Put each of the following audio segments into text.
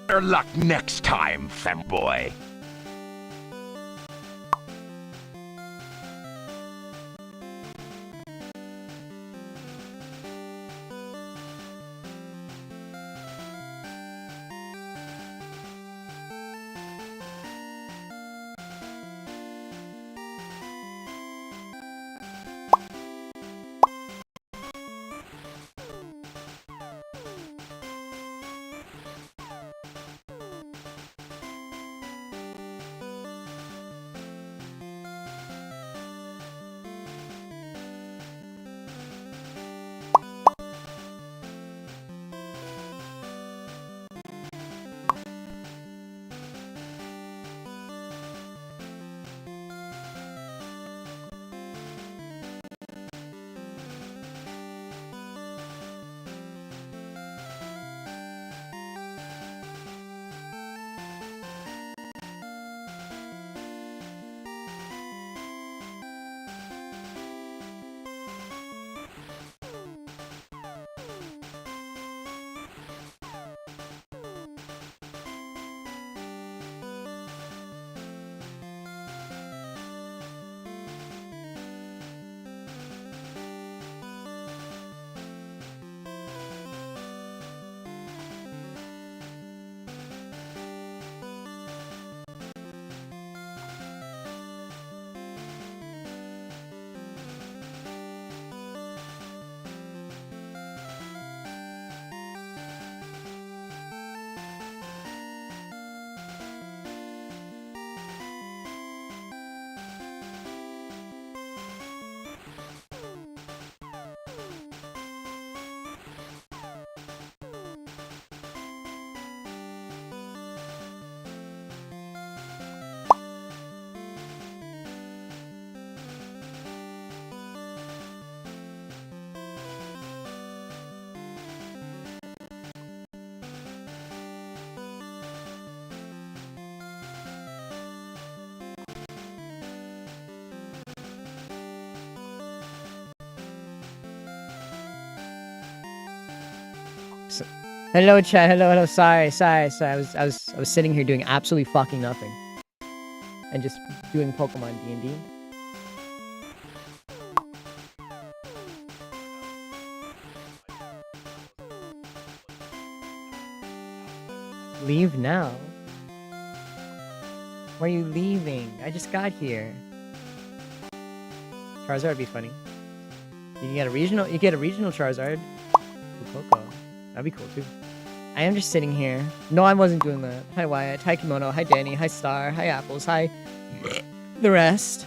Better luck next time, femboy. Hello, chat. Hello. Sorry. I was sitting here doing absolutely fucking nothing, and just doing Pokemon D&D. Leave now? Why are you leaving? I just got here. Charizard would be funny. You can get a regional. You get a regional Charizard. Coco. That'd be cool too. I am just sitting here. No, I wasn't doing that. Hi Wyatt. Hi Kimono. Hi Danny. Hi Star. Hi Apples. Hi the rest.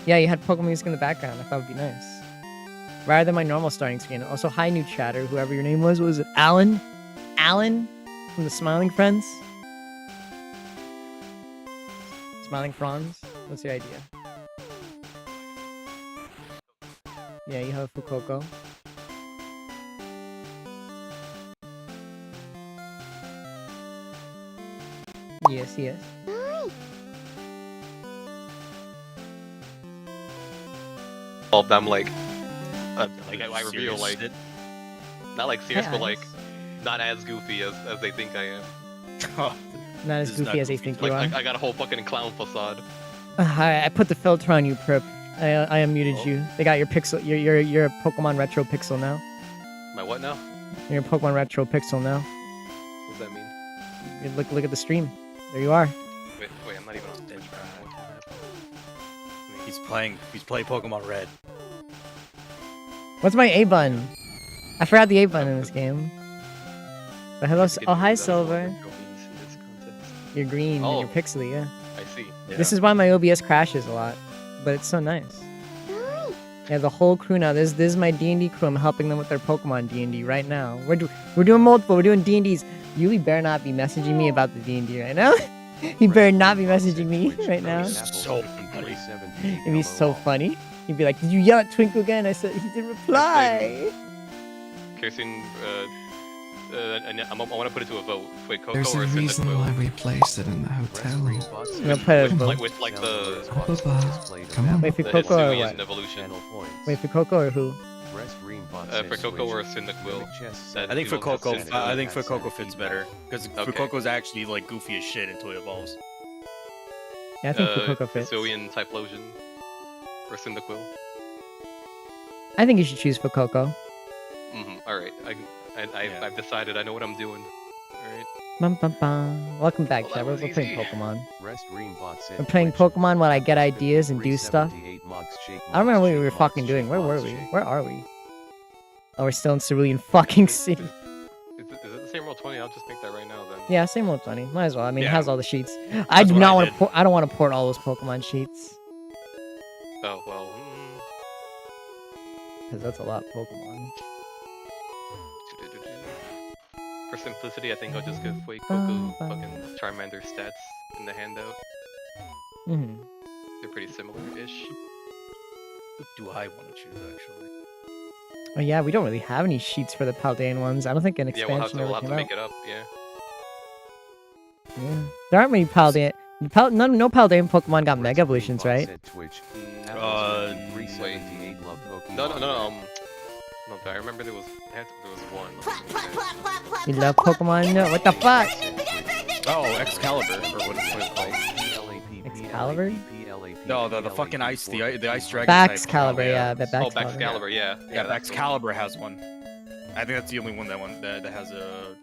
Yeah, you had Pokemon music in the background. I thought it would be nice. Rather than my normal starting screen. Also, hi new chatter. Whoever your name was. What was it? Alan? Alan? From the Smiling Friends? Smiling Fronds? What's the idea? Yeah, you have a Fuecoco. Yes. All of them like I reveal like not like serious, but like not as goofy as they think I am. Not as goofy as they think you are. I got a whole fucking clown facade. I put the filter on you, Prip. I unmuted you. They got your pixel. You're a Pokemon Retro Pixel now. My what now? You're a Pokemon Retro Pixel now. What does that mean? Look at the stream. There you are. Wait, I'm not even on stage. He's playing Pokemon Red. What's my A button? I forgot the A button in this game. But hello. Oh, hi, Silver. You're green. Oh. You're pixely, yeah. I see. Yeah. This is why my OBS crashes a lot, but it's so nice. Yeah, the whole crew now. This is my D&D crew. I'm helping them with their Pokemon D&D right now. We're doing multiple. We're doing D&Ds. You better not be messaging me about the D&D right now. You better not be messaging me right now. So funny. It'd be so funny. You'd be like, "Did you yell at Twinkle again?" I said, "He didn't reply." Kirsten, I want to put it to a vote. Wait, Coco There's a or reason why we placed it in the hotel. We'll put it with like the Come on. Wait for the Coco or Hisuian what? evolution. Wait for Coco or who? For Coco or Cyndaquil. I think for Coco, Cyndaquil. I think for Coco fits better because Okay. Coco's actually like goofy as shit until he evolves. Yeah, I think Fuecoco fits. Hisuian Typhlosion or Cyndaquil. I think you should choose Fuecoco. Alright, I've decided. I know what I'm doing. Alright. Bum, bum, bum. Welcome back, Well, chat. that We're was playing easy. Pokemon. We're playing Pokemon while I get ideas and do stuff. I don't remember what we were fucking doing. Where were we? Where are we? Oh, we're still in Cerulean fucking City. Is it the same roll 20? I'll just make that right now then. Yeah, same old 20. Might as well. I mean, it Yeah. has all the sheets. I do what not I want did. to port. I don't want to port all those Pokemon sheets Oh, well. because that's a lot of Pokemon. For simplicity, I think I'll just give Fuecoco fucking Charmander stats in the handout. Hmm. They're pretty similar-ish. What do I want to choose actually? Oh yeah, we don't really have any sheets for the Paldean ones. I don't think an Yeah, we'll expansion have ever to came make out. it up, yeah. Yeah. There aren't many Paldean. No Paldean Pokemon got Mega Evolutions, right? Wait. No, No, but I remember there was one. You love Pokemon? No, what the fuck? Oh, Excalibur or what it's called. Excalibur? No, the fucking ice, the ice dragon. Baxcalibur, yeah, the Oh, Baxcalibur. Baxcalibur, yeah. Yeah, that's the one. Excalibur has one. I think that's the only one that has a.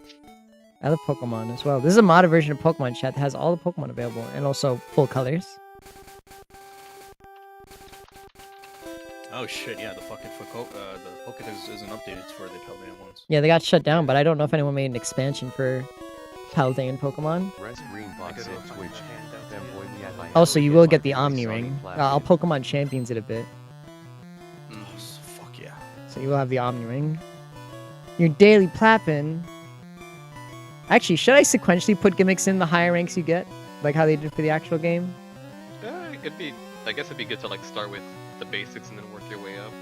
I love Pokemon as well. This is a modded version of Pokemon Chat that has all the Pokemon available and also full colors. Oh shit! Yeah, the fucking the Pokédex isn't updated for the Paldean ones. Yeah, they got shut down, but I don't know if anyone made an expansion for Paldean Pokemon. Also, you will get the Omni Ring. I'll Pokemon Champions it a bit, Oh, fuck yeah. so you will have the Omni Ring. Your daily Plappin. Actually, should I sequentially put gimmicks in the higher ranks you get, like how they did for the actual game? I guess it'd be good to like start with the basics and then work your way up.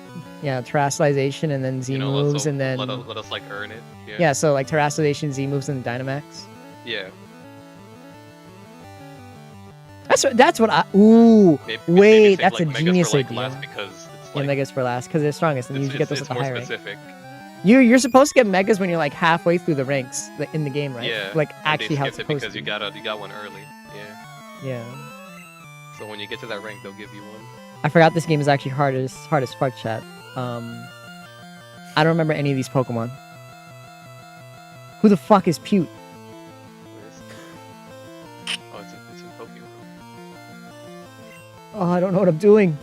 Yeah, Terastallization and then Z You know, moves so and then let us like earn it. Yeah. yeah, so like Terastallization, Z moves, and Dynamax. Yeah. That's what I. Ooh, Maybe wait, save, that's like, a Megas genius for, like, idea. last because it's Yeah, like Megas for last because they're strongest, and you it's, get those it's at the more higher rank. specific. You're supposed to get Megas when you're like halfway through the ranks in the game, right? Yeah. Like and actually they how it's skipped it supposed because to. you got one early. Yeah. Yeah. So when you get to that rank, they'll give you one. I forgot this game is actually hard as fuck, chat. I don't remember any of these Pokemon. Who the fuck is Pewt? Oh, it's in Pokemon. Oh, I don't know what I'm doing.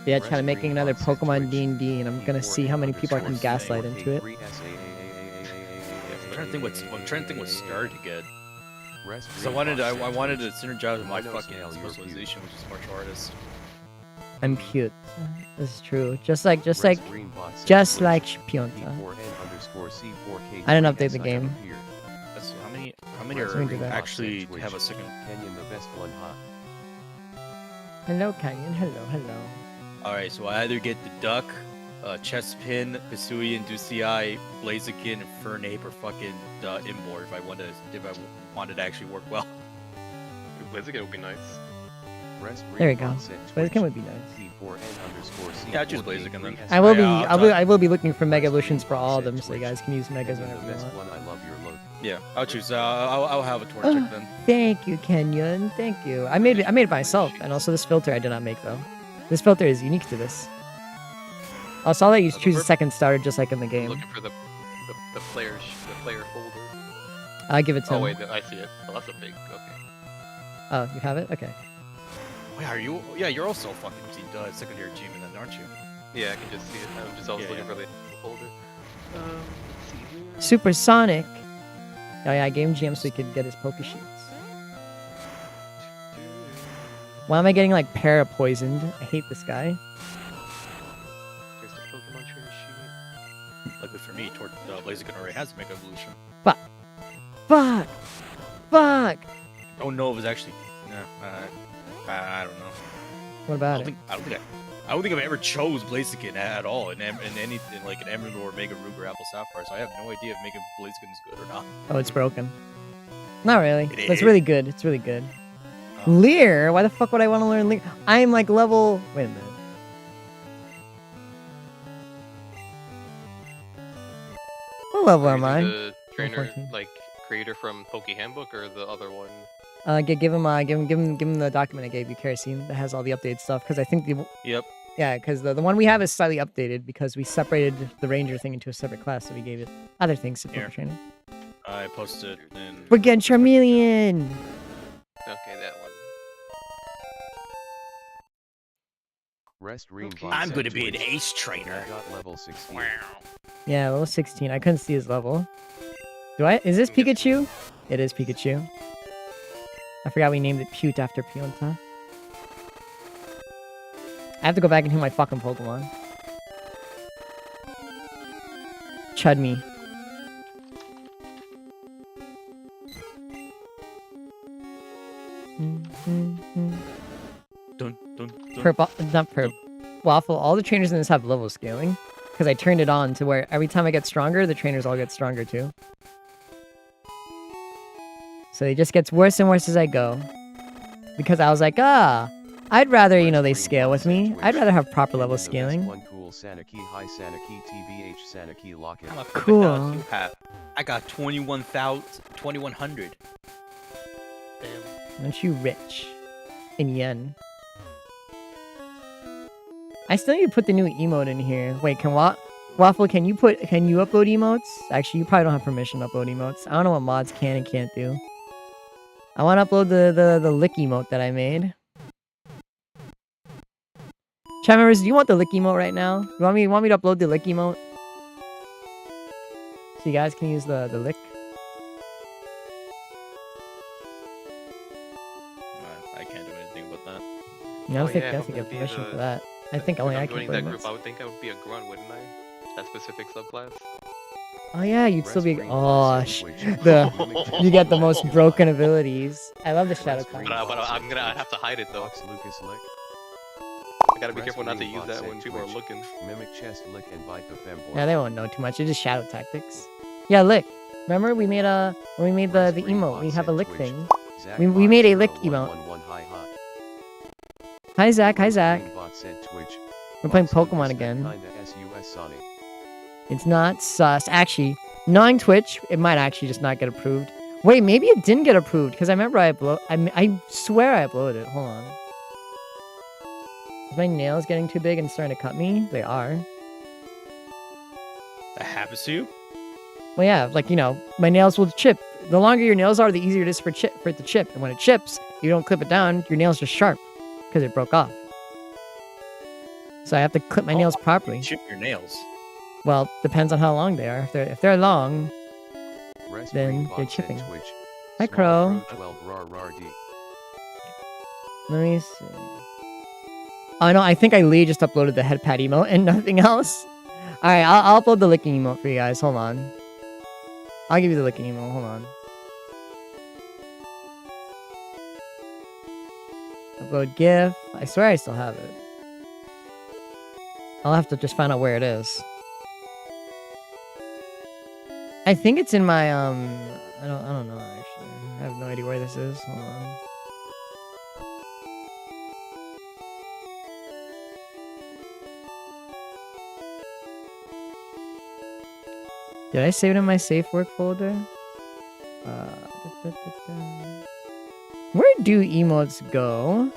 Yeah, trying to making another Pokemon D&D, and I'm gonna see how many people I can gaslight into it. I'm trying to think what star to get. So I wanted to synergize with my fucking specialization, which is martial artist. I'm Pewt. This is true. Just like Pionta. I didn't update the game. Let's see, how many Let me do are that. actually have a second? Hello, Canyon. Hello. All right, so I either get the duck, Chespin, Hisuian, Ducii, Blaziken, and Fernape, or fucking Imbor if I wanted to actually work well. Blaziken would be nice. There we go. Blaziken would be nice. Yeah, I'll choose Blaziken then. I will be. I'll I will be looking for Mega Evolutions for all of them, so you guys can use Megas whenever you want. Yeah, I'll choose. I'll have a Torchic then. Thank you, Kenyon. Thank you. I made it myself, and also this filter I did not make though. This filter is unique to this. Also, I'll let you choose a second starter just like in the I'm game. looking for the player folder. I'll give it to Oh him. wait, I see it. Oh, that's a big. Okay. Oh, you have it? Okay. Wait, are you? Yeah, you're also fucking secondary achievement then, aren't you? Yeah, I can just see it. I'm just always Yeah, looking yeah. for the folder. Let's see here. Supersonic. Oh yeah, I gave him GM so he could get his Poke Sheets. Why am I getting like para-poisoned? I hate this guy. There's the Pokemon trainer sheet. Luckily for me, Blaziken already has Mega Evolution. Fuck! Don't know if it's actually. No, I don't know. What I about don't it? think I've ever chose Blaziken at all in anything like an Emerald or Mega Ruby or Apple Sapphire, so I have no idea if Mega Blaziken is good or not. Oh, it's broken. Not really. It But it's is? really good. It's really good. Oh. Leer? Why the fuck would I want to learn Leer? I'm like level... Wait a minute. level Are am you I? the trainer, 114. like creator from Poke Handbook, or the other one? Give him the document I gave you, Kerosene, that has all the updated stuff. Because I think Yep. yeah, because the one we have is slightly updated because we separated the ranger thing into a separate class, so we gave it other things to Here. for training. I posted in. We're getting Charmeleon. Okay, that one. Rest I'm gonna be an ace trainer. Got level 16. Yeah, level 16. I couldn't see his level. Is this Pikachu? It is Pikachu. I forgot we named it Pute after Pionta. I have to go back and heal my fucking Pokemon. Chudme. Dun, dun, dun. Not Perp. Waffle. All the trainers in this have level scaling. Because I turned it on to where every time I get stronger, the trainers all get stronger too. So it just gets worse and worse as I go. Because I was like, I'd rather, you know, they scale with me. I'd rather have proper level scaling. One cool Sanaki, high Sanaki, TBH Sanaki locket. How much Cool. you have? I got 2100. Damn. Aren't you rich? In yen. I still need to put the new emote in here. Wait, Waffle, can you upload emotes? Actually, you probably don't have permission to upload emotes. I don't know what mods can and can't do. I want to upload the lick emote that I made. Chat members, do you want the lick emote right now? You want me to upload the lick emote? So you guys can use the lick? I can't do anything about that. I don't think yeah, I if think I'm I have gonna be permission the- for that. I think only If I I'm can joining put that emotes. group, I would think I would be a grunt, wouldn't I? That specific subclass. Oh yeah, you'd still be. Rest Oh, green you get the most broken abilities. I love the shadow Rest green class. But I'm gonna have to hide it though. Fox Lucas lick. I gotta be Rest careful not to green use bot that when said people are Twitch. looking. Mimic chest lick and bite the femboy. Yeah, they won't know too much. It's just shadow tactics. Yeah, lick. Remember when we made the Rest emote? green We bot have a said lick Twitch. thing. Zach We made a lick 5011 hi hi. Hi Zach. Hi Rest Zach. green bot said Twitch. We're playing Fox Pokemon Lucas again. Kinda SUS Sonic. It's not sus. Actually, knowing Twitch, it might actually just not get approved. Wait, maybe it didn't get approved because I remember I swear I uploaded it. Hold on. Is my nails getting too big and starting to cut me? They are. That happens to you? Well, yeah, like, you know, my nails will chip. The longer your nails are, the easier it is for it to chip. And when it chips, you don't clip it down, your nail's just sharp because it broke off. So I have to clip my nails properly. Chip your nails. Well, depends on how long they are. If they're long, Rest Then green they're bot said chipping. Twitch. Hi, Small Crow. 12 rar rar D. let me see. Oh no, I think I literally just uploaded the head pat emote and nothing else. All right, I'll upload the licking emote for you guys. Hold on. I'll give you the licking emote. Hold on. Upload GIF. I swear I still have it. I'll have to just find out where it is. I think it's in my I don't know actually. I have no idea where this is. Hold on. Did I save it in my safe work folder? Where do emotes go?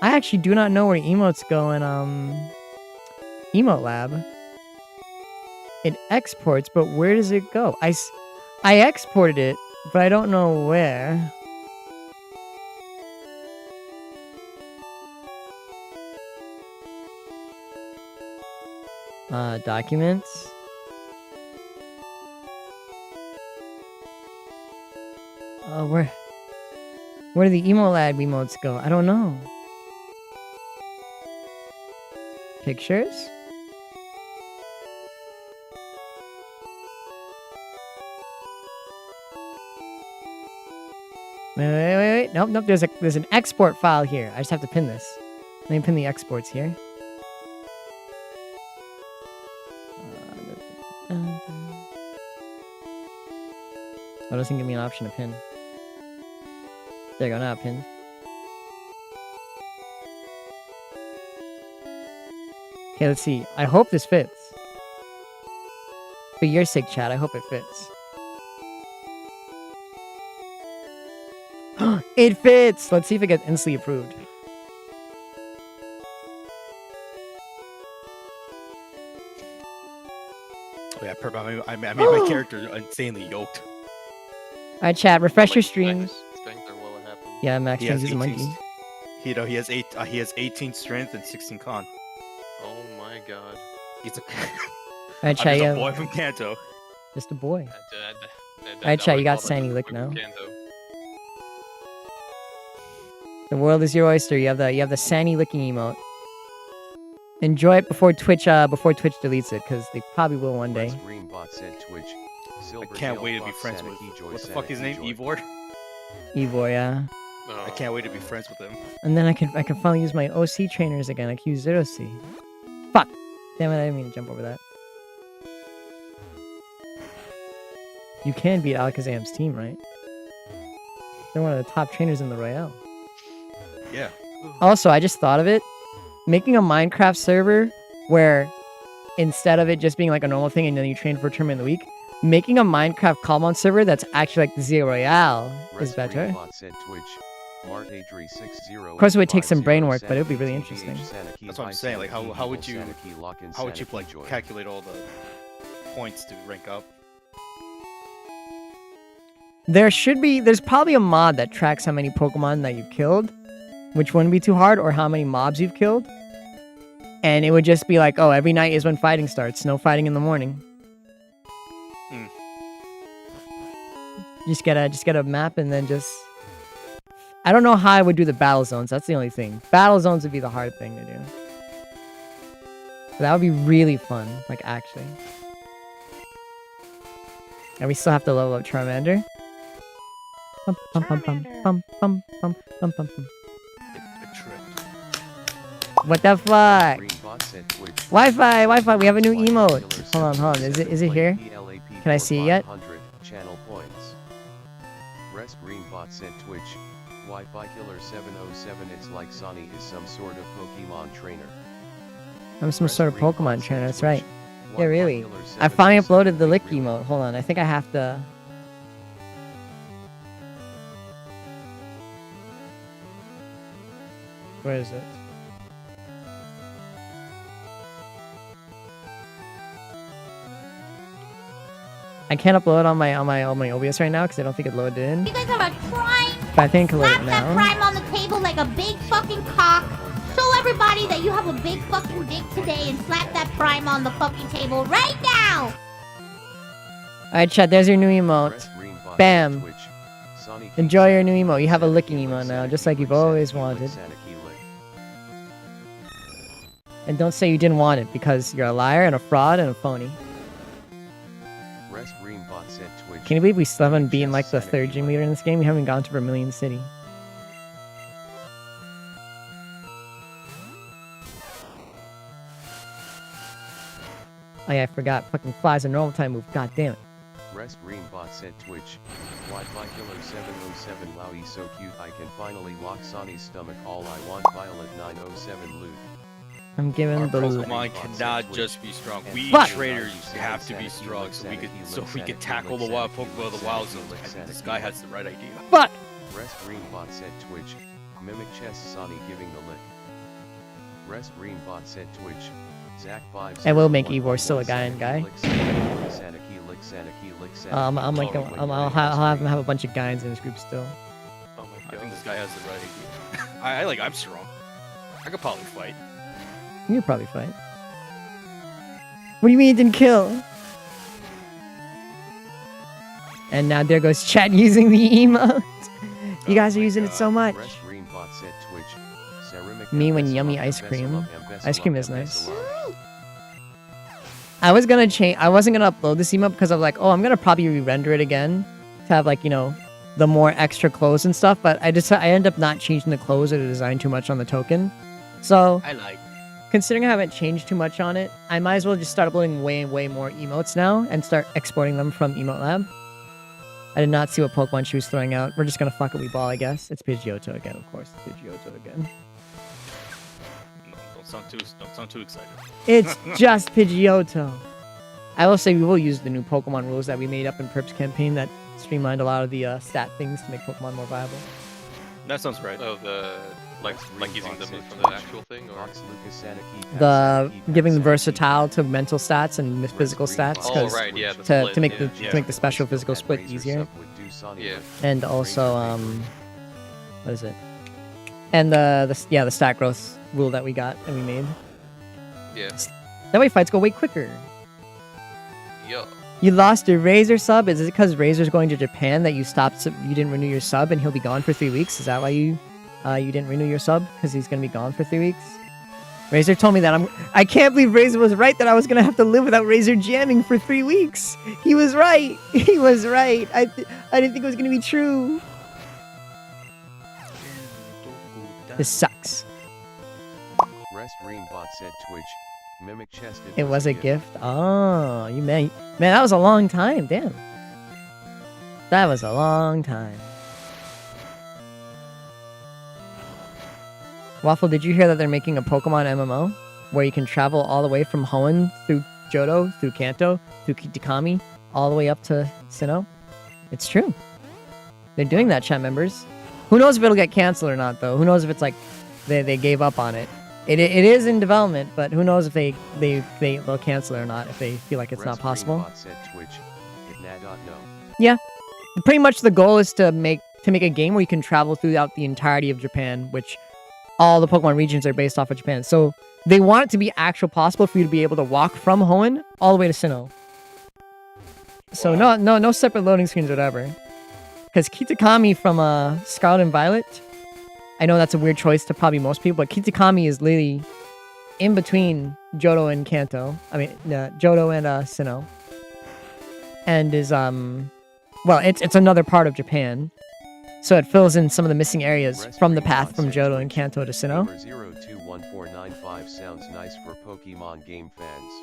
I actually do not know where emotes go in Emote Lab. It exports, but where does it go? I exported it, but I don't know where. Documents. Where do the Emo Lab emotes go? I don't know. Pictures? Wait. Nope. There's an export file here. I just have to pin this. Let me pin the exports here. Oh, it doesn't give me an option to pin. There you go, now pinned. Okay, let's see. I hope this fits. For your sake, Chad, I hope it fits. It fits! Let's see if it gets instantly approved. Oh, yeah, I made my character insanely yoked. Alright, chat, refresh your Like, streams. strength or will it happen? Yeah, Max He thinks has he's a 18 monkey. He has 18 strength and 16 con. Oh my god. He's a Alright, I'm chat, just a yeah. boy from Kanto. Just a boy. Alright, Alright, chat, you got Sandy Lick now. The world is your oyster. You have the Sandy licking emote. Enjoy it before Twitch deletes it, because they probably will one day. I can't wait to be friends with. What the fuck is his name? Ivor? Ivor, yeah. I can't wait to be friends with him. And then I can finally use my OC trainers again. I can use 0C. Fuck! Damn it, I didn't mean to jump over that. You can beat Alakazam's team, right? They're one of the top trainers in the Royale. Yeah. Also, I just thought of it. Making a Minecraft server where instead of it just being like a normal thing and then you train for a tournament in the week, making a Minecraft Calmon server that's actually like the Zero Royale is better. Of course, it would take some brain work, but it would be really interesting. That's what I'm saying. Like, how would you like calculate all the points to rank up? There's probably a mod that tracks how many Pokemon that you've killed, which wouldn't be too hard, or how many mobs you've killed. And it would just be like, oh, every night is when fighting starts. No fighting in the morning. Just get a map and then just... I don't know how I would do the battle zones. That's the only thing. Battle zones would be the hard thing to do. But that would be really fun, like actually. And we still have to level up Charmander. Bum, bum, bum, bum, bum, bum, bum, bum, bum, bum. What the fuck? Wi-Fi, we have a new emote. Hold on. Is it here? Can I see it yet? Rest Greenbot said Twitch, Wi-Fi Killer 707. It's like Sonny is some sort of Pokemon trainer. I'm some sort of Pokemon trainer, that's right. Yeah, really. I finally uploaded the lick emote. Hold on, I think I have to... Where is it? I can't upload on my OBS right now because I don't think it loaded in. You guys are trying. But I think I can load Slap it that now. prime on the table like a big fucking cock. Show everybody that you have a big fucking dick today and slap that prime on the fucking table right now. Alright, chat, there's your new emote. Bam. Enjoy your new emote. You have a licking emote now, just like you've always wanted. And don't say you didn't want it, because you're a liar and a fraud and a phony. Can you believe we still haven't beaten like the third gym leader in this game? We haven't gone to Vermilion City. Oh yeah, I forgot. Fucking flies a normal time move. God damn it. Rest Greenbot said Twitch, Wi-Fi Killer 707. Wow, he's so cute. I can finally lock Sonny's stomach. All I want, Violet 907 loot. I'm giving Our the Pokemon cannot just be strong. We Fuck. traders have to be strong so we could tackle the wild Pokemon of the wild zones. I think this guy has the right idea. Fuck! Rest Greenbot said Twitch, mimic chess Sonny giving the lick. Rest Greenbot said Twitch, Zach 5. I will make Ivor still a guy and guy. I'll have him have a bunch of guys in his group still. Oh my I god. think this guy has the right idea. I'm strong. I could probably fight. You'd probably fight. What do you mean it didn't kill? And now there goes chat using the emote. You guys are using it so much. Me when yummy ice cream. Ice cream is nice. I wasn't gonna upload this emote because I'm like, oh, I'm gonna probably re-render it again to have like, you know, the more extra clothes and stuff. But I end up not changing the clothes or the design too much on the token. So considering I haven't changed too much on it, I might as well just start uploading way more emotes now and start exporting them from Emote Lab. I did not see what Pokemon she was throwing out. We're just gonna fuck it, we ball, I guess. It's Pidgeotto again, of course. Pidgeotto again. Don't sound too excited. It's just Pidgeotto. I will say we will use the new Pokemon rules that we made up in Perp's campaign that streamlined a lot of the stat things to make Pokemon more viable. That sounds right. Oh, like using the move from the actual thing, or The giving the versatile to mental stats and physical stats. oh right, yeah, the To split, make yeah. to make the special physical split easier. Yeah. And also what is it? And the stat growth rule that we got and we made. Yeah. That way fights go way quicker. Yeah. You lost your Razor sub. Is it because Razor's going to Japan that you you didn't renew your sub and he'll be gone for 3 weeks? Is that why you didn't renew your sub? Because he's gonna be gone for 3 weeks. Razor told me that I can't believe Razor was right that I was gonna have to live without Razor jamming for 3 weeks. He was right. He was right. I didn't think it was gonna be true. This sucks. Rest Greenbot said Twitch. Mimic chested. It was a gift. Oh, you man, that was a long time. Damn. That was a long time. Waffle, did you hear that they're making a Pokemon MMO where you can travel all the way from Hoenn through Johto, through Kanto, through Kitakami, all the way up to Sinnoh? It's true. They're doing that, chat members. Who knows if it'll get canceled or not, though? Who knows if it's like they gave up on it? It is in development, but who knows if they'll cancel it or not if they feel like it's not possible. Yeah, pretty much the goal is to make a game where you can travel throughout the entirety of Japan, which all the Pokemon regions are based off of Japan. So they want it to be actual possible for you to be able to walk from Hoenn all the way to Sinnoh. So no separate loading screens or whatever. Because Kitakami from Scarlet and Violet, I know that's a weird choice to probably most people, but Kitakami is literally in between Johto and Kanto. I mean, Johto and Sinnoh. And is, well, it's another part of Japan. So it fills in some of the missing areas from the path from Johto and Kanto to Sinnoh. 021495 sounds nice for Pokemon game fans.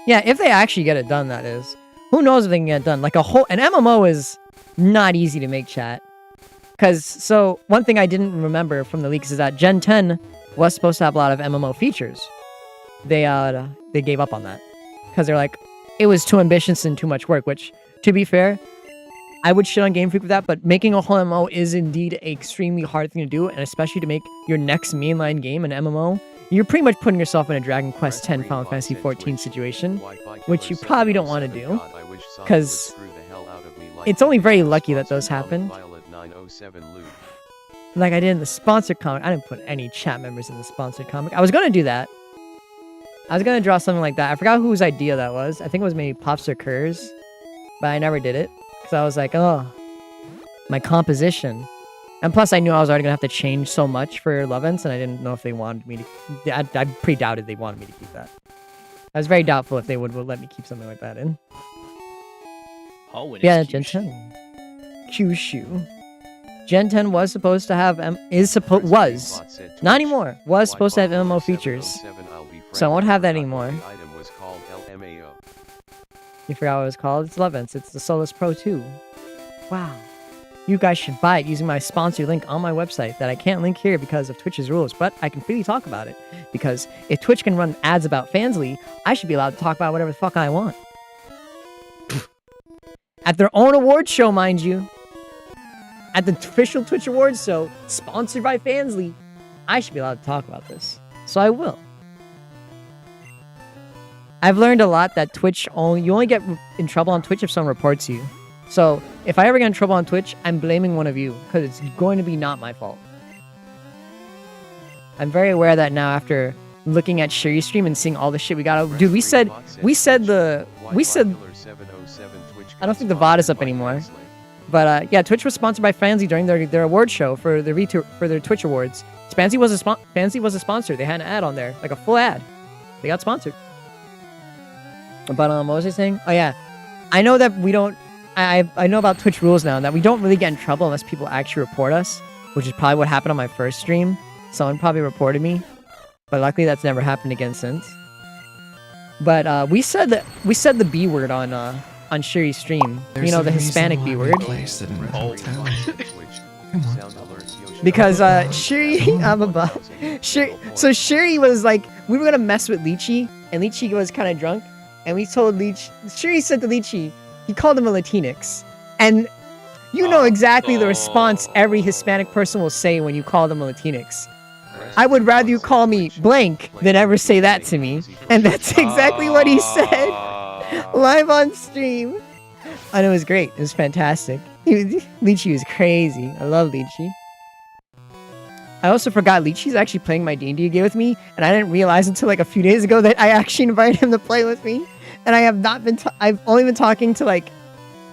Yeah, if they actually get it done, that is. Who knows if they can get it done? Like an MMO is not easy to make, chat. So one thing I didn't remember from the leaks is that Gen 10 was supposed to have a lot of MMO features. They gave up on that because they're like, it was too ambitious and too much work. Which, to be fair, I would shit on Game Freak with that. But making a whole MMO is indeed an extremely hard thing to do, and especially to make your next mainline game an MMO, you're pretty much putting yourself in a Dragon Quest X Final Fantasy XIV situation, which you probably don't want to do, because it's only very lucky that those happen. Like I did in the sponsored comic. I didn't put any chat members in the sponsored comic. I was going to do that. I was going to draw something like that. I forgot whose idea that was. I think it was maybe Popster Kerr's. But I never did it. Because I was like, oh, my composition. And plus I knew I was already going to have to change so much for Lovens, and I didn't know if they wanted me to... I pretty doubted they wanted me to keep that. I was very doubtful if they would let me keep something like that in. Oh, yeah, Gen 10. Kyushu. Gen 10 was supposed to have not anymore, was supposed to have MMO features. So I won't have that anymore. You forgot what it was called? It's Lovens. It's the Solus Pro 2. Wow. You guys should buy it using my sponsor link on my website that I can't link here because of Twitch's rules, but I can freely talk about it. Because if Twitch can run ads about Fansly, I should be allowed to talk about whatever the fuck I want. At their own award show, mind you. At the official Twitch Awards show, sponsored by Fansly, I should be allowed to talk about this. So I will. I've learned a lot that you only get in trouble on Twitch if someone reports you. So if I ever get in trouble on Twitch, I'm blaming one of you, because it's going to be not my fault. I'm very aware of that now after looking at Shuri's stream and seeing all the shit we got. Dude, we said I don't think the VOD is up anymore. But yeah, Twitch was sponsored by Fansly during their award show for their Twitch awards. Fansly was a sponsor. They had an ad on there, like a full ad. They got sponsored. But what was I saying? Oh yeah, I know that we don't. I know about Twitch rules now, that we don't really get in trouble unless people actually report us, which is probably what happened on my first stream. Someone probably reported me, but luckily that's never happened again since. But we said the B word on Shuri's stream. There's you know, the a Hispanic reason B why word. we placed it in Red Hotel. Come on. Because Shuri, so Shuri was like, we were gonna mess with Lychee, and Lychee was kind of drunk, and we told Leech. Sure, he said to Leechy, he called him a Latinx, and you know exactly the response every Hispanic person will say when you call them a Latinx. I would rather you call me blank than ever say that to me, and that's exactly what he said live on stream. And it was great. It was fantastic. Leechy was crazy. I love Leechy. I also forgot Leechy's actually playing my D&D game with me, and I didn't realize until like a few days ago that I actually invited him to play with me. And I have not been. I've only been talking to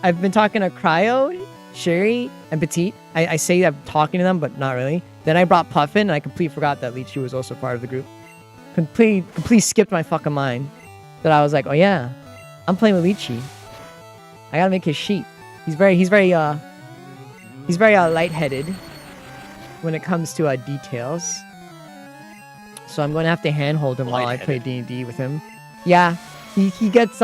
I've been talking to Cryo, Sherry, and Petite. I say I'm talking to them, but not really. Then I brought Puffin, and I completely forgot that Leechy was also part of the group. Completely skipped my fucking mind. That I was like, oh yeah, I'm playing with Leechy. I gotta make his sheep. He's very lightheaded when it comes to details. So I'm going to have to handhold him while I play D&D with him. Yeah, he gets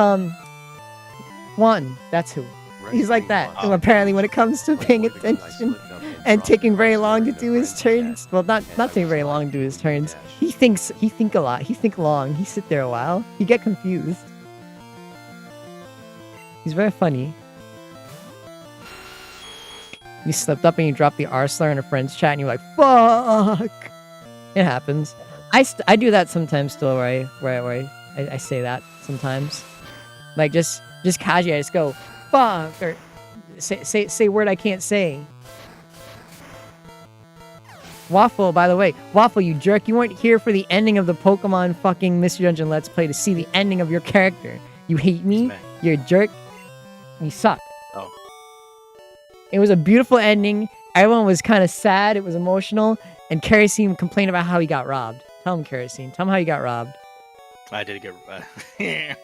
one. That's who. He's like that. And apparently, when it comes to paying attention and taking very long to do his turns, well, not taking very long to do his turns. He think a lot. He think long. He sit there a while. He get confused. He's very funny. You slipped up and you dropped the R slur in a friend's chat and you're like, fuck! It happens. I do that sometimes still where I say that sometimes. Like just casually I just go, fuck! Or say a word I can't say. Waffle, by the way. Waffle, you jerk. You weren't here for the ending of the Pokemon fucking Mystery Dungeon Let's Play to see the ending of your character. You hate me. You're a jerk. You suck. Oh. It was a beautiful ending. Everyone was kind of sad. It was emotional. And Kerosene complained about how he got robbed. Tell him, Kerosene. Tell him how you got robbed. I did get. I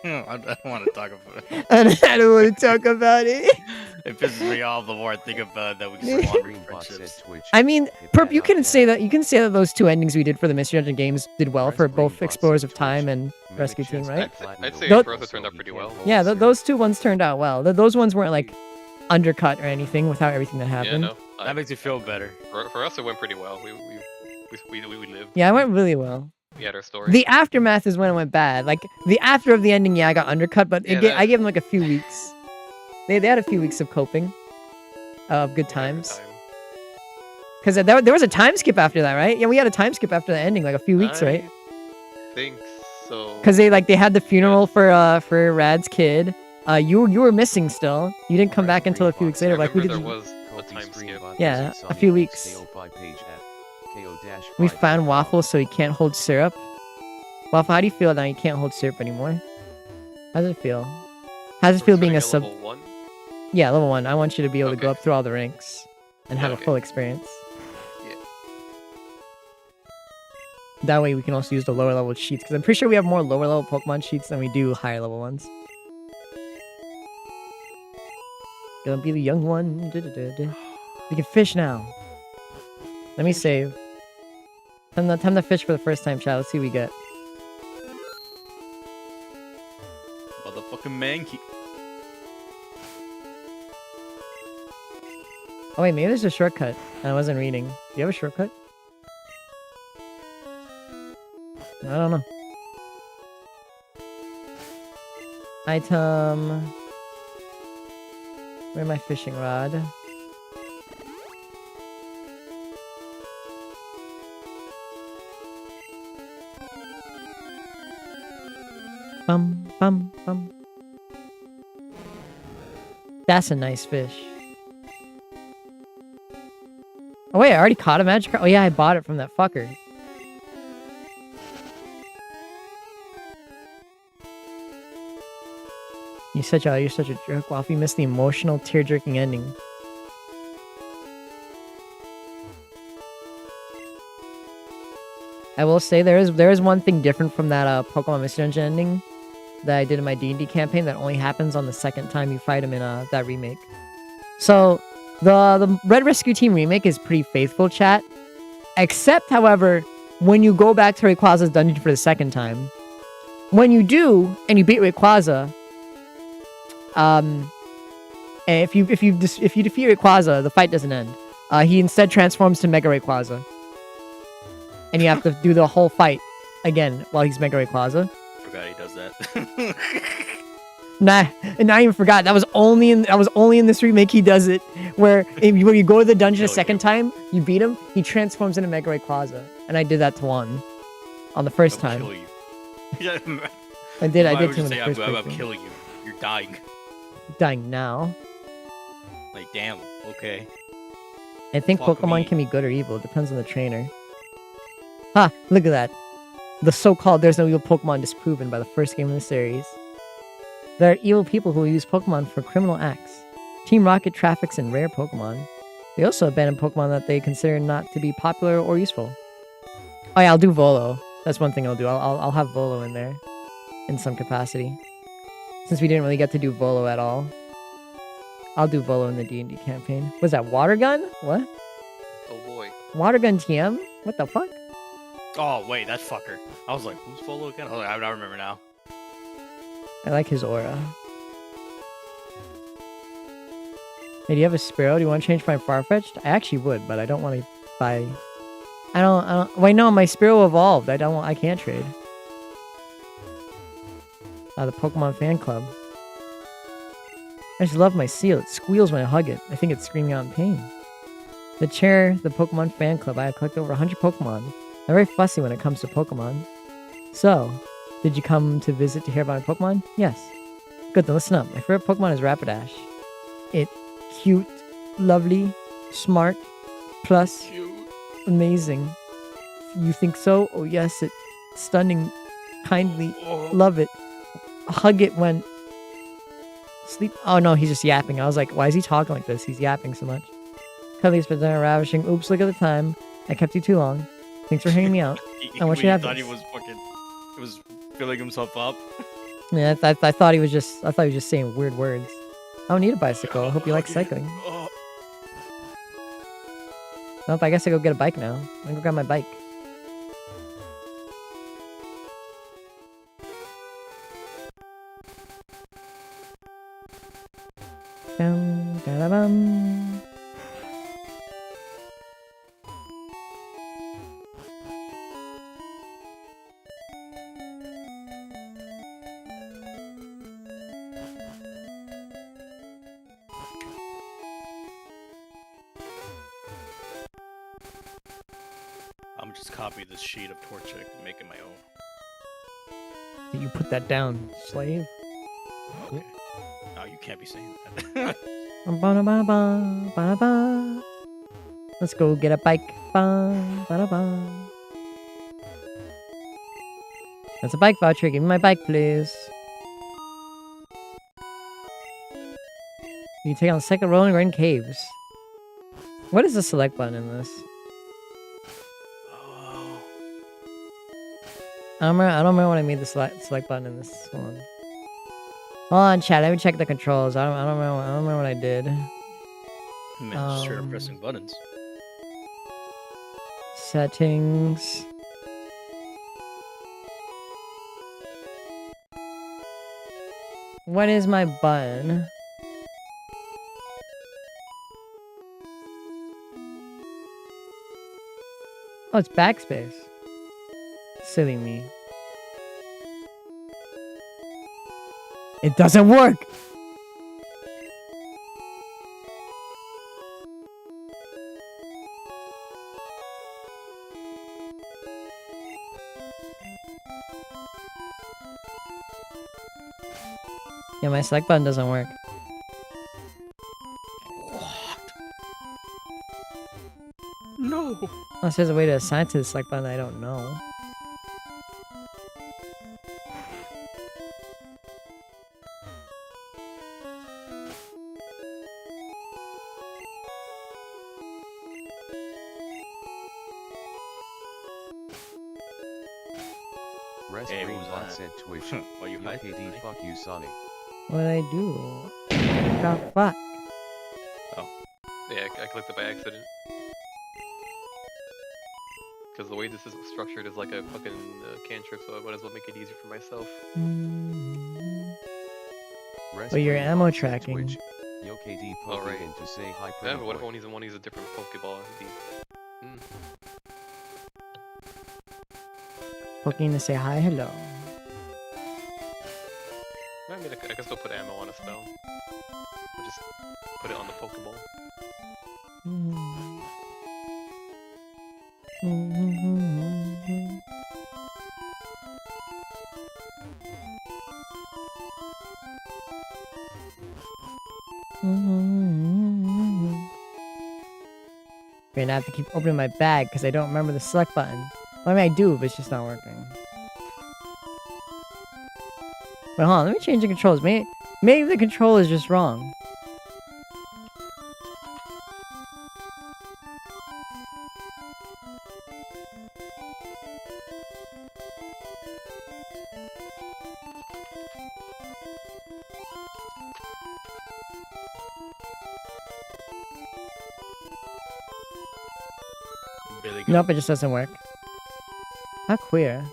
don't want to talk about it. I don't want to talk about it. It pisses me off the more I think about that we can laundry friendships. I mean, Perp, you can say that. You can say that those two endings we did for the Mystery Dungeon games did well for both Explorers of Time and Rescue Team, right? I'd say both turned out pretty well. Yeah, those two ones turned out well. Those ones weren't like undercut or anything without everything that happened. Yeah, no, that makes you feel better. For us, it went pretty well. We lived. Yeah, it went really well. We had our story. The aftermath is when it went bad. Like the after of the ending, yeah, I got undercut, but I gave them like a few weeks. They had a few weeks of coping, of good times. Because there was a time skip after that, right? Yeah, we had a time skip after the ending, like a few weeks, right? I think so. Because they had the funeral for Rad's kid. You were missing still. You didn't come back until a few weeks later. Like who did there was a time skip. Yeah, a few weeks. We found Waffle so he can't hold syrup. Waffle, how do you feel now you can't hold syrup anymore? How does it feel? How does it feel being a sub? Level 1? Yeah, level 1. I want you to be able to go up through all the ranks and have a full experience. Yeah. That way we can also use the lower level sheets, because I'm pretty sure we have more lower level Pokemon sheets than we do higher level ones. Gonna be the young one. We can fish now. Let me save. Time to fish for the first time, chat. Let's see what we get. Motherfucking Mankey. Oh wait, maybe there's a shortcut. I wasn't reading. Do you have a shortcut? I don't know. Item. Where's my fishing rod? Bum, bum, bum. That's a nice fish. Oh wait, I already caught a Magikarp. Oh yeah, I bought it from that fucker. You're such a jerk, Waffle. You missed the emotional, tear-jerking ending. I will say there is one thing different from that Pokemon Mystery Dungeon ending that I did in my D&D campaign that only happens on the second time you fight him in that remake. So the Red Rescue Team remake is pretty faithful, chat. Except, however, when you go back to Rayquaza's dungeon for the second time. When you do, and you beat Rayquaza, and if you defeat Rayquaza, the fight doesn't end. He instead transforms to Mega Rayquaza. And you have to do the whole fight again while he's Mega Rayquaza. Forgot he does that. Nah, and I even forgot that was only in this remake he does it, where when you go to the dungeon a second time, you beat him, he transforms into Mega Rayquaza, and I did that to Juan on the first time. Kill you. Yeah, I did Why to would you him in say the I'm first about playthrough. killing you? You're dying. Dying now. Like, damn. Okay. I think Fuck Pokemon me. can be good or evil. It depends on the trainer. Ha! Look at that. The so-called there's no evil Pokemon disproven by the first game in the series. There are evil people who use Pokemon for criminal acts. Team Rocket traffics in rare Pokemon. They also abandon Pokemon that they consider not to be popular or useful. Oh yeah, I'll do Volo. That's one thing I'll do. I'll have Volo in there. In some capacity. Since we didn't really get to do Volo at all. I'll do Volo in the D&D campaign. Was that Water Gun? What? Oh boy. Water Gun TM? What the fuck? Oh, wait, that fucker. I was like, who's Volo again? Oh, I remember now. I like his aura. Hey, do you have a Sparrow? Do you want to change my Farfetch'd? I actually would, but I don't want to buy... I don't... Wait, no, my Sparrow evolved. I can't trade. The Pokemon fan club. I just love my seal. It squeals when I hug it. I think it's screaming out in pain. The chair, the Pokemon fan club. I have collected over 100 Pokemon. They're very fussy when it comes to Pokemon. So, did you come to visit to hear about my Pokemon? Yes. Good, then listen up. My favorite Pokemon is Rapidash. It's cute, lovely, smart, plus amazing. You think so? Oh yes, it's stunning, kindly, love it. Hug it when sleep. Oh no, he's just yapping. I was like, why is he talking like this? He's yapping so much. Cuddly's been ravishing. Oops, look at the time. I kept you too long. Thanks for hanging me out. I want you to have thought this. he was fucking... He was filling himself up. Yeah, I thought he was just saying weird words. I don't need a bicycle. I hope you like cycling. Nope, I guess I go get a bike now. I'm gonna go grab my bike. Bum, da-da-bum. I'm just copy this sheet of Torchic and make it my own. You put that down, slave. Okay. Oh, you can't be saying that. Ba-da-ba-ba, ba-da-ba. Let's go get a bike. Ba, ba-da-ba. That's a bike voucher. Give me my bike, please. You take on the second rolling in caves. What is the select button in this? I don't remember when I made the select button in this one. Hold on, chat. Let me check the controls. I don't remember what I did. Man, just straight up pressing buttons. Settings. What is my button? Oh, it's backspace. Silly me. It doesn't work! Yeah, my select button doesn't work. No! Unless there's a way to assign to the select button I don't know. Rest Hey, Green what was Bot that? said Twitch. Why you hide? UKD fuck you Sonny. What'd I do? The fuck? Yeah, I clicked it by accident. Because the way this is structured is like a fucking cantrip, so I might as well make it easier for myself. Rest Well, your Green ammo Bot said tracking. Twitch. YoKD poking Alright. in to say hi Yeah, pretty but what if boy. one uses a different Pokeball? Poking to say hi, hello. Yeah, mean, I can still put ammo on a spell. I'll just put it on the Pokeball. Great, now I have to keep opening my bag because I don't remember the select button. Well, I mean, I do, but it's just not working. Wait, hold on, let me change the controls. Maybe the control is just wrong. Really good. Nope, it just doesn't work. How queer.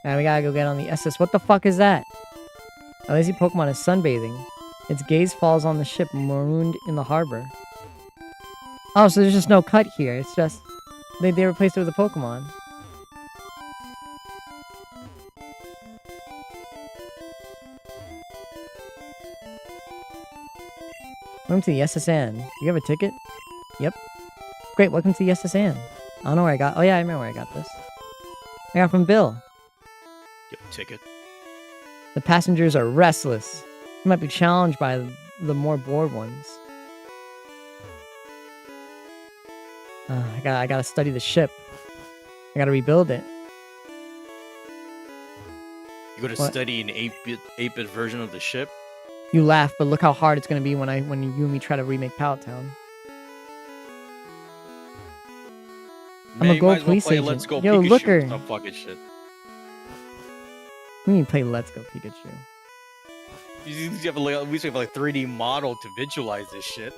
Now we gotta go get on the SS. What the fuck is that? A lazy Pokemon is sunbathing. Its gaze falls on the ship marooned in the harbor. Oh, so there's just no cut here. It's just... They replaced it with a Pokemon. Welcome to the SSN. Do you have a ticket? Yep. Great, welcome to the SSN. I don't know where I got... Oh yeah, I remember where I got this. I got it from Bill. Get a ticket. The passengers are restless. They might be challenged by the more bored ones. I gotta study the ship. I gotta rebuild it. You gotta What? study an 8-bit version of the ship? You laugh, but look how hard it's gonna be when you and me try to remake Pallet Town. Man, a you gold might as well police play agent. Let's Go Yo, Pikachu look or her. some fucking shit. We need to play Let's Go Pikachu. You have at least have like 3D model to visualize this shit.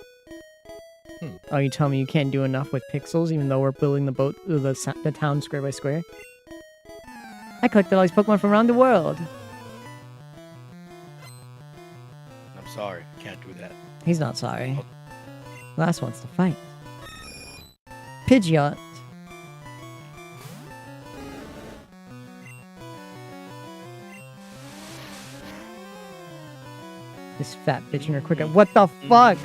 Oh, you tell me you can't do enough with pixels, even though we're building the town square by square? I collected all these Pokemon from around the world. I'm sorry, can't do that. He's not sorry. Last wants to fight. Pidgeot. This fat bitch in her quick. What the fuck?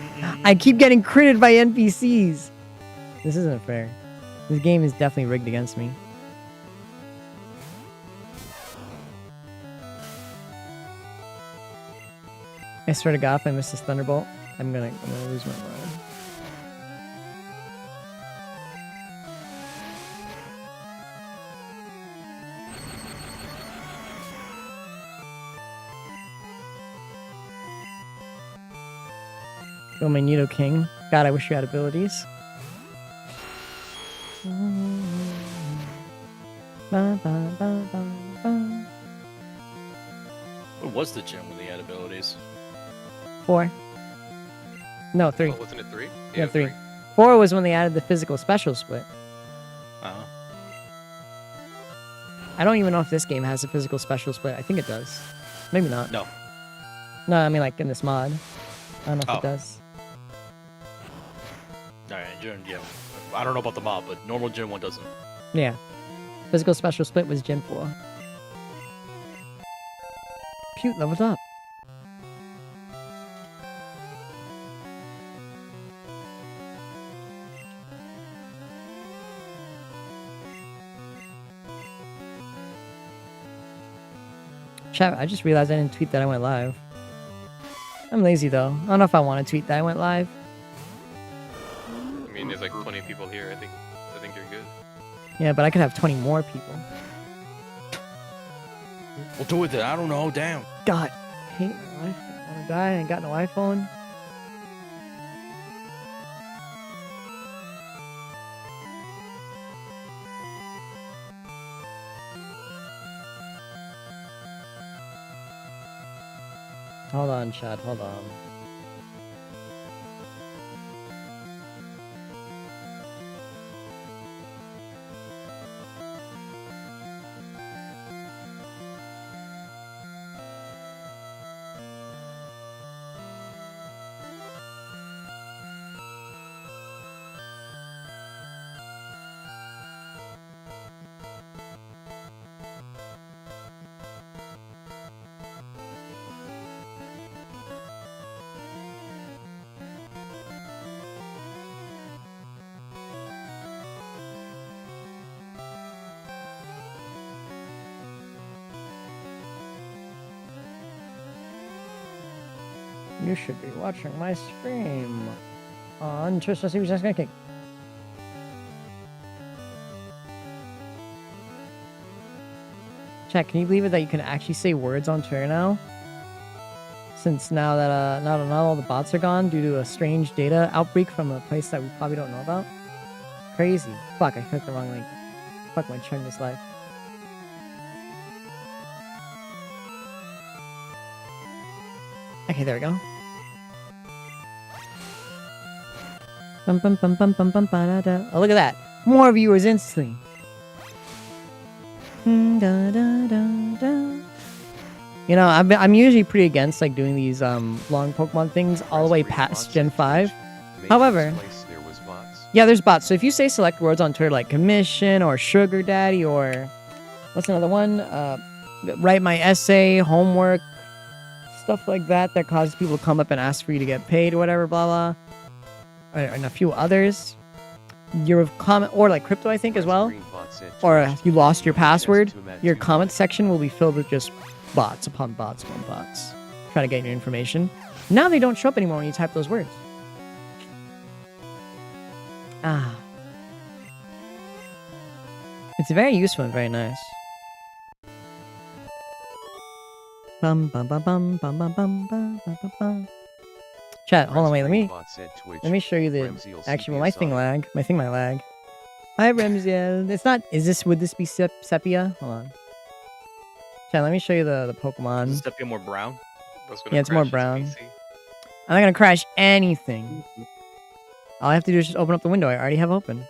I keep getting critted by NPCs. This isn't fair. This game is definitely rigged against me. I swear to God, if I miss this Thunderbolt, I'm gonna lose my mind. Go Magneto King. God, I wish you had abilities. What was the gym with the had abilities? 4. No, 3. Oh, wasn't it 3? Yeah, 3. 4 was when they added the physical special split. Uh-huh. I don't even know if this game has a physical special split. I think it does. Maybe not. No. No, I mean like in this mod. I don't know if it Oh. does. Alright, gym, yeah. I don't know about the mob, but normal gym 1 doesn't. Yeah. Physical special split was Gen 4. Cute, leveled up. Chat, I just realized I didn't tweet that I went live. I'm lazy though. I don't know if I want to tweet that I went live. I mean, there's like 20 people here. I think you're good. Yeah, but I could have 20 more people. We'll do it then. I don't know. Damn. God, I hate my life. I want to die. I ain't got no iPhone. Hold on, Chad. Hold on. You should be watching my stream on Twitch.tv/Skykick. Chat, can you believe it that you can actually say words on Twitter now? Since now that not all the bots are gone due to a strange data outbreak from a place that we probably don't know about. Crazy. Fuck, I clicked the wrong link. Fuck my trying this life. Okay, there we go. Bum, bum, bum, bum, bum, bum, ba, da, da. Oh, look at that. More viewers instantly. Da, da, da, da. You know, I'm usually pretty against like doing these long Pokemon things all the way past Gen 5. However, yeah, there's bots. So if you say select words on Twitter like commission or sugar daddy or what's another one? Write my essay, homework, stuff like that that causes people to come up and ask for you to get paid or whatever, blah blah. And a few others. Your comment or like crypto, I think as well. Or you lost your password. Your comment section will be filled with just bots upon bots upon bots. Trying to get your information. Now they don't show up anymore when you type those words. Ah. It's very useful and very nice. Bum bum bum bum bum bum bum bum bum bum. Chat, hold on, wait, let me show you the actually well, my thing might lag. Hi Remziel. It's not would this be sepia? Hold on. Chat, let me show you the Pokemon. Is sepia more brown? Yeah, it's more brown. I'm not gonna crash anything. All I have to do is just open up the window I already have open.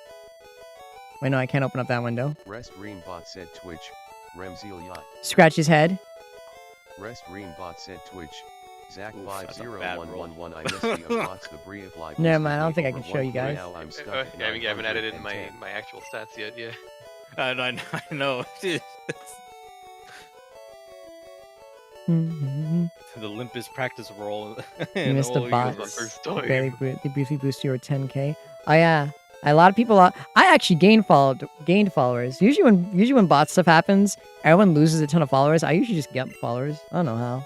Wait, no, I can't open up that window. Rest Greenbot said Twitch. Remziel Yacht. Scratch his head. Rest Greenbot said Twitch. Zach 50111 I missed the bots the Brie of life. Never mind, I don't think I can show you guys. I haven't added in my actual stats yet, yeah. I know. The limpest practice roll. You missed a bot. Barely Barely briefly boost your 10k. Oh yeah, a lot of people. I actually gained followers. Usually when bot stuff happens, everyone loses a ton of followers. I usually just get followers. I don't know how.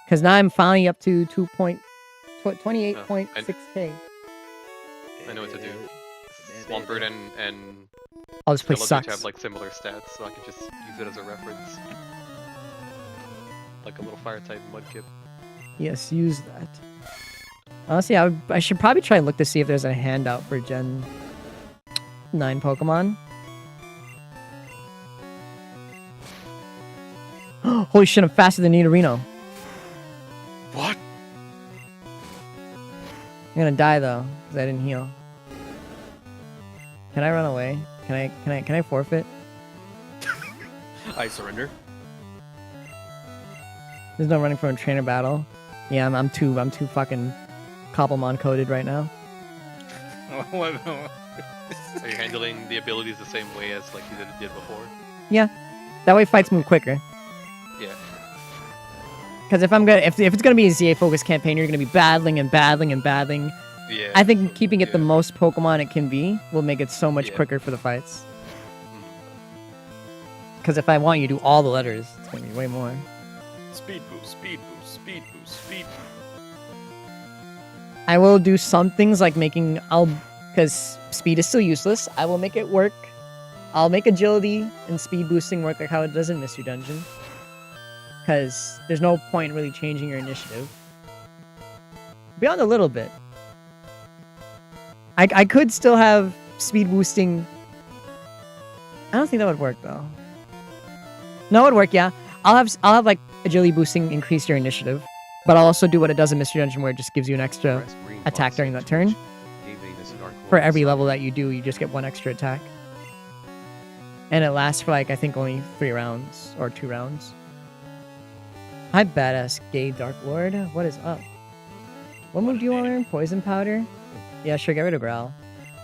Because now I'm finally up to 28.6k. I know what to do. Swampert and Oh, this place Skeleton sucks. have like similar stats, so I can just use it as a reference. Like a little fire type Mudkip. Yes, use that. Honestly, I should probably try and look to see if there's a handout for Gen 9 Pokemon. Holy shit, I'm faster than Nidorino. What? I'm gonna die though, because I didn't heal. Can I run away? Can I forfeit? I surrender. There's no running from a trainer battle. Yeah, I'm too fucking Cobblemon coded right now. Are you handling the abilities the same way as like you did before? Yeah, that way fights move quicker. Yeah. Because if it's gonna be a ZA focused campaign, you're gonna be battling and battling and battling. Yeah. I think keeping it the most Pokemon it can be will make it so much quicker for the fights. Because if I want you to do all the letters, it's gonna be way more. Speed boost, speed boost, speed boost, speed boost. I will do some things like because speed is still useless. I will make it work. I'll make agility and speed boosting work like how it does in Mystery Dungeon. Because there's no point in really changing your initiative. Beyond a little bit. I could still have speed boosting. I don't think that would work though. No, it would work, yeah. I'll have like agility boosting increase your initiative. But I'll also do what it does in Mystery Dungeon where it just gives you an extra attack during that turn. For every level that you do, you just get one extra attack. And it lasts for like, I think only 3 rounds or 2 rounds. Hi, badass gay Dark Lord. What is up? What move do you want to learn? Poison Powder? Yeah, sure, get rid of Growl.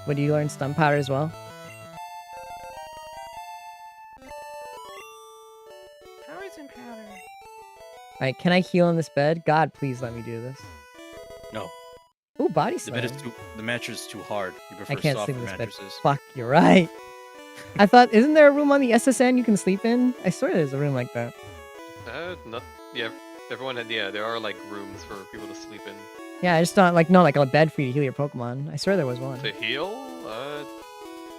What, do you learn Stun Powder as well? Poison Powder. Alright, can I heal in this bed? God, please let me do this. No. Ooh, Body The Slam. the mattress is too hard. You prefer I can't softer sleep in this bed. mattresses. Fuck, you're right. I thought, isn't there a room on the SSN you can sleep in? I swear there's a room like that. Not, yeah. Everyone had, yeah, there are like rooms for people to sleep in. Yeah, I just thought like not like a bed for you to heal your Pokemon. I swear there was one. To heal? But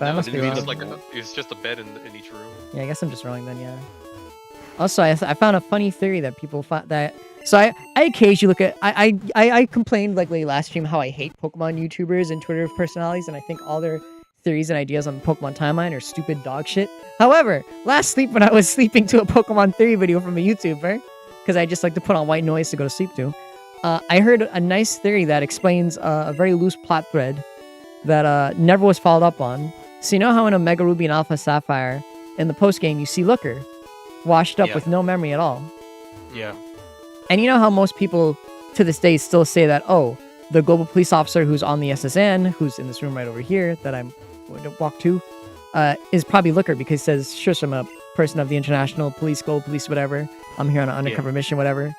I No, must be it's wrong. just it's just a bed in each room. Yeah, I guess I'm just wrong then. Yeah. Also, I found a funny theory that people thought that. So I occasionally look at I complained like last stream how I hate Pokemon YouTubers and Twitter personalities, and I think all their theories and ideas on the Pokemon timeline are stupid dog shit. However, last sleep when I was sleeping to a Pokemon theory video from a YouTuber, because I just like to put on white noise to go to sleep to, I heard a nice theory that explains a very loose plot thread that never was followed up on. So you know how in Omega Ruby and Alpha Sapphire, in the post game you see Looker washed up with no memory at all. Yeah. And you know how most people to this day still say that, oh, the global police officer who's on the SSN, who's in this room right over here that I'm going to walk to, is probably Looker because he says, shush, I'm a person of the international police, global police, whatever. I'm here on an undercover mission, whatever.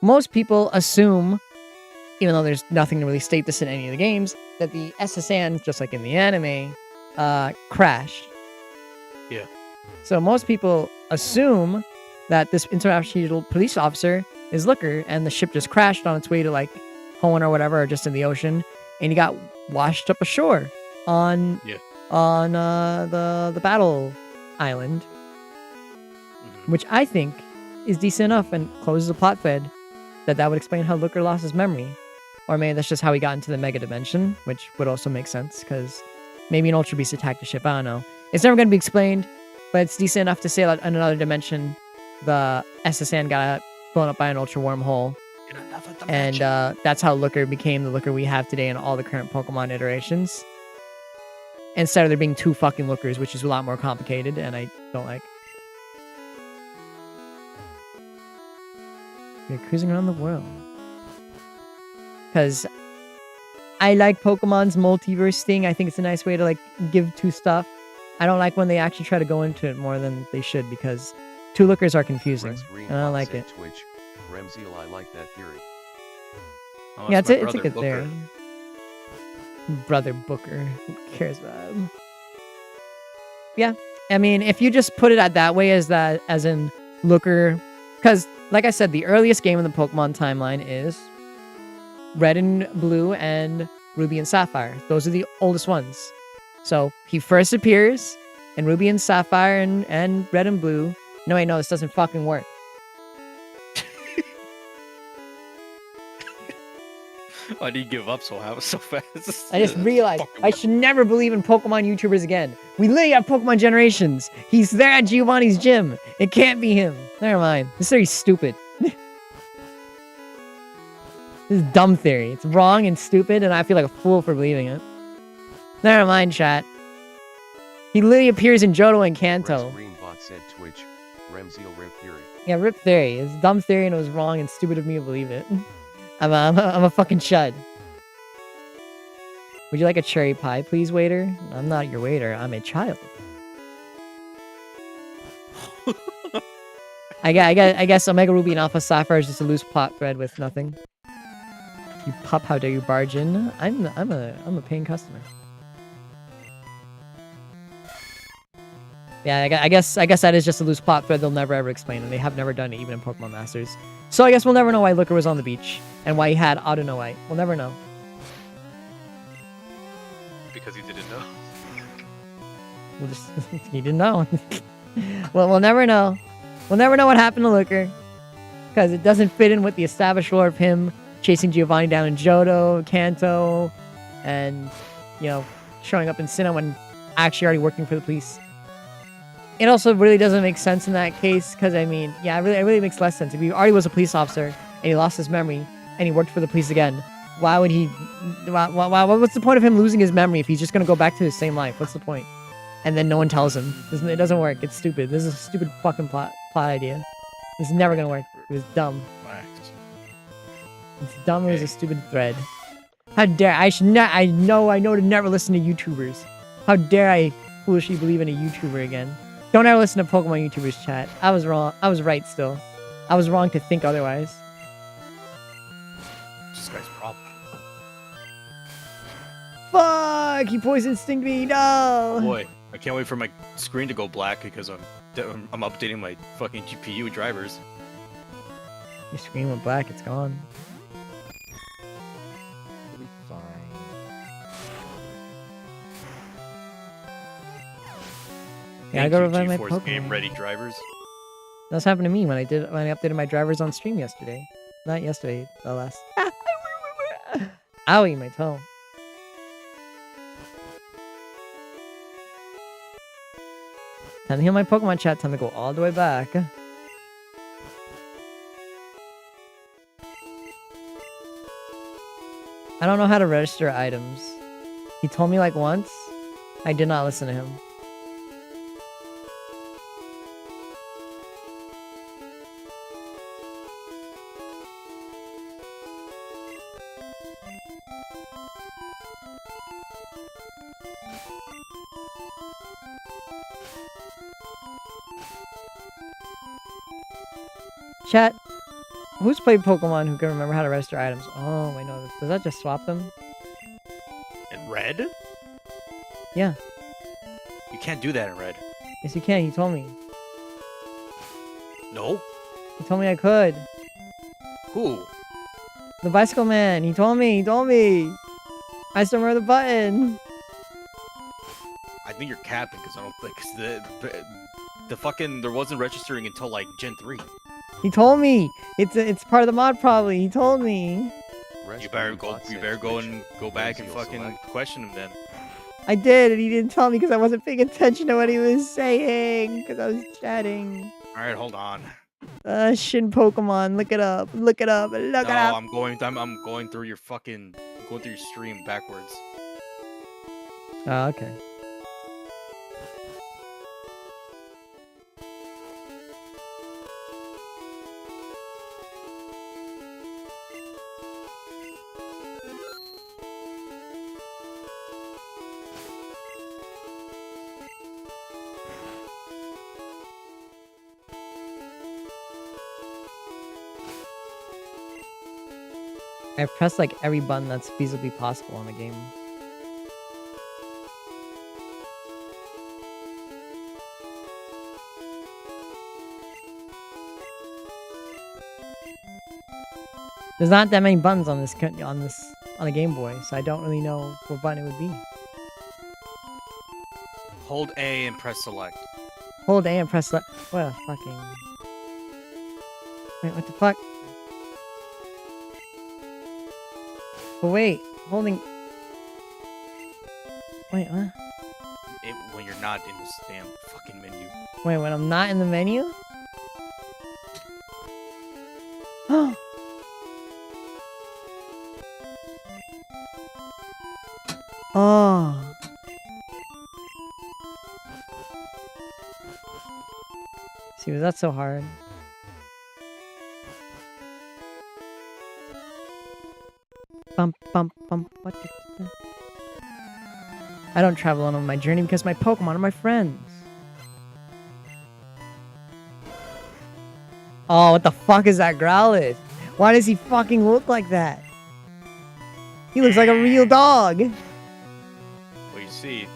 Most people assume, even though there's nothing to really state this in any of the games, that the SSN, just like in the anime, crashed. Yeah. So most people assume that this international police officer is Looker, and the ship just crashed on its way to like Hoenn or whatever, or just in the ocean, and he got washed up ashore on the battle island, which I think is decent enough and closes a plot thread that would explain how Looker lost his memory, or maybe that's just how he got into the Mega Dimension, which would also make sense because maybe an Ultra Beast attacked the ship. I don't know. It's never going to be explained, but it's decent enough to say that in another dimension, the SSN got blown up by an Ultra Wormhole. And that's how Looker became the Looker we have today in all the current Pokemon iterations. Instead of there being two fucking Lookers, which is a lot more complicated, and I don't like. You're cruising around the world. Because I like Pokemon's multiverse thing. I think it's a nice way to like give two stuff. I don't like when they actually try to go into it more than they should because two Lookers are confusing. And I don't like it. Twitch. Remziel, I like that theory. Oh, Yeah, it's it's a good Booker. theory. Brother Booker. Who cares about him? Yeah. I mean, if you just put it at that way as in Looker, because like I said, the earliest game in the Pokemon timeline is Red and Blue and Ruby and Sapphire. Those are the oldest ones. So he first appears in Ruby and Sapphire and Red and Blue. No, wait, no, this doesn't fucking work. Why do you give up so fast? I just realized I should never believe in Pokemon YouTubers again. We literally have Pokemon Generations. He's there at Giovanni's gym. It can't be him. Never mind. This theory's stupid. This is dumb theory. It's wrong and stupid, and I feel like a fool for believing it. Never mind, chat. He literally appears in Johto and Kanto. Greenbot said Twitch. Remziel Rip Theory. Yeah, rip theory. It's dumb theory, and it was wrong and stupid of me to believe it. I'm a fucking chud. Would you like a cherry pie, please, waiter? I'm not your waiter. I'm a child. I guess Omega Ruby and Alpha Sapphire is just a loose plot thread with nothing. You pup, how dare you barge in? I'm a paying customer. Yeah, I guess that is just a loose plot thread they'll never ever explain, and they have never done it even in Pokemon Masters. So I guess we'll never know why Looker was on the beach and why he had Autonoite. We'll never know. Because you didn't know. We'll just he didn't know. Well, we'll never know. We'll never know what happened to Looker because it doesn't fit in with the established lore of him chasing Giovanni down in Johto, Kanto, and showing up in Sinnoh when actually already working for the police. It also really doesn't make sense in that case, because, I mean, yeah, it really makes less sense. If he already was a police officer, and he lost his memory, and he worked for the police again, why would he... what's the point of him losing his memory if he's just going to go back to his same life? What's the point? And then no one tells him. It doesn't work. It's stupid. This is a stupid fucking plot idea. This is never going to work. It was dumb. It's dumb. It was a stupid thread. How dare... I know to never listen to YouTubers. How dare I foolishly believe in a YouTuber again? Don't ever listen to Pokemon YouTubers, chat. I was wrong. I was right still. I was wrong to think otherwise. This guy's problem. Fuck! He poison stinged me. No. Oh boy, I can't wait for my screen to go black because I'm updating my fucking GPU drivers. Your screen went black, it's gone. It'll be fine. Yeah, I Thank gotta you, revive my GeForce Game Pokemon. Ready drivers. That's happened to me when I updated my drivers on stream yesterday. Not yesterday, the last. Owie, my toe. Time to heal my Pokemon chat. Time to go all the way back. I don't know how to register items. He told me like once. I did not listen to him. Chat, who's played Pokemon who can remember how to register items? Oh, wait, no. Does that just swap them? In red? Yeah. You can't do that in red. Yes, you can. He told me. No? He told me I could. Who? The bicycle man. He told me. He told me. I still remember the button. I think you're capping because I don't think 'cause the fucking there wasn't registering until like Gen 3. He told me. It's part of the mod probably. He told me. You better go and go back and fucking question him then. I did, and he didn't tell me because I wasn't paying attention to what he was saying because I was chatting. All right, hold on. Shin Pokemon. Look it up. Look it up. Look it No, up. I'm going through your stream backwards. Oh, okay. I've pressed like every button that's feasibly possible in the game. There's not that many buttons on the Game Boy, so I don't really know what button it would be. Hold A and press select. Hold A and press select. What a fucking... Wait, what the fuck? But wait, holding... Wait, what? When you're not in this damn fucking menu. Wait, when I'm not in the menu? Oh. See, was that so hard? Bump, bump, bump. What the... I don't travel on my journey because my Pokemon are my friends. Oh, what the fuck is that Growlithe? Why does he fucking look like that? He looks like a real dog. Well, you see.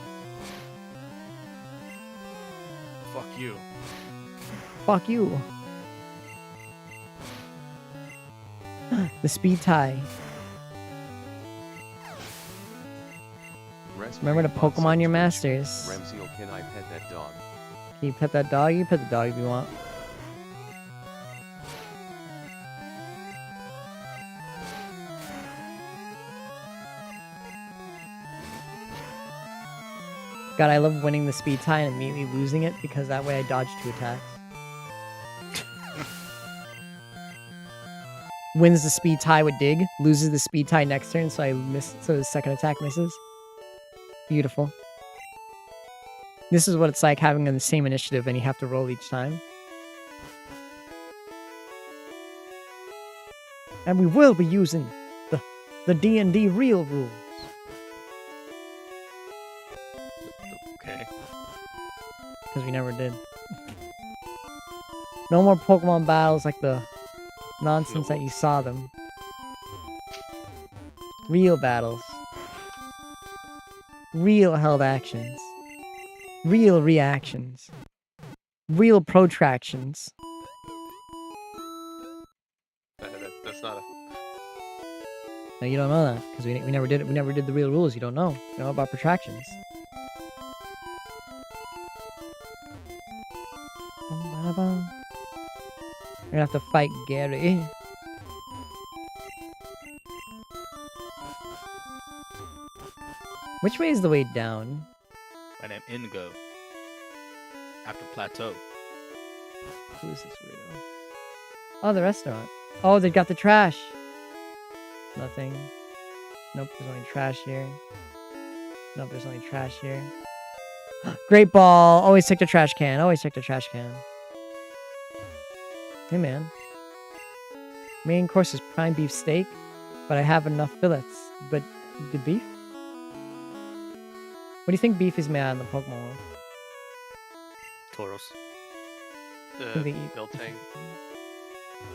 Fuck you. Fuck you. The speed tie. Remember to Pokemon your masters. Remseal, can I pet that dog? Can you pet that dog? You pet the dog if you want. God, I love winning the speed tie and immediately losing it because that way I dodge 2 attacks. Wins the speed tie with dig, loses the speed tie next turn, so I miss, so the second attack misses. Beautiful. This is what it's like having the same initiative and you have to roll each time. And we will be using the D&D real rules. Okay. Because we never did. No more Pokemon battles like the nonsense that you saw them. Real battles. Real held actions. Real reactions. Real protractions. No, you don't know that because we never did it. We never did the real rules. You don't know. You don't know about protractions. You're gonna have to fight Gary. Which way is the way down? My name Indigo. After Plateau. Who is this weirdo? Oh, the restaurant. Oh, they got the trash. Nothing. Nope, there's only trash here. Nope, there's only trash here. Great ball. Always check the trash can. Always check the trash can. Hey, man. Main course is prime beef steak, but I have enough fillets. But the beef? What do you think beef is made out in the Pokemon world? Tauros. What do they eat? Milk tank.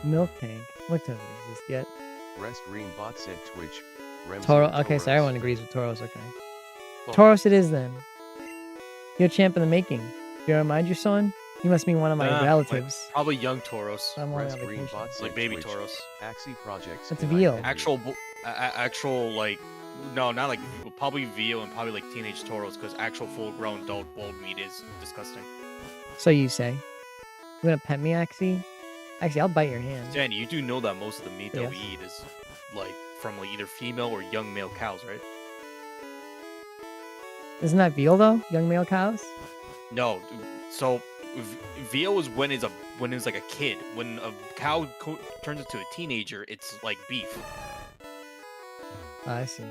Milk tank. What doesn't exist yet? Rest Green Bot said Twitch. Toro. Okay, so everyone agrees with Tauros. Okay. Well, Tauros it is then. You're a champ in the making. Do I remind you, son? You must be one of my relatives. Probably young Tauros. I'm only on Rest Green vacation. Bot said Like baby Twitch. Tauros. Axie Projects. That's a can I veal. have you? Actual like, no, not like probably veal and probably like teenage Tauros because actual full-grown adult boiled meat is disgusting. So you say. You gonna pet me, Axie? Axie, I'll bite your hand. Danny, you do know that most of the meat that Yes. we eat is like from like either female or young male cows, right? Isn't that veal though? Young male cows? No, so veal is when it's like a kid. When a cow turns into a teenager, it's like beef. Oh, I see.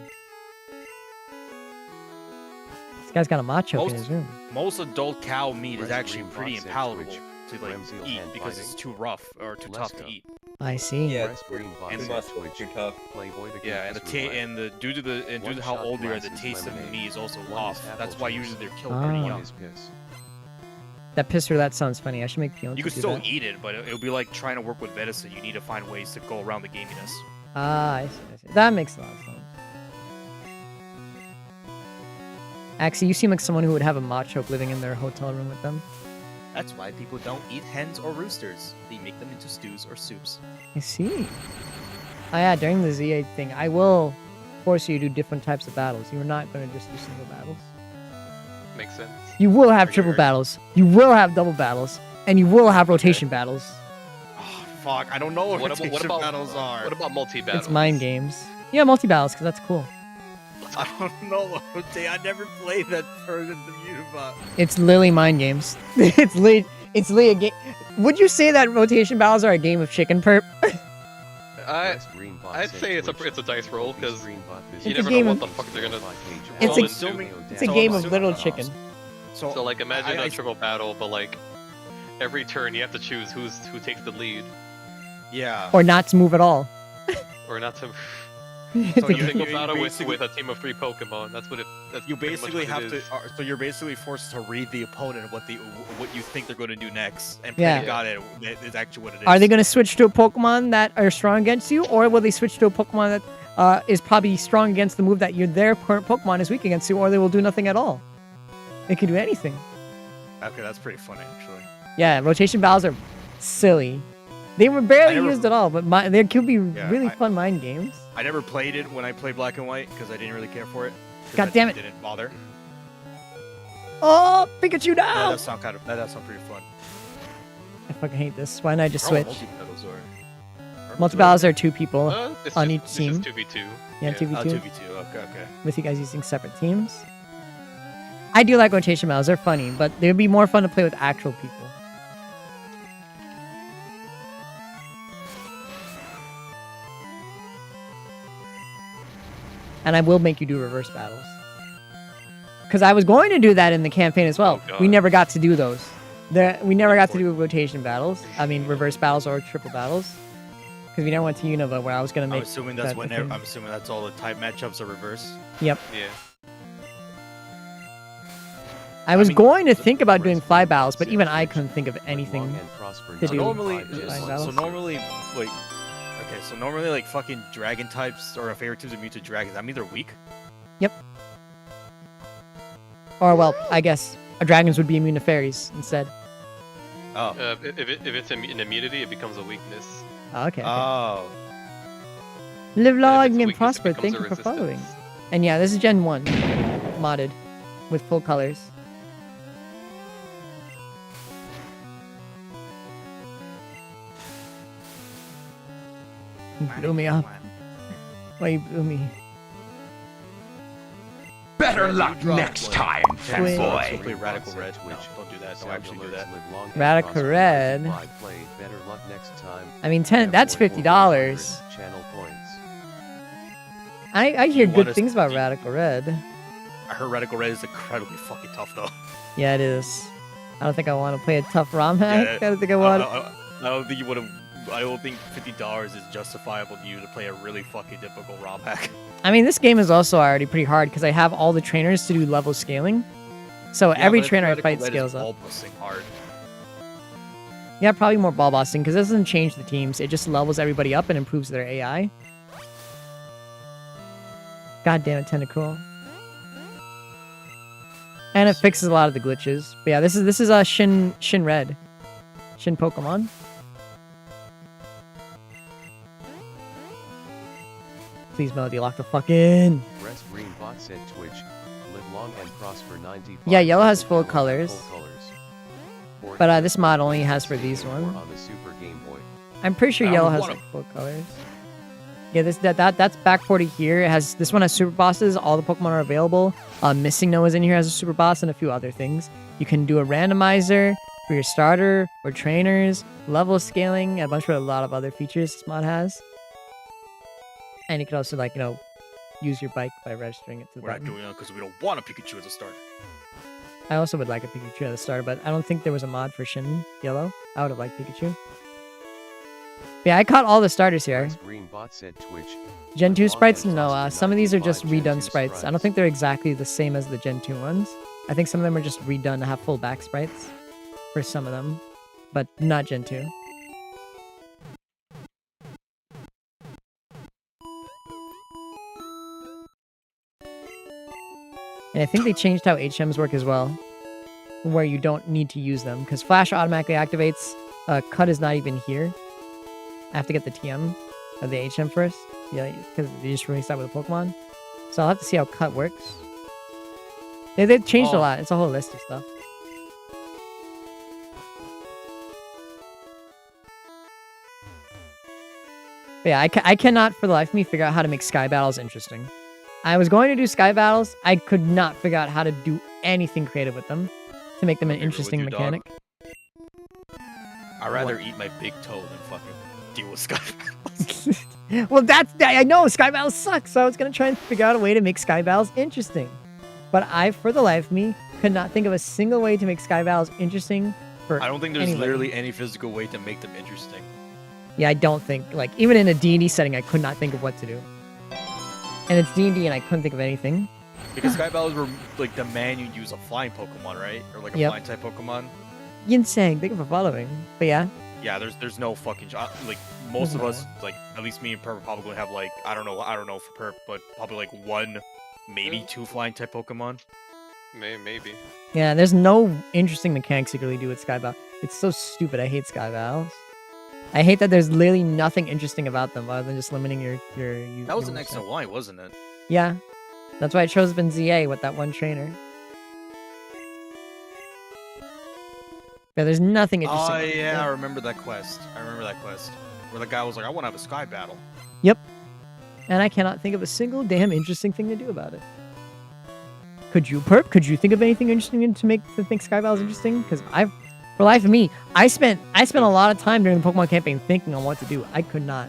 This guy's got a macho in his room. Most adult cow meat is Rest actually Green pretty Bot said impalatable Twitch. to like Ramsey eat hand because fighting. it's too rough or too tough to Leska. eat. I see. Yeah. Rest Green Bot And said must Twitch. you're tough. Playboy the Yeah, and the Confess Roulette. and the due to One how shot old they are, the glasses taste of the lemonade. meat is also One is off. apple That's why juice. usually they're killed pretty Ah. One young. is piss. That piss roulette sounds funny. I should make peelings. You could do still that. eat it, but it'll be like trying to work with venison. You need to find ways to go around the gaminess. Ah, I see, I see. That makes a lot of sense. Axie, you seem like someone who would have a macho living in their hotel room with them. That's why people don't eat hens or roosters. They make them into stews or soups. I see. Oh yeah, during the ZA thing, I will force you to do different types of battles. You are not going to just do single battles. Makes sense. You will have Okay, triple right. battles. You will have double battles. And you will have rotation battles. Oh, fuck, I don't know what rotation battles are. What about multi-battles? It's mind games. Yeah, multi-battles, because that's cool. I don't know what rotate. I never played that version of Unibot. It's literally mind games. it's literally a game. Would you say that rotation battles are a game of chicken perp? Rest Green Bot I'd said say it's Twitch. a dice roll because Green Bot you visit. It's a never game know of- what the fuck they're gonna. It's fall a- into. It's a So game I'm of little assuming- chicken. So like imagine I- a triple battle, but like every turn you have to choose who takes the lead Yeah. Or not to move at all. or not to. It's So a you- game- Single battle with basically- a team of 3 Pokemon. That's what it. That's You pretty much basically what it have to. is. So you're basically forced to read the opponent what you think they're going to do next, and Yeah. pray to God it is actually what it is. Are they going to switch to a Pokemon that are strong against you, or will they switch to a Pokemon that is probably strong against the move that their current Pokemon is weak against you, or they will do nothing at all? They could do anything. Okay, that's pretty funny actually. Yeah, rotation battles are silly. They were barely never- used at all, but they could be Yeah, really I- fun mind games. I never played it when I played Black and White because I didn't really care for it. 'Cause God I damn it. Didn't bother. Oh, Pikachu That down! does sound that does sound pretty fun. I fucking hate this. Why not I just I don't know switch? what multi-battles are. Multi-battles are 2 people It's on just, each it's team. just 2v2. Yeah, 2v2. 2v2. Okay. With you guys using separate teams. I do like rotation battles. They're funny, but they'd be more fun to play with actual people. And I will make you do reverse battles. Because I was going to do that in the campaign as well. Oh, God. We never got to do those. We never got to do rotation battles. I mean, reverse battles or triple battles. Because we never went to Unova where I was going to I'm make... assuming that that's the when thing. I'm assuming that's all the type matchups are reversed. Yep. Yeah. I was mean, going to think about doing fly battles, but even I couldn't think of anything. to So do. normally, Flying so battles. normally, like, okay, so normally like fucking dragon types or favorite types of mutant dragons. I mean, they're weak. Or, well, I guess dragons would be immune to fairies instead. Oh. If it's an immunity, it becomes a weakness. Oh, okay. Oh. And Live if long it's and weak, it prosper. becomes Thank a you for resistance. following. And yeah, this is Gen 1. Modded. With full colors. You blew me up. Why you blew me? Better You luck drop, next like, time, 10 subs to fanboy. play Radical Red. No, don't do that. Don't actually do that. Radical Red. Better luck next time. I mean, 10. That's $50. Channel points. I hear You wanna good things about see- Radical Red. I heard Radical Red is incredibly fucking tough though. Yeah, it is. I don't think I want to play a tough ROM hack. I don't think I want. I don't think you would have. I don't think $50 is justifiable to you to play a really fucking difficult ROM hack. I mean, this game is also already pretty hard because I have all the trainers to do level scaling. So Yeah, every but trainer I Radical fight Red scales is up. ball busting hard. Yeah, probably more ball bossing because it doesn't change the teams. It just levels everybody up and improves their AI. God damn it, Tentacool. And it fixes a lot of the glitches. But yeah, this is Shin Red. Shin Pokemon. Please, Melody, lock the fuck in. Rest Green Bot said Twitch. Live long and prosper 95. Yeah, yellow has full colors. Full colors. But this mod only has for these ones. On the Super Game Boy. I'm pretty sure I yellow don't has wanna- like full colors. Yeah, that's back 40 here. It has this one has super bosses. All the Pokemon are available. Missing No is in here as a super boss and a few other things. You can do a randomizer for your starter or trainers, level scaling, a lot of other features this mod has. And you can also use your bike by registering it to the We're not button. doing it because we don't want a Pikachu as a starter. I also would like a Pikachu at the start, but I don't think there was a mod for Shin Yellow. I would have liked Pikachu. Yeah, I caught all the starters here. Rest Green Bot said Twitch. Gen 2 Live long sprites? and No, prosper some of these are just 95 Gen 2 redone sprites. I don't think they're exactly the same as the Gen 2 ones. I think some of them are just redone to have full back sprites for some of them, but not Gen 2. And I think they changed how HMs work as well, where you don't need to use them, because Flash automatically activates. Cut is not even here. I have to get the TM of the HM first. Yeah, because they just released that with a Pokemon. So I'll have to see how Cut works. They've changed a lot. It's a whole list of stuff. But yeah, I cannot for the life of me figure out how to make Sky Battles interesting. I was going to do Sky Battles. I could not figure out how to do anything creative with them to make them an Agree with interesting you, dog. mechanic. I'd rather eat my big toe than fucking deal with Sky Battles. Well, I know Sky Battles suck, so I was gonna try and figure out a way to make Sky Battles interesting. But I, for the life of me, could not think of a single way to make Sky Battles interesting for I don't think there's anybody. literally any physical way to make them interesting. Yeah, I don't think, even in a D&D setting, I could not think of what to do. And it's D&D and I couldn't think of anything. Because Sky Battles were demand you use a flying Pokemon, right? Or a Yep. flying type Pokemon. Insane. Thank you for following. But yeah. Yeah, there's no fucking most of us, at least me and Perp probably have I don't know for Perp, but probably one, maybe two flying type Pokemon. Maybe. Yeah, there's no interesting mechanics you can really do with Sky Battle. It's so stupid. I hate Sky Battles. I hate that there's literally nothing interesting about them other than just limiting your That was an moveset. XY, wasn't it? Yeah. That's why I chose Ben ZA with that one trainer. Yeah, there's nothing interesting. Oh about it. yeah, I remember that quest. Where the guy was like, I want to have a Sky Battle. Yep. And I cannot think of a single damn interesting thing to do about it. Could you, Perp? Could you think of anything interesting to make Sky Battles interesting? Because for the life of me, I spent a lot of time during the Pokemon campaign thinking on what to do. I could not.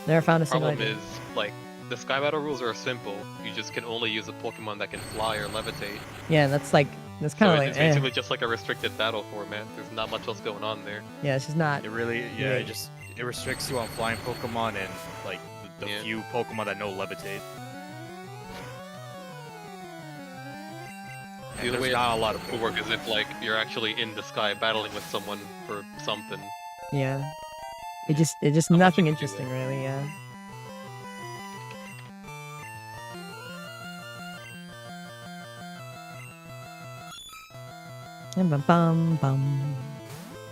Never found a single Problem idea. is, the Sky Battle rules are simple. You just can only use a Pokemon that can fly or levitate. Yeah, that's kind So of it's basically just like a restricted battle format. There's not much else going on there. Yeah, it's just not. It really, Yeah. it restricts you on flying Pokemon and the Yeah. few Pokemon that know levitate. The And other there's way not a lot of it would work is if you're actually in the sky battling with someone for something. Yeah. It just Not much nothing you can do interesting there. really. Yeah. Bum, bum, bum.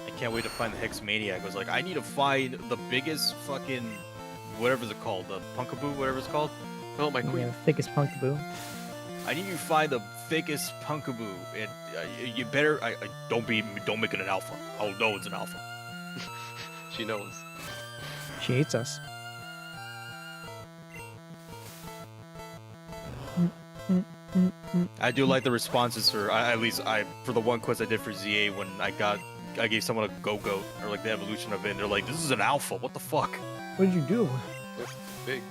I can't wait to find the Hex Maniac. I was like, I need to find the biggest fucking whatever's it called, the punkaboo, whatever it's called. Oh my Yeah, queen. the thickest punkaboo. I need you to find the thickest punkaboo, and you better don't make it an alpha. Oh no, it's an alpha. She knows. She hates us. I do like the responses for at least for the one quest I did for ZA when I gave someone a go-goat or like the evolution of it, and they're like, this is an alpha, what the fuck? What did you do? It's big.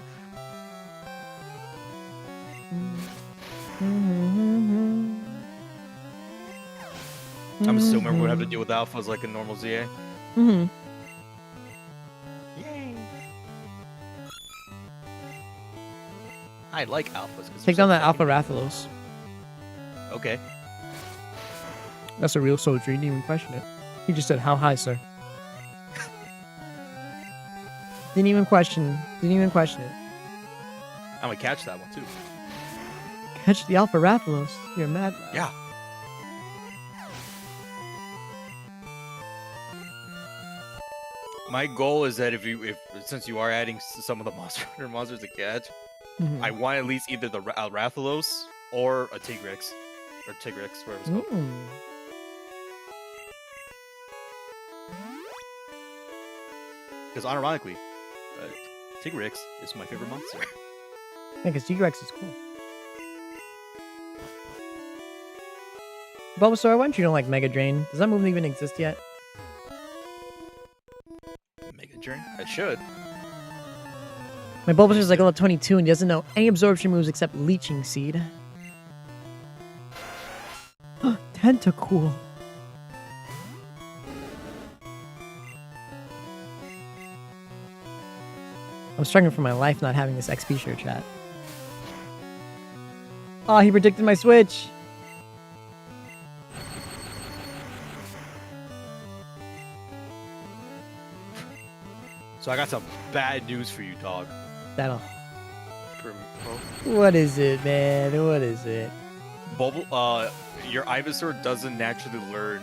I'm assuming everyone would have to deal with alphas like a normal ZA. Mm-hmm. Yay! I like alphas. 'Cause Take down that Alpha Rathalos. Okay. That's a real soldier. You didn't even question it. He just said, "How high, sir?" Didn't even question it. I'm gonna catch that one too. Catch the Alpha Rathalos. You're mad. Yeah. My goal is that if since you are adding some of the Monster Hunter monsters to catch, Mhm. I want at least either the Rathalos or a Tigrex, whatever it's called. Mm. Because unironically, Tigrex is my favorite monster. Yeah, because T-Rex is cool. Bulbasaur, why don't you don't like Mega Drain? Does that move even exist yet? Mega Drain? It should. My Bulbasaur's like level 22 and doesn't know any absorption moves except Leeching Seed. Tentacool. I'm struggling for my life not having this XP share chat. Oh, he predicted my switch. So I got some bad news for you, dog. That'll. Oh, What is it, man? What is it? Your Ivysaur doesn't naturally learn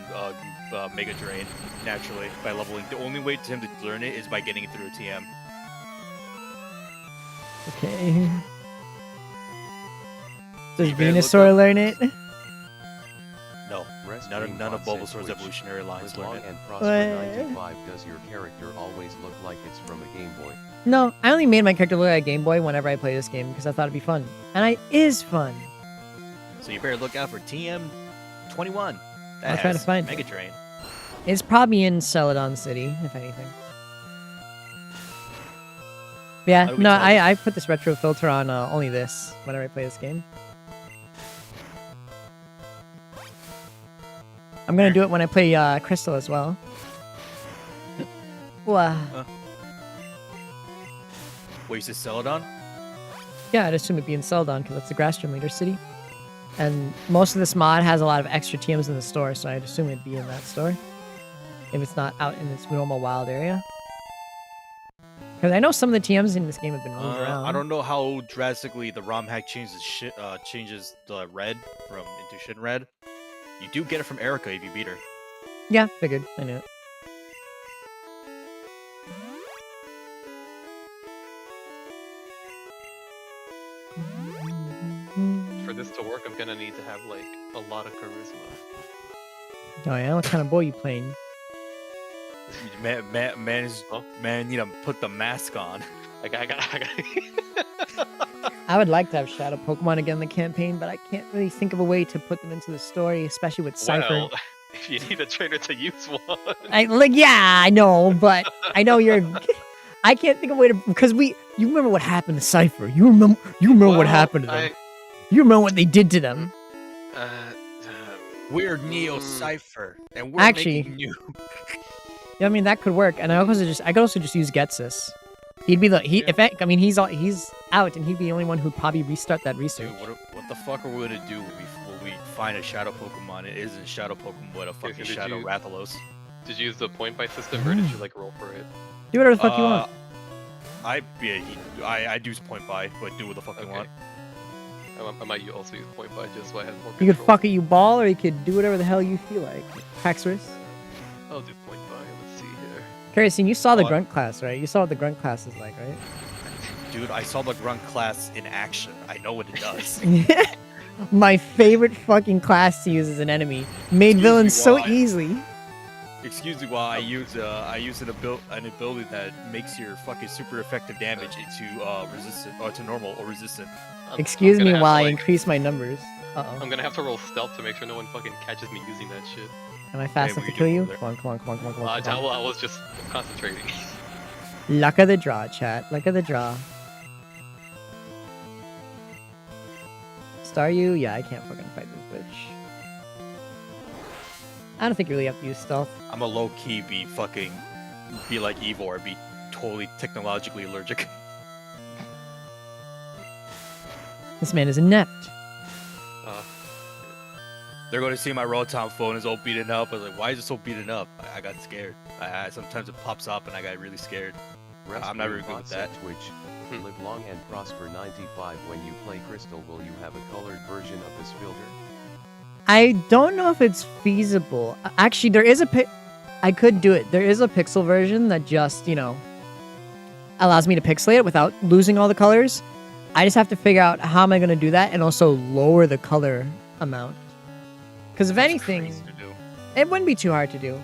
Mega Drain naturally by leveling. The only way to him to learn it is by getting it through a TM. Okay. Does You better look Venusaur up- learn it? No, Rest none Green of Bot said Bulbasaur's Twitch. evolutionary lines Live learn long it. and prosper 95. Does your character always look like it's from a Game Boy? No, I only made my character look like a Game Boy whenever I play this game because I thought it'd be fun. And it is fun. So you better look out for TM21. That I'll try to has find Mega it. Drain. It's probably in Celadon City, if anything. Yeah, How do we no, tell you? I put this retro filter on only this whenever I play this game. I'm gonna do it when I play Crystal as well. Wow. Wait, you said Celadon? Yeah, I'd assume it'd be in Celadon because that's the Grass Gym Leader city. And most of this mod has a lot of extra TMs in the store, so I'd assume it'd be in that store. If it's not out in its normal wild area. Because I know some of the TMs in this game have been moved around. I don't know how drastically the ROM hack changes changes the red from into Shin Red. You do get it from Erica if you beat her. Yeah, figured. I knew it. for this to work, I'm gonna need to have like a lot of charisma. Oh yeah, what kind of boy you playing? Man, need to put the mask on. I got. I would like to have Shadow Pokemon again in the campaign, but I can't really think of a way to put them into the story, especially with Cypher. Well, if you need a trainer to use one. Yeah, I know, but I know you're. I can't think of a way to because you remember what happened to Cypher. You remember what happened to them. You remember what they did to them. We're Neo Cypher, and we're Actually- making you. Yeah, I mean that could work, and I could also just use Getsus. He'd be he's out, and he'd be the only one who'd probably restart that research. Dude, what the fuck are we gonna do when we find a Shadow Pokemon? It isn't Shadow Pokemon, but a fucking did Shadow you- Rathalos. Did you use the point buy system or did you like roll for it? Do whatever the fuck you want. I do point buy, but do what the fuck you Okay. want. I might also use point buy just so I have more You could control. fuck it, you ball, or you could do whatever the hell you feel like. Haxorus. I'll do point buy. Let's see here. Kerosene, you saw the What? grunt class, right? You saw what the grunt class is like, right? Dude, I saw the grunt class in action. I know what it does. My favorite fucking class to use as an enemy. Made Excuse villains me, so why? easily. Excuse me while I use an ability that makes your fucking super effective damage into resistant or to normal or resistant. Excuse I'm me gonna have while to, I like, increase my numbers. Uh-oh. I'm gonna have to roll stealth to make sure no one fucking catches me using that shit. Am I fast Hey, enough we to can kill get you? over there. Come on, come on, come on, come on, come on, come on. Well, I was just concentrating. Luck of the draw, chat. Luck of the draw. Star you? Yeah, I can't fucking fight this bitch. I don't think you really have to use stealth. I'm a low key be like evil or be totally technologically allergic. This man is inept. They're going to see my Rotom phone is all beaten up. I was like, why is it so beaten up? I got scared. Sometimes it pops up and I got really scared. I'm not very good with that. Twitch. Live long and prosper 95. When you play Crystal, will you have a colored version of this filter? I don't know if it's feasible. Actually, there is I could do it. There is a pixel version that just, you know, allows me to pixelate it without losing all the colors. I just have to figure out how am I going to do that and also lower the color amount. Because if That's anything, crazy to do. it wouldn't be too hard to do.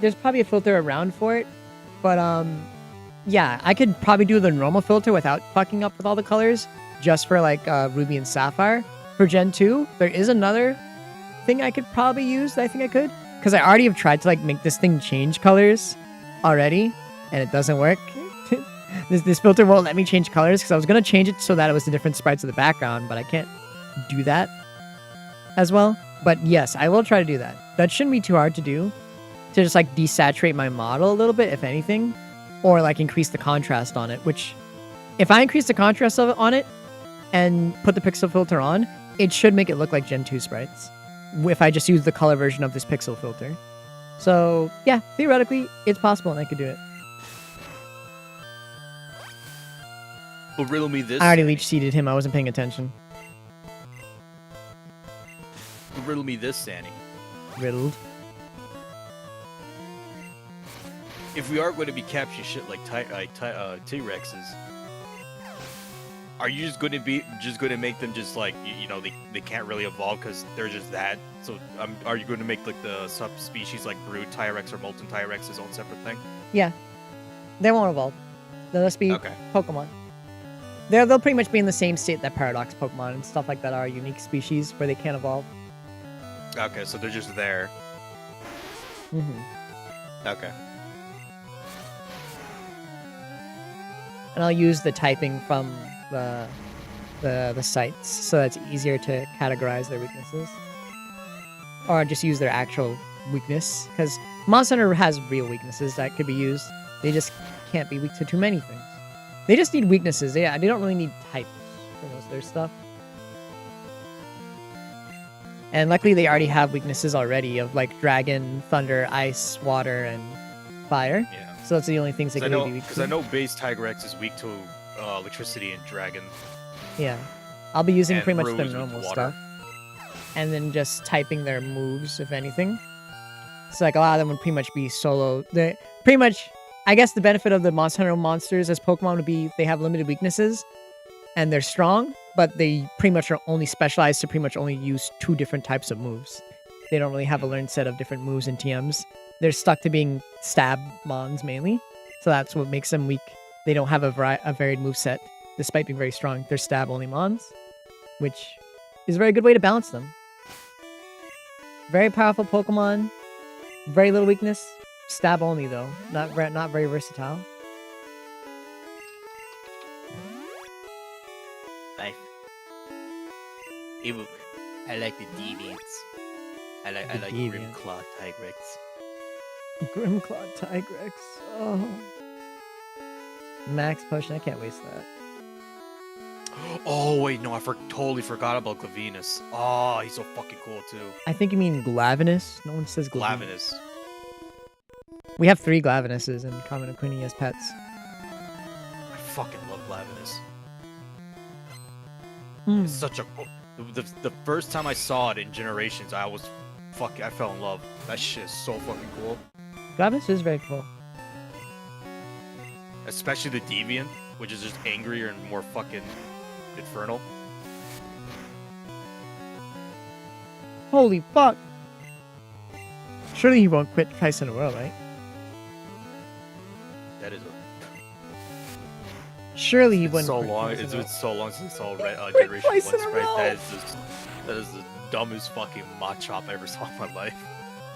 There's probably a filter around for it, but yeah, I could probably do the normal filter without fucking up with all the colors, just for like Ruby and Sapphire. For Gen 2, there is another thing I could probably use that I think I could, because I already have tried to like make this thing change colors already, and it doesn't work. This filter won't let me change colors, because I was gonna change it so that it was the different sprites of the background, but I can't do that as well. But yes, I will try to do that. That shouldn't be too hard to do, to just like desaturate my model a little bit, if anything, or like increase the contrast on it, which if I increase the contrast of it on it and put the pixel filter on, it should make it look like Gen 2 sprites if I just use the color version of this pixel filter. So yeah, theoretically, it's possible and I could do it. But riddle me this. I already leech seeded him. I wasn't paying attention. Riddle me this, Sandy. Riddled. If we are going to be capturing shit like T-Rexes, are you just going to make them just like you know they can't really evolve because they're just that? So are you going to make like the subspecies like Brood T-Rex or Molten T-Rex its own separate thing? Yeah. They won't evolve. They'll just be Okay. Pokemon. They'll pretty much be in the same state that Paradox Pokemon and stuff like that are unique species where they can't evolve. Okay, so they're just there. Mm-hmm. Okay. And I'll use the typing from the sites so that's easier to categorize their weaknesses. Or just use their actual weakness, because Monster Hunter has real weaknesses that could be used. They just can't be weak to too many things. They just need weaknesses. Yeah, they don't really need types for most of their stuff. And luckily they already have weaknesses already of like dragon, thunder, ice, water, and fire. Yeah. So that's the only things they can really be weak Because to. I know base Tigrex is weak to electricity and dragon. Yeah. I'll be using And pretty much Brew the is with normal water. stuff. And then just typing their moves, if anything. So like a lot of them would pretty much be solo. They pretty much, I guess the benefit of the Monster Hunter monsters as Pokemon would be they have limited weaknesses. And they're strong, but they pretty much are only specialized to pretty much only use 2 different types of moves. They don't really have a learned set of different moves and TMs. They're stuck to being stab mons mainly. So that's what makes them weak. They don't have a varied move set, despite being very strong. They're stab only mons, which is a very good way to balance them. Very powerful Pokemon, very little weakness. Stab only though, not very versatile. I like the deviants. I like deviant. Grimclaw Tigrex. Grimclaw Tigrex. Oh. Max potion, I can't waste that. Oh wait, no, I totally forgot about Glavenus. Oh, he's so fucking cool too. I think you mean Glavenus. No one says Glavenus. Glavenus. We have 3 Glavenuses in Common and Queenie as pets. I fucking love Glavenus. Mm. It's such a the first time I saw it in Generations, I fell in love. That shit is so fucking cool. Glavenus is very cool. Especially the Deviant. which is just angrier and more fucking infernal. Holy fuck! Surely he won't quit twice in a row, right? That is Surely he wouldn't. so quit long. twice in It's a row. been so long since I saw Quit Generation twice 1 in a sprite. row. That is the dumbest fucking Machop I ever saw in my life.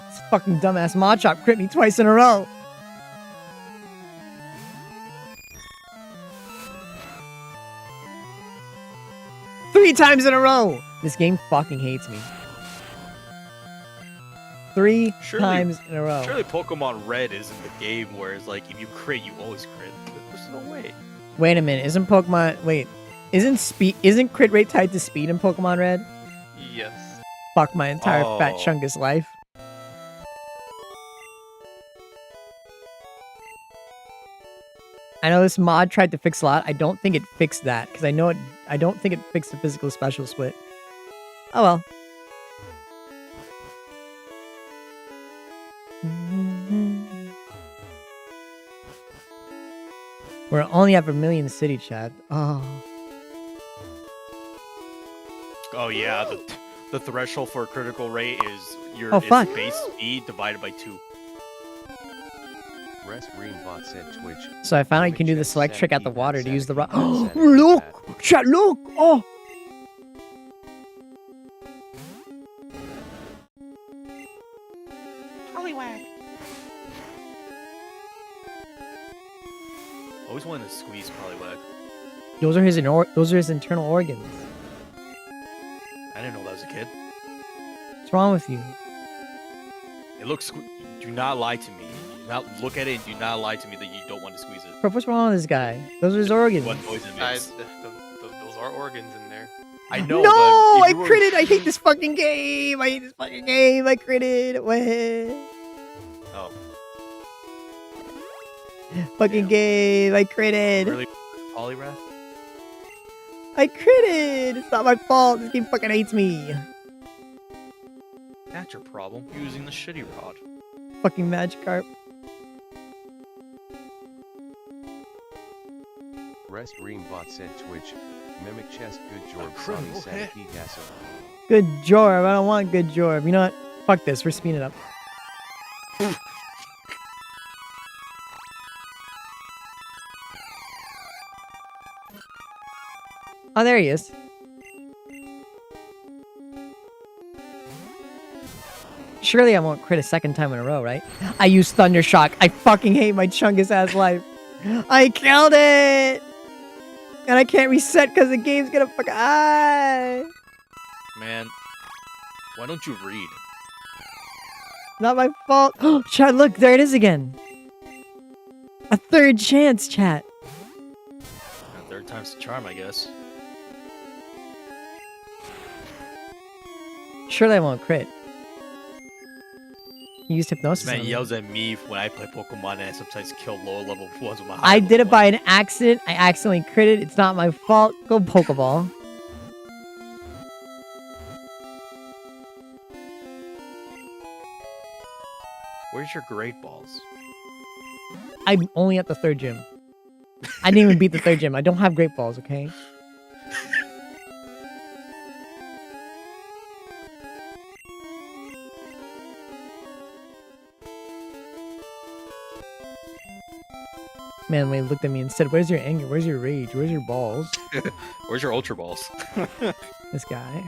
This fucking dumbass Machop crit me twice in a row. Three times in a row. This game fucking hates me. Three Surely- times in a row. Surely Pokemon Red isn't the game where it's like if you crit, you always crit. There's no way. Wait a minute. Isn't Pokemon? Wait. Isn't crit rate tied to speed in Pokemon Red? Yes. Fuck my entire fat Oh. chungus life. I know this mod tried to fix a lot. I don't think it fixed that because I know it. I don't think it fixed the physical special split. Oh well. We're only at Vermilion City, Chad. Oh. Oh yeah, the threshold for a critical rate is your Oh, fuck. base speed divided by 2. Rest Greenbot said Twitch. So I found out you can do the Mimic select Chess trick at the Sanity water to use the rock. Sanity Oh, look! Sanity. Chat, look! Oh! Always wanted to squeeze Poliwag. Those are his internal organs. I didn't know that was a kid. What's wrong with you? It looks. Do not lie to me. Do not look at it and do not lie to me that you don't want to squeeze it. Bro, what's wrong with this guy? Those are his organs. What noise it makes. Those are organs in there. I know. No, but I if you were- critted. I hate this fucking game. I hate this fucking game. I critted. Wait. Oh, Fucking game. I critted. really? Poliwrath? I critted. It's not my fault. This game fucking hates me. That's your problem. You're using the shitty rod. Fucking Magikarp. Rest Greenbot said Twitch. Mimic Chess Good Jorb criminal Sonny hit. Sanity Gassa. Good Jorb. I don't want good Jorb. You know what? Fuck this. We're speeding it up. Oh, there he is. Surely I won't crit a second time in a row, right? I used Thunder Shock. I fucking hate my chungus ass life. I killed it! And I can't reset because the game's gonna fuck. Man, why don't you read? Not my fault. Chat, look, there it is again. A third chance, chat. Third time's the charm, I guess. Surely I won't crit. You used hypnosis. Man on me. yells at me when I play Pokemon and I sometimes kill lower level ones with my high I did it level by ones. an accident. I accidentally critted. It's not my fault. Go Pokeball. Where's your Great Balls? I'm only at the third gym. I didn't even beat the third gym. I don't have great balls, okay? Man, when he looked at me and said, "Where's your anger? Where's your rage? Where's your balls?" Where's your Ultra Balls? This guy.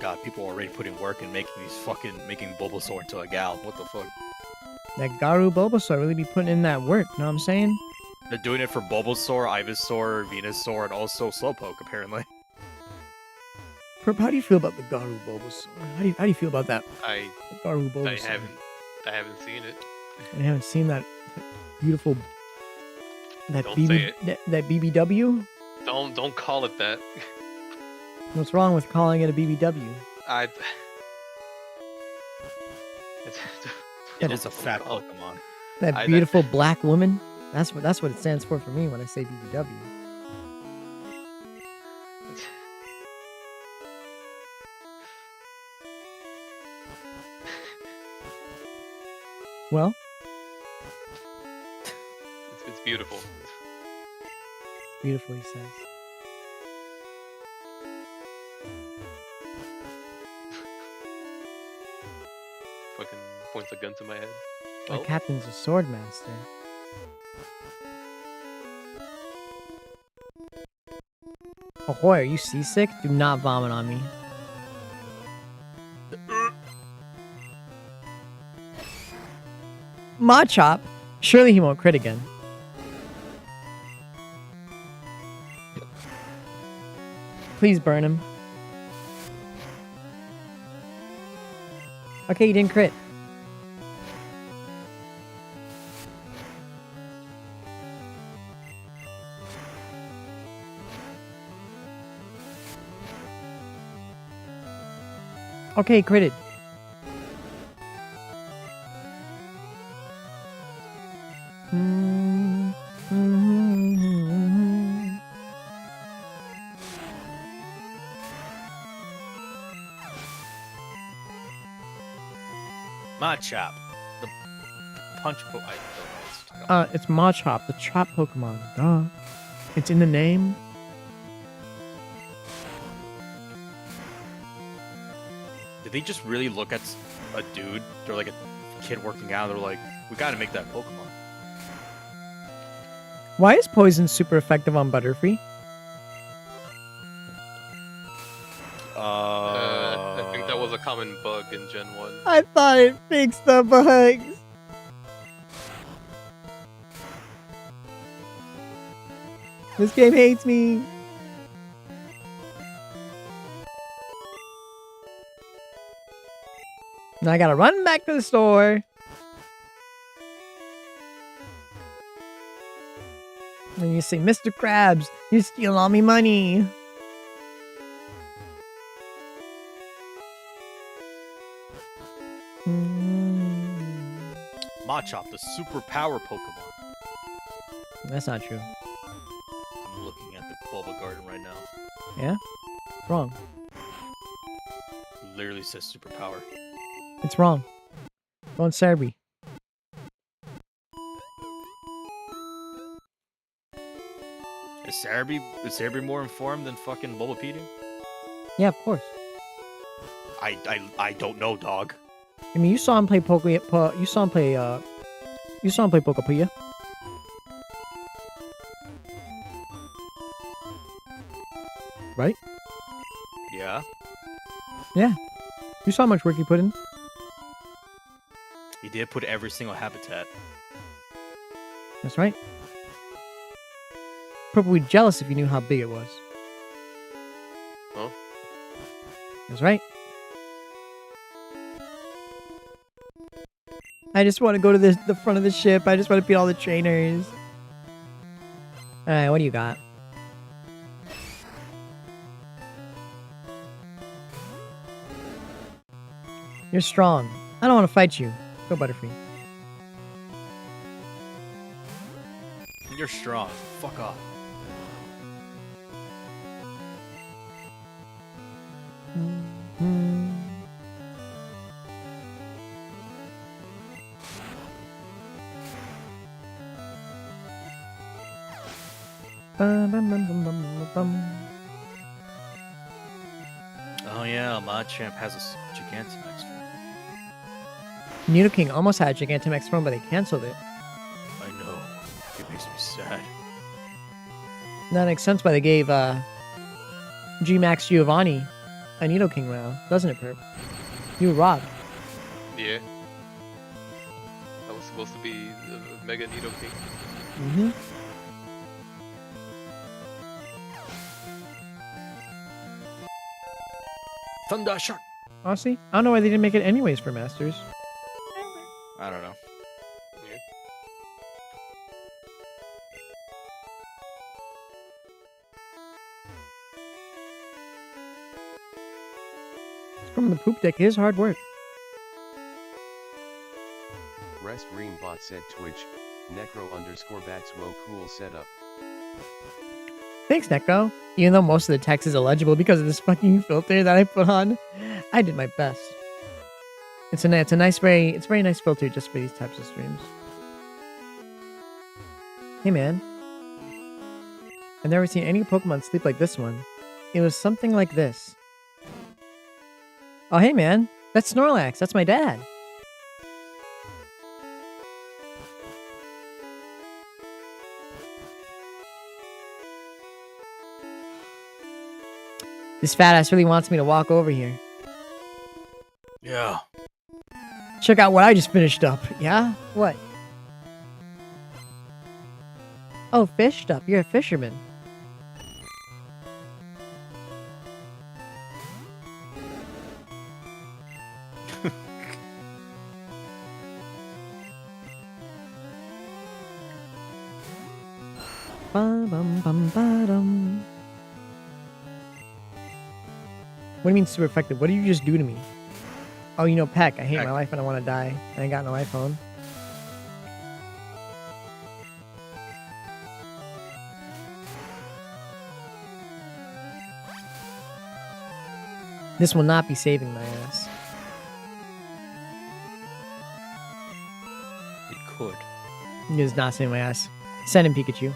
God, people are already putting work and making Bulbasaur into a gal. What the fuck? That Garu Bulbasaur really be putting in that work, know what I'm saying? They're doing it for Bulbasaur, Ivysaur, Venusaur, and also Slowpoke, apparently. Perp, how do you feel about the Garu Bulbasaur? How do you feel about that? I The Garu I Bulbasaur. haven't seen it. I haven't seen that beautiful that Don't say that BBW. Don't call it that. What's wrong with calling it a BBW? It's, It is a don't fat call it- Pokemon. That beautiful black woman. That's what it stands for me when I say BBW. Well, it's beautiful. Beautiful, he says. Fucking points a gun to my head. My Well, captain's a sword master. Ahoy, are you seasick? Do not vomit on me. Machop? Surely he won't crit again. Please burn him. Okay, you didn't crit. Okay, critted. Machop. The punch po- I don't know. It's Machop, the chop Pokemon. Duh. It's in the name. Did they just really look at a dude? They're like a kid working out. They're like, we gotta make that Pokemon. Why is poison super effective on Butterfree? I think that was a common bug in Gen 1. I thought it fixed the bugs. This game hates me. Now I gotta run back to the store. And you say, Mr. Krabs, you steal all me money. Machop, the super power Pokemon. That's not true. I'm looking at the Bulba Garden right now. Yeah? It's wrong. Literally says super power. It's wrong. Go on Cerebi. Is Cerebi more informed than fucking Bulbapedia? Yeah, of course. I don't know, dog. I mean, you saw him play you saw him play Pokepedia. Right? Yeah. Yeah. You saw how much work he put in. He did put every single habitat. That's right. Probably jealous if you knew how big it was. Huh? That's right. I just want to go to the front of the ship. I just want to beat all the trainers. Alright, what do you got? You're strong. I don't want to fight you. Go Butterfree. You're strong. Fuck off. Oh yeah, Machamp has a Gigantamax form. Nidoking almost had a Gigantamax form, but they canceled it. I know. It makes me sad. That makes sense why they gave G-Max Giovanni a Nidoking now, doesn't it, Perp? You were robbed. Yeah. That was supposed to be the Mega Nidoking. Mm-hmm. Thunder Shock! Honestly, I don't know why they didn't make it anyways for Masters. I don't know. Yeah. From the poop deck is hard work. Last Dream Bot said Twitch, Necro_Bats Wo cool setup. Thanks, Necro. Even though most of the text is illegible because of this fucking filter that I put on, I did my best. It's a very nice filter just for these types of streams. Hey man, I've never seen any Pokemon sleep like this one. It was something like this. Oh hey man, that's Snorlax. That's my dad. This fat ass really wants me to walk over here. Yeah. Check out what I just finished up. Yeah? What? Oh, fished up. You're a fisherman. Ba-bum-bum-ba-dum. What do you mean super effective? What did you just do to me? Oh, you know, Peck, I hate my life and I want to die. And I got no iPhone. This will not be saving my ass. It could. It is not saving my ass. Send him, Pikachu.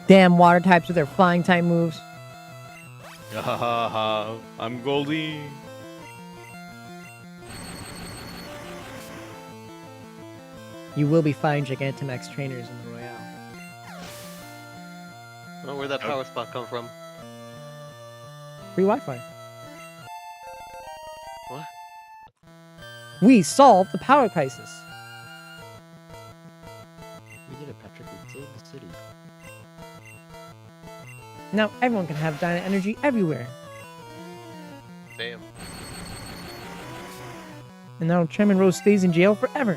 Damn water types with their flying type moves. I'm Goldie. You will be fighting Gigantamax trainers in the Royale. Oh, where'd that power spot come from? Free Wi-Fi. What? We solved the power crisis. We did it, Patrick. We saved the city. Now everyone can have Dyna Energy everywhere. Damn. And now Chairman Rose stays in jail forever.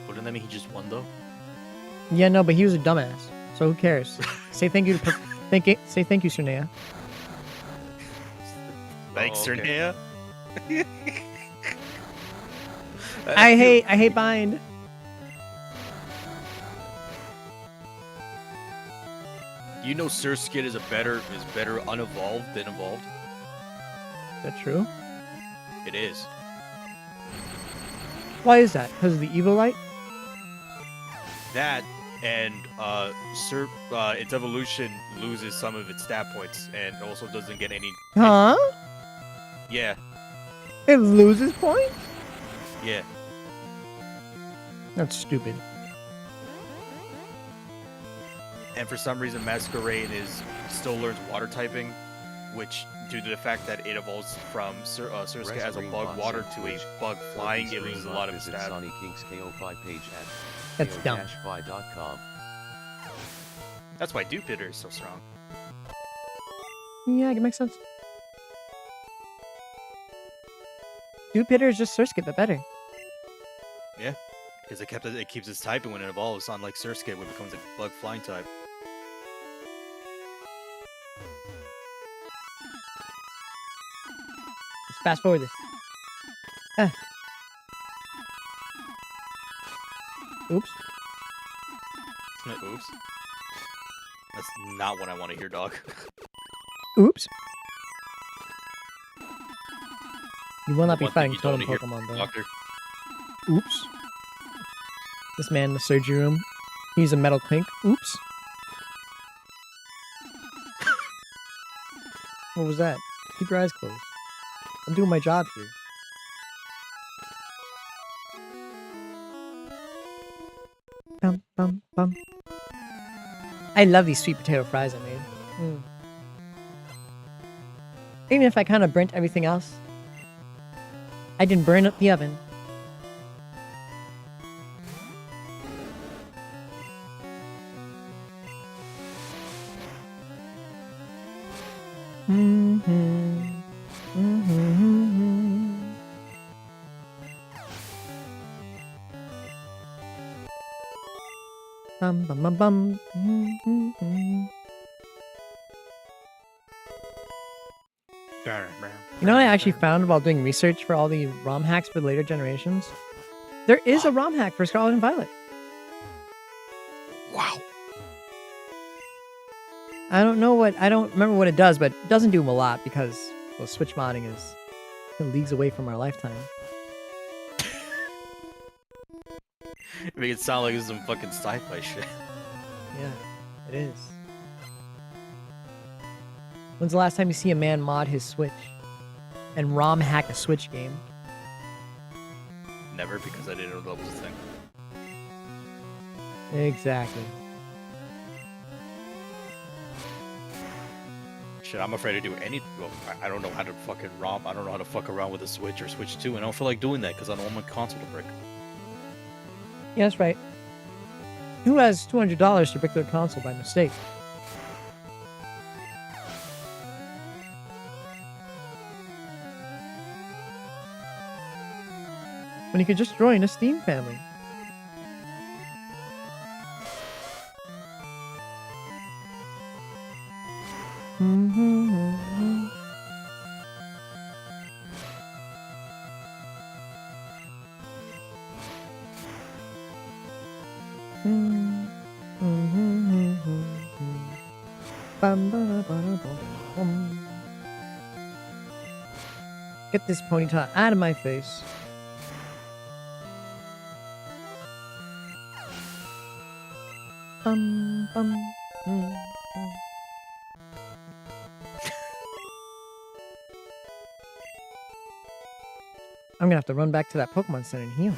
Wouldn't that mean he just won though? Yeah, no, but he was a dumbass. So who cares? Say thank you to say thank you, Cernea. Thanks, Oh, okay. Cernea. I hate bind. You know Surskit is better unevolved than evolved? Is that true? It is. Why is that? Because of the evil light? That and its evolution loses some of its stat points and also doesn't get any. Huh? Yeah, It loses points? yeah. That's stupid. And for some reason, Masquerade still learns water typing, which due to the fact that it evolves from Surskit as a bug water to a bug flying, it loses a lot of its stats. Sonny King's KO5 page at That's dumb. ko-fi.com. That's why Dupitter is so strong. Yeah, it makes sense. Dupitter is just Surskit, but better. Yeah, because it keeps its typing when it evolves, unlike Surskit, when it becomes a bug flying type. Let's fast forward this. Oops. Oops. That's not what I want to hear, dog. Oops. You will not be One thing fighting you don't Totem hear, Pokemon, though. Doctor. Oops. This man in the surgery room. He's a metal clink. Oops. What was that? Keep your eyes closed. I'm doing my job here. Bum, bum, bum. I love these sweet potato fries I made. Even if I kind of burnt everything else, I didn't burn up the oven. Bum bum bum bum. You know what I actually found while doing research for all the ROM hacks for later generations? There is a ROM hack for Scarlet and Violet. Wow. I don't remember what it does, but it doesn't do a lot because, well, Switch modding is leagues away from our lifetime. Make it sound like it's some fucking sci-fi shit. Yeah, it is. When's the last time you see a man mod his Switch and ROM hack a Switch game? Never, because I didn't know that was a thing. Exactly. Shit, I'm afraid to do any. Well, I don't know how to fucking ROM. I don't know how to fuck around with a Switch or Switch 2, and I don't feel like doing that because I don't want my console to break. Yeah, that's right. Who has $200 to break their console by mistake? When you could just join a Steam family. Get this ponytail out of my face. I'm gonna have to run back to that Pokemon Center and heal.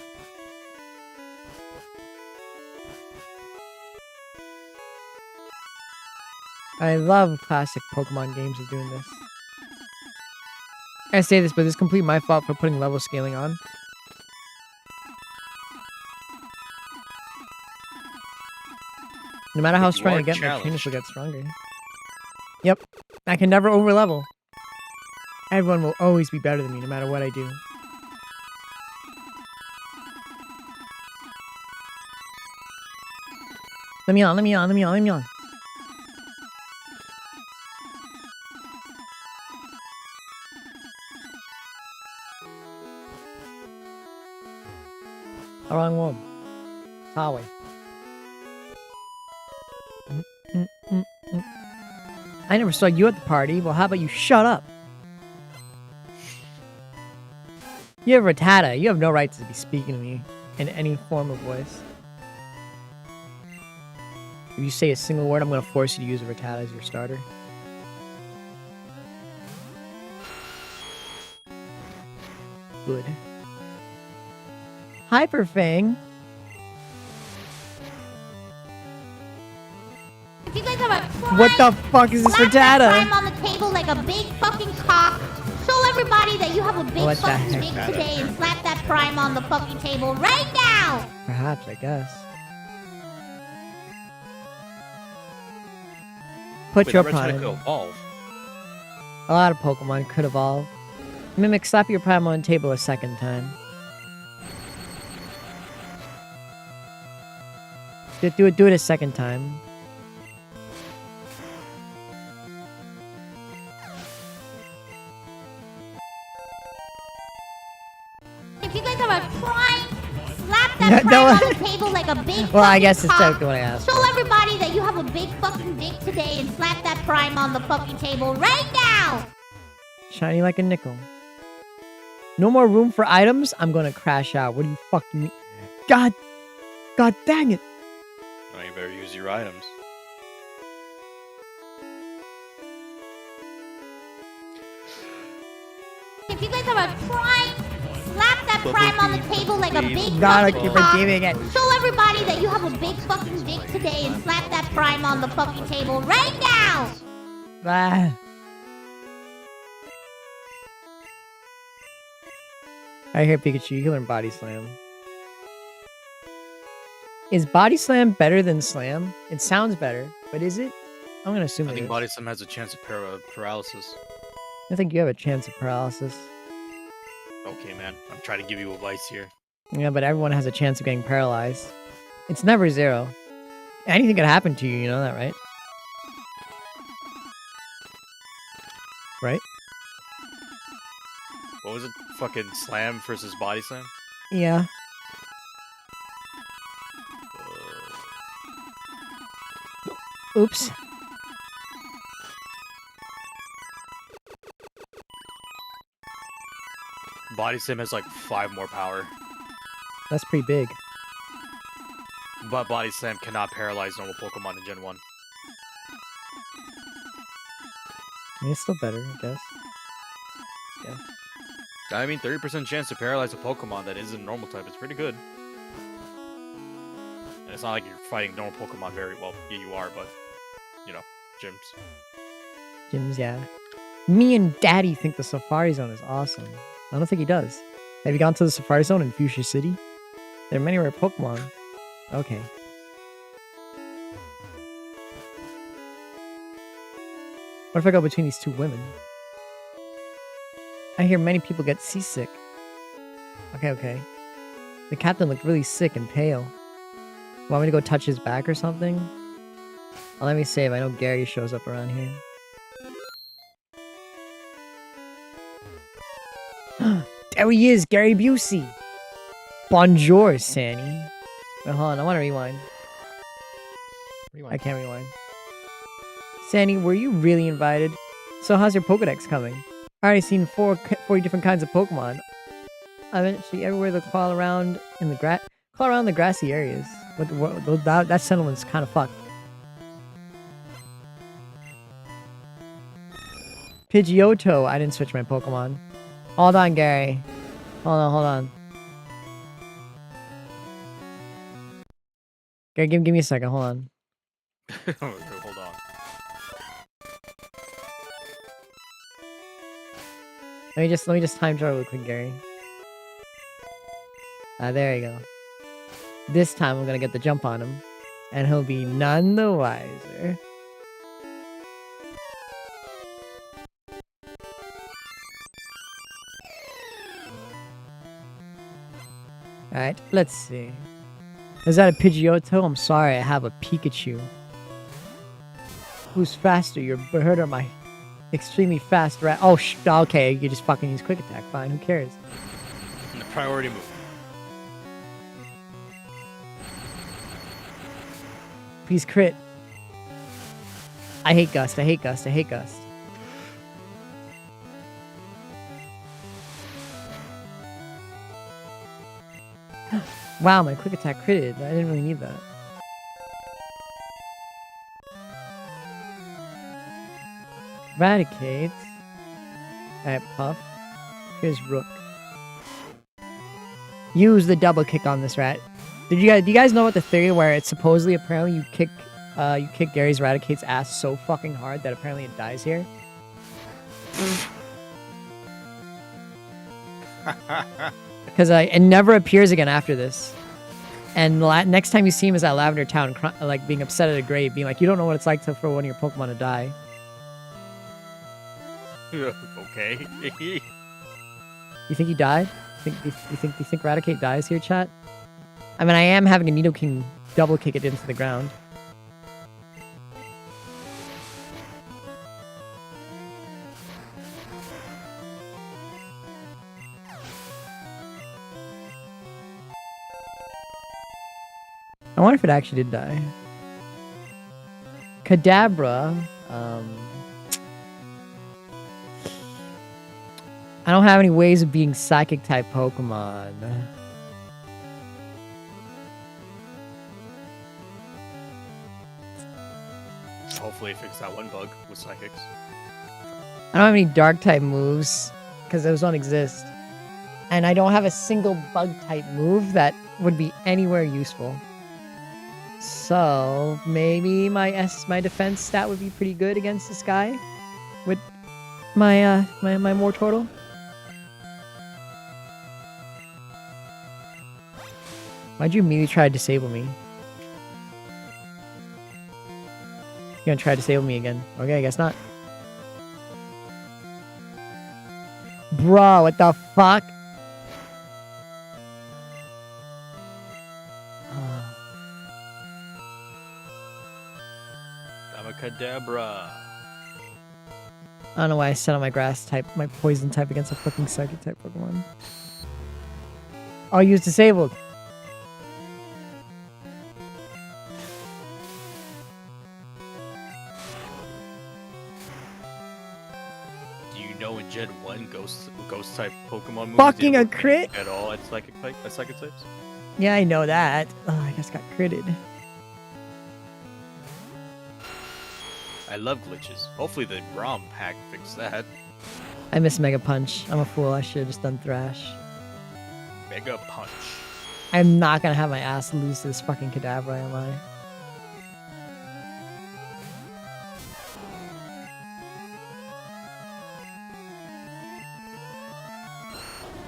I love classic Pokemon games of doing this. I say this, but it's completely my fault for putting level scaling on. No matter how strong I get, my trainers will get stronger. Yep. I can never overlevel. Everyone will always be better than me, no matter what I do. Let me on, let me on, let me on, let me on. The wrong one. Highway. I never saw you at the party. Well, how about you shut up? You have Rattata. You have no right to be speaking to me in any form of voice. If you say a single word, I'm going to force you to use a Rattata as your starter. Good. Hyperfang. If you guys have a What the fuck is this slap that Rattata? prime on the table like a big fucking cock. Show everybody that you have a big What the fucking heck, dick Rattata? today and slap that prime on the fucking table right now. Perhaps, I guess. Put Wait, your the Rattata prime. could evolve. A lot of Pokemon could evolve. Mimic, slap your prime on the table a second time. Do it a second time. If you guys have a prime, slap that No, prime no. on the table like a big Well, I fucking guess it's cock. technically what I asked. Show everybody that you have a big fucking dick today and slap that prime on the fucking table right now. Shiny like a nickel. No more room for items? I'm gonna crash out. What do you fucking mean? God dang it. Now you better use your items. If you guys have a prime, slap that prime on the table like a big God, I fucking keep cock. redeeming it. Show everybody that you have a big fucking dick today and slap that prime on the fucking table right now. Ah. I hear Pikachu, you can learn Body Slam. Is Body Slam better than Slam? It sounds better, but is it? I'm gonna assume I it think is. Body Slam has a chance of paralysis. I think you have a chance of paralysis. Okay, man. I'm trying to give you advice here. Yeah, but everyone has a chance of getting paralyzed. It's never zero. Anything could happen to you, you know that, right? Right? What was it? Fucking slam versus body slam? Yeah. Oops. Body slam has like 5 more power. That's pretty big. But body slam cannot paralyze normal Pokemon in Gen 1. I mean, it's still better, I guess. I mean, 30% chance to paralyze a Pokemon that isn't normal type is pretty good. And it's not like you're fighting normal Pokemon very well. Yeah, you are, but, you know, gyms. Gyms, yeah. Me and Daddy think the Safari Zone is awesome. I don't think he does. Have you gone to the Safari Zone in Fuchsia City? There are many rare Pokemon. Okay. What if I go between these two women? I hear many people get seasick. Okay. The captain looked really sick and pale. Want me to go touch his back or something? Oh, let me save. I know Gary shows up around here. There he is, Gary Busey. Bonjour, Sandy. Wait, hold on. I want to rewind. I can't rewind. Sandy, were you really invited? So how's your Pokedex coming? I already seen 40 different kinds of Pokemon. Eventually, everywhere they crawl around in the grassy areas. But that settlement's kind of fucked. Pidgeotto. I didn't switch my Pokemon. Hold on, Gary. Hold on. Gary, give me a second. Hold on. Hold on. Let me just time travel real quick, Gary. There you go. This time I'm gonna get the jump on him, and he'll be none the wiser. Alright, let's see. Is that a Pidgeotto? I'm sorry, I have a Pikachu. Who's faster, your bird or my extremely fast rat? Oh, okay, you just fucking use Quick Attack. Fine, who cares? The priority move. Please crit. I hate Gust. Wow, my Quick Attack critted. I didn't really need that. Eradicate. Alright, Puff. Here's Rook. Use the double kick on this rat. Do you guys know about the theory where it's supposedly apparently you kick Gary's Eradicate's ass so fucking hard that apparently it dies here? Because it never appears again after this. And next time you see him is at Lavender Town, like being upset at a grave, being like, you don't know what it's like for one of your Pokemon to die. Okay. You think he died? You think Eradicate dies here, chat? I mean, I am having a Nidoking double kick it into the ground. I wonder if it actually did die. Kadabra. I don't have any ways of being psychic type Pokemon. Hopefully fix that one bug with psychics. I don't have any dark type moves because those don't exist. And I don't have a single bug type move that would be anywhere useful. So maybe my defense stat would be pretty good against this guy with my my Mortortle. Why'd you immediately try to disable me? You're gonna try to disable me again. Okay, I guess not. Bro, what the fuck? Abacadabra. I don't know why I set on my grass type, my poison type against a fucking psychic type Pokemon. I'll use disabled. Do you know in Gen 1 ghost type Pokemon moves Fucking didn't a work crit? at all at psychic types? Yeah, I know that. Oh, I just got critted. I love glitches. Hopefully the ROM hack fixed that. I miss Mega Punch. I'm a fool. I should have just done Thrash. Mega Punch. I'm not gonna have my ass lose to this fucking Kadabra, am I?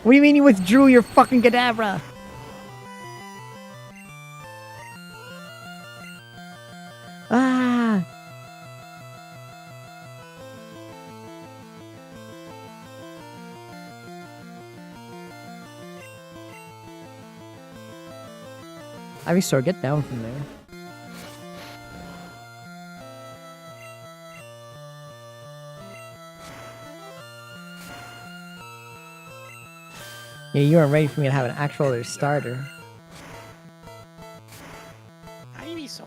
What do you mean you withdrew your fucking Kadabra? Ah! Ivysaur, get down from there. Yeah, you weren't ready for me to have an actual other starter. Ivysaur.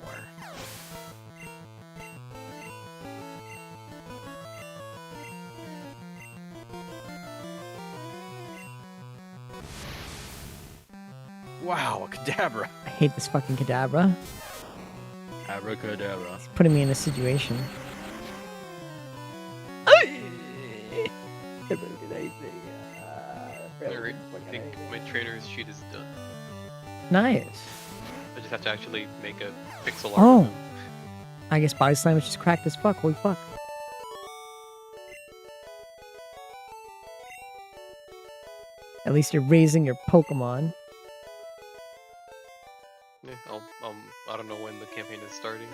Wow, a Kadabra. I hate this fucking Kadabra. Abracadabra. It's putting me in a situation. Alright, I think my trainer's sheet is done. Nice. I just have to actually make a pixel art. Oh. of him. I guess Body Slam is just cracked as fuck. Holy fuck. At least you're raising your Pokemon. Yeah, I don't know when the campaign is starting.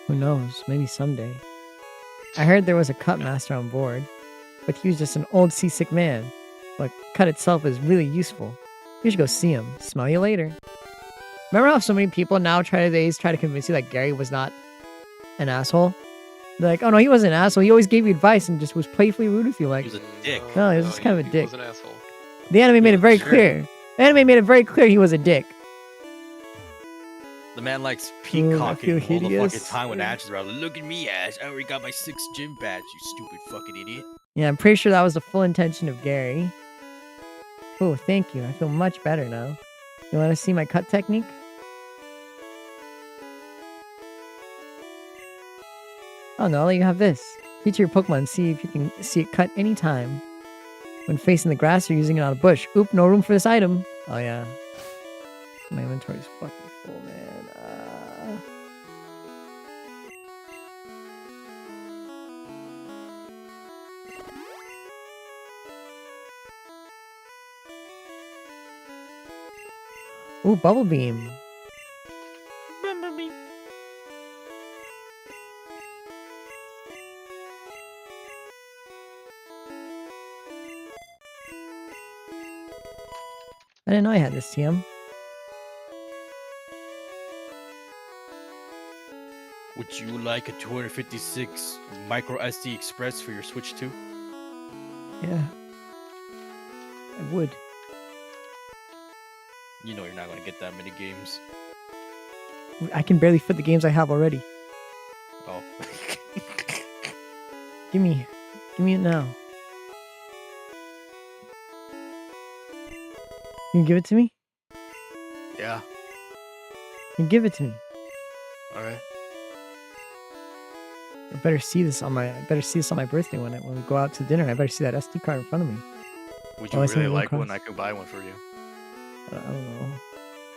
Who knows? Maybe someday. I heard there was a cut master on board, but he was just an old seasick man. But cut itself is really useful. You should go see him. Smell you later. Remember how so many people nowadays try to convince you that Gary was not an asshole? They're like, oh no, he wasn't an asshole. He always gave you advice and just was playfully rude with you. Like, He was a dick. no, he was just kind of a dick. He was an asshole. The anime made it very Sure. clear. The anime made it very clear he was a dick. The man likes I peacocking feel all the fucking hideous. time when Ash is around. Look at me, Ash. I already got my 6th gym badge, you stupid fucking idiot. Yeah, I'm pretty sure that was the full intention of Gary. Oh, thank you. I feel much better now. You want to see my cut technique? Oh no, I'll let you have this. Feature your Pokemon and see if you can see it cut anytime. When facing the grass or using it on a bush. Oop, no room for this item. Oh yeah. My inventory's fucking full, man. Ooh, Bubble Beam. I didn't know I had this, TM. Would you like a 256 micro SD Express for your Switch 2? Yeah. I would. You know you're not gonna get that many games. I can barely fit the games I have already. Oh. Give me it now. You can give it to me? Yeah. You can give it to me. Alright. I better see this on my birthday when we go out to dinner. I better see that SD card in front of me. Would Oh, you I see really it like across. one? I could buy one for you. I don't know.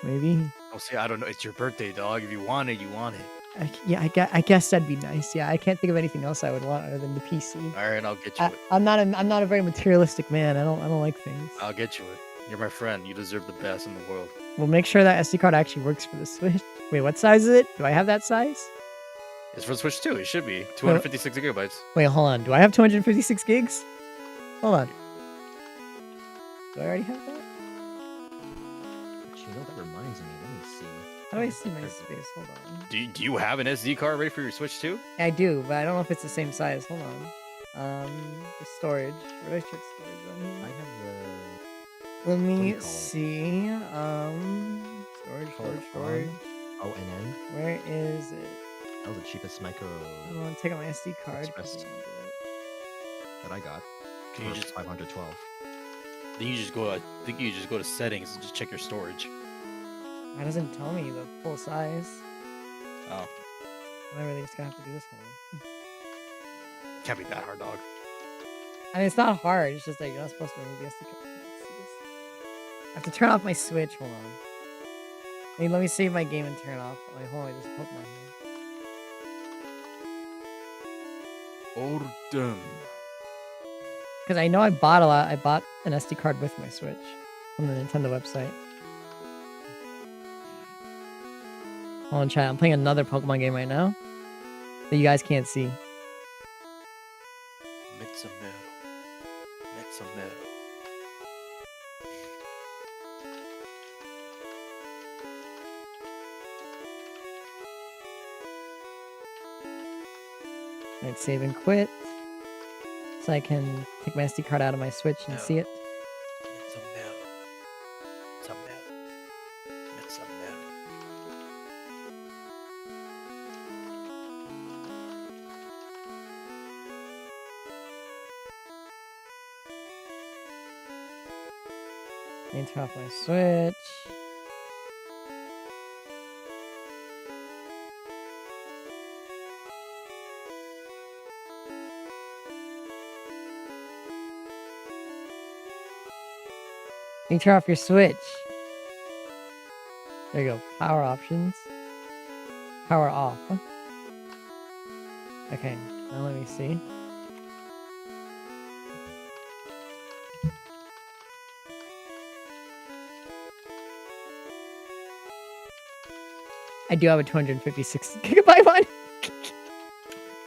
Maybe. Oh, see, I don't know. It's your birthday, dog. If you want it, you want it. I guess that'd be nice. Yeah, I can't think of anything else I would want other than the PC. Alright, I'll get you it. I'm not a very materialistic man. I don't like things. I'll get you it. You're my friend. You deserve the best in the world. We'll make sure that SD card actually works for the Switch. Wait, what size is it? Do I have that size? It's for the Switch 2. It should be 256 gigabytes. Wait, hold on. Do I have 256 gigs? Hold on. Do I already have that? Actually, you know, that reminds me. Let me see. How do I see my space? Hold on. Do you have an SD card ready for your Switch too? I do, but I don't know if it's the same size. Hold on. The storage. Where do I check storage on I here? have Let do you me call it? see. Storage. ONN. Where is it? That was the cheapest micro I want to take out my SD card. Express. 'cause I don't do that I got. Can you for just 512? then you just go? I think you just go to settings and just check your storage. that. That doesn't tell me the full size. Oh, I really just gonna have to do this one. can't be that hard, dog. I mean, it's not hard. It's just like you're not supposed to remove the SD card. Let's see this. I have to turn off my Switch. Hold on. Wait, let me save my game and turn it off. Wait, hold on. There's a Pokemon here. Ordem. Because I know I bought a lot. I bought an SD card with my Switch from the Nintendo website. Hold on, chat. I'm playing another Pokemon game right now that you guys can't see. Metsamero. Alright, save and quit. So I can take my SD card out of my Switch and see it. Let me turn off my Switch. You turn off your Switch. There you go. Power options. Power off. Okay, now let me see. I do have a 256 gigabyte one.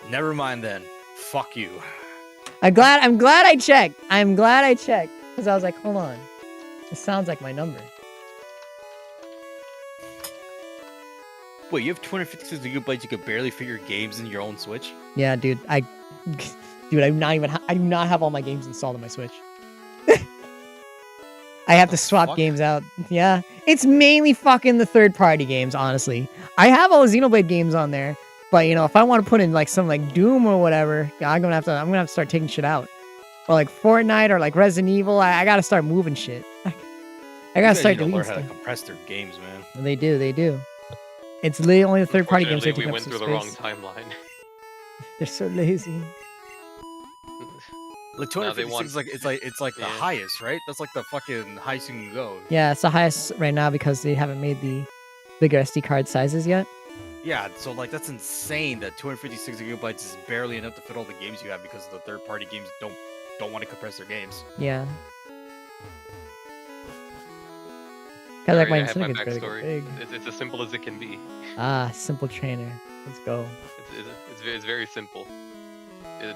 Never mind then. Fuck you. I'm glad I checked. I'm glad I checked. Because I was like, hold on. This sounds like my number. Wait, you have 256 gigabytes. You could barely fit your games in your own Switch. Yeah, dude. Dude, I do not have all my games installed on my Switch. I have to swap fuck? games out. Yeah. It's mainly fucking the third-party games, honestly. I have all the Xenoblade games on there, but you know, if I want to put in like some like Doom or whatever, yeah, I'm gonna have to start taking shit out. Or like Fortnite or like Resident Evil, I gotta start moving shit. I gotta start learn deleting how to stuff. compress their games, man. They do. It's literally only the third-party games that Unfortunately, take we up went some through the wrong space. timeline. They're so lazy. Like Nah, they 256 want- is like it's like the Yeah. highest, right? That's like the fucking highest you can go. Yeah, it's the highest right now because they haven't made the bigger SD card sizes yet. Yeah, so like that's insane that 256 gigabytes is barely enough to fit all the games you have because the third-party games don't want to compress their games. Yeah. Cause like Sorry, my I have my Syndicate backstory. big. It's as simple as it can be. Ah, simple trainer. Let's go. It's very simple.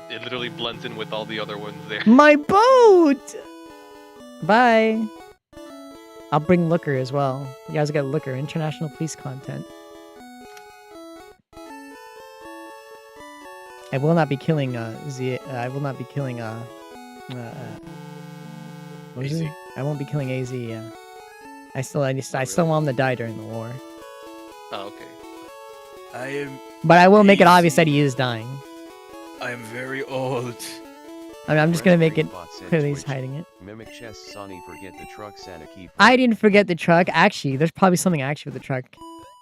It literally blends in with all the other ones there. My boat! Bye. I'll bring Looker as well. You guys get Looker, international police content. I will not be killing I will not be killing what was AZ. it? I won't be killing AZ, yeah. I still want him to die during the war. Oh, okay. But I will make it AZ. obvious that he is dying. I am very old. I mean, I'm just gonna make it Bot said clear that he's Twitch, hiding it. Mimic chess Sonny forget the truck Santa key. I didn't forget the truck. Actually, there's probably something actually with the truck.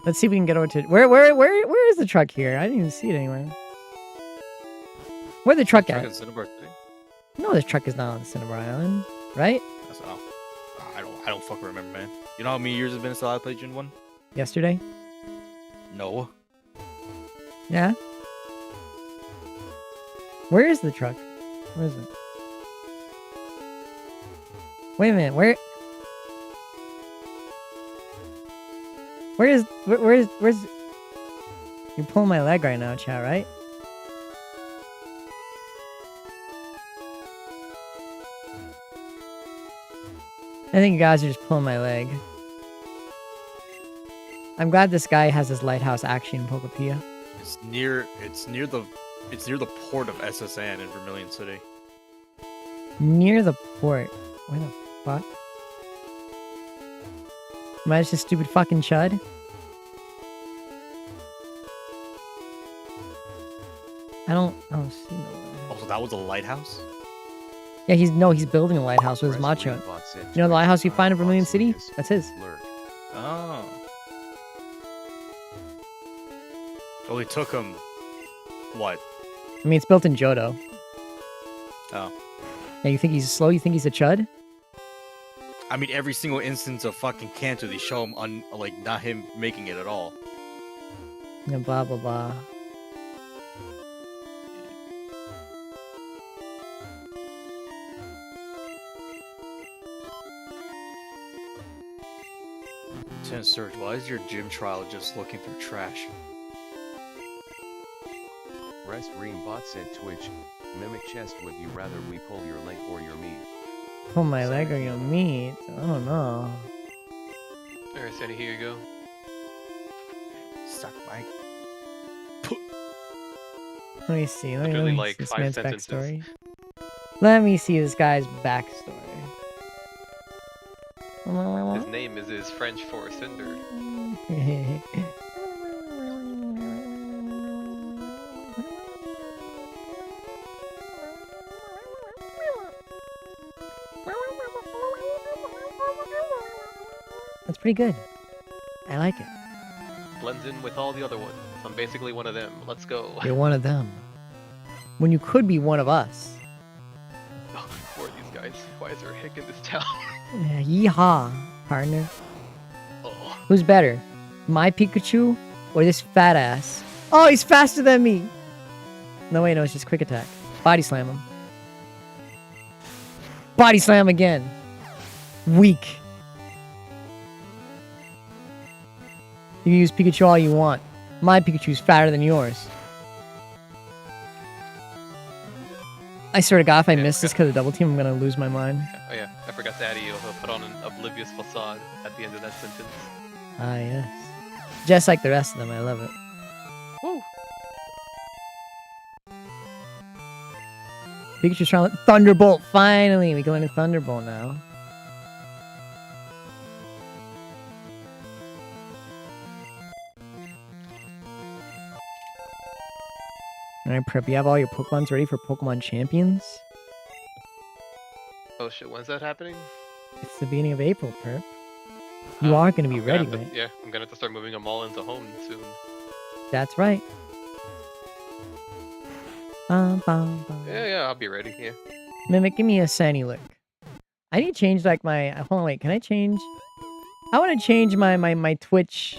Let's see if we can get over to where is the truck here? I didn't even see it anywhere. Where's the truck at? No, this truck is not on Cinnabar Island, right? I don't fucking remember, man. You know how many years it's been since I played Gen 1? Yesterday? No. Yeah. Where is the truck? Where is it? Wait a minute. Where's you're pulling my leg right now, chat, right? I think you guys are just pulling my leg. I'm glad this guy has his lighthouse action in Pokopia. It's near the port of SSN in Vermilion City. Near the port. Where the fuck? Am I just a stupid fucking chud? I don't see no way. Also, that was a lighthouse? Yeah, he's building a lighthouse with his Press Macho. green bot sent You know the Twitch, lighthouse you find in Vermilion bot City? Sonius, That's his. Lurk. Oh. Well, it took him, what? I mean, it's built in Johto. Oh. Yeah, you think he's slow? You think he's a chud? I mean, every single instance of fucking Kanto, they show him not him making it at all. Yeah, blah, blah, blah. Lieutenant Surge, why is your gym trial just looking through trash? Rest green bot sent Twitch. Mimic chest, would you rather we pull your leg or your meat? Pull my leg or your meat? I don't know. Alright, Sandy, here you go. Suck, Mike. Let me see. Let Literally me like see this 5 man's sentences. backstory. Let me see this guy's backstory. His name is French for cinder. That's pretty good. I like it. Blends in with all the other ones. I'm basically one of them. Let's go. You're one of them. When you could be one of us. Oh, who are these guys? Why is there a hick in this town? Yeah, yeehaw, partner. Oh. Who's better? My Pikachu or this fat ass? Oh, he's faster than me! No, wait, no, it's just quick attack. Body slam him. Body slam again. Weak. You can use Pikachu all you want. My Pikachu's fatter than yours. I swear to God, if I miss this because of double team, I'm gonna lose my mind. Oh yeah, I forgot to add you. He'll put on an oblivious facade at the end of that sentence. Ah, yes. Just like the rest of them, I love it. Woo! Pikachu's trying to Thunderbolt. Finally, we can learn a Thunderbolt now. Alright, Prep, you have all your Pokemons ready for Pokemon Champions? Oh shit, when's that happening? It's the beginning of April, Prep. You are going to be I'm gonna ready, have to- right? Yeah, I'm gonna have to start moving them all into home soon. That's right. Bum, bum, bum. Yeah, I'll be ready. Yeah. Mimic, give me a Sandy lick. I need to change like my. Hold on, wait. Can I change? I want to change my Twitch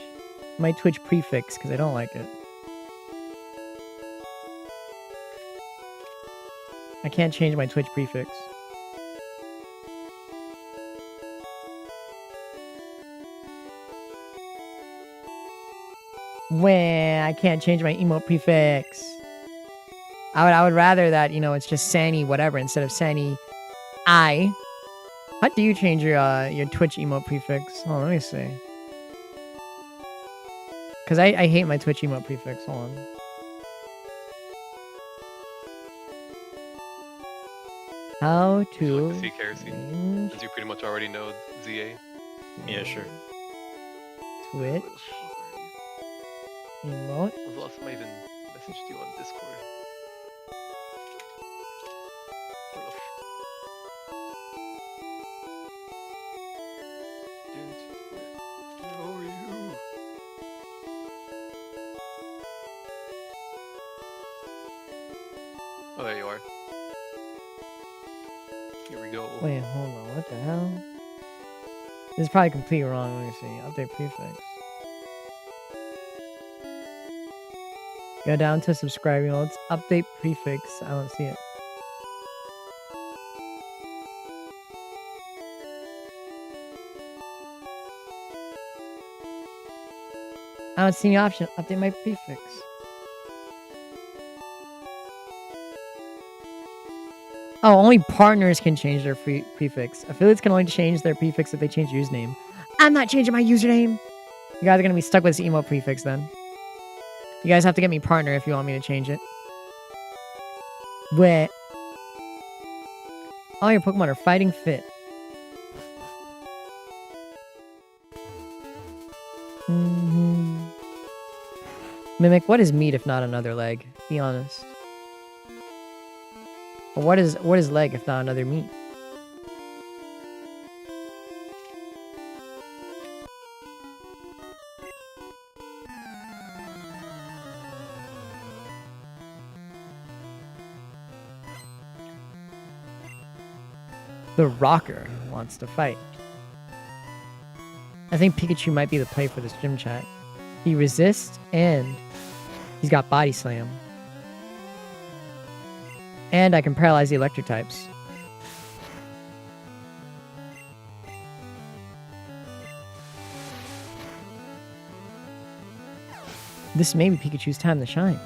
prefix because I don't like it. I can't change my Twitch prefix. When I can't change my emote prefix. I would rather that, you know, it's just Sandy whatever instead of Sandy I. How do you change your Twitch emote prefix? Oh, let me see. Cause I hate my Twitch emote prefix. Hold on. How Would you to like to see Kerosene? change As you pretty much already know ZA. Yeah, sure. Twitch emote? When's the last time I even messaged you on Discord? Where the Dude, where are you? Oh, there you are. Here we go. Wait, hold on. What the hell? This is probably completely wrong. Let me see. Update prefix. Go down to subscribing. Let's update prefix. I don't see it. I don't see any option. Update my prefix. Oh, only partners can change their prefix. Affiliates can only change their prefix if they change username. I'm not changing my username. You guys are gonna be stuck with this emo prefix then. You guys have to get me partner if you want me to change it. But all your Pokemon are fighting fit. Mimic, what is meat if not another leg? Be honest. Or what is leg if not another meat? The Rocker wants to fight. I think Pikachu might be the play for this gym chat. He resists and he's got Body Slam. And I can paralyze the electric types. This may be Pikachu's time to shine.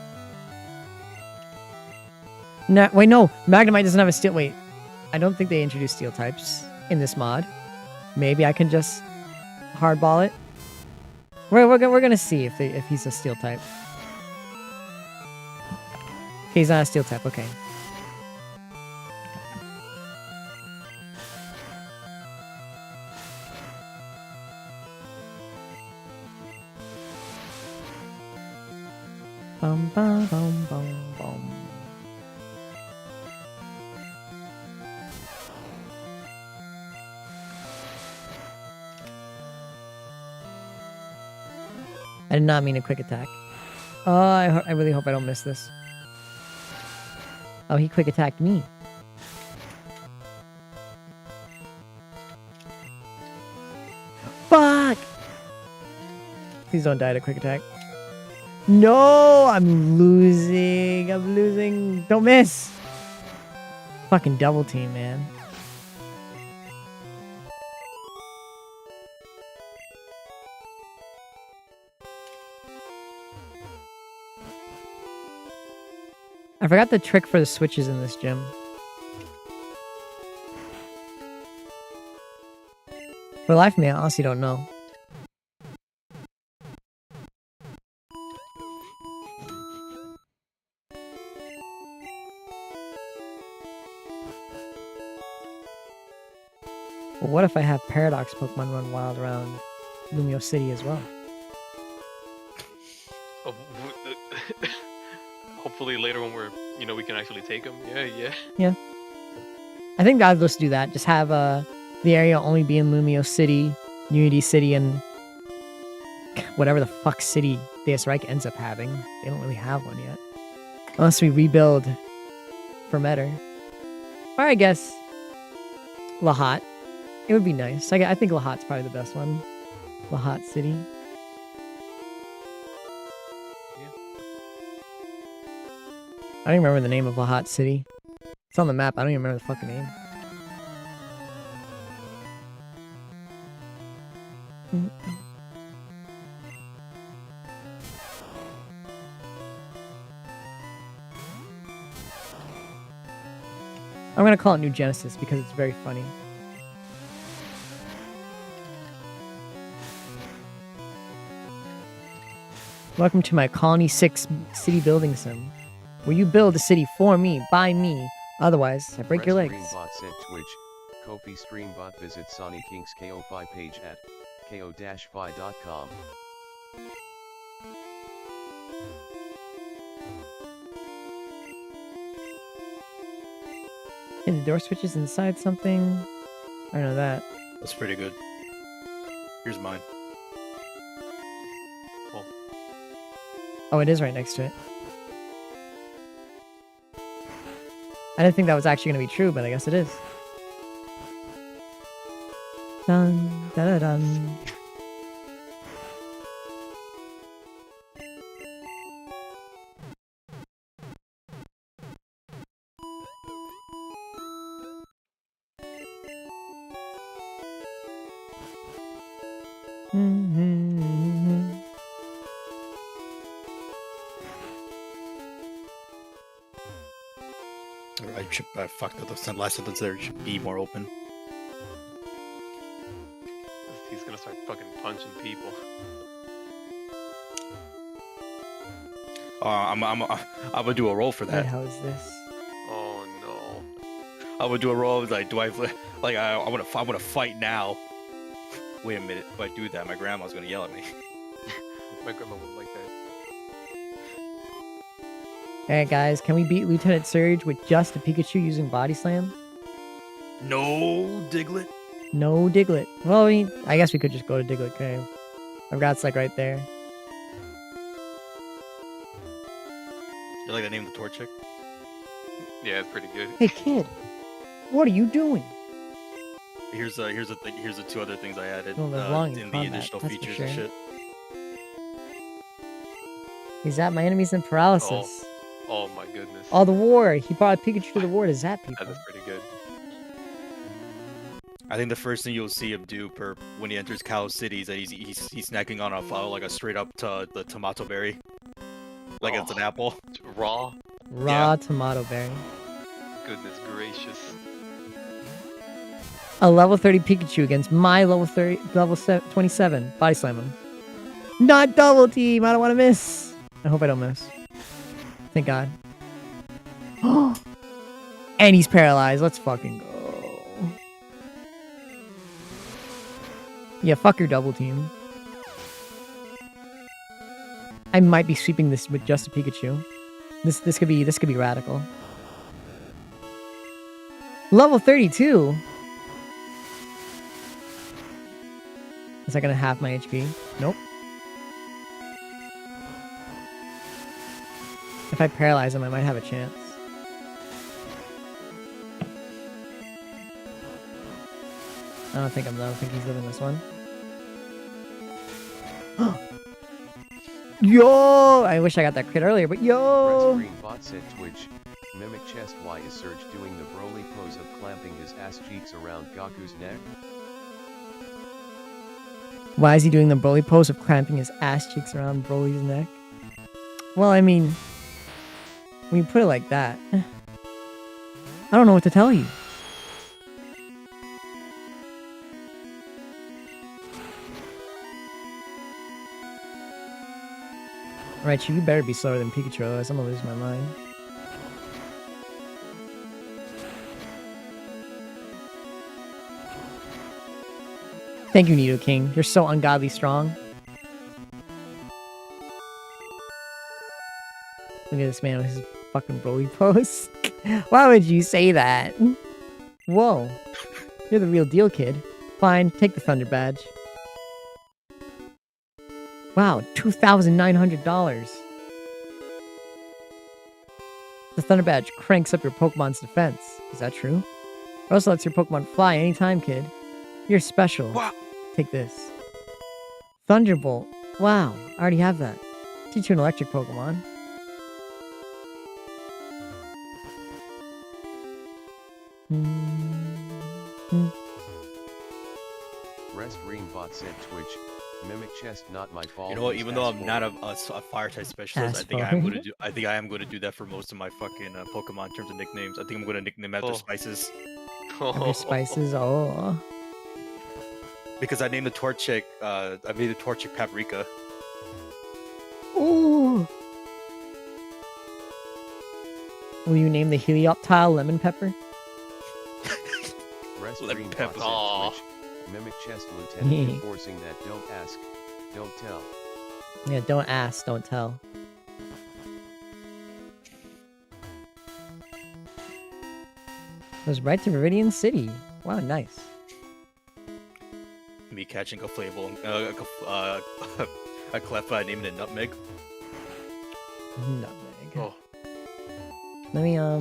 No, wait, no. Magnemite doesn't have a steel. Wait. I don't think they introduced steel types in this mod. Maybe I can just hardball it. We're gonna see if he's a steel type. Okay, he's not a steel type. Okay. Bum bum bum bum bum. I did not mean a quick attack. Oh, I really hope I don't miss this. Oh, he quick attacked me. Fuck! Please don't die to quick attack. No! I'm losing. I'm losing. Don't miss! Fucking double team, man. I forgot the trick for the switches in this gym. For the life of me, I honestly don't know. Well, what if I have Paradox Pokemon run wild around Lumio City as well? Oh, hopefully later when we're, we can actually take them. Yeah. I think I'd just do that. Just have the area only be in Lumio City, Unity City, and whatever the fuck city Deus Reich ends up having. They don't really have one yet. Unless we rebuild for Metter. Or I guess Lahat. It would be nice. I think Lahat's probably the best one. Lahat City. I don't even remember the name of Lahat City. It's on the map. I don't even remember the fucking name. I'm gonna call it New Genesis because it's very funny. Welcome to my Colony 6 city building sim. Will you build a city for me, by me? Otherwise, I break your legs. Streambot sent Twitch, Kofi Streambot visit Sonny King's KO5 page at ko-fi.com. And the door switches inside something. I know that. That's pretty good. Here's mine. Oh, it is right next to it. I didn't think that was actually going to be true, but I guess it is. Dun, da, da, dun. I fucked up the last sentence there. It should be more open. He's gonna start fucking punching people. I'm gonna do a roll for Wait, that. how is this? Oh no. I would do a roll. Like, do I like I want to fight now? Wait a minute. If I do that, my grandma's gonna yell at me. My grandma wouldn't like that. Alright, guys, can we beat Lieutenant Surge with just a Pikachu using Body Slam? No, Diglett. No Diglett. Well, I guess we could just go to Diglett Cave. I've got like right there. You like the name of the Torchic? Yeah, it's pretty good. Hey, kid. What are you doing? Here's the two other things I added Don't live long in in the combat, additional that's for features sure. and shit. He zapped my enemies in paralysis. Oh my goodness. Oh, the war. He brought a Pikachu to the war to zap people. That is pretty good. I think the first thing you'll see him do when he enters Cow City is that he's snacking on a straight up the tomato berry, like it's an apple. Raw. Raw tomato berry. Goodness gracious. A level 30 Pikachu against my level 27. Body slam him. Not double team. I don't want to miss. I hope I don't miss. Thank God. And he's paralyzed. Let's fucking go. Yeah, fuck your double team. I might be sweeping this with just a Pikachu. This could be radical. Level 32. Is that gonna half my HP? Nope. If I paralyze him, I might have a chance. I don't think he's living this one. Yo! I wish I got that crit earlier, but yo! Red Screen Bot said Twitch, mimic chest. Why is Surge doing the Broly pose of clamping his ass cheeks around Gaku's neck? Why is he doing the Broly pose of clamping his ass cheeks around Broly's neck? Well, I mean, when you put it like that, I don't know what to tell you. Raichu, you better be slower than Pikachu, otherwise I'm gonna lose my mind. Thank you, Nido King. You're so ungodly strong. Look at this man with his fucking Broly pose. Why would you say that? Whoa. You're the real deal, kid. Fine, take the Thunder Badge. Wow, $2,900. The Thunder Badge cranks up your Pokemon's defense. Is that true? It also lets your Pokemon fly anytime, kid. You're special. Wow. Take this. Thunderbolt. Wow, I already have that. Teach you an electric Pokemon. Rest Green Bot said Twitch, mimic chest not my fault. You know what? Even though I'm not a fire type specialist, I think I am going to do that for most of my fucking Pokemon in terms of nicknames. I think I'm going to nickname after spices. After spices, oh. Because I named the Torchic, I made the Torchic Paprika. Ooh. Will you name the Helioptile Lemon Pepper? Rest Lemon Green Bot pepper. said Aw. Twitch, mimic chest lieutenant enforcing that don't ask, don't tell. Yeah, don't ask, don't tell. Goes right to Viridian City. Wow, nice. Me catching a Flavol, a Cleffa, naming it Nutmeg. Nutmeg. Oh. Let me, I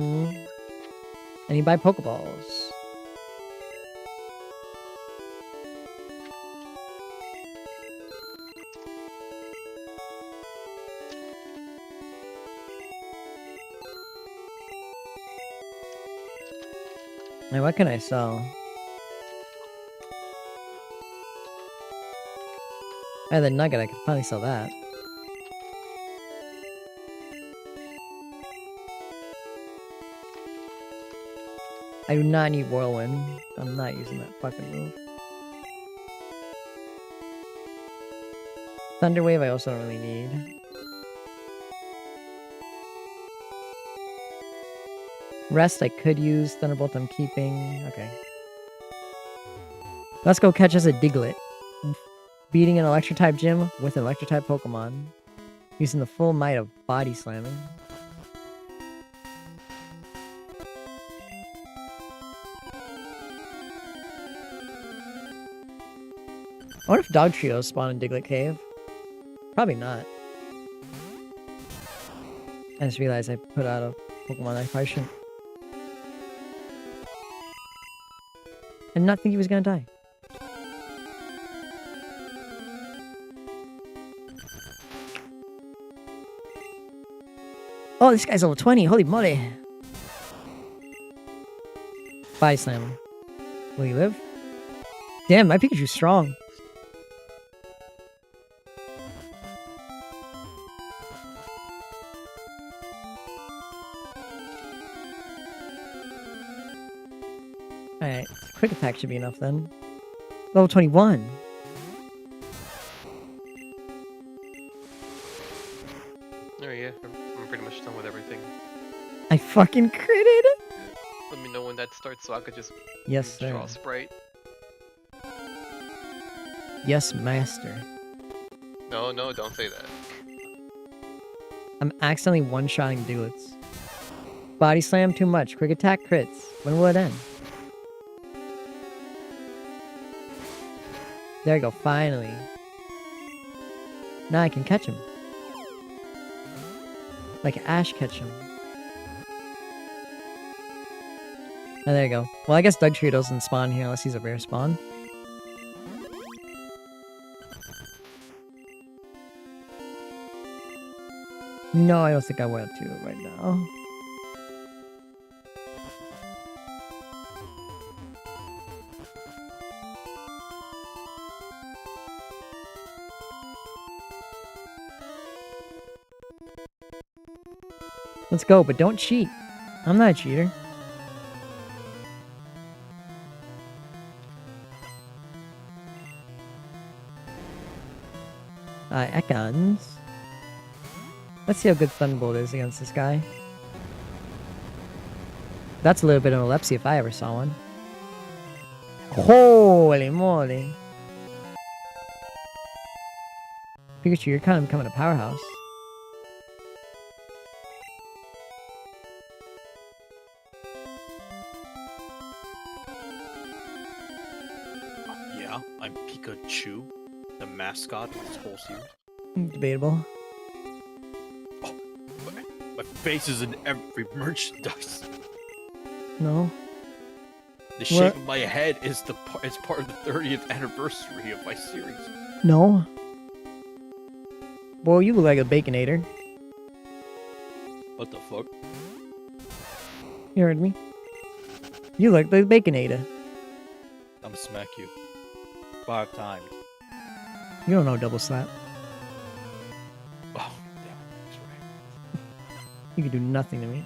need to buy Pokeballs. Now, what can I sell? I had the nugget, I could probably sell that. I do not need Whirlwind. I'm not using that fucking move. Thunder Wave I also don't really need. Rest I could use. Thunderbolt I'm keeping. Okay. Let's go catch us a Diglett. Beating an Electric-type gym with an Electric-type Pokemon. Using the full might of Body Slamming. I wonder if Dog Trios spawn in Diglett Cave. Probably not. I just realized I put out a Pokemon I probably shouldn't. I did not think he was gonna die. Oh, this guy's level 20. Holy moly. Body Slam him. Will he live? Damn, my Pikachu's strong. Alright, quick attack should be enough then. Level 21. Oh yeah, I'm pretty much done with everything. I fucking critted! Let me know when that starts so I could just Yes, sir. draw a Sprite. Yes, master. No, don't say that. I'm accidentally one-shotting Digletts. Body Slam too much. Quick attack crits. When will it end? There we go, finally. Now I can catch him. Like Ash catch him. Oh, there you go. Well, I guess Dugtrio doesn't spawn here unless he's a rare spawn. No, I don't think I want to right now. Let's go, but don't cheat. I'm not a cheater. Ekans. Let's see how good Thunderbolt is against this guy. That's a little bit of epilepsy if I ever saw one. Holy moly. Pikachu, you're kind of becoming a powerhouse. Yeah, I'm Pikachu, the mascot of this whole series. Debatable. Oh, my face is in every merchandise. No. The shape of my head is it's part of the 30th anniversary of my series. No. Well, you look like a Baconator. What the fuck? You heard me. You look like Baconator. I'm gonna smack you 5 times. You don't know double slap. Oh, damn, that's right. You can do nothing to me.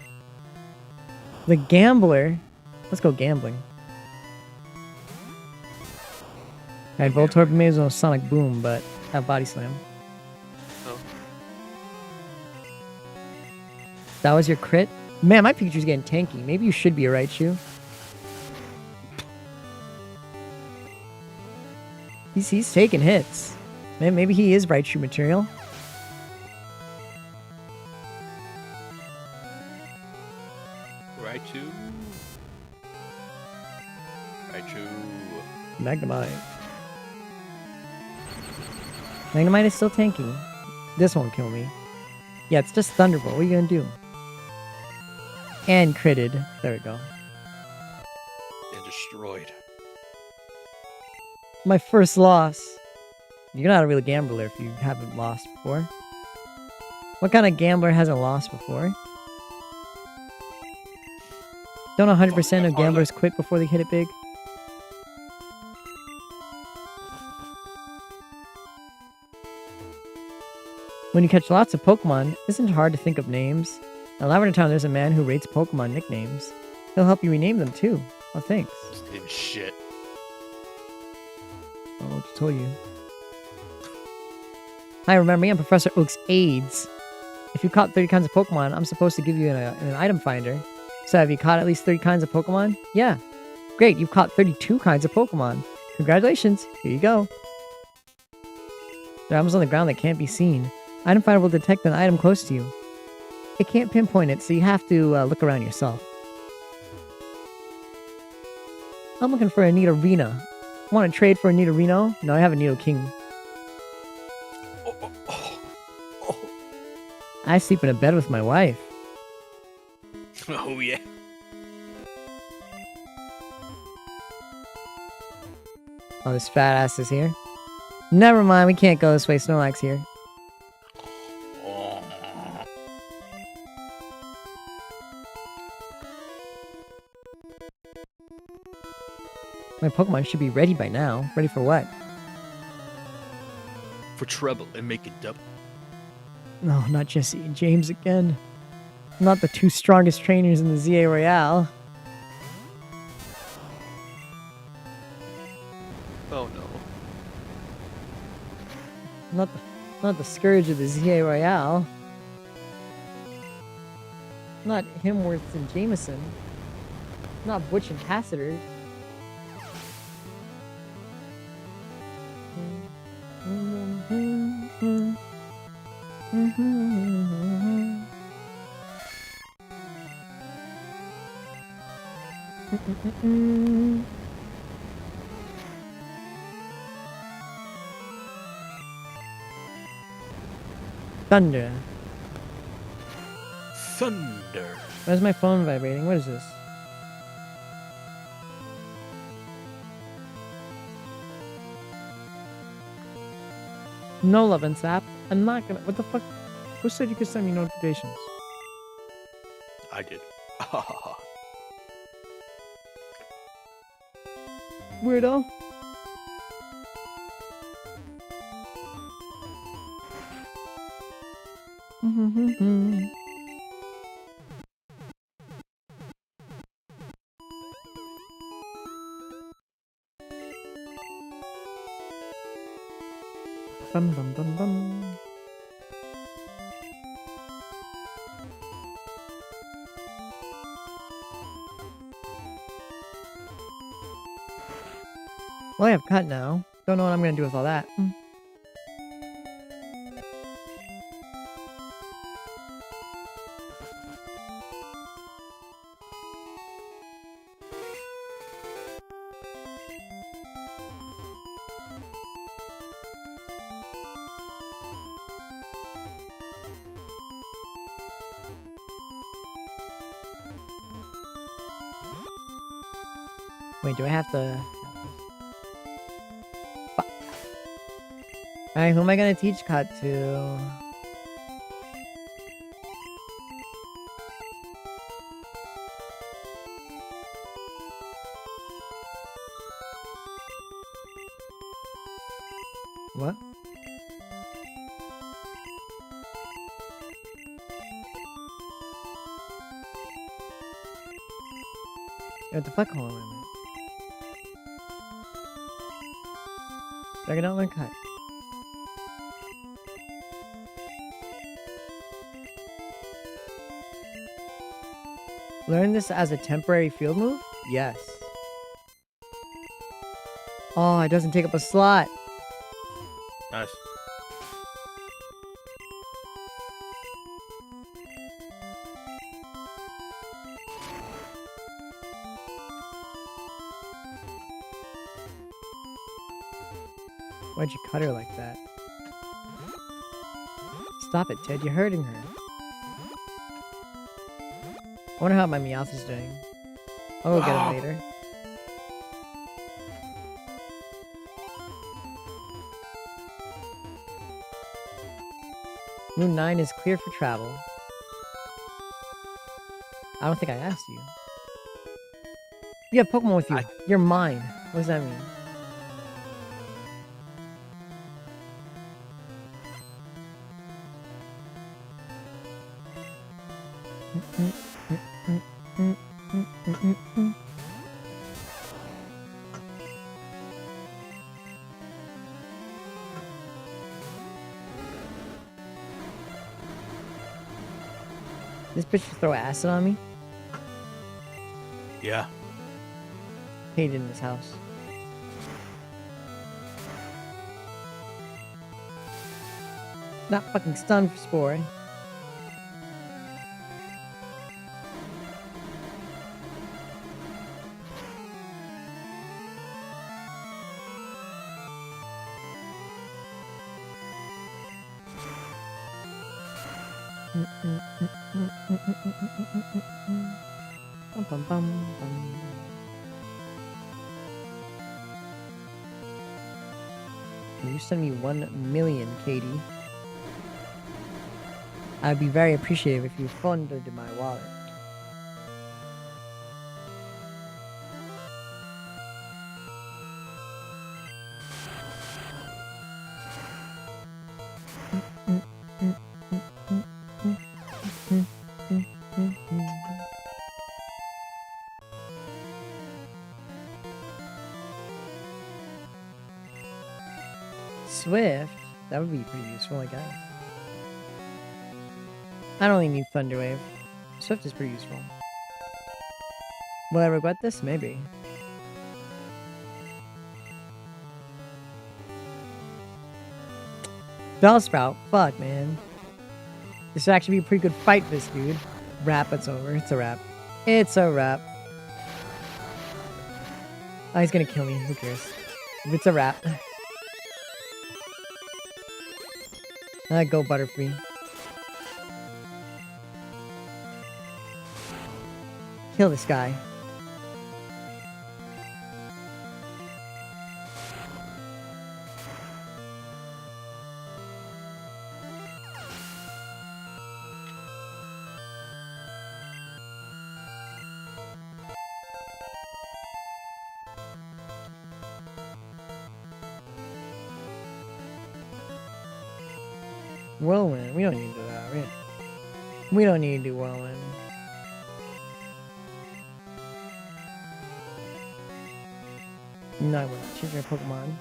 The Gambler. Let's go gambling. Alright, Voltorb may no Sonic Boom, but have Body Slam. Oh. That was your crit? Man, my Pikachu's getting tanky. Maybe you should be a Raichu. He's taking hits. Man, maybe he is Raichu material. Raichu. Magnemite. Magnemite is still tanky. This won't kill me. Yeah, it's just Thunderbolt. What are you gonna do? And critted. There we go. And destroyed. My first loss. You're not a real gambler if you haven't lost before. What kind of gambler hasn't lost before? Don't 100% of gamblers quit before they hit it big? When you catch lots of Pokemon, isn't it hard to think of names? At Lavender Town, there's a man who rates Pokemon nicknames. He'll help you rename them too. Oh, thanks. Just did shit. Oh, I told you. Hi, remember me? I'm Professor Oak's aides. If you caught 30 kinds of Pokemon, I'm supposed to give you an item finder. So have you caught at least 30 kinds of Pokemon? Yeah. Great, you've caught 32 kinds of Pokemon. Congratulations, here you go. There are items on the ground that can't be seen. Item finder will detect an item close to you. It can't pinpoint it, so you have to look around yourself. I'm looking for a Nidorino. Want to trade for a Nidorino? No, I have a Nidoking. I sleep in a bed with my wife. Oh yeah. Oh, this fat ass is here. Never mind, we can't go this way. Snorlax here. My Pokemon should be ready by now. Ready for what? For trouble and make it double. No, not Jesse and James again. Not the two strongest trainers in the ZA Royale. Oh no. Not the scourge of the ZA Royale. Not Hemworths and Jameson. Not Butch and Tassiter. Thunder. Thunder. Why is my phone vibrating? What is this? No love and sap. I'm not gonna. What the fuck? Who said you could send me notifications? I did. Weirdo. Bum bum bum bum. Well, I have cut now. Don't know what I'm gonna do with all that. Wait, do I have to... Alright, who am I gonna teach cut to? What? What the fuck? Hold on a minute. Dragon Outline cut. Learn this as a temporary field move? Yes. Oh, it doesn't take up a slot. Nice. Why'd you cut her like that? Stop it, Ted. You're hurting her. I wonder how my Meowth is doing. I'll go get him later. Moon 9 is clear for travel. I don't think I asked you. You have Pokemon with you. You're mine. What does that mean? This bitch will throw acid on me? Yeah. Hated in this house. Not fucking stunned for Spore. Bum, bum, bum, bum. Can you send me 1 million, Katie? I'd be very appreciative if you funded my wallet. Swift? That would be pretty useful, I guess. I don't really need Thunderwave. Swift is pretty useful. Will I regret this? Maybe. Bellsprout? Fuck, man. This would actually be a pretty good fight, this dude. Wrap, it's over. It's a wrap. It's a wrap. Oh, he's gonna kill me. Who cares? It's a wrap. Go Butterfree. Kill this guy. Whirlwind. We don't need to do that. We don't need to do Whirlwind. No, I will not. Choose your Pokemon.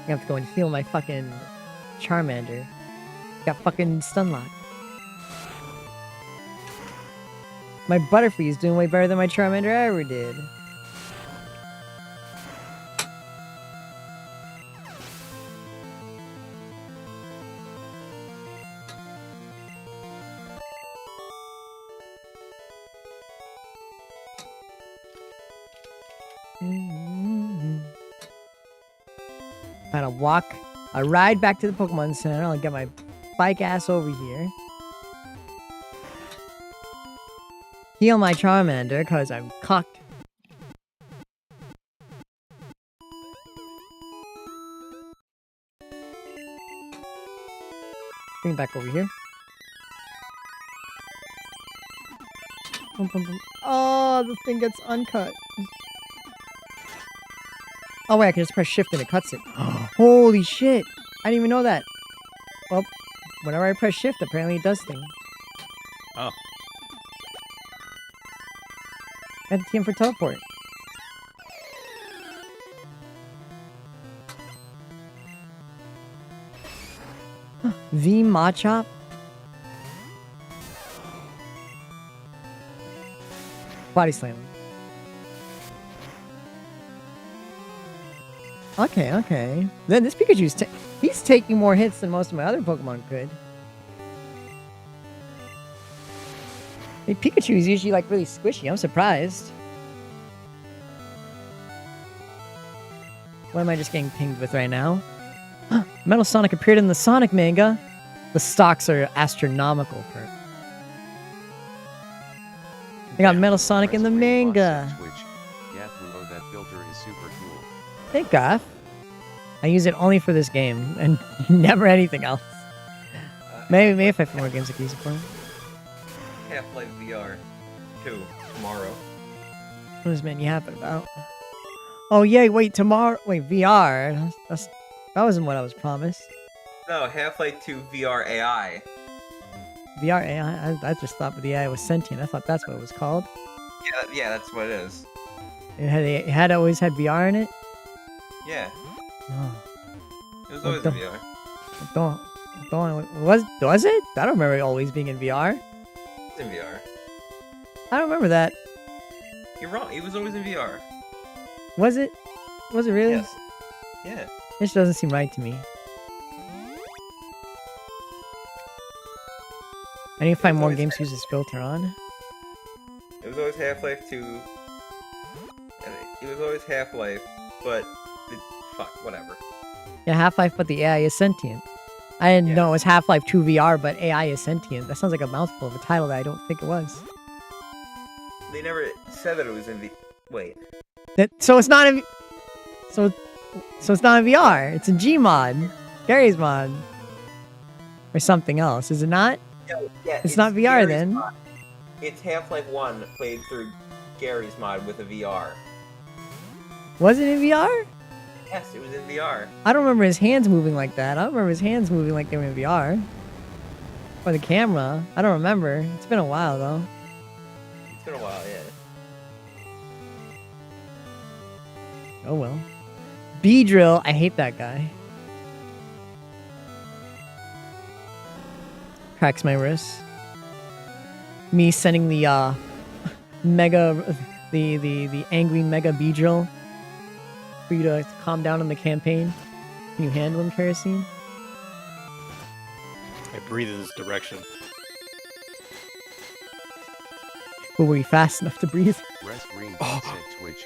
I have to go and heal my fucking Charmander. Got fucking Stunlock. My Butterfree is doing way better than my Charmander ever did. Gotta walk a ride back to the Pokemon Center. I'll get my bike ass over here. Heal my Charmander, because I'm cocked. Bring it back over here. Boom, boom, boom. Oh, the thing gets uncut. Oh wait, I can just press shift and it cuts it. Holy shit! I didn't even know that. Well, whenever I press shift, apparently it does things. Oh. I have the TM for teleport. V Machop? Body slam. Okay, okay. Then this Pikachu's he's taking more hits than most of my other Pokemon could. Hey, Pikachu is usually like really squishy. I'm surprised. What am I just getting pinged with right now? Metal Sonic appeared in the Sonic manga. The stocks are astronomical for it. They got Metal Sonic in the manga. That filter is super cool. Hey, Goth. I use it only for this game and never anything else. Maybe if I have more games I can use it for. Half-Life VR 2 tomorrow. What is man yapping about? Oh yeah, wait, tomorrow. Wait, VR. That's That wasn't what I was promised. No, Half-Life 2 VR AI. VR AI? I just thought the AI was sentient. I thought that's what it was called. Yeah, that's what it is. It had always had VR in it? Yeah, Oh. it was always in VR. Was it? I don't remember it always being in VR. It's in VR. I don't remember that. You're wrong. It was always in VR. Was it? Was it really? Yes. Yeah. This doesn't seem right to me. I need to find more games use this filter on. It was always Half-Life 2. And it was always Half-Life, but fuck, whatever. Yeah, Half-Life, but the AI is sentient. I didn't know it was Half-Life 2 VR, but AI is sentient. That sounds like a mouthful of a title that I don't think it was. They never said that it was in Wait. So it's not in... So it's not in VR. It's in Gmod. Gary's mod. Or something else. Is it not? Yeah, it's not VR Gary's then. mod. It's Half-Life 1 played through Gary's mod with a VR. Was it in VR? Yes, it was in VR. I don't remember his hands moving like that. I don't remember his hands moving like they were in VR. Or the camera. I don't remember. It's been a while though. It's been a while, yeah. Oh well. B-Drill. I hate that guy. Cracks my wrist. Me sending the mega the angry mega B-Drill for you to calm down on the campaign. Can you handle him, Kerosene? I breathe in this direction. But were you fast enough to breathe? Rest Green said Twitch.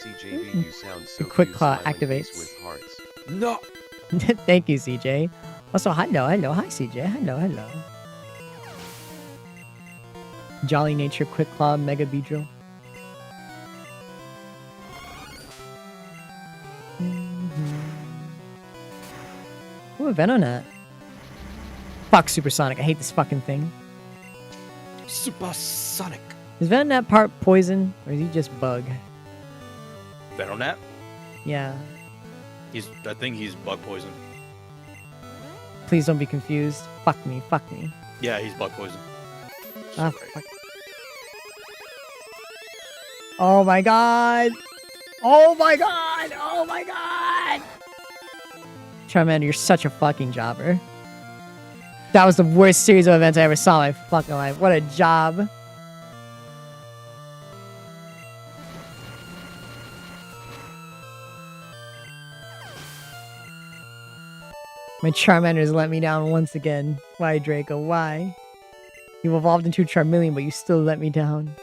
CJV, you sound so The quick cute, claw smiling face activates. with hearts. No. Thank you, CJ. Also, hello. Hi, CJ. Hello. Jolly Nature, Quick Claw, Mega Beedrill. Ooh, a Venonat. Fuck Supersonic. I hate this fucking thing. Supersonic. Is Venonat part poison, or is he just bug? Venonat? Yeah. I think he's bug poison. Please don't be confused. Fuck me. Yeah, he's bug poison. Ah, fuck. Oh my god! Oh my god! Oh my god! Charmander, you're such a fucking jobber. That was the worst series of events I ever saw in my fucking life. What a job. My Charmander's let me down once again. Why, Draco? Why? You've evolved into Charmeleon, but you still let me down.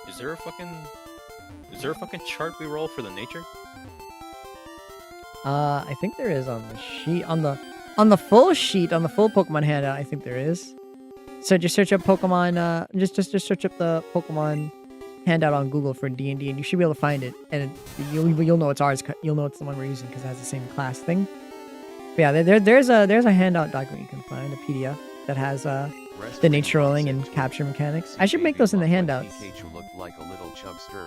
Is there a fucking chart we roll for the nature? I think there is on the sheet, on the full sheet, on the full Pokemon handout. I think there is. So just search up Pokemon. Just search up the Pokemon handout on Google for D&D, and you should be able to find it. And you'll know it's ours. You'll know it's the one we're using because it has the same class thing. But yeah, there's a handout document you can find, a PDF that has the nature rolling and capture mechanics. I should make those in the handouts. Pikachu looked like a little chubster.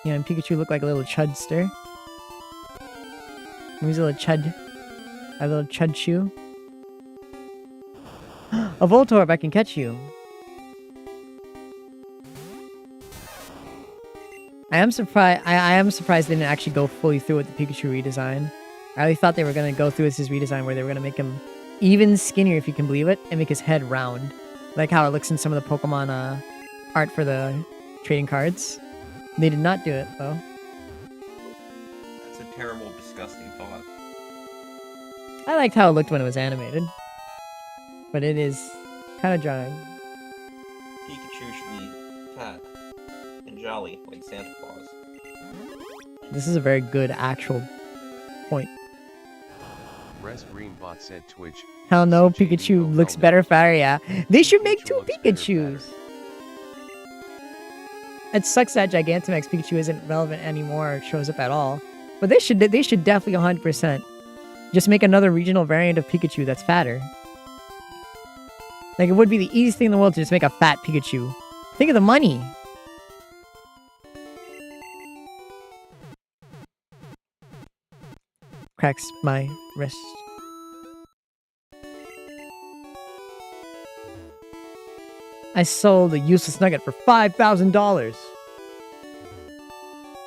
Yeah, and Pikachu looked like a little chudster. He's a little chud. A little chud chew. A Voltorb, I can catch you. I am surprised they didn't actually go fully through with the Pikachu redesign. I really thought they were going to go through with his redesign where they were going to make him even skinnier, if you can believe it, and make his head round. Like how it looks in some of the Pokemon art for the trading cards. They did not do it, though. That's a terrible, disgusting thought. I liked how it looked when it was animated. But it is kind of drying. Pikachu should be fat and jolly, like Santa Claus. This is a very good actual point. Rest Greenbot said Twitch. Hell no, CJV, Pikachu oh, looks hell no. better fatter, yeah. They should make Pikachu two looks better Pikachus. It sucks that Gigantamax Pikachu isn't relevant anymore or shows up at all. But they should definitely 100% just make another regional variant of Pikachu that's fatter. Like, it would be the easiest thing in the world to just make a fat Pikachu. Think of the money. cracks my wrist. I sold a useless nugget for $5,000.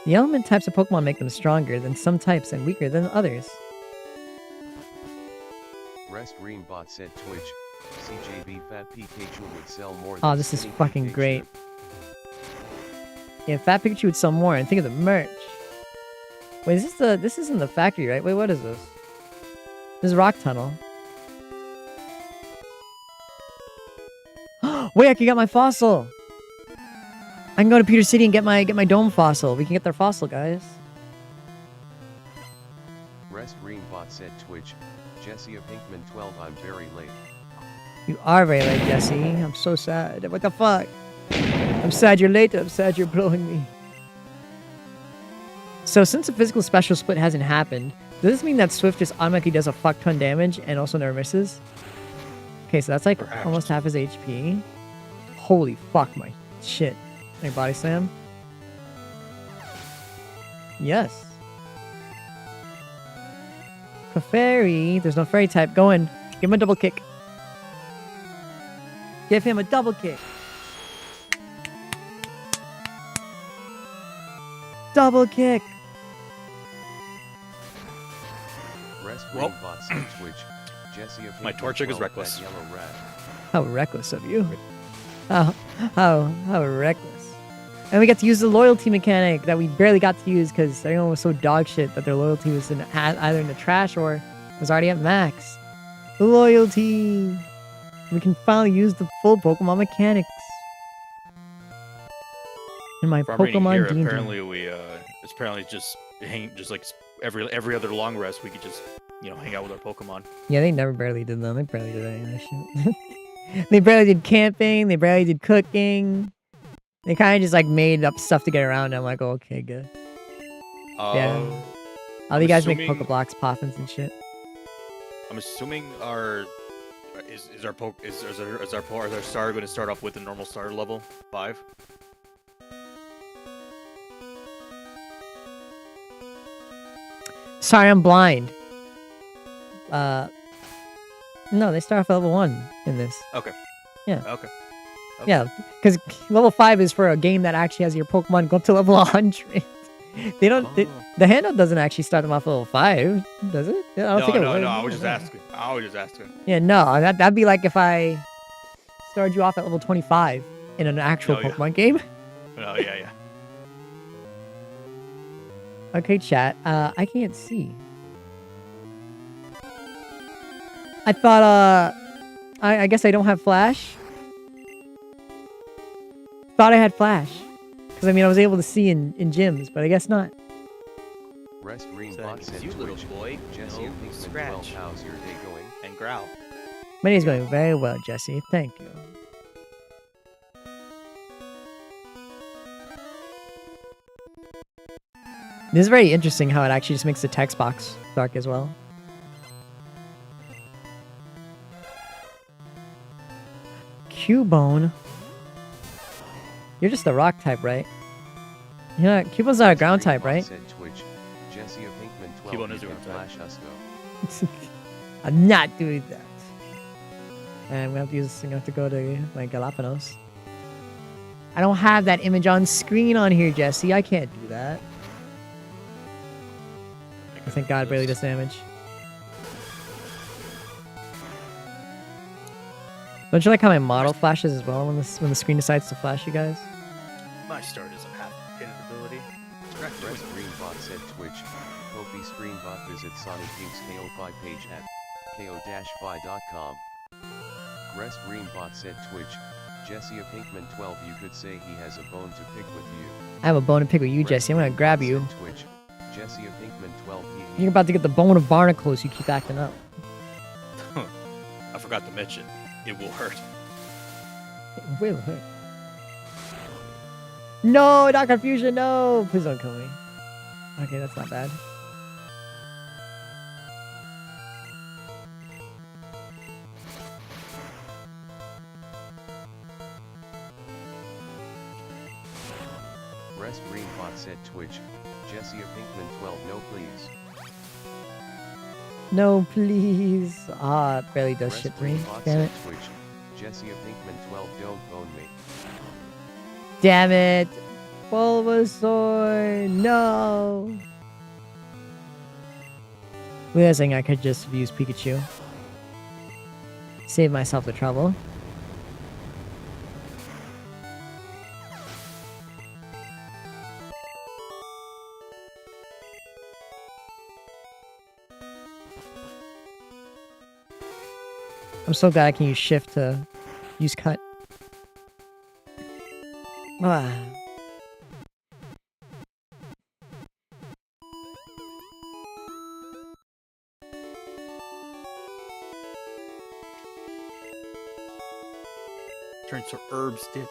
The element types of Pokemon make them stronger than some types and weaker than others. Rest Greenbot said Twitch, CJB Fat Pikachu would sell more Oh, than this is skinny fucking Pikachu. great. Yeah, Fat Pikachu would sell more, and think of the merch. Wait, this isn't the factory, right? Wait, what is this? This is Rock Tunnel. Wait, I can get my fossil! I can go to Peter City and get my dome fossil. We can get their fossil, guys. Rest Greenbot said Twitch, Jessia Pinkman 12 I'm very late. You are very late, Jesse. I'm so sad. What the fuck? I'm sad you're late. I'm sad you're blowing me. So since the physical special split hasn't happened, does this mean that Swift just automatically does a fuck ton damage and also never misses? Okay, so that's like almost half his HP. Holy fuck, my shit. Can I body slam? Yes. Clefairy. There's no fairy type. Go in. Give him a double kick. Give him a double kick. Double kick. Rest Well. Greenbot said Twitch, Jessia My Pinkman Torchic is 12 reckless. that yellow rat. How reckless of you. How reckless. And we got to use the loyalty mechanic that we barely got to use because everyone was so dog shit that their loyalty was either in the trash or was already at max. Loyalty! We can finally use the full Pokemon mechanics. In my From reading Pokemon here, D&D. apparently it's apparently just like every other long rest we could just hang out with our Pokemon. Yeah, they never barely did them. They barely did any of that shit. They barely did camping. They barely did cooking. They kind of just like made up stuff to get around. I'm like, oh, okay, good. Yeah. All you guys make assuming- Pokeblocks, Poffins, and shit. I'm assuming our starter going to start off with the normal starter level 5? Sorry, I'm blind. No, they start off at level 1 in this. Okay. Yeah. Okay. Yeah, because level 5 is for a game that actually has your Pokemon go up to level 100. They don't. Oh. The handle doesn't actually start them off level 5, does it? Yeah, I don't think it would. No. I was just asking. Yeah, no, that'd be like if I started you off at level 25 in an actual Oh, yeah. Pokemon game. Oh yeah. Okay, chat. I can't see. I thought, I guess I don't have Flash. Thought I had Flash. Because, I mean, I was able to see in gyms, but I guess not. Rest Greenbot said you little Twitch, boy, Jessia no Pinkman 12 scratch how's your day going? and growl. My day's going very well, Jesse. Thank you. This is very interesting how it actually just makes the text box dark as well. Cubone. You're just a rock type, right? Yeah, Cubone's not a ground type, right? Said Twitch, Jessia Pinkman 12 Cubone is you a can ground type. flash us though. I'm not doing that. And I'm gonna have to use. I'm gonna have to go to my Galapagos. I don't have that image on screen on here, Jesse. I can't do that. I thank God barely does damage. Don't you like how my model flashes as well when the screen decides to flash you guys? My star doesn't have hidden ability. Rest Greenbot said Twitch, Kofi Screenbot visit Sonic Inc.'s KO5 page at ko-fi.com. Rest Greenbot said Twitch, Jessia Pinkman 12 you could say he has a bone to pick with you. I have a bone to pick with you, Rest Jesse. I'm gonna grab Greenbot you. said Twitch, Jessia Pinkman 12 You're about to get the bone of barnacles. You keep acting up. I forgot to mention, it will hurt. It will hurt. No, Dark Confusion, no! Please don't kill me. Okay, that's not bad. Rest Greenbot said Twitch, Jessia Pinkman 12 no please. No, please. Ah, it barely does shit to me. Damn it. Twitch, Jessia Pinkman 12 don't own me. Damn it. Bulbasaur. No. Realizing I could just use Pikachu. Save myself the trouble. I'm so glad I can use shift to use cut. Ah. Turns to herbs dip.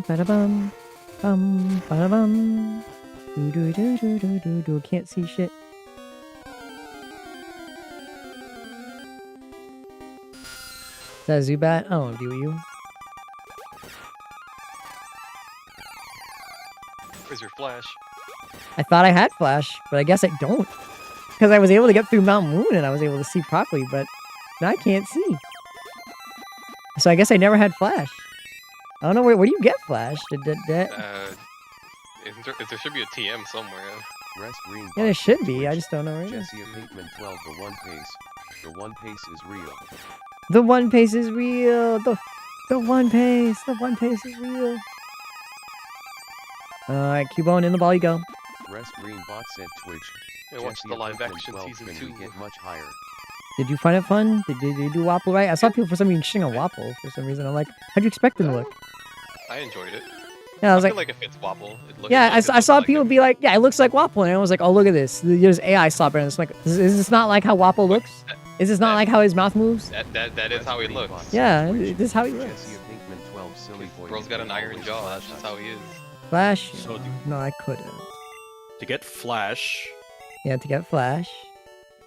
Ba-da-bum. Ba-da-bum. Do. Can't see shit. Is that a Zubat? I don't want to deal with you. Where's your flash? I thought I had Flash, but I guess I don't. Because I was able to get through Mount Moon and I was able to see properly, but now I can't see. So I guess I never had Flash. I don't know where do you get Flash? There should be a TM somewhere. Rest green Yeah, there bot should set be. I Twitch, just don't know where it is. Jessia Pinkman 12 the One Pace. The One Pace is real. The One Pace is real. The One Pace. The One Pace is real. Alright, Cubone, in the ball you go. Rest green bot said Twitch. I watched the Jessia live Pinkman action 12 season can 2. we get much higher. Did you find it fun? Did you do Wapple right? I saw people for some reason shitting on Wapple for some reason. I'm like, how'd you expect them to look? I enjoyed it. Yeah, I was feel like, like it fits Wobble. yeah, I saw people be like, yeah, it looks like Wapple. And I was like, oh, look at this. There's AI slopper. And it's like, is this not like how Wapple looks? Is this not like how his mouth moves? That is how he looks. Yeah, this is how he looks. Jessia Pinkman 12 silly boy. Bro's you got can an iron always jaw. flash That's just us. how he is. Flash? So No, I couldn't. to get Flash, Yeah, to get Flash.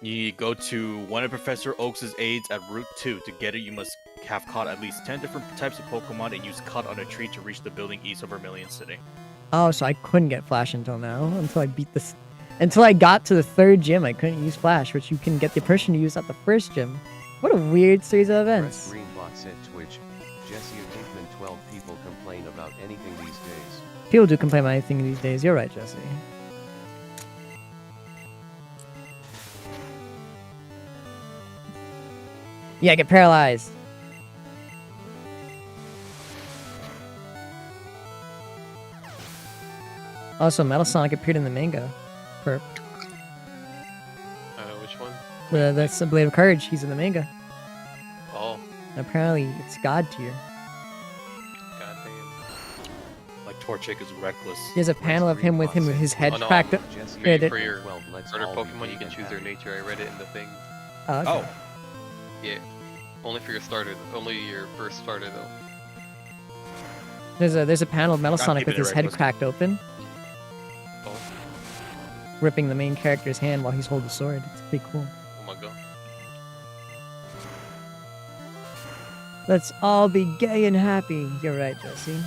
you go to one of Professor Oaks' aides at Route 2. To get it, you must have caught at least 10 different types of Pokemon and use Cut on a tree to reach the building east of Vermilion City. Oh, so I couldn't get Flash until now. Until I beat this. Until I got to the third gym, I couldn't use Flash, which you can get the person to use at the first gym. What a weird series of Rest events. green bot said Twitch. Jessia Pinkman 12 people complain about anything these days. People do complain about anything these days. You're right, Jesse. Yeah, get paralyzed. Also, Metal Sonic appeared in the manga. For Which one? that's the Blade of Courage. He's in the manga. Oh, And apparently, it's God tier. goddamn. Like Torchic is reckless. There's a panel of him with his head Oh, no, cracked up. Jessia Yeah, Pinkman for your 12 let's starter all be Pokemon, you big can and choose their happy. nature. I read it in the thing. Oh, okay. Oh, Only for your starter. Only your first starter though. There's a panel of Metal I'm Sonic with keeping it his head reckless. cracked open, Oh, ripping the main character's hand while he's holding the sword. It's pretty cool. oh my god. Let's all be gay and happy. You're right, Jesse.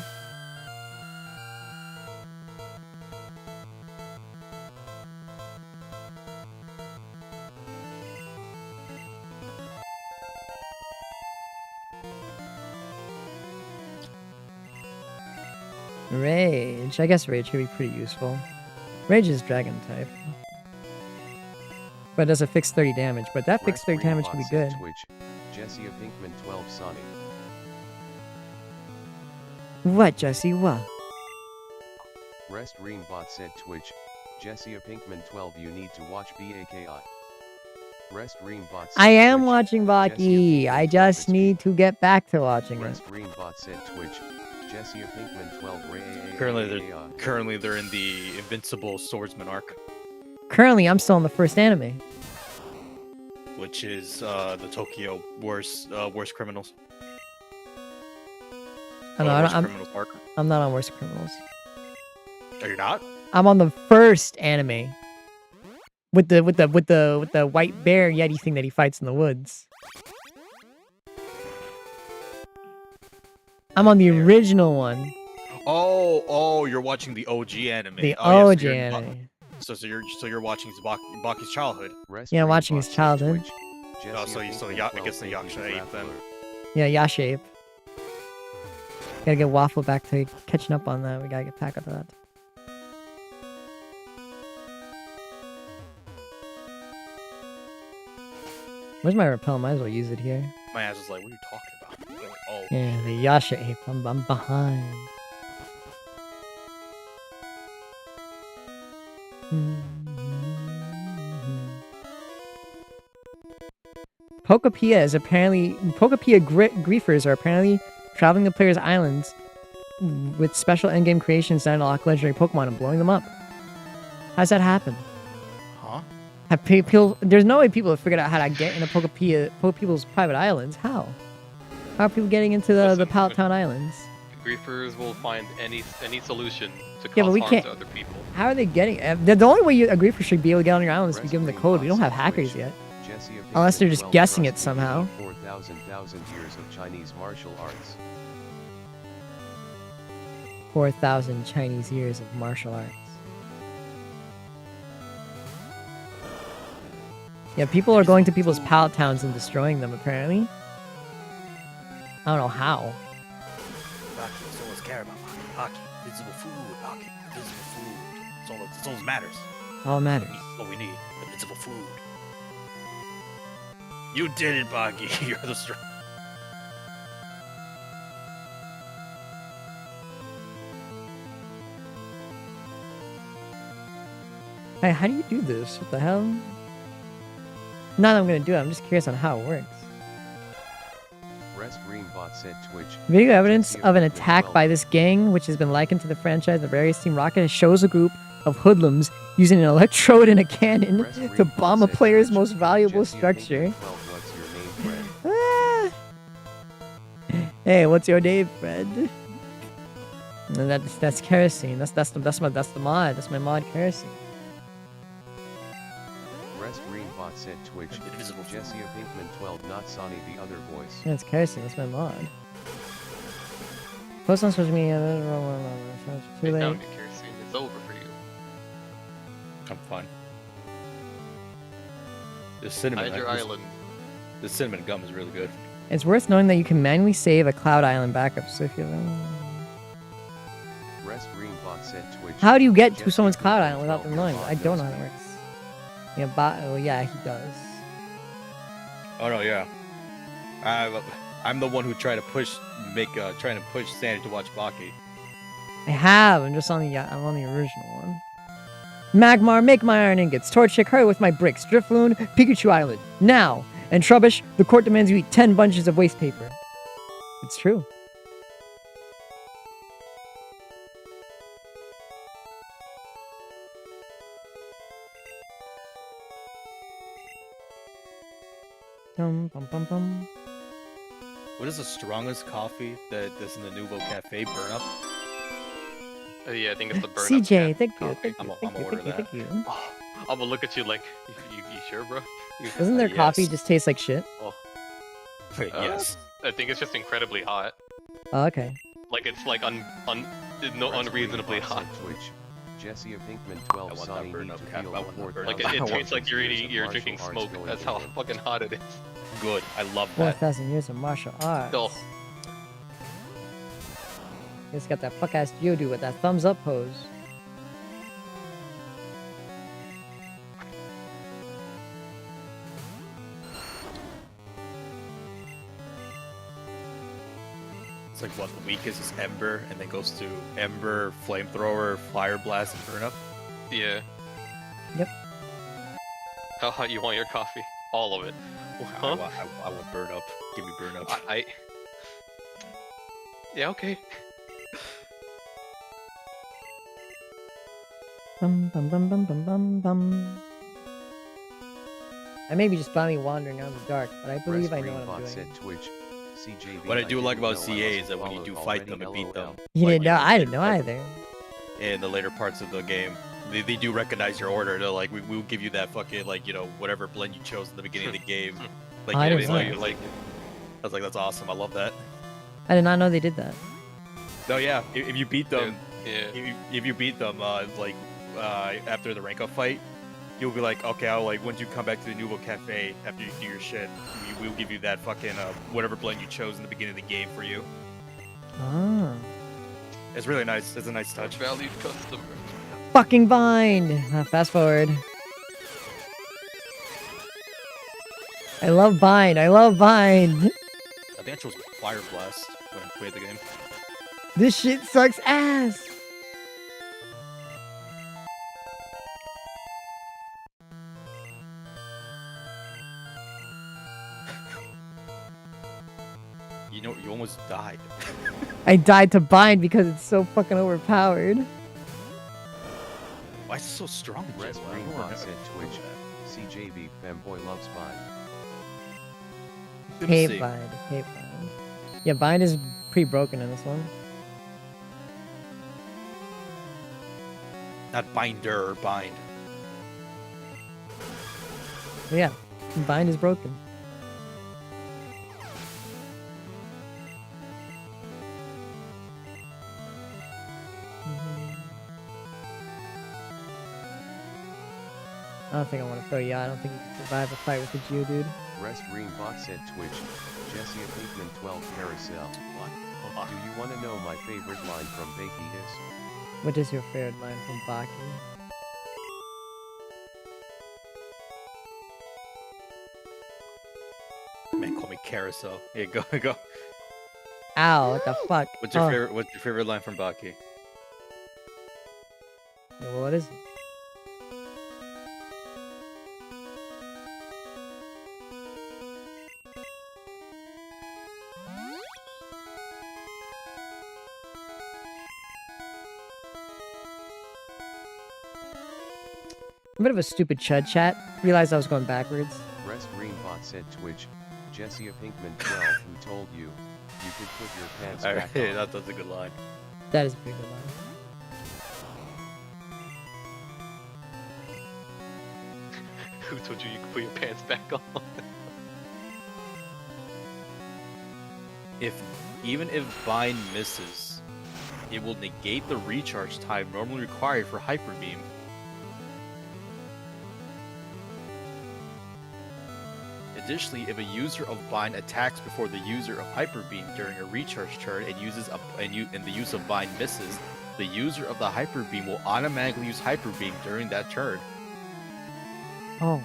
Rage. I guess Rage could be pretty useful. Rage is Dragon type. But it does a fixed 30 damage, but that fixed 30 damage could be good. Twitch. Jessia Pinkman 12 Sonic. What, Jesse? What? Rest Greenbot said Twitch. Jessia Pinkman 12 you need to watch BAKI. Rest Greenbot said I am Twitch. watching Baki. I just need to get back to watching it. Rest Greenbot said Twitch. Jessia Pinkman 12 Ray. currently they're in the Invincible Swordsman arc, Currently, I'm still in the first anime. which is the Tokyo worst criminals. I know, Worst I'm criminals arc. not on Worst Criminals. Are you not? I'm on the first anime. with the white bear Yeti thing that he fights in the woods. I'm on the original one. Oh, you're watching the OG anime. The Oh, OG yes, anime. So you're watching Baki's childhood. Yeah, I'm watching his childhood. Oh, so I guess the Yaksha ape then. Yeah, Yasha ape. Gotta get Waffle back to catching up on that. We gotta get back up to that. Where's my repel? Might as well use it here. My ass was like, what are you talking about? I'm like, oh. Yeah, the Yasha ape. I'm behind. Pokapia is apparently griefers are apparently traveling the player's islands with special endgame creations to unlock legendary Pokemon and blowing them up. How's that happen? Huh? Have people? There's no way people have figured out how to get into people's private islands. How? How are people getting into the Pallet Town Islands? Griefers will find any solution to Yeah, but cause we harm can't. to other people. How are they getting? The only way a griefer should be able to get on your island is if you give them the code. We don't have hackers yet. Unless they're just guessing it somehow. 4,000 years of Chinese martial arts. 4,000 Chinese years of martial arts. Yeah, people are going to people's pallet towns and destroying them, apparently. I don't know how. Baki, that's all that's care about. Baki, visible food, Baki, visible food. That's all that matters. All that matters. What we need, the visible food. You did it, Baki. You're the strong. Hey, how do you do this? What the hell? Not that I'm gonna do it, I'm just curious on how it works. Video evidence of an attack by this gang, which has been likened to the franchise The Various Team Rocket, shows a group of hoodlums using an electrode and a cannon to bomb a player's most valuable structure. Ah. Hey, what's your name, friend? And that's kerosene. That's the mod. That's my mod kerosene. Greenbot said Twitch, Jesse Pinkman 12, not Sonny the other voice. Yeah, it's kerosene. That's my mod. Post on social media. Too late. It's over for you. I'm fine. This cinnamon. Hide your island. This cinnamon gum is really good. It's worth knowing that you can manually save a Cloud Island backup. So if you how do you get to someone's Cloud Island without them knowing? I don't know how it works. Yeah, well, yeah, he does. Oh no, yeah. I'm the one who tried to push, trying to push Sandy to watch Baki. I have. I'm on the original one. Magmar, make my iron ingots. Torchic, hurry with my bricks. Drifloon, Pikachu Island, now. And Trubbish, the court demands you eat 10 bunches of waste paper. It's true. What is the strongest coffee that's in the Nouveau Cafe? Burn up? Yeah, I think it's the burn CJ, up. thank you. Thank you. I'm gonna look at you like, you sure, bro? Doesn't their Yes. coffee just taste like shit? Oh. Yes. I think it's just incredibly hot. Oh, okay. Like it's like unreasonably hot. Twitch, Jesse Pinkman I 12, want Sonny that burn need up to cap. feel I want that burn Like up. it tastes like you're drinking smoke. That's how fucking hot it is. Good. I love that. 4,000 years of martial arts. Oh. It's got that fuck ass Geodude with that thumbs up pose. It's like what the weakest is Ember, and then goes to Ember, Flamethrower, Fire Blast, and Burn Up. Yeah. Yep. How hot you want your coffee? All of it. Huh? I want Burn Up. Give me Burn Up. Yeah, okay. Bum, bum, bum, bum, bum, bum, bum. I may be just blindly wandering out in the dark, but I believe I know what I'm doing. Twitch, CJV, What I do like about CA is that when you do fight them and beat them, You like, didn't know? I didn't know either. in the later parts of the game, they do recognize your order. They're like, we'll give you that fucking like whatever blend you chose at the beginning of the game. Like, I didn't know like, I was like, that's awesome. I love that. I did not know they did that. No, yeah. If you beat them, Yeah. if you beat them, after the rank up fight, you'll be like, okay, once you come back to the Nouveau Cafe after you do your shit, we'll give you that fucking whatever blend you chose in the beginning of the game for you. Ah. It's really nice. It's a nice touch. Valued customer. Fucking bind. Fast forward. I love bind. I love bind. I think I chose Fire Blast when I played the game. This shit sucks ass. You know, you almost died. I died to bind because it's so fucking overpowered. Why is it so strong? Rest Jay? Green Bot said Twitch. CJB Femboy loves Bind. Let me Hate see. bind. Hate bind. Yeah, bind is pretty broken in this one. Not binder, bind. But yeah, bind is broken. I don't think I want to throw you out. I don't think you can survive a fight with the Geodude. Rest Green Bot said Twitch. Jesse Pinkman 12 Carousel. What? Do you want to know my favorite line from Bakey is? What is your favorite line from Baki? Man, call me Carousel. Yeah, go. Ow, what the fuck? What's your Oh, favorite? What's your favorite line from Baki? yeah, well, what is it? A bit of a stupid chud chat. Realized I was going backwards. Rest Green Bot said Twitch. Jesse Pinkman 12 who told you you could put your pants All back right, on. that's a good line. That is a pretty good line. Who told you you could put your pants back on? Even if Bind misses, it will negate the recharge time normally required for Hyper Beam. Additionally, if a user of Bind attacks before the user of Hyper Beam during a recharge turn and the use of Bind misses, the user of the Hyper Beam will automatically use Hyper Beam during that turn. Oh.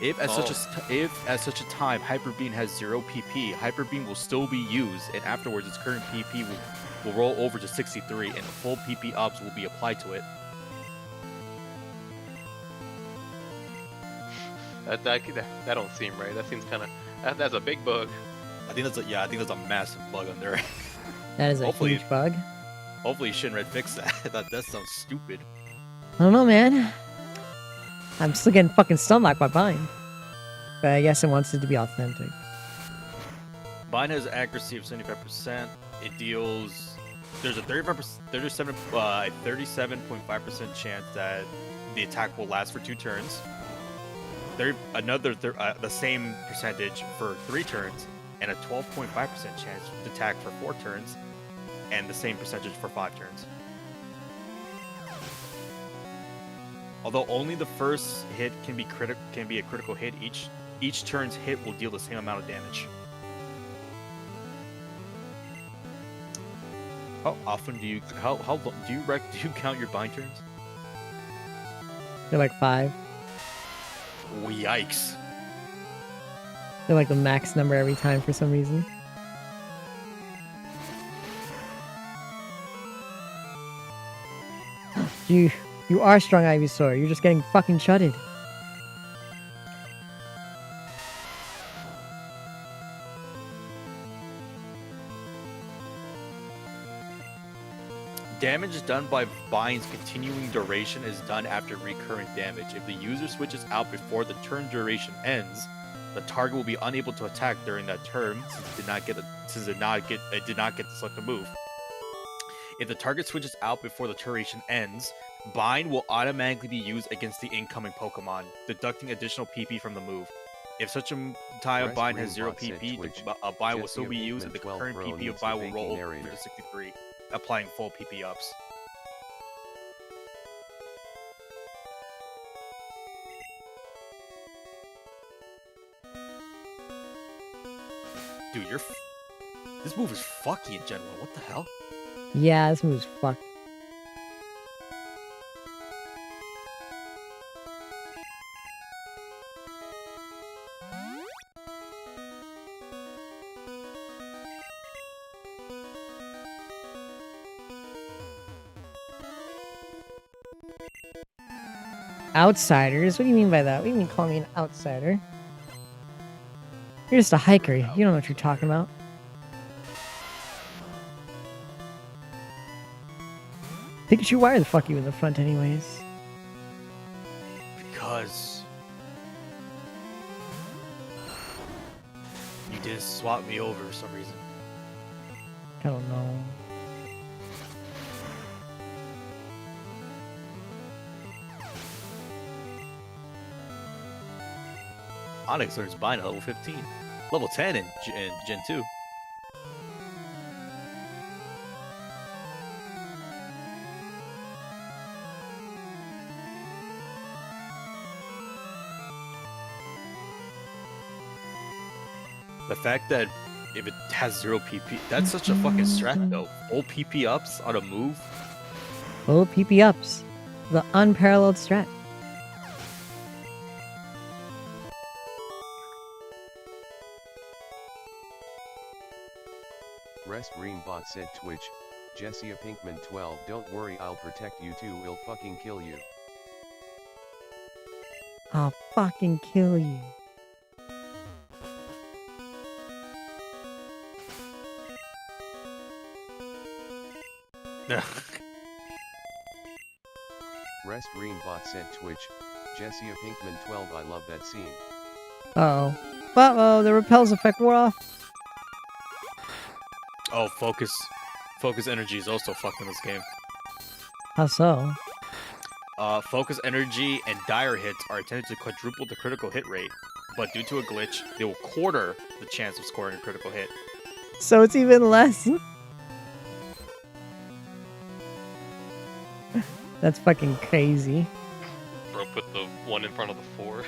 If at such a time Hyper Beam has 0 PP, Hyper Beam will still be used, and afterwards its current PP will roll over to 63, and full PP ups will be applied to it. That don't seem right. That seems kind of that's a big bug. I think that's a massive bug on there. That is a Hopefully- huge bug. Hopefully Shinred fixed that. That sounds stupid. I don't know, man. I'm still getting fucking stunlocked by Bind. But I guess it wants it to be authentic. Bind has accuracy of 75%. It deals. There's a 37.5% chance that the attack will last for 2 turns. The same percentage for 3 turns, and a 12.5% chance to attack for 4 turns, and the same percentage for 5 turns. Although only the first hit can be a critical hit, each turn's hit will deal the same amount of damage. How often do you do you count your bind turns? They're like 5. Oh, yikes! They're like the max number every time for some reason. You are strong, Ivysaur. You're just getting fucking chudded. Damage done by Bind's continuing duration is done after recurrent damage. If the user switches out before the turn duration ends, the target will be unable to attack during that turn since it did not get to select a move. If the target switches out before the duration ends, Bind will automatically be used against the incoming Pokemon, deducting additional PP from the move. If such a tie of Bind has 0 PP, a Bind will still be used, and the current PP of Bind will roll over to 63, applying full PP ups. Dude, this move is fucky in general. What the hell? Yeah, this move's fucked. Outsiders? What do you mean by that? What do you mean call me an outsider? You're just a hiker. You don't know what you're talking about. Pikachu, why the fuck are you in the front anyways? Because you didn't swap me over for some reason. I don't know. Onyx learns Bind at level 15. Level 10 in Gen 2. The fact that if it has 0 PP, that's such a fucking strat though. Full PP ups on a move. Full PP ups. The unparalleled strat. Rest Greenbot said Twitch, Jessia Pinkman 12 don't worry I'll protect you too will fucking kill you. I'll fucking kill you. Rest Greenbot said Twitch, Jessia Pinkman 12 I love that scene. Uh-oh. Uh-oh, the repels effect wore off. Oh, focus energy is also fucked in this game. How so? Focus energy and dire hits are intended to quadruple the critical hit rate, but due to a glitch, they will quarter the chance of scoring a critical hit. So it's even less. That's fucking crazy. Bro, put the 1 in front of the 4.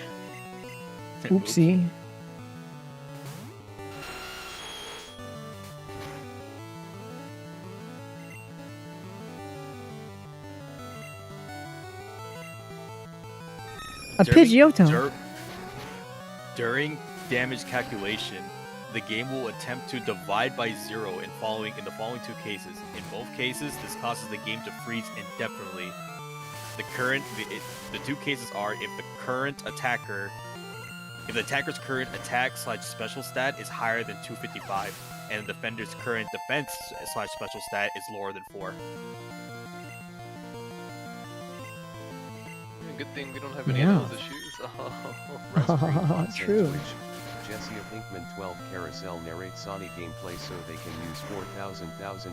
Oopsie. A Pidgeotto. During damage calculation, the game will attempt to divide by 0 in the following 2 cases. In both cases, this causes the game to freeze indefinitely. The 2 cases are if the attacker's current attack/special stat is higher than 255, and the defender's current defense/special stat is lower than 4. Good thing we don't have any of those issues. Oh, true. Jessia Pinkman 12 Carousel narrates Sonic gameplay so they can use 4,000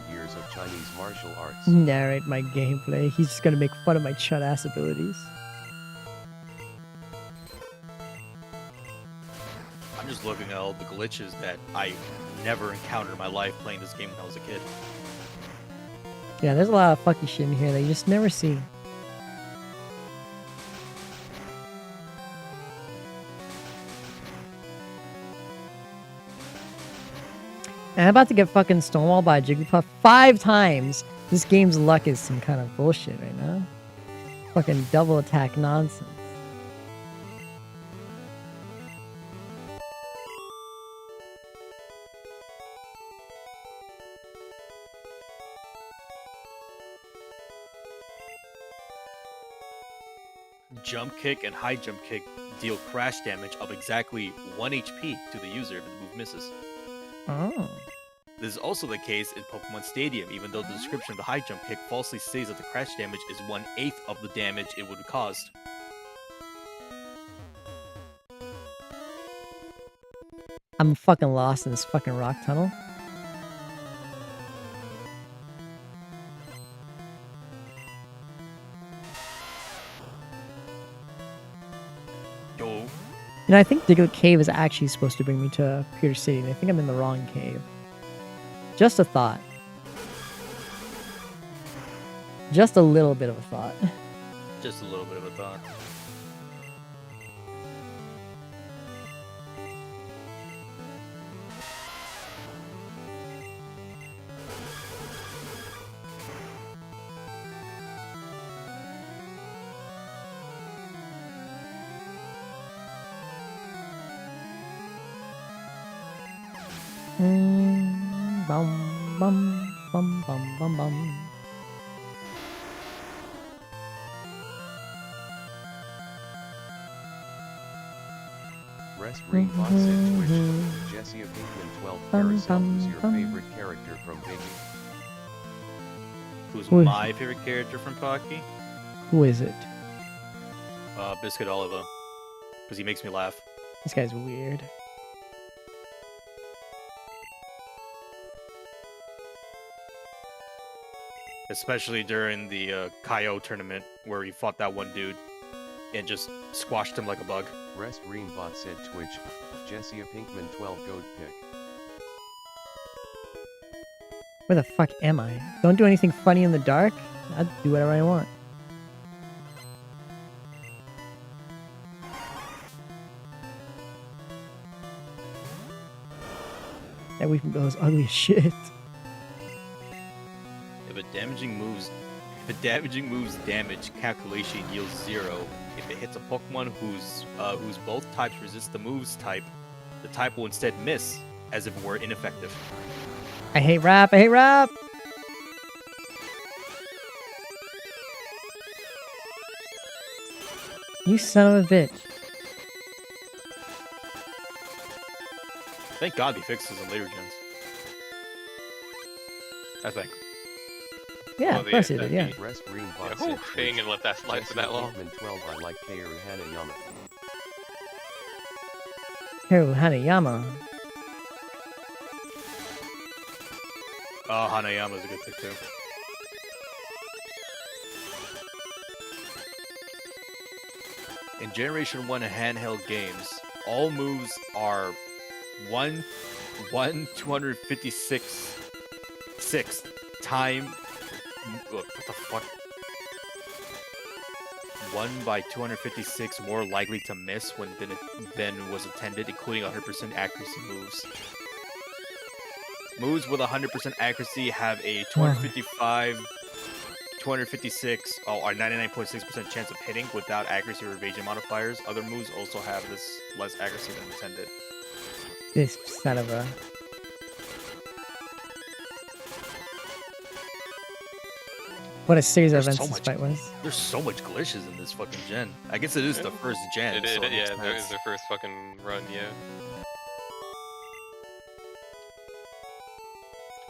years of Chinese martial arts. Narrate my gameplay. He's just gonna make fun of my chut-ass abilities. I'm just looking at all the glitches that I never encountered in my life playing this game when I was a kid. Yeah, there's a lot of fucky shit in here that you just never see. And I'm about to get fucking stonewalled by Jigglypuff 5 times. This game's luck is some kind of bullshit right now. Fucking double attack nonsense. Jump kick and high jump kick deal crash damage of exactly 1 HP to the user if the move misses. Oh. This is also the case in Pokemon Stadium, even though the description of the high jump kick falsely states that the crash damage is 1/8 of the damage it would have caused. I'm fucking lost in this fucking rock tunnel. You know, I think Diglett Cave is actually supposed to bring me to Pewter City, and I think I'm in the wrong cave. Just a thought. Just a little bit of a thought. Just a little bit of a thought. Bum, bum, bum, bum, bum, bum. Rest Green Bot said Twitch. Jesse of Pinkman 12 Carousel, who's your favorite character from Biggie? Who's Who is my favorite character from Pocky? Who is it? Biscuit Oliva. Because he makes me laugh. This guy's weird. Especially during the Kaio tournament where he fought that one dude and just squashed him like a bug. Rest Greenbot said Twitch. Jesse of Pinkman 12 goat pick. Where the fuck am I? Don't do anything funny in the dark. I'll do whatever I want. That we've goes ugly as shit. If a damaging move's damage calculation yields 0, if it hits a Pokemon whose both types resist the move's type, the type will instead miss, as if it were ineffective. I hate rap. I hate rap. You son of a bitch. Thank God they fixed this in later gens. I think. Yeah, Well, of course yeah, it did, yeah. Rest Greenbot Yeah, said whew, being Twitch. and let that slide for Jesse that of long. Pinkman 12 I like Kaoru Hanayama. Haru Hanayama. Oh, Hanayama's a good pick too. In Generation 1 handheld games, all moves are 256 time. What the fuck? 1 by 256 more likely to miss than was intended, including 100% accuracy moves. Moves with 100% accuracy have a 256, or 99.6% chance of hitting without accuracy or evasion modifiers. Other moves also have this less accuracy than intended. This son of a... What a series of There's events so this much- fight was. There's so much glitches in this fucking gen. I guess it is the first gen. It is, so it makes yeah, sense. it's their first fucking run, yeah.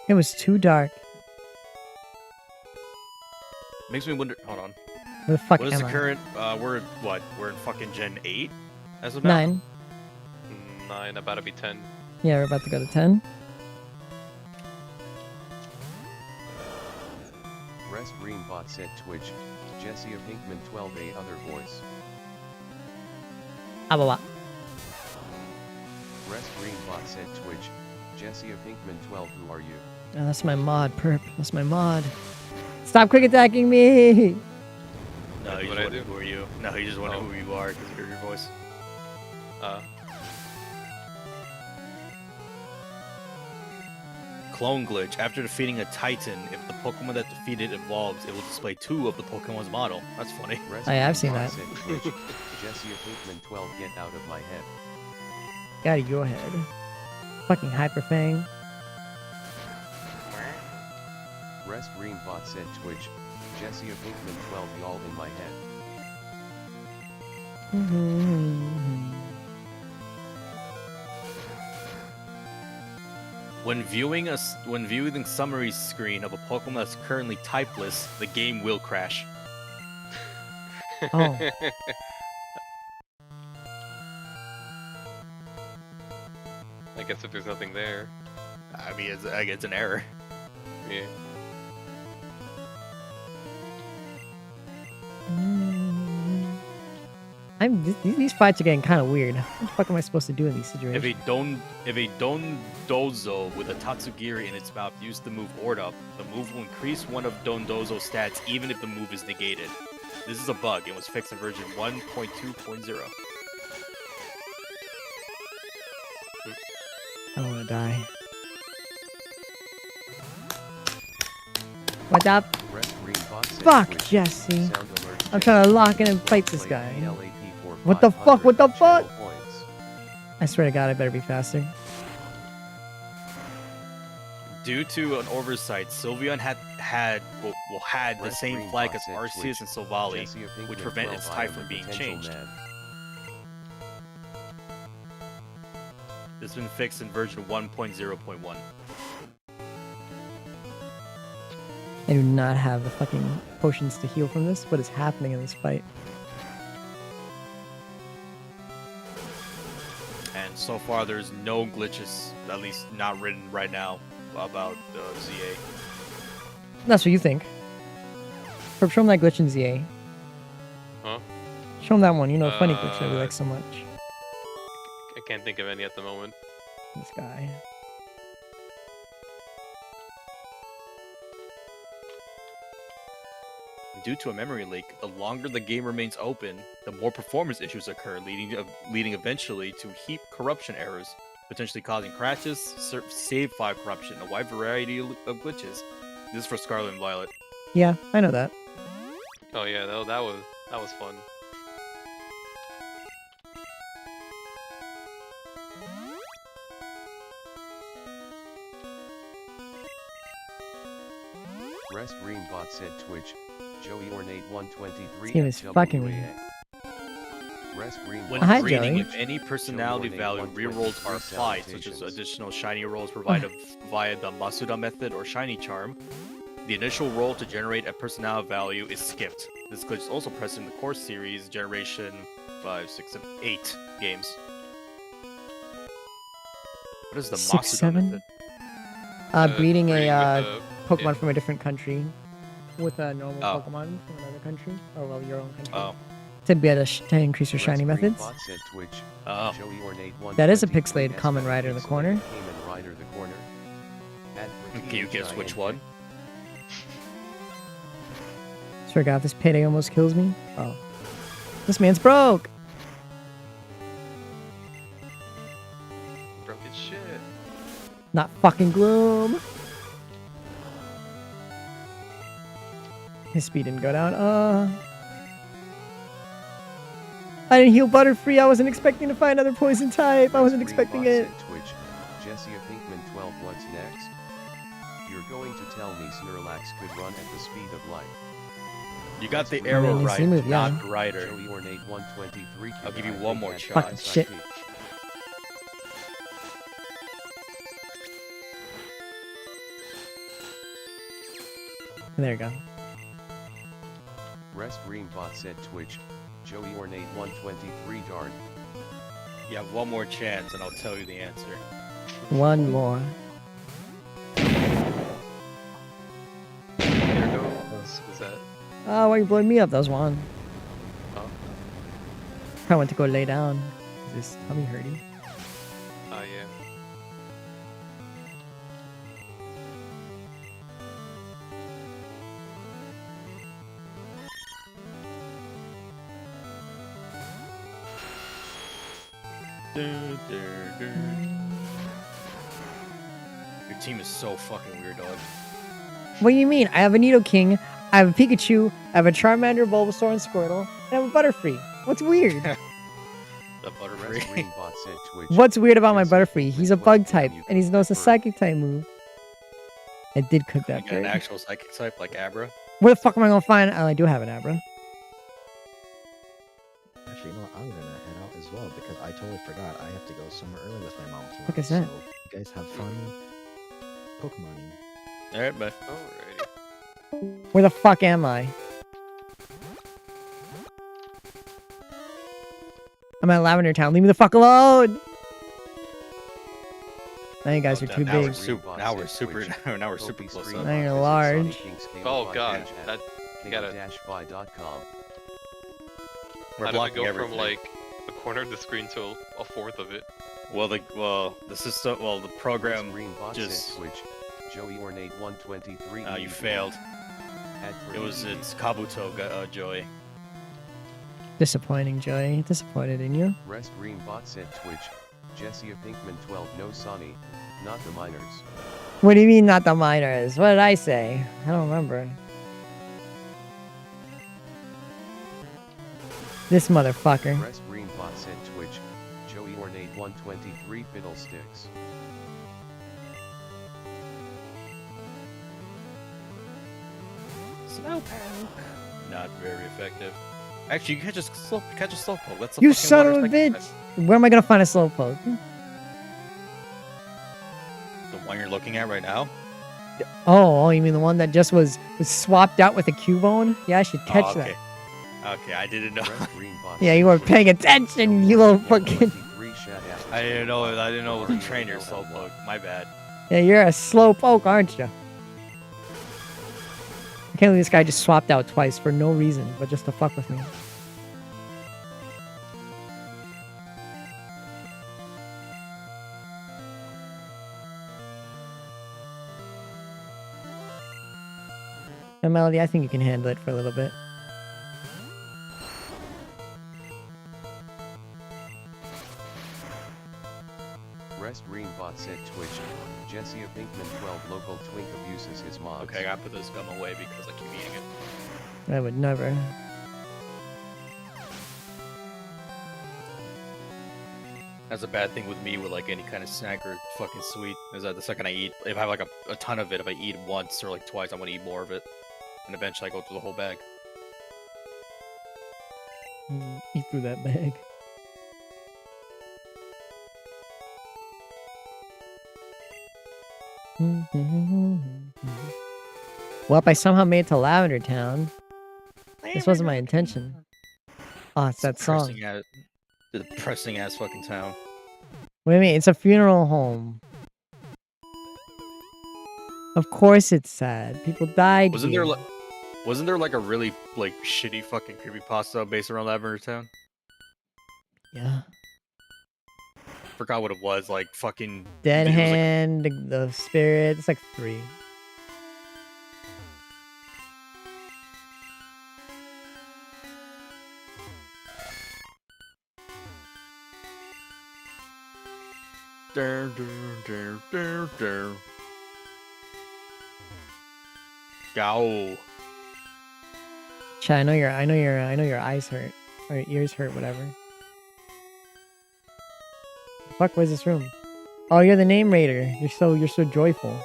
It was too dark. Makes me wonder. Hold on. Where the fuck What is am the I? current? We're in fucking Gen 8 as of now. 9. 9, about to be 10. Yeah, we're about to go to 10. Rest Greenbot said Twitch. Jesse of Pinkman 12A other voice. Ababa. Rest Greenbot said Twitch. Jesse of Pinkman 12 who are you? Oh, that's my mod, perp. That's my mod. Stop quick attacking me! No, That's you what just I wonder do. who are you. No, you just wonder Oh. who you are because you hear your voice. Clone glitch. After defeating a Titan, if the Pokemon that defeated evolves, it will display 2 of the Pokemon's model. That's funny. Rest Oh, yeah, I've seen Greenbot that. said Twitch. Jesse of Pinkman 12 get out of my head. Get out of your head. Fucking Hyperfang. Rest Greenbot said Twitch. Jesse of Pinkman 12 y'all in my head. When viewing the summary screen of a Pokemon that's currently typeless, the game will crash. Oh. I guess if there's nothing there. I mean, it's an error. Yeah. These fights are getting kind of weird. What the fuck am I supposed to do in these situations? If a Dondozo with a Tatsugiri in its mouth used the move Ord Up, the move will increase one of Dondozo's stats even if the move is negated. This is a bug. It was fixed in version 1.2.0. I don't want to die. What up? Fuck, Jesse. I'm trying to lock in and fight this guy. What the fuck? What the fuck? I swear to God, I better be faster. Due to an oversight, Sylveon had the same flag as Arceus and Silvally, which prevent its type from being changed. This has been fixed in version 1.0.1. I do not have the fucking potions to heal from this. What is happening in this fight? And so far, there's no glitches, at least not written right now, about ZA. That's what you think. Show him that glitch in ZA. Huh? Show him that one. You know, funny glitch that we like so much. I can't think of any at the moment. This guy. Due to a memory leak, the longer the game remains open, the more performance issues occur, leading eventually to heap corruption errors, potentially causing crashes, save file corruption, a wide variety of glitches. This is for Scarlet and Violet. Yeah, I know that. Oh yeah, that was fun. Rest Greenbot said Twitch. Joey Ornate 123. This game is fucking weird. When Hi, breeding, Joey. if any personality value rerolls are applied, such as additional shiny rolls provided via the Masuda method or shiny charm, the initial roll to generate a personality value is skipped. This glitch is also present in the core series generation 5, 6, and 8 games. What is the 6, Masuda 7? method? Breeding breeding a with Pokemon from a different country with a normal Oh. Pokemon from another country, or well, your own country, Oh. to be able to increase your shiny methods. Oh. That is a pixelated Common Rider in the corner. Can you guess which one? Swear to God, this payday almost kills me. Oh, this man's broke. Broke as shit. Not fucking Gloom. His speed didn't go down. I didn't heal Butterfree. I wasn't expecting to find another poison type. I wasn't expecting it. Jesse Pinkman 12. What's next? You're going to tell me Snorlax could run at the speed of light. You got the arrow Amazing right, move, yeah. not Rider. Joey Ornate 123. I'll give you one more shot. Fucking shit. There you go. Rest Greenbot said Twitch. Joey Ornate 123. Darn. You have one more chance, and I'll tell you the answer. One more. There go. Was that? Oh, why are you blowing me up? That was one. Oh. I went to go lay down. Is this tummy hurting? Oh yeah. Your team is so fucking weird, dog. What do you mean? I have a Nidoking, I have a Pikachu, I have a Charmander, Bulbasaur, and Squirtle, and I have a Butterfree. What's weird? The Rest Butterfree. Greenbot said Twitch. What's weird about my Butterfree? He's a bug type, and he knows a psychic type move. I did cook You that got an bird. actual psychic type like Abra. Where the fuck am I gonna find? Oh, I do have an Abra. Actually, you know what? I'm gonna head out as well because I totally forgot. I have to go somewhere early with my mom tomorrow. Fuck is that? So you guys have fun Pokemoning. Alright, bye. Alrighty. Where the fuck am I? I'm at Lavender Town. Leave me the fuck alone! Now you guys are too Now we're big. super. Now we're super. Now we're super close up. Now you're large. Oh god, that you gotta. We're How do we blocking go everything. from like a quarter of the screen to a fourth of it? Well, the system, the program Green bot just. said Twitch. Joey Ornate 123. You failed. Ad for It's Kabuto, Joey. Disappointing, Joey. Disappointed in you. Rest Green bot said Twitch. Jessia Pinkman 12. No Sonny, not the miners. What do you mean not the miners? What did I say? I don't remember. This motherfucker. Rest Green bot said Twitch. Joey Ornate 123 Fiddlesticks. Slowpoke. Not very effective. Actually, you catch a slowpoke. That's You son of a bitch! Where am I gonna find a slowpoke? The one you're looking at right now? Oh, you mean the one that just was swapped out with a Cubone? Yeah, I should catch that. Okay, I didn't know. Rest Green bot Yeah, said you weren't Twitch. paying attention, you little fucking... 123 shout out. I didn't know it was a trainer slowpoke. My bad. Yeah, you're a slowpoke, aren't you? I can't believe this guy just swapped out twice for no reason, but just to fuck with me. Yeah, Melody, I think you can handle it for a little bit. Rest Green bot said Twitch. Jessia Pinkman 12 local twink abuses his mods. Okay, I gotta put this gum away because I keep eating it. I would never. That's a bad thing with me with like any kind of snack or fucking sweet, is that the second I eat, if I have like a ton of it, if I eat once or like twice, I'm gonna eat more of it. And eventually I go through the whole bag. Eat through that bag. Well, I somehow made it to Lavender Town. This wasn't my intention. Oh, it's that song. The depressing ass fucking town. Wait a minute, it's a funeral home. Of course it's sad. People died. Wasn't here. there like a really like shitty fucking creepypasta based around Lavender Town? Yeah. Forgot what it was, like fucking Dead it was like- Hand, the Spirit. It's like 3. Gow. Chat, I know your eyes hurt. Or your ears hurt, whatever. Fuck, where's this room? Oh, you're the name raider. You're so joyful.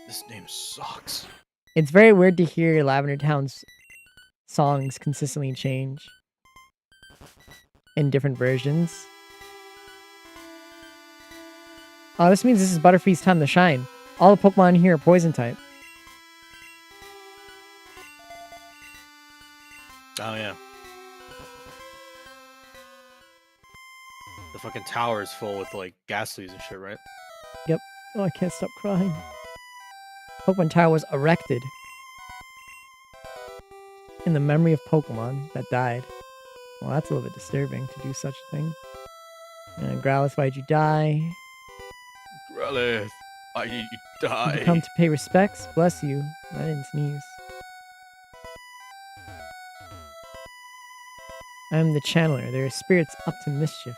This name sucks. It's very weird to hear Lavender Town's songs consistently change in different versions. Oh, this means this is Butterfree's time to shine. All the Pokemon here are poison type. Oh yeah. The fucking tower is full with like gas leaves and shit, right? Yep. Oh, I can't stop crying. Pokemon Tower was erected in the memory of Pokemon that died. Well, that's a little bit disturbing to do such a thing. Growlithe, why'd you die? Growlithe, I need you Did die. you come to pay respects? Bless you. I didn't sneeze. I am the channeler. There are spirits up to mischief.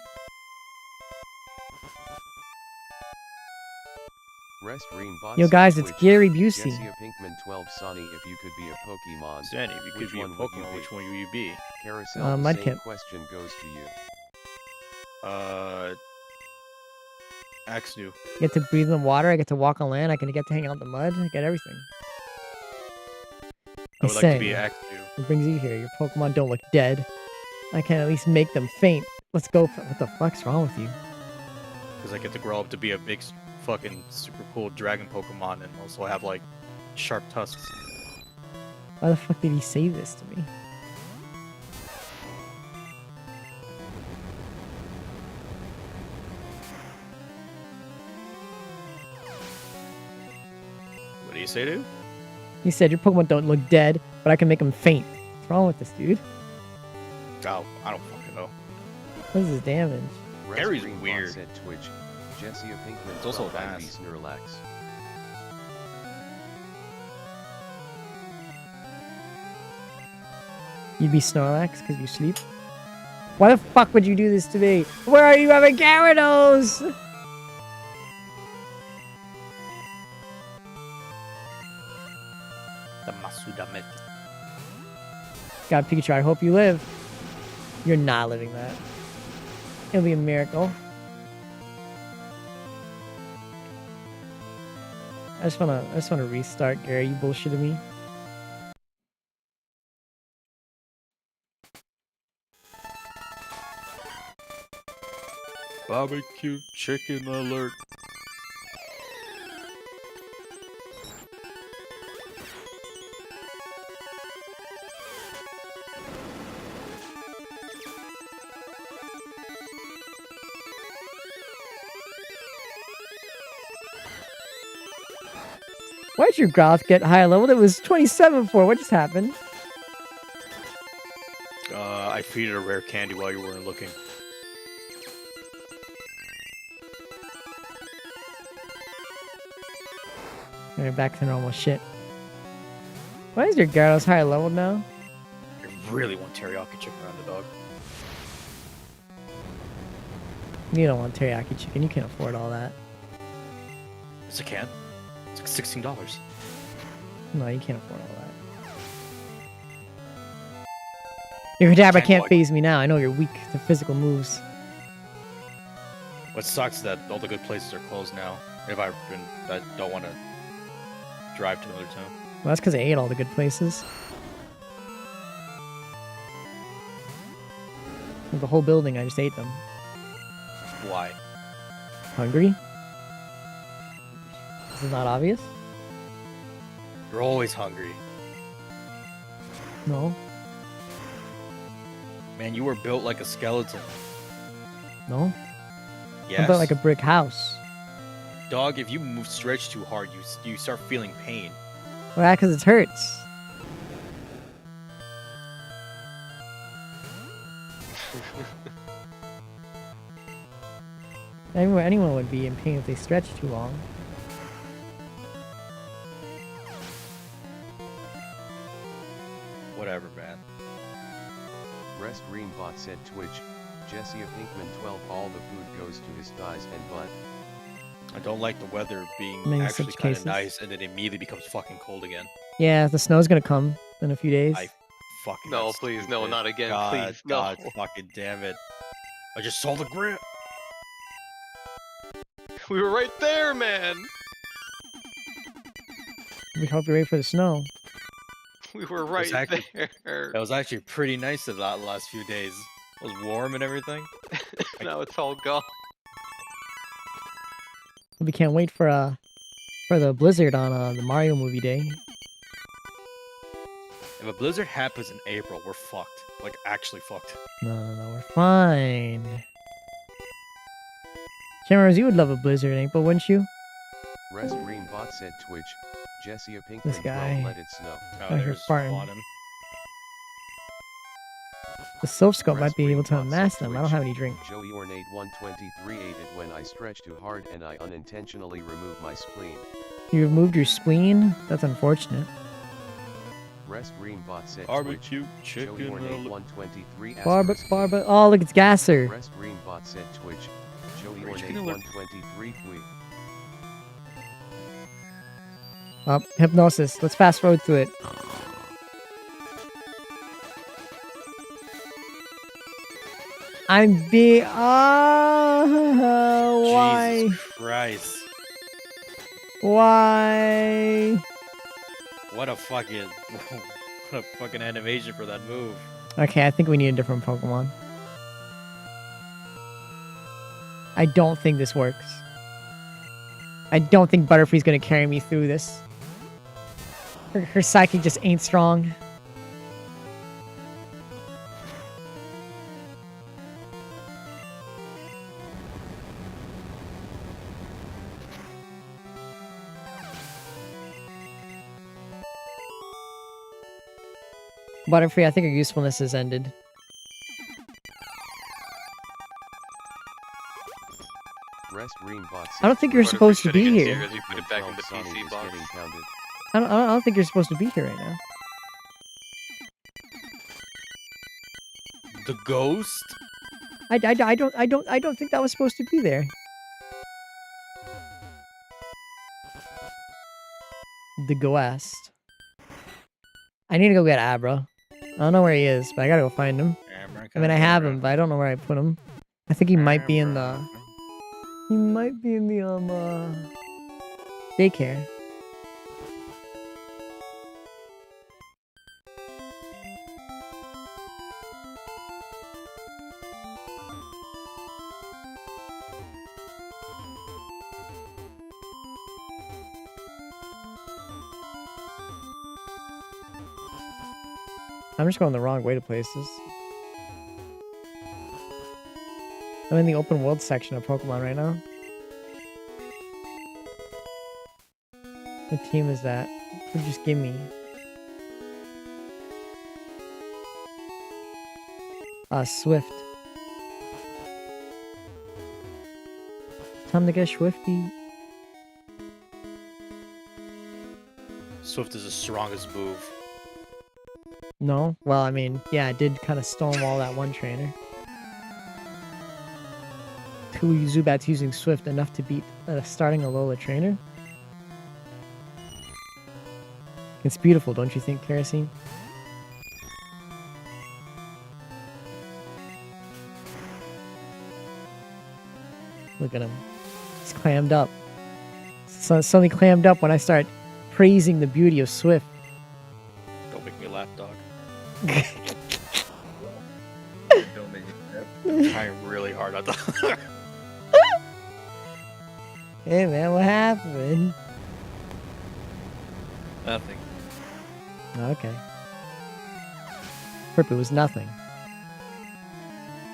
Rest Green bot Yo said guys, it's Twitch. Gary Busey. Jessia Pinkman 12 Sonny, if you could be a Pokemon, Sandy, if you could which be a one would you Pokemon, be? which one would you be? Carousel, the same Mudkip. question goes to you. Axew. I get to breathe in the water. I get to walk on land. I can get to hang out in the mud. I get everything. I would like to be Axew. What brings you here? Your Pokemon don't look dead. I can at least make them faint. Let's go. What the fuck's wrong with you? Because I get to grow up to be a big, fucking, super cool dragon Pokemon and also have, like, sharp tusks. Why the fuck did he say this to me? What do you say, dude? He said, your Pokemon don't look dead, but I can make them faint. What's wrong with this dude? Oh, I don't fucking know. What is his damage? Gary's Green weird. Bots at Twitch. Jessia Pinkman. It's also 12 fast. Snorlax. You'd be Snorlax because you sleep? Why the fuck would you do this to me? Where are you having Gyarados? The Masuda Met. God, Pikachu, I hope you live. You're not living that. It'll be a miracle. I just wanna restart, Gary. You bullshitted me. Barbecue chicken alert. Why'd your Growth get higher leveled? It was 27 for. What just happened? I feeded a rare candy while you weren't looking. Alright, back to normal shit. Why is your Gyarados higher leveled now? I really want teriyaki chicken around the dog. You don't want teriyaki chicken. You can't afford all that. Yes, I can. It's like $16. No, you can't afford all that. Your Kadabra can't phase me now. I know you're weak to physical moves. What sucks is that all the good places are closed now. If I don't want to drive to another town. Well, that's because I ate all the good places. The whole building, I just ate them. Why? Hungry? This is not obvious? You're always hungry. No. Man, you were built like a skeleton. No. Yes. I'm built like a brick house. Dog, if you stretch too hard, you start feeling pain. Well, that's because it hurts. Anyone would be in pain if they stretch too long. Whatever, man. Rest Greenbot said Twitch. Jessia Pinkman 12. All the food goes to his thighs and butt. I don't like the weather being Many actually such kind of cases. nice and then immediately becomes fucking cold again. Yeah, the snow's gonna come in a few days. I fucking No, that's please, no, stupid. not again, God, please, no. God, fucking damn it! I just saw the grip. We were right there, man. We hope you're ready for the snow. We were right actually- there. That was actually pretty nice the last few days. It was warm and everything. Now it's all gone. We can't wait for the blizzard on the Mario movie day. If a blizzard happens in April, we're fucked. Like actually fucked. No, we're fine. Cameras, you would love a blizzard in April, wouldn't you? Rest Greenbot said Twitch. Jessia Pinkman This 12. guy. Let it snow. Oh, Oh, you're there's farting. Bottom. The Silph Scope Rest might be able to Greenbot unmask said them. I don't Twitch. have any drink. Joey Ornate 123 ate it when I stretched too hard and I unintentionally removed my spleen. You removed your spleen? That's unfortunate. Rest Greenbot said Barbecue Twitch. Joey chicken. Ornate 123 Barba. Oh, look, it's Gasser. Rest Greenbot said Twitch. Joey Ornate Chicken alert. 123 Flee. Hypnosis. Let's fast forward through it. I'm being. Why? Jesus Christ! Why? What a fucking animation for that move. Okay, I think we need a different Pokemon. I don't think this works. I don't think Butterfree's gonna carry me through this. Her psychic just ain't strong. Butterfree, I think your usefulness has ended. I don't think you're supposed to be here. As you put it back in the PC box. I don't think you're supposed to be here right now. The ghost? I don't think that was supposed to be there. The ghost. I need to go get Abra. I don't know where he is, but I gotta go find him. I mean, I have him, but I don't know where I put him. I think he might be in the... He might be in the, daycare. I'm just going the wrong way to places. I'm in the open world section of Pokemon right now. What team is that? Who'd just give me? Swift. Time to get Swifty. Swift is the strongest move. No? Well, I mean, yeah, I did kind of stonewall that one trainer. 2 Zubats using Swift enough to beat starting a Alola trainer. It's beautiful, don't you think, Kerosene? Look at him. He's clammed up. Suddenly clammed up when I start praising the beauty of Swift. Don't make me laugh, dog. Don't make it. I'm trying really hard not to. Hey man, what happened? Nothing. Okay. Perp, it was nothing.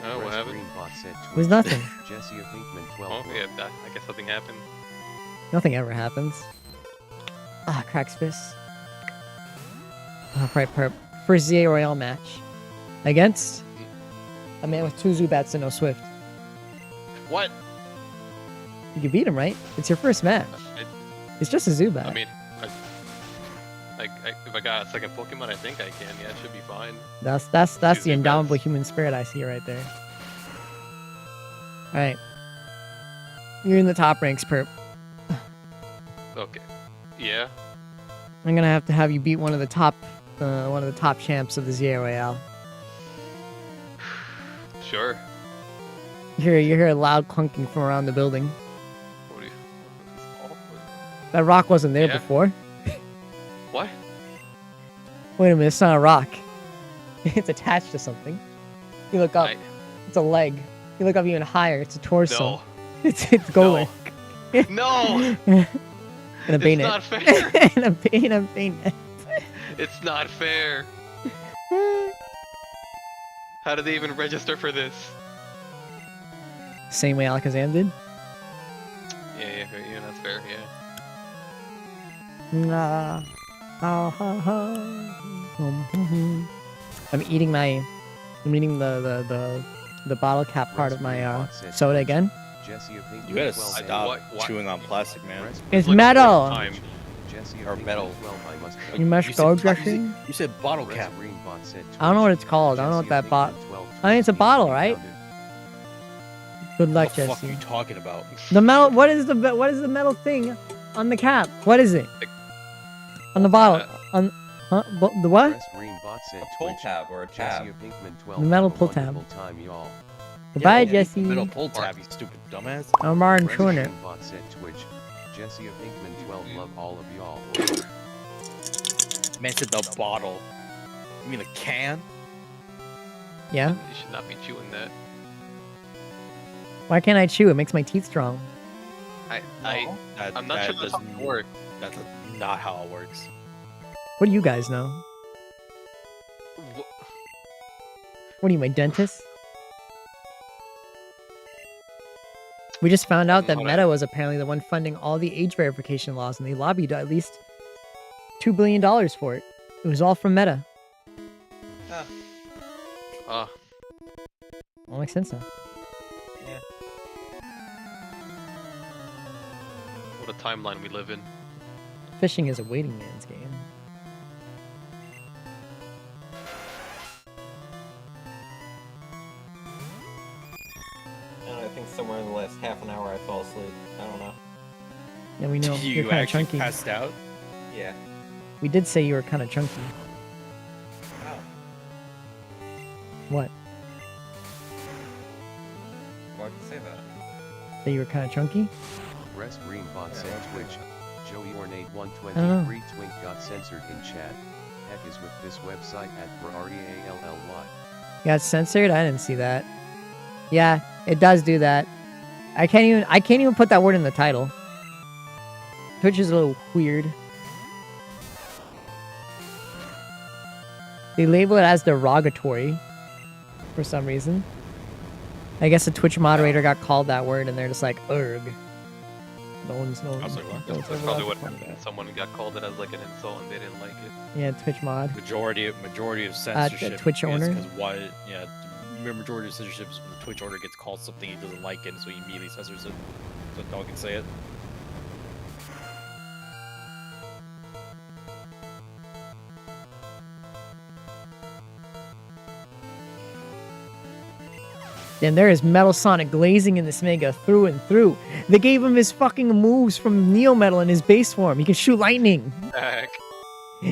Oh, what happened? It was nothing. Oh, yeah, I guess something happened. Nothing ever happens. Ah, cracks fist. Alright, Perp. First ZA Royale match. Against a man with 2 Zubats and no Swift. What? You can beat him, right? It's your first match. It's just a Zubat. I mean, if I got a second Pokemon, I think I can. Yeah, it should be fine. That's the indomitable human spirit I see right there. Alright. You're in the top ranks, Perp. Okay. Yeah. I'm gonna have to have you beat one of the top champs of the ZA Royale. Sure. You hear a loud clunking from around the building. What do you... That rock wasn't there before. What? Wait a minute, it's not a rock. It's attached to something. You look up. It's a leg. You look up even higher. It's a torso. No. It's Golem. No! And a Bayonet. It's not fair! and a Bayonet. It's not fair! How did they even register for this? Same way Alakazam did? Yeah, that's fair, yeah. Nah. I'm eating the bottle cap part of my soda again. You gotta stop chewing on plastic, man. It's metal! Or metal. You mashed dog dressing? You said bottle cap. I don't know what it's called. I don't know what that I mean, it's a bottle, right? Good luck, What the fuck Jesse. are you talking about? The metal. What is the metal thing on the cap? What is it? On the bottle. On the what? A pull tab or a tab. The metal pull tab. Goodbye, Jesse. Metal pull tab, you stupid dumbass. I'm Martin Schooner. Man said the bottle. You mean the can? Yeah. You should not be chewing that. Why can't I chew? It makes my teeth strong. I'm not sure that's how it works. That's not how it works. What do you guys know? What are you, my dentist? We just found out that Meta was apparently the one funding all the age verification laws, and they lobbied at least $2 billion for it. It was all from Meta. Ah, All makes sense now. what a timeline we live in. Fishing is a waiting man's game. I think somewhere in the last half an hour I fell asleep. I don't know. Yeah, we know You you're kind of actually chunky. passed out? Yeah. We did say you were kind of chunky. Wow. What? Why'd you say that? That you were kind of chunky? Rest Greenbot said Twitch. Joey Ornate I don't 123 Twink got censored in chat. Heck is with this website at REALLY. Got censored? I didn't see that. Yeah, it does do that. I can't even put that word in the title. Twitch is a little weird. They label it as derogatory for some reason. I guess a Twitch moderator got called that word and they're just like, "Erg." No one's I was like, what? no one's That's ever probably allowed what to call it happened. that. Someone got called it as like an insult and they didn't like it. Yeah, Twitch mod. Majority of censorship. Twitch owner? Because why? Yeah, the majority of censorship is when the Twitch owner gets called something he doesn't like it, so he immediately censors it, so no one can say it. And there is Metal Sonic glazing in this Mega through and through. They gave him his fucking moves from Neo Metal in his base form. He can shoot lightning. Heck.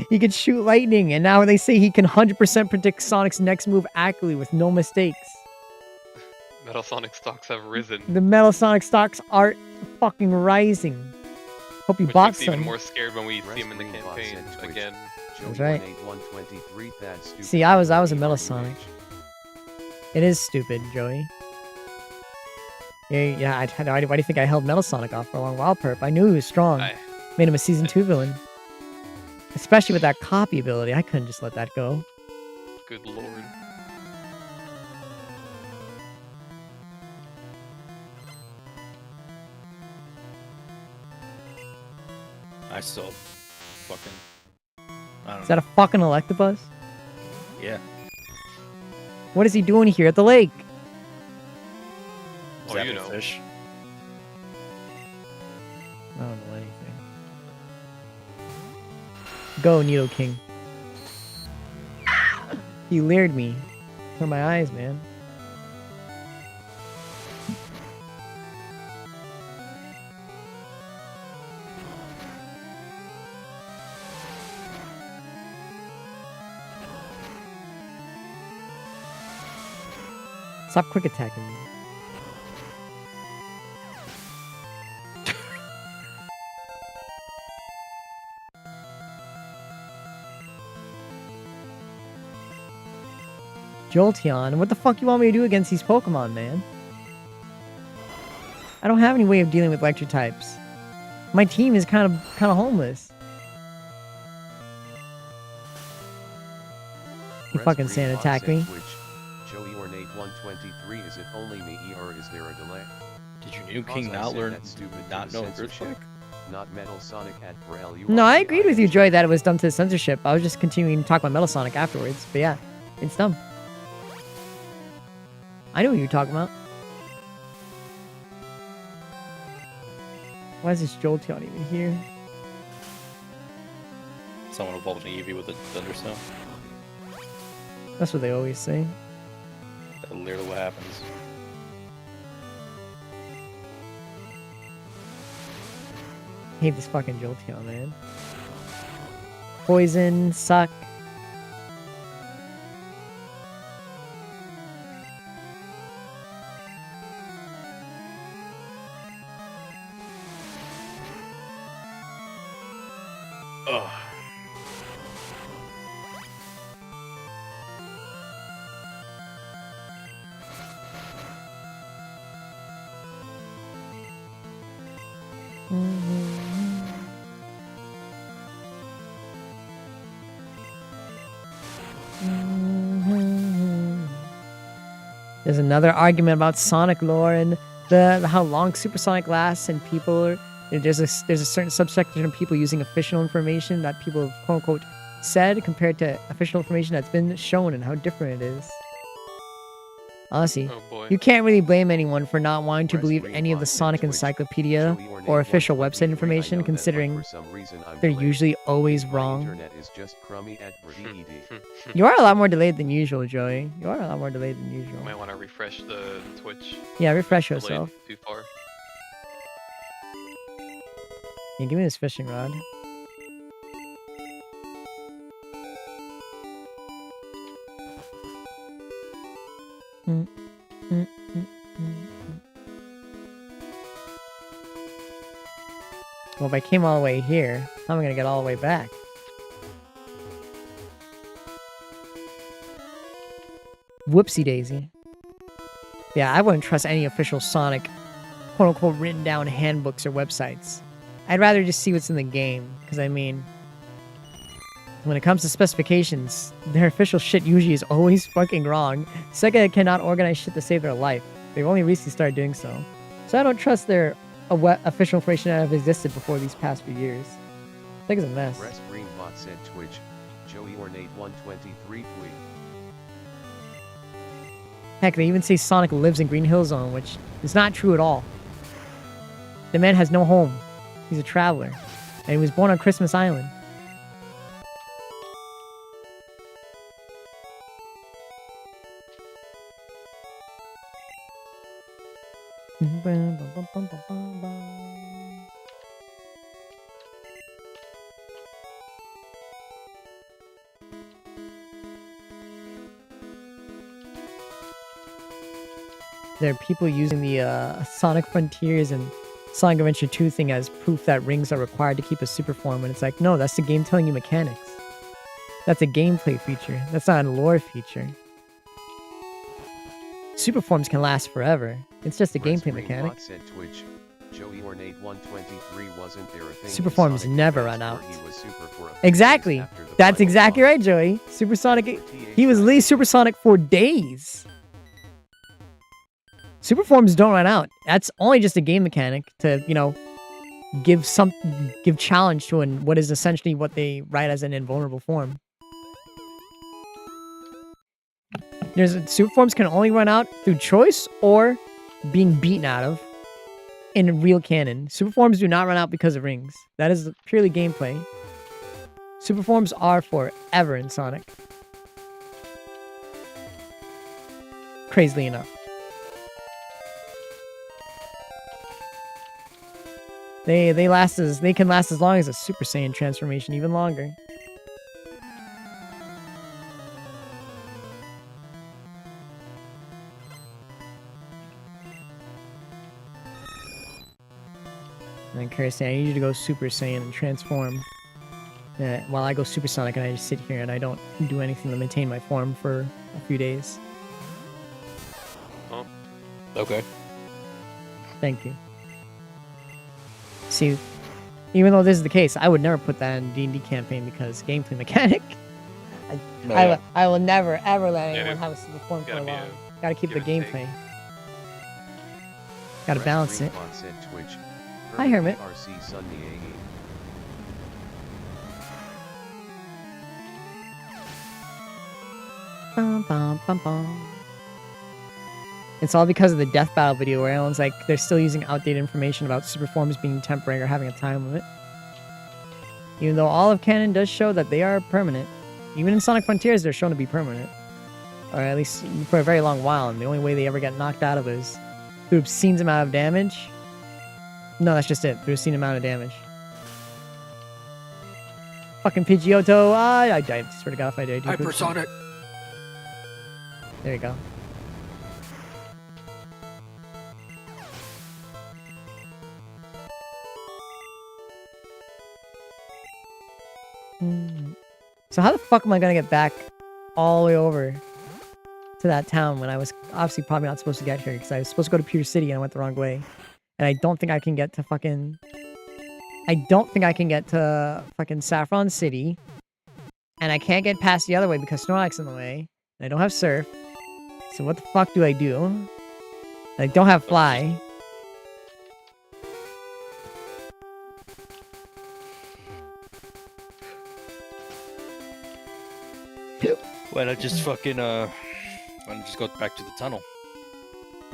He can shoot lightning, and now they say he can 100% predict Sonic's next move accurately with no mistakes. Metal Sonic stocks have risen. The Metal Sonic stocks are fucking rising. Hope you Which bought makes me even some. more scared when we see Rest him in the Greenbot campaign said Twitch. again. Joey That's right. Ornate 123 Thad stupid. See, I was a Metal REAH. Sonic. It is stupid, Joey. Yeah. Why do you think I held Metal Sonic off for a long while, Perp? I knew he was strong. Made him a Season 2 villain. Especially with that copy ability. I couldn't just let that go. Good lord. I still fucking. I don't Is that a fucking Electabuzz? Yeah. What is he doing here at the lake? Oh, you know. Fish. I don't know anything. Go, Needle King. He leered me from my eyes, man. Stop quick attacking me. Jolteon, what the fuck you want me to do against these Pokemon, man? I don't have any way of dealing with electric types. My team is kind of homeless. You Rest fucking Santa Greenbot attack said me. Twitch. Joey Ornate 123 is it only me or is there a delay? Did your new Because king I not said learn that stupid not to know the censorship, Earthquake? Not Metal Sonic at REALLY. No, I agreed with you, Joy, that it was dumb to the censorship. I was just continuing to talk about Metal Sonic afterwards. But yeah, it's dumb. I know what you're talking about. Why is this Jolteon even here? Someone evolved an Eevee with a Thunderstone. That's what they always say. That's literally what happens. I hate this fucking Jolteon, man. Poison, suck. Ugh. There's another argument about Sonic lore and how long Supersonic lasts, and people are there's a certain subsection of people using official information that people have quote unquote said compared to official information that's been shown and how different it is. Honestly, Oh boy. you can't really blame anyone for not wanting to Press believe green any of the box at Sonic Twitch. Encyclopedia Joey Ornate or official 123. website information, I know that, but considering for some reason I'm they're delayed. usually always My wrong. internet is just crummy at DED. You are a lot more delayed than usual, Joey. You are a lot more delayed than usual. Might want to refresh the Twitch. Yeah, refresh Delayed yourself. too far. Yeah, give me this fishing rod. Mm, mm, mm, mm. Well, if I came all the way here, how am I gonna get all the way back? Whoopsie daisy. Yeah, I wouldn't trust any official Sonic, quote-unquote, written down handbooks or websites. I'd rather just see what's in the game, because I mean, when it comes to specifications, their official shit usually is always fucking wrong. Sega cannot organize shit to save their life. They've only recently started doing so. So I don't trust their official information that have existed before these past few years. Sega's a mess. Press green bot said Twitch. Joey Ornate 123 tweet. Heck, they even say Sonic lives in Green Hill Zone, which is not true at all. The man has no home. He's a traveler. And he was born on Christmas Island. There are people using the Sonic Frontiers and Sonic Adventure 2 thing as proof that rings are required to keep a super form, and it's like, no, that's the game telling you mechanics. That's a gameplay feature. That's not a lore feature. Super forms can last forever. It's just a gameplay mechanic. Said Twitch. Joey Ornate 123 wasn't there a thing Super in forms Sonic never Advance run out. where he was super for a few Exactly. days after the That's final exactly boss? right, Joey. Supersonic. For TH He was Lee Supersonic for days. Super forms don't run out. That's only just a game mechanic to, you know, give challenge to what is essentially what they write as an invulnerable form. Super forms can only run out through choice or being beaten out of in real canon. Super forms do not run out because of rings. That is purely gameplay. Super forms are forever in Sonic. Crazily enough. They can last as long as a Super Saiyan transformation, even longer. And then Curse, I need you to go Super Saiyan and transform. While I go Supersonic and I just sit here and I don't do anything to maintain my form for a few days. Oh. Okay. Thank you. See, even though this is the case, I would never put that in D&D campaign because gameplay mechanic. I will never, ever let anyone dude. have a super form for Gotta be long. a Gotta keep the give and take. gameplay. Gotta Press balance green it. bot said Twitch. Hi, Hermit. RC Sunday AE. Bum, bum, bum, bum. It's all because of the death battle video where everyone's like, they're still using outdated information about super forms being temporary or having a time limit. Even though all of canon does show that they are permanent. Even in Sonic Frontiers, they're shown to be permanent. Or at least for a very long while, and the only way they ever get knocked out of it is through obscene amount of damage. No, that's just it. Through obscene amount of damage. Fucking Pidgeotto. I swear to God if I did. Hypersonic. There you go. So how the fuck am I gonna get back all the way over to that town when I was obviously probably not supposed to get here because I was supposed to go to Pewter City and I went the wrong way. And I don't think I can get to fucking... I don't think I can get to fucking Saffron City. And I can't get past the other way because Snorlax's in the way. And I don't have Surf. So what the fuck do I do? And I don't have Fly. Why not just fucking why not just go back to the tunnel?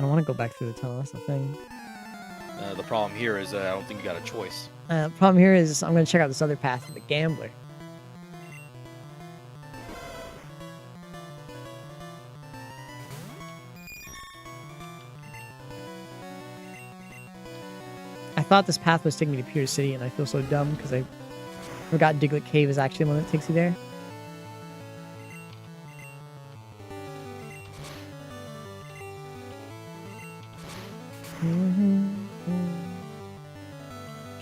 don't want to go back through the tunnel. That's the thing. The problem here is I don't think you got a choice. Problem here is I'm gonna check out this other path, the gambler. I thought this path was taking me to Pier City, and I feel so dumb because I forgot Diglett Cave is actually the one that takes you there.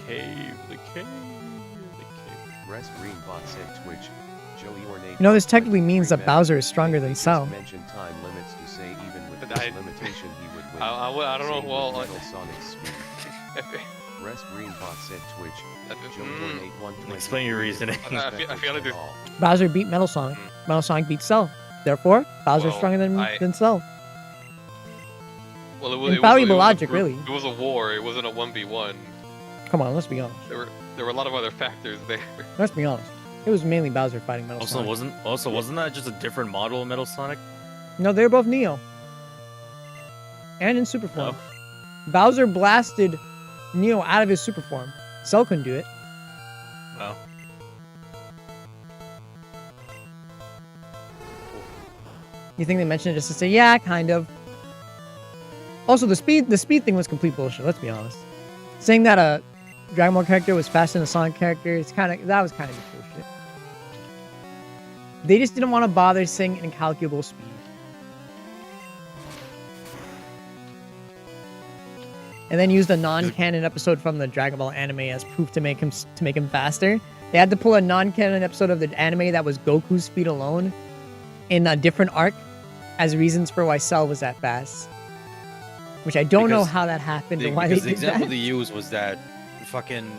Cave, the cave. Rest Greenbot said Twitch. Joey Ornate. You know, this technically means that Bowser is stronger than Cell. Mentioned time limits to say even with But this I- limitation he would win. I don't know. Same Well, with Metal Sonic's speed. Rest Greenbot said Twitch. Joey Ornate 120. Explain your reasoning. I feel like this. Bowser beat Metal Sonic. Metal Sonic beat Cell. Therefore, Bowser's Well, stronger than Cell. Well, it Infallible was logic, really. It was a war. It wasn't a 1v1. Come on, let's be honest. There were a lot of other factors there. Let's be honest. It was mainly Bowser fighting Metal Sonic. Wasn't that just a different model of Metal Sonic? No, they were both Neo. And in super form. Bowser blasted Neo out of his super form. Cell couldn't do it. No. You think they mentioned it just to say, yeah, kind of. Also, the speed thing was complete bullshit, let's be honest. Saying that a Dragon Ball character was faster than a Sonic character, that was kind of bullshit. They just didn't want to bother saying incalculable speed. And then used a non-canon episode from the Dragon Ball anime as proof to make him faster. They had to pull a non-canon episode of the anime that was Goku's speed alone in a different arc as reasons for why Cell was that fast. Which I don't know how that happened or why they did the example that. they used was that fucking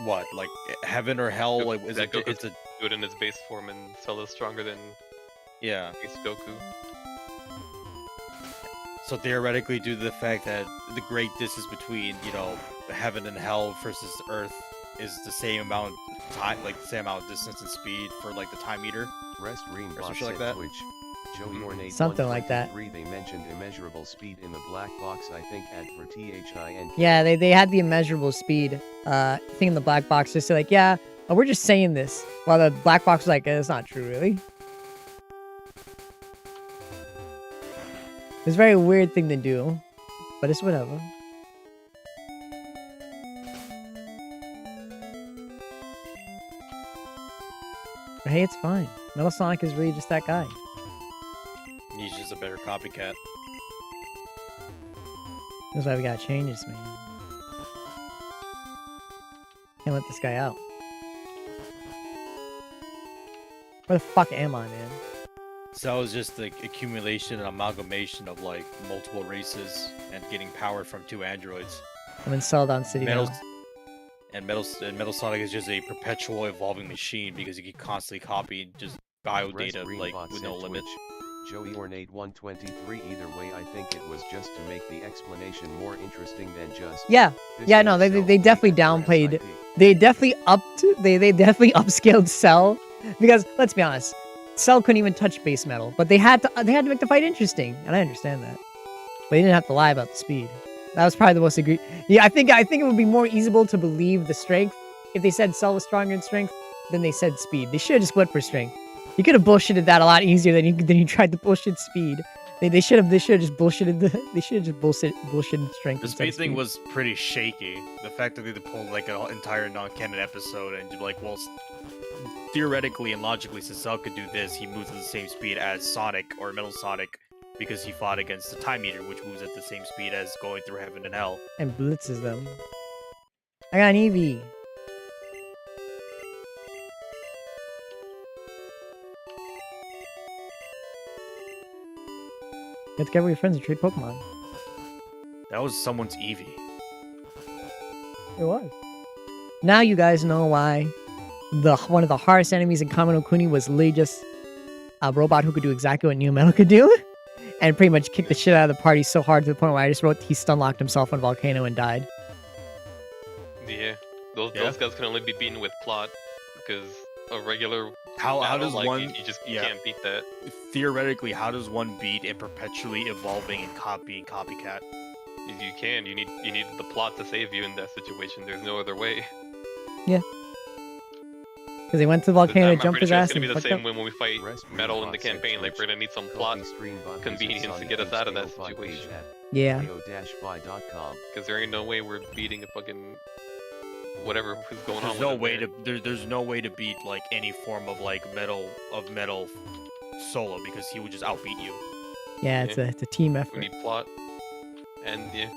what, like heaven or hell? Like, is it? It's a good in its base form, and Cell is stronger than base Goku. So theoretically, due to the fact that the great distance between heaven and hell versus Earth is the same amount of time, like the same amount of distance and speed for like the time meter. Rest Greenbot some shit said like that. Twitch. Joey Ornate Something like that. 123, they mentioned immeasurable speed in the black box, I think at for THIN. Yeah, they had the immeasurable speed thing in the black box just to like, yeah, we're just saying this. While the black box was like, it's not true, really. It's a very weird thing to do, but it's whatever. But hey, it's fine. Metal Sonic is really just that guy. He's just a better copycat. That's why we gotta change this, man. Can't let this guy out. Where the fuck am I, man? Cell is just the accumulation and amalgamation of like multiple races and getting power from two androids. I'm in Celadon City now. Metal Sonic is just a perpetual evolving machine because he can constantly copy just bio data like with no limit. Joey Ornate 123. Either way, I think it was just to make the explanation more interesting than just. Yeah, no, they definitely downplayed. They definitely they definitely upscaled Cell because let's be honest, Cell couldn't even touch base metal, but they had to make the fight interesting, and I understand that. But they didn't have to lie about the speed. That was probably the most agreed. Yeah, I think it would be more easable to believe the strength if they said Cell was stronger in strength than they said speed. They should have just went for strength. You could have bullshitted that a lot easier than you tried to bullshit speed. They should have just bullshitted bullshitted strength. The speed thing was pretty shaky. The fact that they pulled like an entire non-canon episode and like, well, theoretically and logically, since Cell could do this, he moves at the same speed as Sonic or Metal Sonic because he fought against the Time Eater, which moves at the same speed as going through heaven and hell. And blitzes them. I got an Eevee. Get together with your friends and trade Pokemon. That was someone's Eevee. It was. Now you guys know why one of the hardest enemies in Kame no Kuni was literally just a robot who could do exactly what Neo Metal could do. And pretty much kicked the shit out of the party so hard to the point where I just wrote he stun-locked himself on a volcano and died. Yeah, those guys can only be beaten with plot because a regular How does like, one? You just yeah. can't beat that. Theoretically, how does one beat in perpetually evolving and copying copycat? You can. You need the plot to save you in that situation. There's no other way. Yeah. Because they went to the volcano, I'm jumped pretty his sure ass, it's gonna and be the fucked same up. when we fight Metal in the campaign. Like we're gonna need some plot convenience to get us out of that situation. Yeah. ko-fi.com. Because there ain't no way we're beating a fucking whatever is going on. There's no with way it to there's no way to beat like any form of like metal solo because he would just outbeat you. Yeah, it's a team We effort. need plot, and yeah.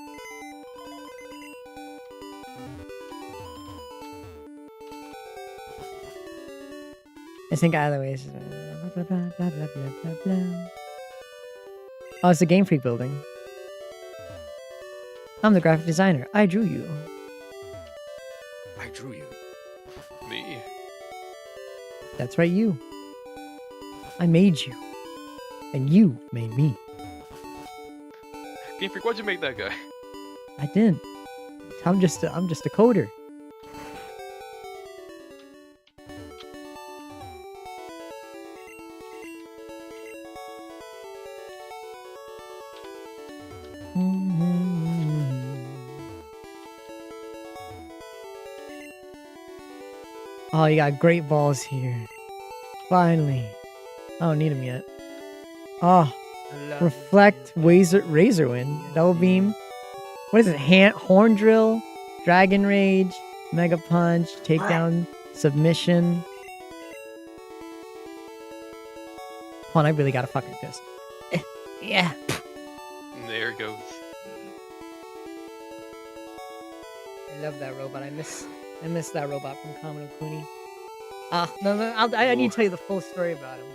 I think either way. Oh, it's the Game Freak building. I'm the graphic designer. I drew you. I drew you. Me. That's right, you. I made you. And you made me. Game Freak, why'd you make that guy? I didn't. I'm just a coder. Oh, you got great balls here. Finally. I don't need them yet. Oh, reflect, razor wind, double beam. What is it? Horn drill, dragon rage, mega punch, takedown, submission. Hold on, I really gotta fucking fist. Yeah. There it goes. I love that robot. I miss that robot from Kamino Kuni. No, I need to tell you the full story about him.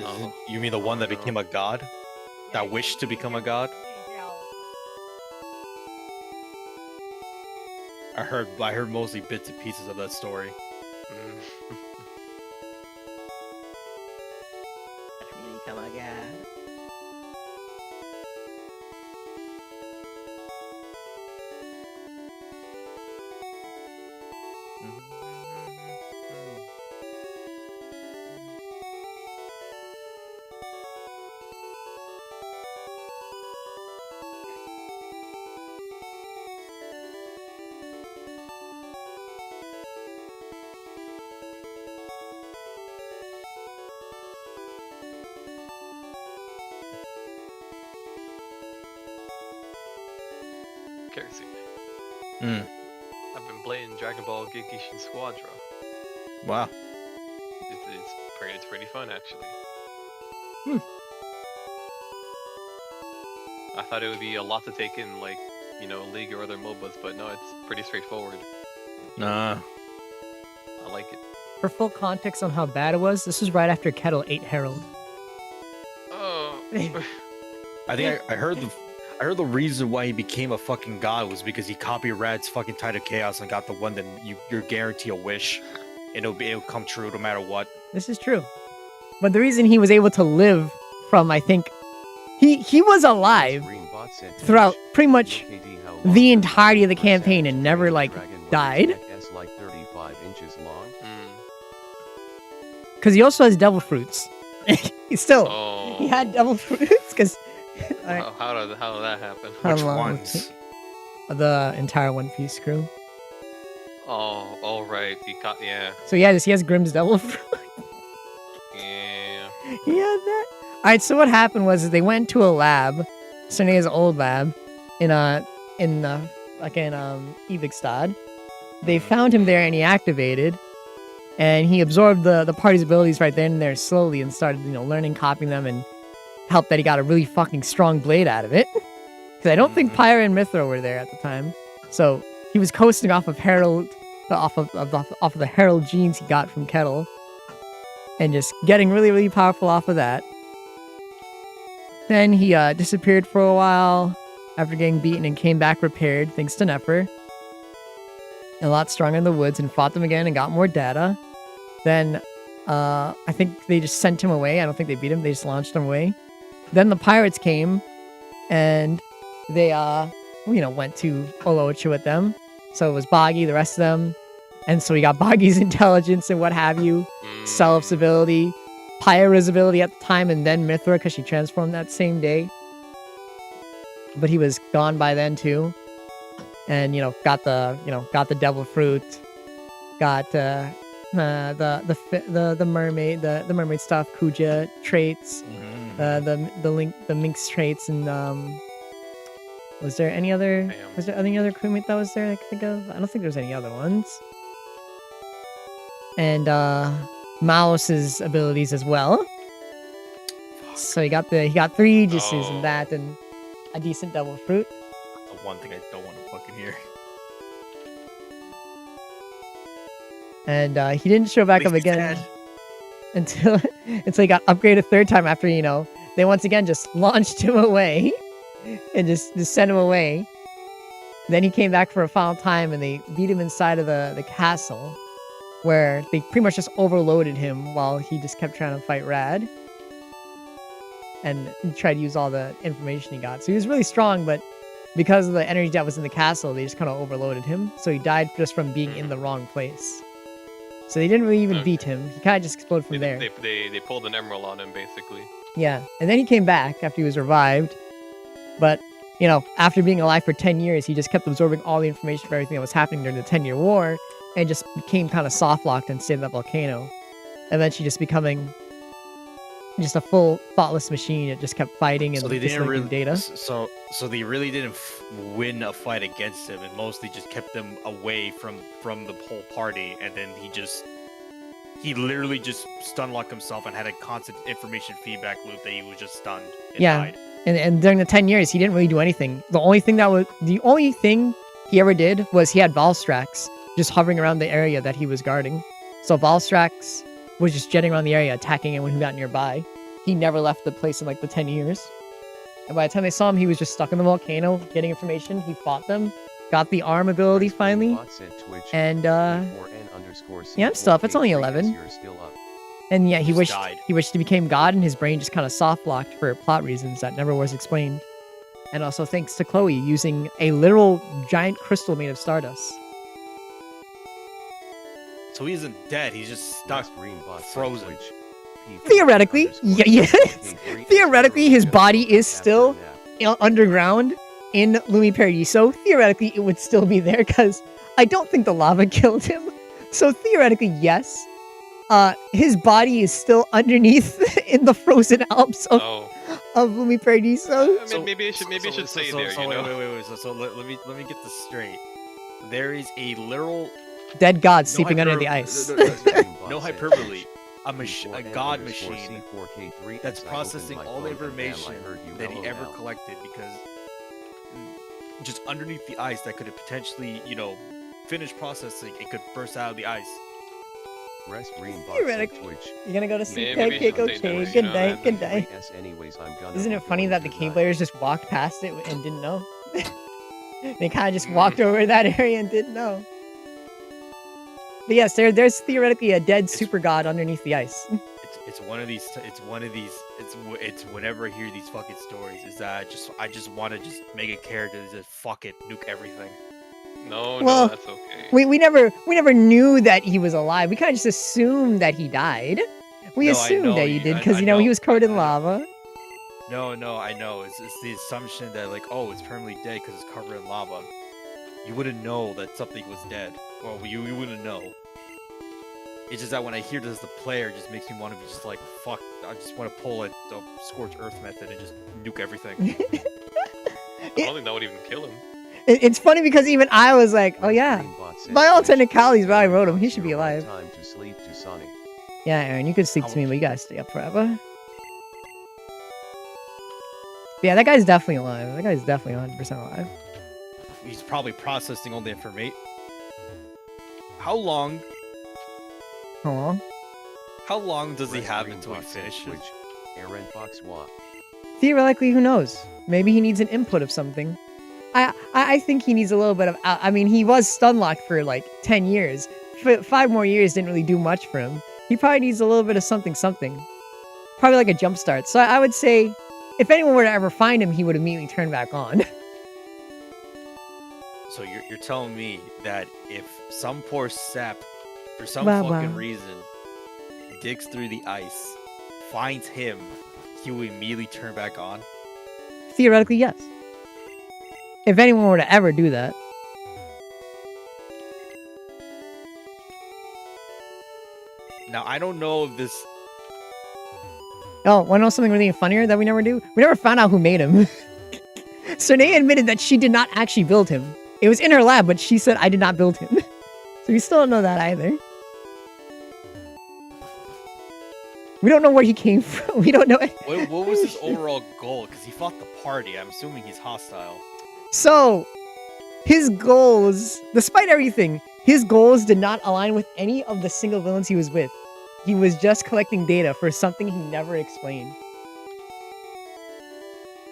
Oh. You mean the one that became a god? That wished to become a god? I heard mostly bits and pieces of that story. Become a god. Kerosene. Hmm. I've been playing Dragon Ball Genkishin Squadra. Wow. It's pretty fun actually. I thought it would be a lot to take in, like, you know, League or other MOBAs, but no, it's pretty straightforward. Nah. I like it. For full context on how bad it was, this was right after Kettle ate Harold. Oh. I think I heard the reason why he became a fucking god was because he copied Rad's fucking Tide of Chaos and got the one that you're guaranteed a wish, and it'll come true no matter what. This is true. But the reason he was able to live from, I think, he was alive throughout pretty much the entirety of the campaign and never, like, died. Like 35 inches long. Because he also has devil fruits. He Oh. had devil fruits, because... How did that happen? Which ones? The entire One Piece crew. Oh, all right. Yeah. So yeah, he has Grimm's devil fruit. Yeah. He had that. Alright, so what happened was they went to a lab, Cernea's old lab, in Evigstad. They found him there and he activated, and he absorbed the party's abilities right then and there slowly and started, learning, copying them, and helped that he got a really fucking strong blade out of it. Because I don't think Pyra and Mithra were there at the time. So he was coasting off of Harold, off of the Harold genes he got from Kettle, and just getting really, really powerful off of that. Then he disappeared for a while after getting beaten and came back repaired thanks to Nefer. A lot stronger in the woods, and fought them again and got more data. Then I think they just sent him away. I don't think they beat him. They just launched him away. Then the pirates came, and they went to Olocha with them. So it was Boggy, the rest of them, And so he got Boggy's intelligence and what have you, Self's ability, Pyra's ability at the time, and then Mithra because she transformed that same day. But he was gone by then too. And got the devil fruit, got the mermaid, the mermaid stuff, Kuja traits, the minx traits, and was there any other crewmate that was there I can think of? I don't think there's any other ones. And Mouse's abilities as well. So he got 3 Aegises and that, and a decent devil fruit. The one thing I don't want to fucking hear. And he didn't show back up again until he got upgraded a 3rd time after, they once again just launched him away and just sent him away. Then he came back for a final time and they beat him inside of the castle where they pretty much just overloaded him while he just kept trying to fight Rad. And he tried to use all the information he got. So he was really strong, but because of the energy that was in the castle, they just kind of overloaded him. So he died just from being in the wrong place. So they didn't really even beat him. He kind of just exploded from there. They pulled an emerald on him, basically. Yeah, and then he came back after he was revived. But, after being alive for 10 years, he just kept absorbing all the information for everything that was happening during the 10-year war, and just became kind of soft-locked and stayed in that volcano. Eventually just becoming just a full thoughtless machine. It just kept fighting and so they didn't really data. So they really didn't win a fight against him, and mostly just kept them away from the whole party. And then he literally just stun locked himself and had a constant information feedback loop that he was just stunned. And died. And during the 10 years, he didn't really do anything. The only thing he ever did was he had Valstrax just hovering around the area that he was guarding. So Valstrax was just jetting around the area, attacking it when he got nearby. He never left the place in like the 10 years. And by the time they saw him, he was just stuck in the volcano, getting information. He fought them, got the arm ability finally. And yeah, I'm still up. It's only 11. And yeah, he wished he became God, and his brain just kind of soft-locked for plot reasons that never was explained. And also thanks to Chloe using a literal giant crystal made of stardust. So he isn't dead, he's just stuck, frozen. Theoretically, theoretically, his body is still underground in Lumi Paradiso. Theoretically, it would still be there because I don't think the lava killed him. So theoretically, yes. His body is still underneath in the frozen Alps of Lumi Paradiso. Maybe it should stay there. Wait. So let me get this straight. There is a literal dead god sleeping under the ice. No hyperbole. A god machine that's processing all the information that he ever collected, because just underneath the ice that could have potentially, finish processing, it could burst out of the ice. Theoretically, you're gonna go to sleep, Keiko K. Good night, good night. Isn't it funny that the K players just walked past it and didn't know? They kind of just walked over that area and didn't know. But yes, there's theoretically a dead super god underneath the ice. It's whenever I hear these fucking stories, is that I just want to just make a character that just fuck it, nuke everything. No, that's okay. We never knew that he was alive. We kind of just assumed that he died. We assumed that he did because he was covered in lava. No, I know. It's the assumption that it's permanently dead because it's covered in lava. You wouldn't know that something was dead. Well, you wouldn't know. It's just that when I hear this as the player, it just makes me want to be just like, fuck, I just want to pull a scorched earth method and just nuke everything. I don't think that would even kill him. It's funny because even I was like, oh yeah, by all technicalities, I wrote him. He should be alive. Yeah, Aaron, you could sleep to me, but you gotta stay up forever. But yeah, that guy's definitely alive. That guy's definitely 100% alive. He's probably processing all the information. How long does he have until he finishes? Theoretically, who knows? Maybe he needs an input of something. I think he needs a little bit of... I mean, he was stun-locked for, 10 years. 5 more years didn't really do much for him. He probably needs a little bit of something. Probably like a jump start. So I would say, if anyone were to ever find him, he would immediately turn back on. So you're telling me that if some poor sap, for some Wow, fucking wow. reason, digs through the ice, finds him, he will immediately turn back on? Theoretically, yes. If anyone were to ever do that. Now I don't know if this. Oh, want to know something really funnier that we never do? We never found out who made him. Serena admitted that she did not actually build him. It was in her lab, but she said, I did not build him. So we still don't know that either. We don't know where he came from. We don't know. What was his overall goal? Because he fought the party. I'm assuming he's hostile. So, his goals, despite everything, his goals did not align with any of the single villains he was with. He was just collecting data for something he never explained.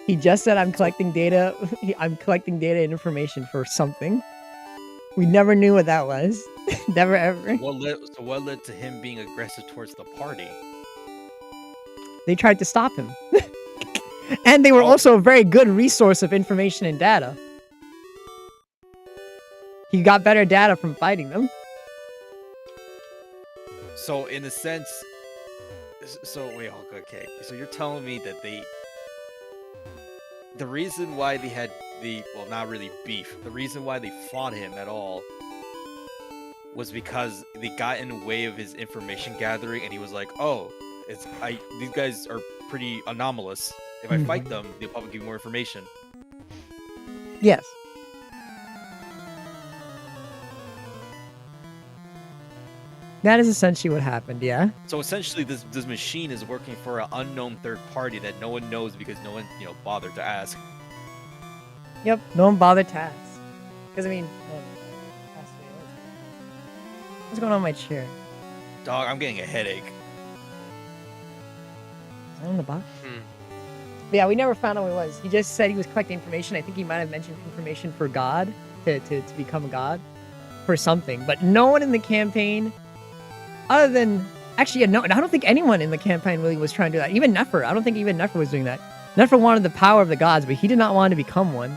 He just said, I'm collecting data. I'm collecting data and information for something. We never knew what that was. Never ever. What led to him being aggressive towards the party? They tried to stop him. And they were also a very good resource of information and data. He got better data from fighting them. So in a sense, wait, okay. So you're telling me that the reason why they had well, not really beef. The reason why they fought him at all was because they got in the way of his information gathering, and he was like, "Oh, these guys are pretty anomalous. If I fight them, they'll probably give me more information." Yes. That is essentially what happened, yeah. So essentially, this machine is working for an unknown third party that no one knows because no one, bothered to ask. Yep, no one bothered to ask. Because, I mean, what's going on in my chair? Dog, I'm getting a headache. Is that on the box? But yeah, we never found out what it was. He just said he was collecting information. I think he might have mentioned information for God, to become a god, for something. But no one in the campaign, other than... Actually, yeah, no, I don't think anyone in the campaign really was trying to do that. Even Nefer. I don't think even Nefer was doing that. Nefer wanted the power of the gods, but he did not want to become one.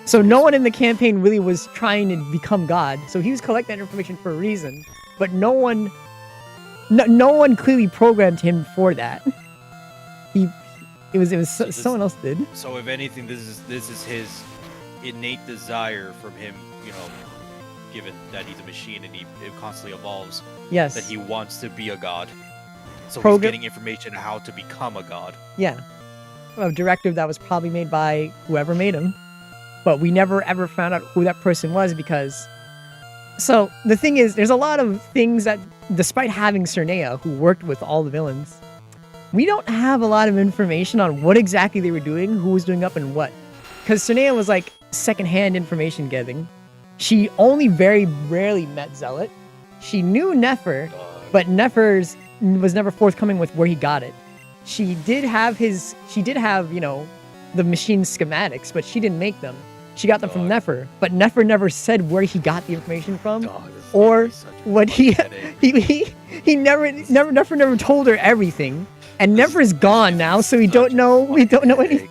So no one in the campaign really was trying to become God. So he was collecting that information for a reason. But no one clearly programmed him for that. Someone else did. So if anything, this is his innate desire from him, given that he's a machine and it constantly evolves. Yes. That he wants to be a god. So he's Program- getting information on how to become a god. Yeah. A directive that was probably made by whoever made him. But we never ever found out who that person was because... So, the thing is, there's a lot of things that, despite having Cernea, who worked with all the villains, we don't have a lot of information on what exactly they were doing, who was doing up and what. Because Cernea was like secondhand information getting. She only very rarely met Zealot. She knew Nefer, but Nefer's was never forthcoming with where he got it. She did have, the machine schematics, but she didn't make them. She got them from Nefer, but Nefer never said where he got the information from, or what Nefer never told her everything, and Nefer is gone now, so we don't know anything.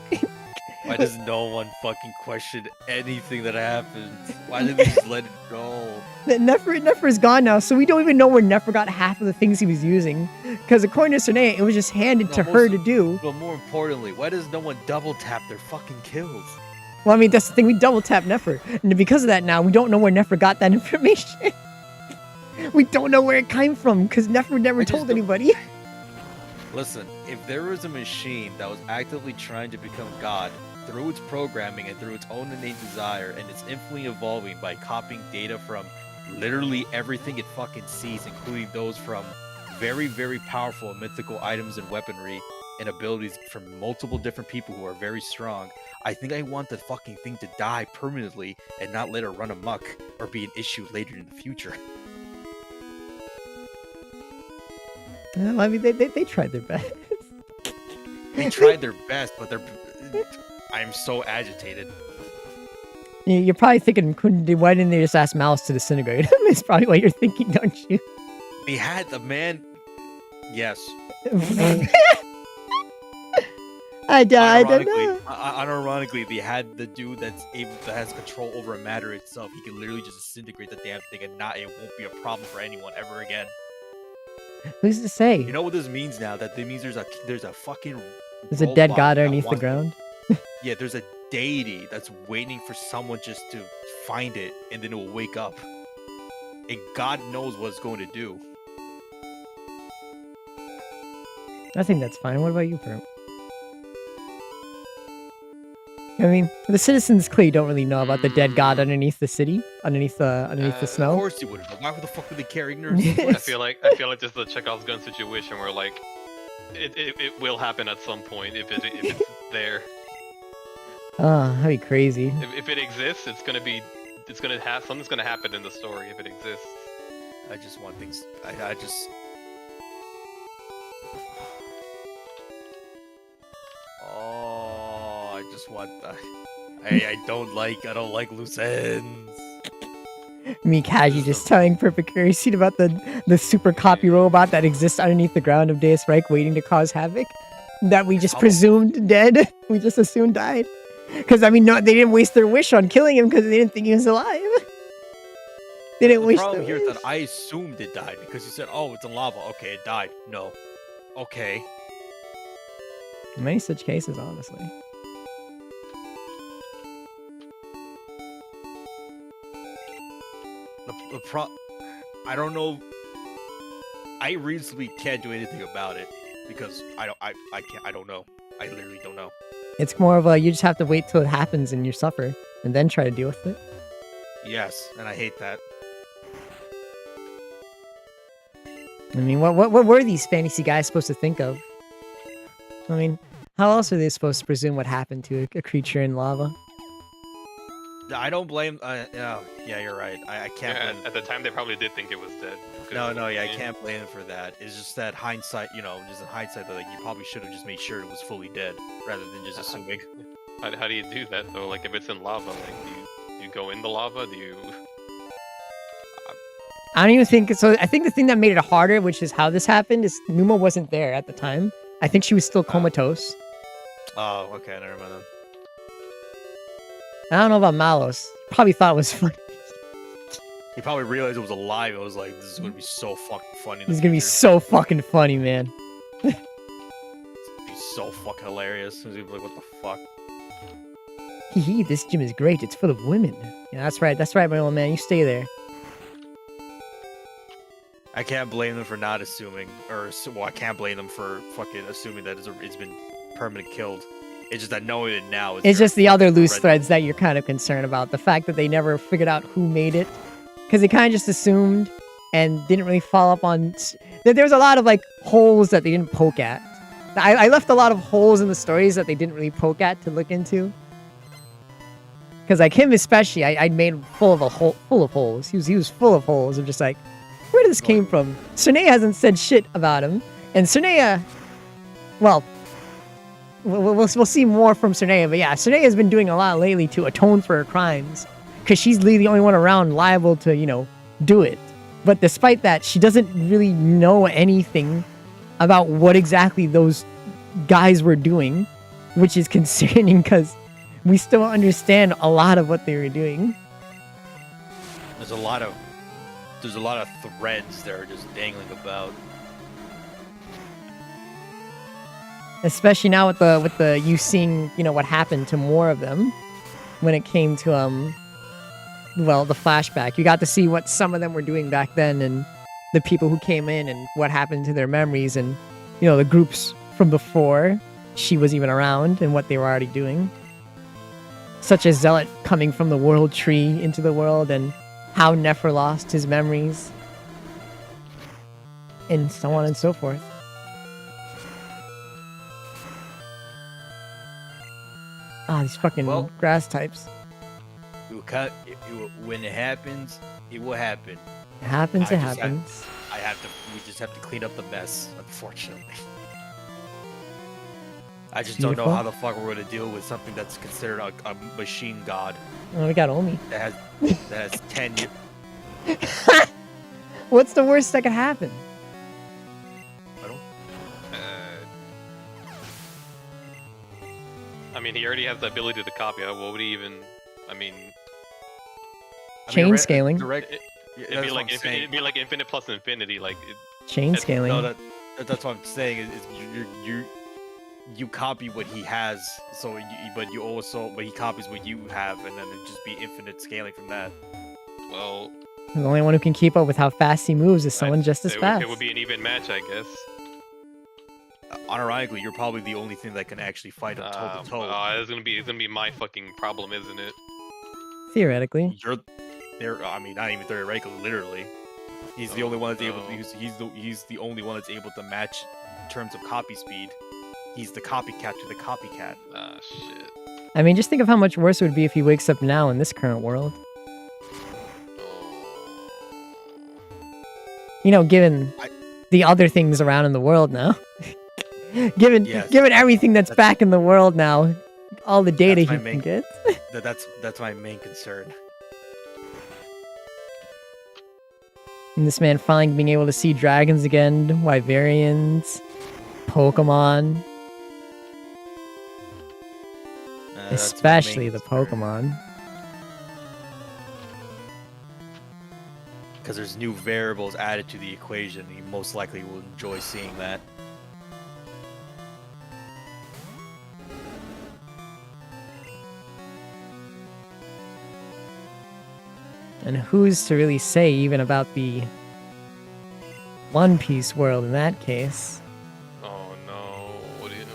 Why does no one fucking question anything that happens? Why did they just let it go? Nefer is gone now, so we don't even know where Nefer got half of the things he was using, because according to Cernea, it was just handed to her to do. But more importantly, why does no one double tap their fucking kills? Well, I mean, that's the thing. We double tap Nefer. And because of that now, we don't know where Nefer got that information. We don't know where it came from because Nefer never told anybody. Listen, if there was a machine that was actively trying to become God through its programming and through its own innate desire, and it's infinitely evolving by copying data from literally everything it fucking sees, including those from very, very powerful and mythical items and weaponry and abilities from multiple different people who are very strong, I think I want the fucking thing to die permanently and not let it run amok or be an issue later in the future. Well, I mean, they tried their best. They tried their best, but I'm so agitated. You're probably thinking, why didn't they just ask Malice to disintegrate him? It's probably what you're thinking, don't you? They had the man... Yes. I don't Unironically, know. unironically, they had the dude that has control over matter itself. He can literally just disintegrate the damn thing, and it won't be a problem for anyone ever again. Who's to say? You know what this means now? That means there's a fucking There's a dead robot god that underneath the wants to- ground. Yeah, there's a deity that's waiting for someone just to find it, and then it will wake up. And God knows what it's going to do. I think that's fine. What about you, Perp? I mean, the citizens clearly don't really know about the dead god underneath the city, underneath the Of snow. course you wouldn't know. Why the fuck would they care ignorance? I feel like this is the Chekhov's gun situation where like it will happen at some point if it's there. Oh, that'd be crazy. If it exists, something's gonna happen in the story if it exists. I just want things. I just. Oh, I just want. I don't like loose ends. Me, Kaji, just telling Perfect Curiosity about the super copy robot that exists underneath the ground of Deus Reich, waiting to cause havoc. That we just presumed dead. We just assumed died. Because I mean, no, they didn't waste their wish on killing him because they didn't think he was alive. They didn't The waste problem their here is wish. that I assumed it died because you said, "Oh, it's in lava." Okay, it died. No. Okay. Many such cases, honestly. I don't know. I reasonably can't do anything about it because I don't know. I literally don't know. It's more of a you just have to wait till it happens and you suffer, and then try to deal with it. Yes, and I hate that. I mean, what were these fantasy guys supposed to think of? I mean, how else are they supposed to presume what happened to a creature in lava? I don't blame. Yeah, you're right. I can't. Yeah, blame at the time, they probably did think it was dead. No, I can't blame him for that. It's just that hindsight, just in hindsight, that like you probably should have just made sure it was fully dead rather than just assuming. How do you do that though? Like if it's in lava, like do you go in the lava? Do you? I don't even think so. I think the thing that made it harder, which is how this happened, is Numa wasn't there at the time. I think she was still comatose. Oh, okay, never mind then. I don't know about Malos. Probably thought it was funny. He probably realized it was alive. I was like, this is gonna be so fucking funny. It's gonna be so fucking funny, man. It's gonna be so fucking hilarious. He's gonna be like, what the fuck? Hee, this gym is great. It's full of women. Yeah, that's right. That's right, my old man. You stay there. I can't blame them for not assuming, I can't blame them for fucking assuming that it's been permanent killed. It's just that knowing it now is. It's just the other loose red- threads that you're kind of concerned about. The fact that they never figured out who made it. Because they kind of just assumed and didn't really follow up on... There was a lot of, like, holes that they didn't poke at. I left a lot of holes in the stories that they didn't really poke at to look into. Because, like, him especially, I made full of holes. He was full of holes of just like, where did this came from? Cerné hasn't said shit about him. And Cerné, well, we'll see more from Cerné. But yeah, Cerné has been doing a lot lately to atone for her crimes. Because she's really the only one around liable to, do it. But despite that, she doesn't really know anything about what exactly those guys were doing. Which is concerning because we still don't understand a lot of what they were doing. There's a lot of threads that are just dangling about. Especially now with the you seeing, what happened to more of them when it came to the flashback. You got to see what some of them were doing back then and the people who came in and what happened to their memories and the groups from before she was even around and what they were already doing. Such as Zealot coming from the world tree into the world and how Nefer lost his memories and so on and so forth. These fucking grass types. When it happens, it will happen. It happens, it happens. We just have to clean up the mess, unfortunately. I just don't know how the fuck we're going to deal with something that's considered a machine god. Oh, we got Omi. That has 10 years. What's the worst that could happen? mean, he already has the ability to copy. What would he even? I mean, Chain scaling. it'd be like infinite plus infinity. Like Chain scaling. No, that's what I'm saying. Is you copy what he has, so but he copies what you have, and then it'd just be infinite scaling from that. Well, The only one who can keep up with how fast he moves is someone just as fast. It would be an even match, I guess. Unironically, you're probably the only thing that can actually fight him toe to toe. It's gonna be my fucking problem, isn't it? Theoretically. I mean, not even theoretically, literally. He's the only one that's able to. He's the only one that's able to match in terms of copy speed. He's the copycat to the copycat. Ah, shit. I mean, just think of how much worse it would be if he wakes up now in this current world. You know, given the other things around in the world now. given everything that's back in the world now, all the data he can get. That's my main concern. And this man finally being able to see dragons again, Wyverians, Pokemon. Especially the Pokemon. Because there's new variables added to the equation, and you most likely will enjoy seeing that. And who's to really say even about the One Piece world in that case? Oh no, what do you know?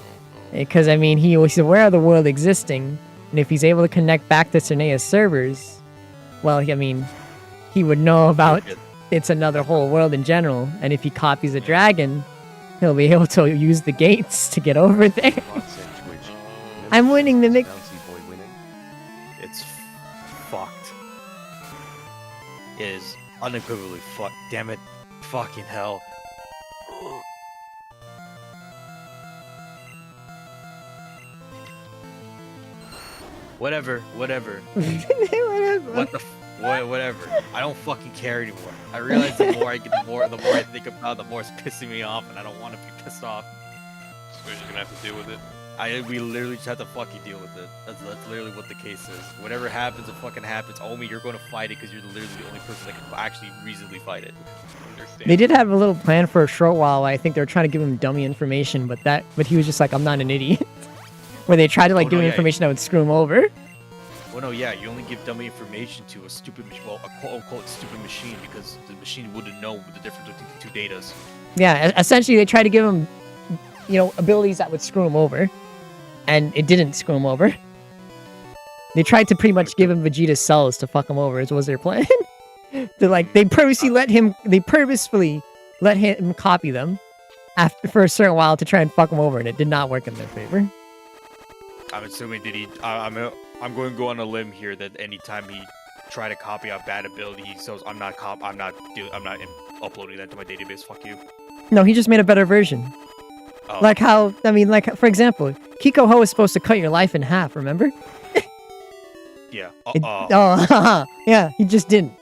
Because, I mean, he's aware of the world existing, and if he's able to connect back to Cernea's servers, well, I mean, he would know about it's another whole world in general, and if he copies a dragon, he'll be able to use the gates to get over there. I'm winning the mix. It's fucked. It is unequivocally fucked. Damn it. Fucking hell. Whatever. Whatever. Whatever. I don't fucking care anymore. I realize the more I think about it, the more it's pissing me off, and I don't want to be pissed off. So you're just gonna have to deal with it. We literally just have to fucking deal with it. That's literally what the case is. Whatever happens, it fucking happens. Omi, you're going to fight it because you're literally the only person that can actually reasonably fight it. They did have a little plan for a short while. I think they were trying to give him dummy information, but he was just like, I'm not an idiot. Where they tried to give him information that would screw him over. Well, no, yeah, you only give dummy information to a stupid, a quote-unquote stupid machine because the machine wouldn't know the difference between the two datas. Yeah, essentially they tried to give him, abilities that would screw him over. And it didn't screw him over. They tried to pretty much give him Vegeta's cells to fuck him over, as was their plan. They purposefully let him copy them for a certain while to try and fuck him over, and it did not work in their favor. I'm assuming I'm going to go on a limb here that anytime he tried to copy a bad ability, he says, I'm not uploading that to my database. Fuck you. No, he just made a better version. Oh. For example, Kiko Ho is supposed to cut your life in half, remember? Yeah. Yeah, he just didn't.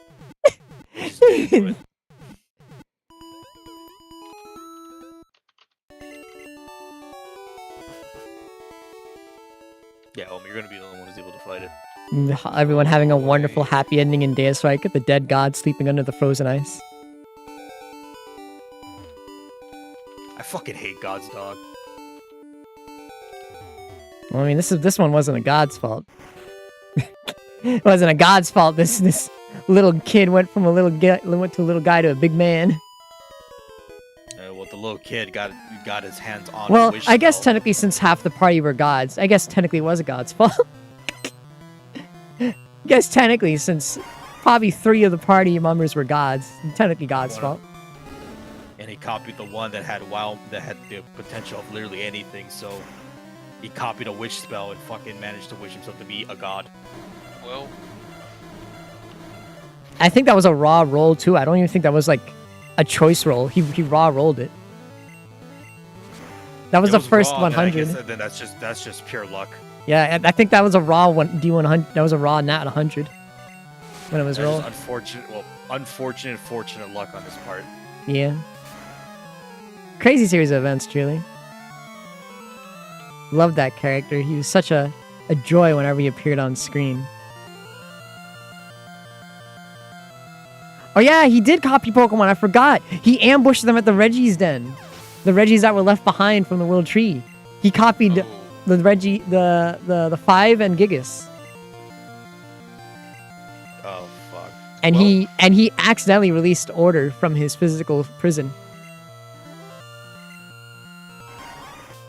Yeah, you're gonna be the only one who's able to fight it. Everyone having a wonderful happy ending in Deus Strike, the dead god sleeping under the frozen ice. I fucking hate God's dog. Well, I mean, this one wasn't a god's fault. It wasn't a god's fault. This little kid went to a little guy to a big man. Well, the little kid got his hands on. Well, I guess technically, since half the party were gods, I guess technically it was a god's fault. I guess technically, since probably 3 of the party members were gods, technically God's fault. And he copied the one that had the potential of literally anything, so he copied a witch spell and fucking managed to wish himself to be a god. Well, I think that was a raw roll too. I don't even think that was like a choice roll. He raw rolled it. That was the first raw, 100. Then that's just pure luck. Yeah, I think that was a raw D100. That was a raw nat 100 when it was rolled. Unfortunate luck on his part. Yeah. Crazy series of events, truly. Loved that character. He was such a joy whenever he appeared on screen. Oh yeah, he did copy Pokemon. I forgot. He ambushed them at the Reggie's den. The Reggies that were left behind from the World Tree. He copied the Reggie, the 5 and Gigas. Oh fuck. And he accidentally released Order from his physical prison.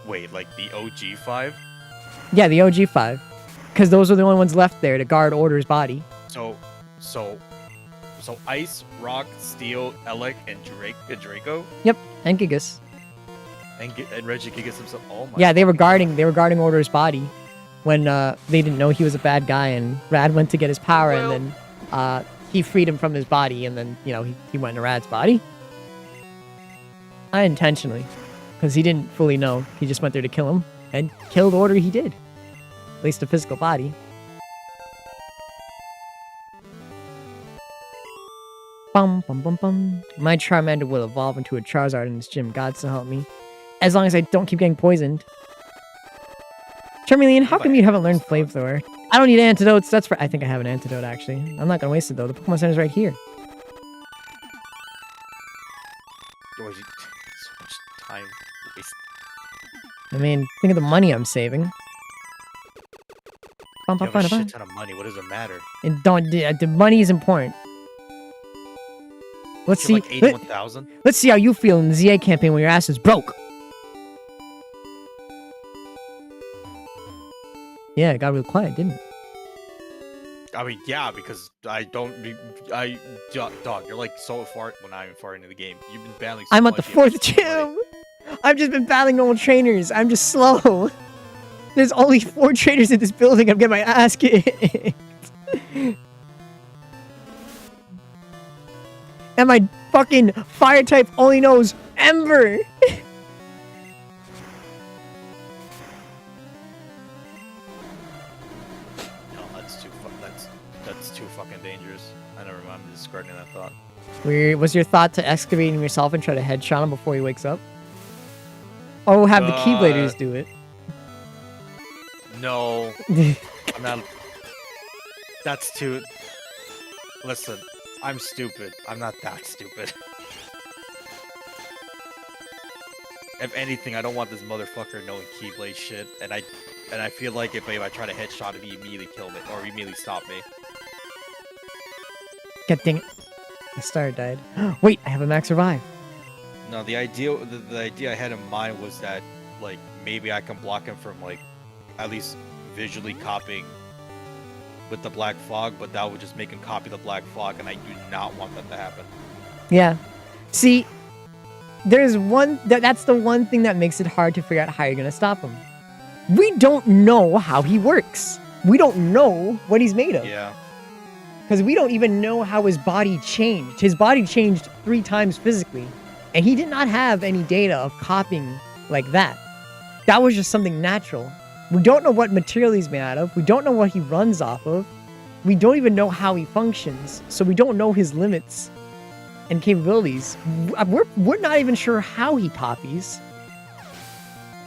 Wait, like the OG 5? Yeah, the OG 5. Because those were the only ones left there to guard Order's body. So Ice, Rock, Steel, Elec, and Draco? Yep, and Gigas. And Reggie Gigas himself. Oh my. Yeah, they were guarding Order's body when they didn't know he was a bad guy, and Rad went to get his power, and then he freed him from his body, and then he went into Rad's body. Unintentionally, because he didn't fully know. He just went there to kill him, and killed Order. He did, at least the physical body. Bum, bum, bum, bum. My Charmander will evolve into a Charizard in this gym. God so help me. As long as I don't keep getting poisoned. Charmeleon, how come you haven't learned Flamethrower? I don't need antidotes. That's for. I think I have an antidote actually. I'm not gonna waste it though. The Pokemon Center's right here. So much time waste. I mean, think of the money I'm saving. Bum, You bum, have a bum, shit ton of money. What does it matter? And the money is important. Let's see. Like 81,000. Let's see how you feel in the ZA campaign when your ass is broke. Yeah, it got real quiet, didn't it? I mean, yeah, because dog, you're like so far, well, not even far into the game. You've been battling so I'm much, at the you have 4th so much money. gym. I've just been battling normal trainers. I'm just slow. There's only 4 trainers in this building. I'm getting my ass kicked. And my fucking fire type only knows Ember. No, that's too fucking dangerous. I never mind. I'm discarding that thought. Was your thought to excavate him yourself and try to headshot him before he wakes up? Or have the Keybladers do it? No, I'm not. That's too. Listen, I'm stupid. I'm not that stupid. If anything, I don't want this motherfucker knowing Keyblade shit, and I feel like if I try to headshot him, he immediately kill me or immediately stop me. God dang it. My star died. Wait, I have a max revive. No, the idea I had in mind was that like maybe I can block him from like at least visually copying with the Black Fog, but that would just make him copy the Black Fog, and I do not want that to happen. Yeah. See, there's one that's the one thing that makes it hard to figure out how you're gonna stop him. We don't know how he works. We don't know what he's made of. Yeah. Because we don't even know how his body changed. His body changed 3 times physically. And he did not have any data of copying like that. That was just something natural. We don't know what material he's made out of. We don't know what he runs off of. We don't even know how he functions. So we don't know his limits and capabilities. We're not even sure how he copies.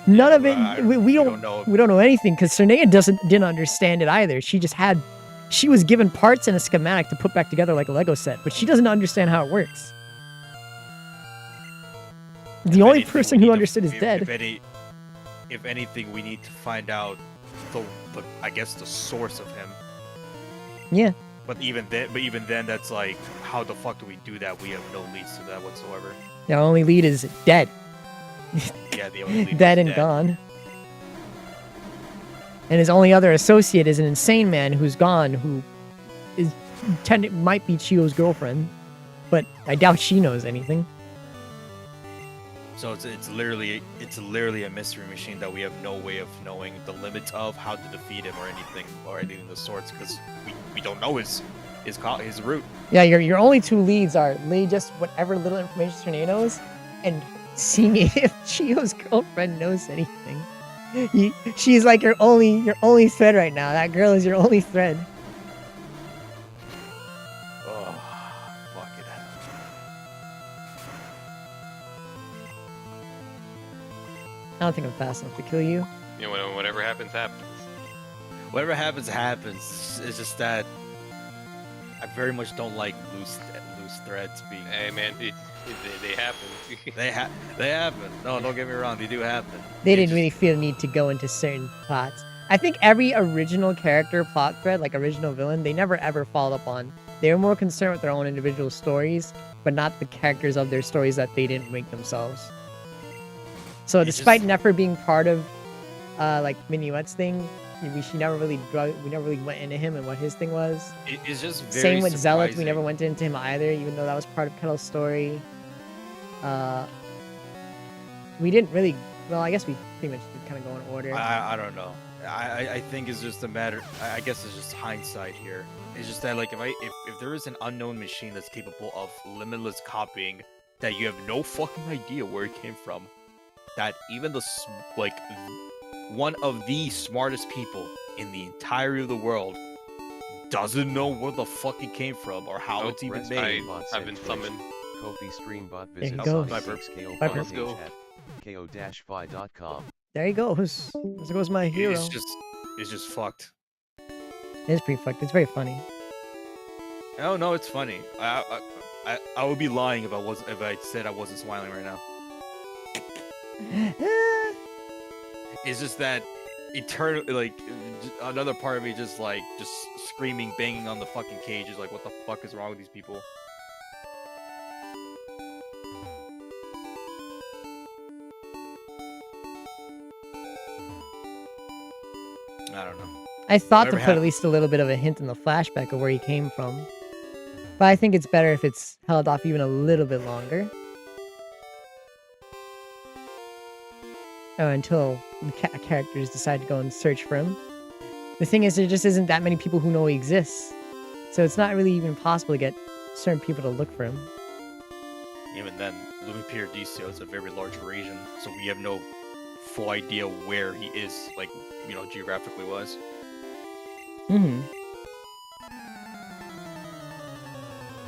None of it. We don't know anything because Cernea didn't understand it either. She was given parts and a schematic to put back together like a Lego set, but she doesn't understand how it works. The only person who understood is dead. If anything, we need to find out I guess the source of him. Yeah. But even then, that's like, how the fuck do we do that? We have no leads to that whatsoever. The only lead is dead. Yeah, the only lead dead is and dead. gone. And his only other associate is an insane man who's gone, who might be Chio's girlfriend, but I doubt she knows anything. So it's literally a mystery machine that we have no way of knowing the limits of how to defeat him or anything of the sorts, because we don't know his route. Yeah, your only 2 leads are just whatever little information Cernea knows, and seeing if Chio's girlfriend knows anything. She's like your only thread right now. That girl is your only thread. Oh, fucking hell. I don't think I'm fast enough to kill you. You know, whatever happens, happens. Whatever happens, happens. It's just that I very much don't like loose threads being. Hey man, they happen. They happen. No, don't get me wrong. They do happen. They didn't really feel the need to go into certain plots. I think every original character plot thread, like original villain, they never ever followed up on. They were more concerned with their own individual stories, but not the characters of their stories that they didn't make themselves. So despite Nefer being part of, like Minuet's thing, we never really went into him and what his thing was. It's just very Same with Zealots, we surprising. never went into him either, even though that was part of Kettle's story. We didn't really. Well, I guess we pretty much did kind of go in order. I don't know. I think it's just a matter. I guess it's just hindsight here. It's just that like if there is an unknown machine that's capable of limitless copying that you have no fucking idea where it came from, that even like one of the smartest people in the entirety of the world doesn't know where the fuck it came from or how it's even made. I've been summoned. Kofi Streambot There he visit goes. SUBMISSIVE Viper. page at ko-fi.com. There he goes. There goes my hero. It's just fucked. It's pretty fucked. It's very funny. Oh no, it's funny. I would be lying if I said I wasn't smiling right now. It's just that like another part of me just screaming, banging on the fucking cage is like, what the fuck is wrong with these people? I don't know. I thought Whatever to put at least a little bit of a hint in the flashback of where he came from. But I think it's better if it's held off even a little bit longer. Until the characters decide to go and search for him. The thing is, there just isn't that many people who know he exists. So it's not really even possible to get certain people to look for him. Even then, Lumipier Dicio is a very large region, so we have no full idea where he is, like, you know, geographically wise. Mm-hmm.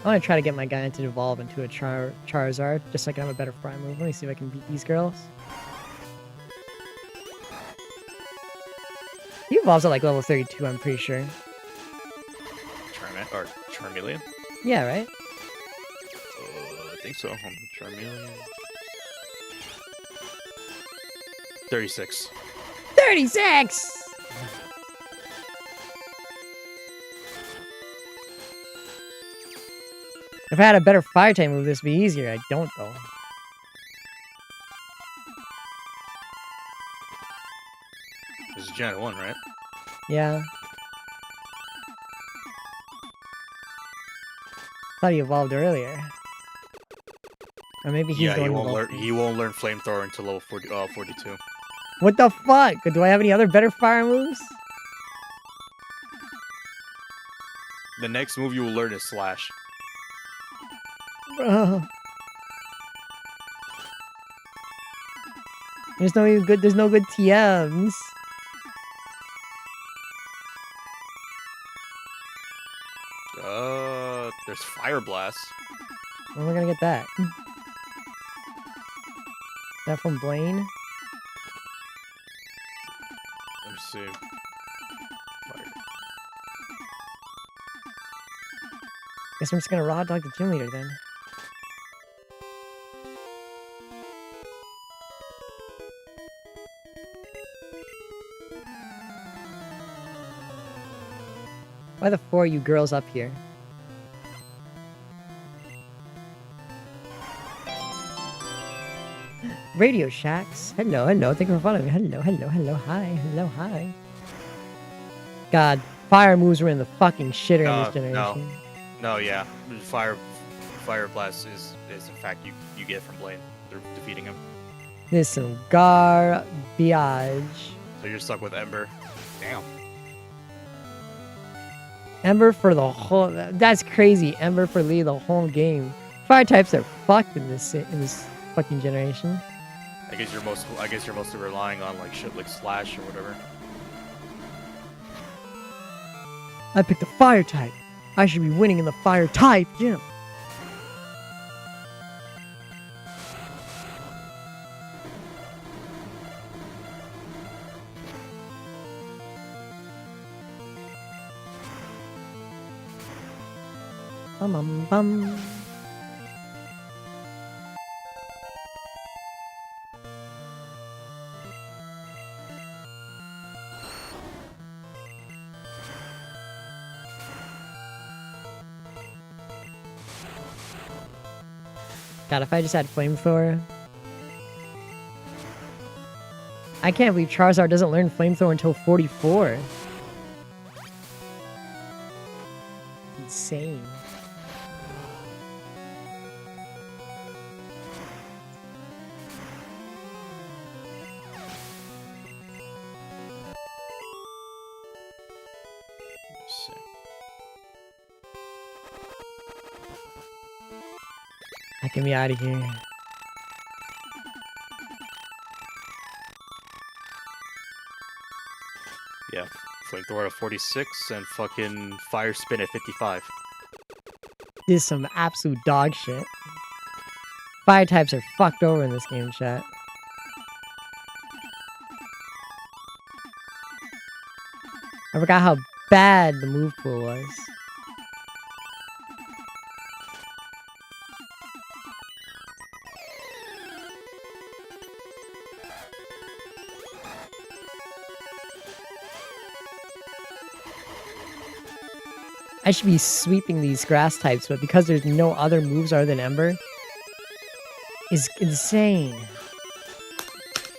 I want to try to get my guy to evolve into a Charizard, just so I can have a better fry move. Let me see if I can beat these girls. He evolves at like level 32, I'm pretty sure. Charmeleon? Yeah, right? I think so. Charmeleon. 36. 36! If I had a better fire type move, this would be easier. I don't, though. This is Gen 1, right? Yeah. Thought he evolved earlier. Or maybe he's Yeah, going he to won't evolve. learn. He won't learn Flamethrower until level 42. What the fuck? Do I have any other better fire moves? The next move you will learn is Slash. Bro. There's no good TMs. There's Fire Blast. When am I gonna get that? That from Blaine? Let me see. Fire. Guess I'm just gonna raw dog the gym leader then. Why the four of you girls up here? Radio Shacks. Hello, hello. Thank you for following me. Hello, hello, hello. Hi, hello, hi. God, fire moves were in the fucking shitter in this generation. No, yeah. Fire Blast is in fact you get from Blaine through defeating him. This is some garbage. So you're stuck with Ember. Damn. Ember for the whole. That's crazy. Ember for Lee the whole game. Fire types are fucked in this fucking generation. I guess you're mostly relying on like shit like Slash or whatever. I picked a fire type. I should be winning in the fire type gym. Bum bum bum. God, if I just had flamethrower. I can't believe Charizard doesn't learn flamethrower until 44. Insane. Let's see. Get me out of here. Yeah, flamethrower at 46 and fucking fire spin at 55. This is some absolute dog shit. Fire types are fucked over in this game, chat. I forgot how bad the move pool was. I should be sweeping these grass types, but because there's no other moves other than Ember, is insane.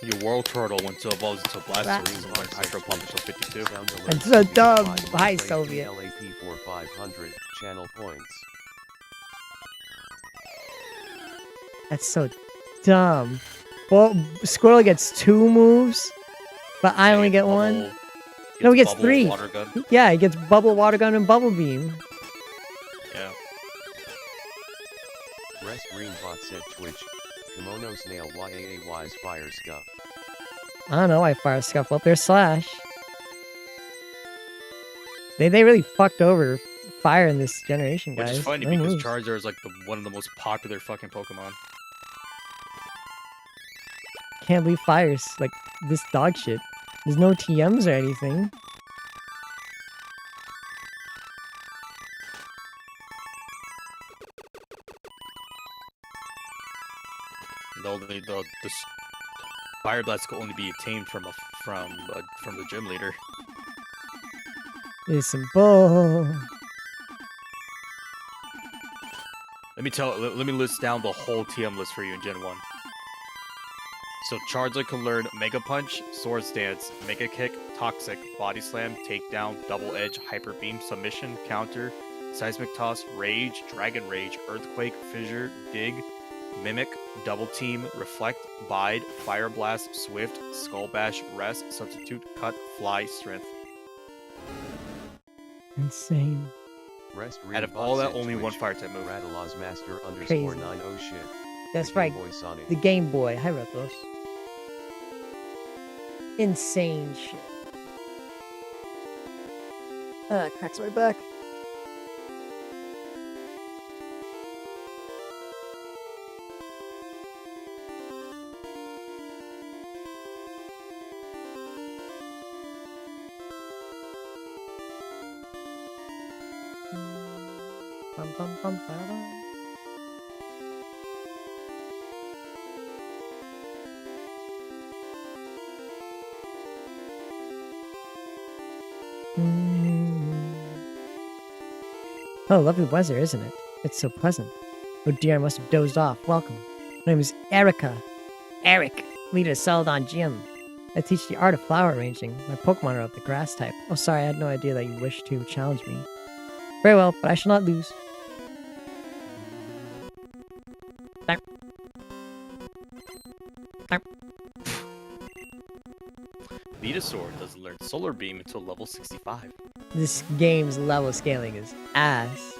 Your World Turtle went to evolves into Blastoise and like Hydro Pump until 52. That's so dumb. Hi, Soviet. LAP for 500 channel points. That's so dumb. Well, Squirrel gets 2 moves, but I only get 1. No, he gets Bubble, 3. Water gun. Yeah, he gets Bubble, Water Gun, and Bubble Beam. Yeah. Rest Green Bot said Twitch. Kimono Snail YAAY's Fire Scuff. I don't know why Fire Scuff up there Slash. They really fucked over Fire in this generation, guys. Which is funny No because moves. Charizard is like one of the most popular fucking Pokemon. Can't believe Fire's like this dog shit. There's no TMs or anything. The Fire Blast can only be obtained from the gym leader. There's some bull. Let me list down the whole TM list for you in Gen 1. So Charizard can learn Mega Punch, Sword Stance, Mega Kick, Toxic, Body Slam, Takedown, Double Edge, Hyper Beam, Submission, Counter, Seismic Toss, Rage, Dragon Rage, Earthquake, Fissure, Dig, Mimic, Double Team, Reflect, Bide, Fire Blast, Swift, Skull Bash, Rest, Substitute, Cut, Fly, Strength. Insane. Rest Out of all that, only one Fire type move. Ratala's Master Crazy. _90 shit. That's The right. Game Boy Sonic. The Game Boy. Hi, Repos. Insane shit. Cracks my back. Bum, bum, bum, ba-da-bum. Oh, lovely weather, isn't it? It's so pleasant. Oh dear, I must have dozed off. Welcome. My name is Erica. Eric, leader of Celadon Gym. I teach the art of flower arranging. My Pokemon are of the grass type. Oh, sorry, I had no idea that you wished to challenge me. Very well, but I shall not lose. Venusaur doesn't learn Solar Beam until level 65. This game's level scaling is ass.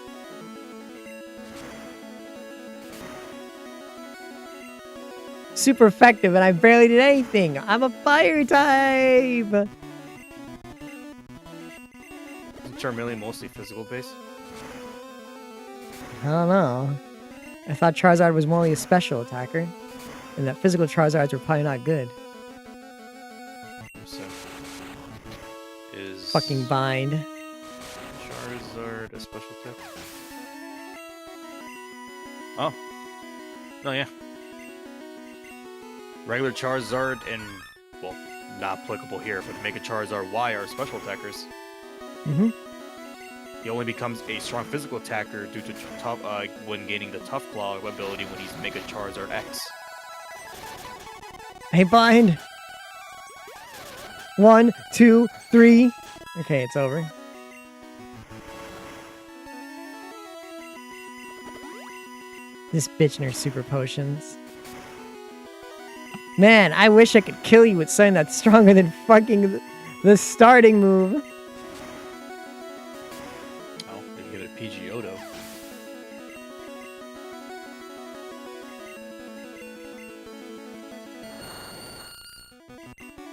Super effective, and I barely did anything. I'm a fire type. Isn't Charmeleon mostly physical base? I don't know. I thought Charizard was more a special attacker, and that physical Charizards were probably not good. So, is Fucking bind. Charizard a special type? Oh. Oh, yeah. Regular Charizard and, well, not applicable here, but Mega Charizard Y are special attackers. Mm-hmm. He only becomes a strong physical attacker due to when gaining the Tough Claw ability when he's Mega Charizard X. Hey, bind! 1, 2, 3. Okay, it's over. This bitch and her super potions. Man, I wish I could kill you with something that's stronger than fucking the starting move. Oh, they give it a Pidgeotto.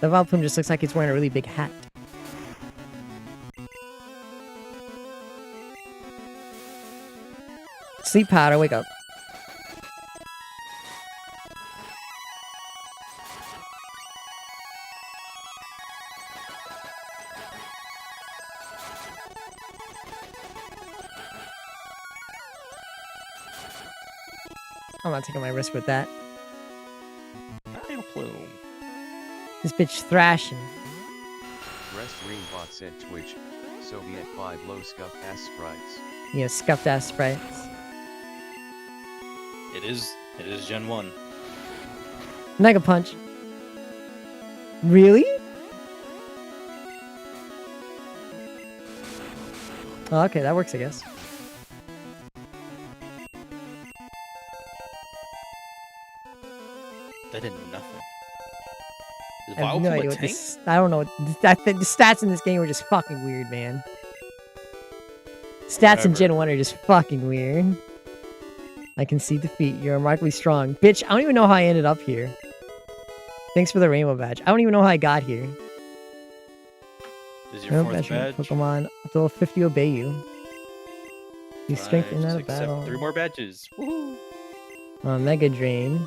The Vileplume just looks like it's wearing a really big hat. Sleep powder, wake up. I'm not taking my risk with that. Vileplume. This bitch thrashing. Rest Greenbot said Twitch, Soviet 5 low scuff ass sprites. Yeah, scuffed ass sprites. It is Gen 1. Mega Punch. Really? Oh, okay, that works, I guess. That did nothing. Is I have no Vileplume idea a what tank? this. I don't know. The stats in this game are just fucking weird, man. Stats in Whatever. Gen 1 are just fucking weird. I can see defeat. You're remarkably strong. Bitch, I don't even know how I ended up here. Thanks for the rainbow badge. I don't even know how I got here. This is your Rainbow fourth badge. Pokemon. Up to level 50 obey you. You strength in Five, that six, seven, battle. 3 more badges. Woohoo! Mega Drain.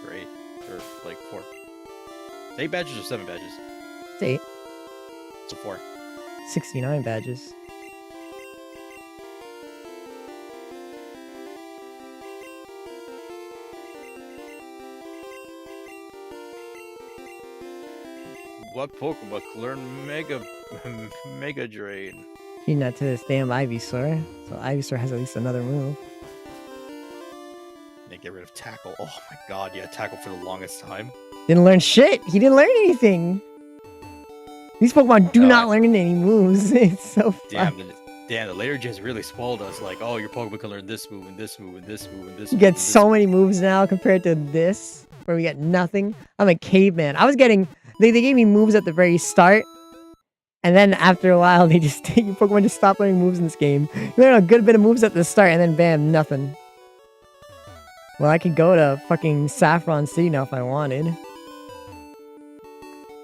Great. Or like 4. 8 badges or 7 badges? It's 8. It's a 4. 69 badges. What Pokemon can learn Mega Drain? Feeding that to this damn Ivysaur. So Ivysaur has at least another move. They get rid of Tackle. Oh my god, yeah, Tackle for the longest time. Didn't learn shit. He didn't learn anything. These Pokemon do not learn any moves. It's so fun. Damn, the later gens really spoiled us. Like, oh, your Pokemon can learn this move and this move and this move and this You move. get and this so move. many moves now compared to this, where we get nothing. I'm a caveman. I was getting... They gave me moves at the very start. And then after a while, they just... Your Pokemon just stop learning moves in this game. You learn a good bit of moves at the start, and then bam, nothing. Well, I could go to fucking Saffron City now if I wanted.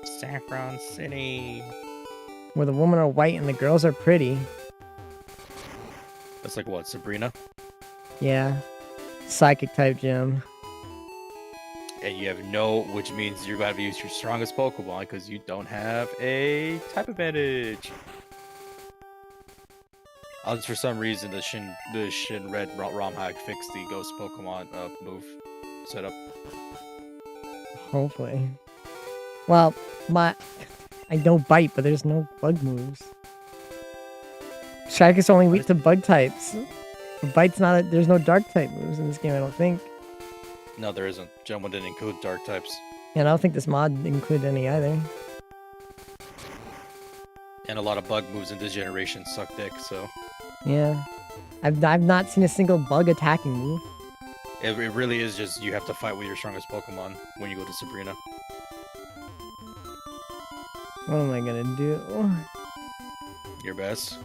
Saffron City. Where the women are white and the girls are pretty. That's like what, Sabrina? Yeah. Psychic type gym. And you have no, which means you're going to use your strongest Pokemon because you don't have a type advantage. Unless for some reason the Shin Red ROM hack fixed the Ghost Pokemon move setup. Hopefully. Well, I don't bite, but there's no bug moves. Shrike is only weak to bug types. Bite's not there's no dark type moves in this game, I don't think. No, there isn't. Gen 1 didn't include dark types. And I don't think this mod included any either. And a lot of bug moves in this generation suck dick, so... Yeah. I've not seen a single bug attacking move. It really is just you have to fight with your strongest Pokemon when you go to Sabrina. What am I gonna do? Your best.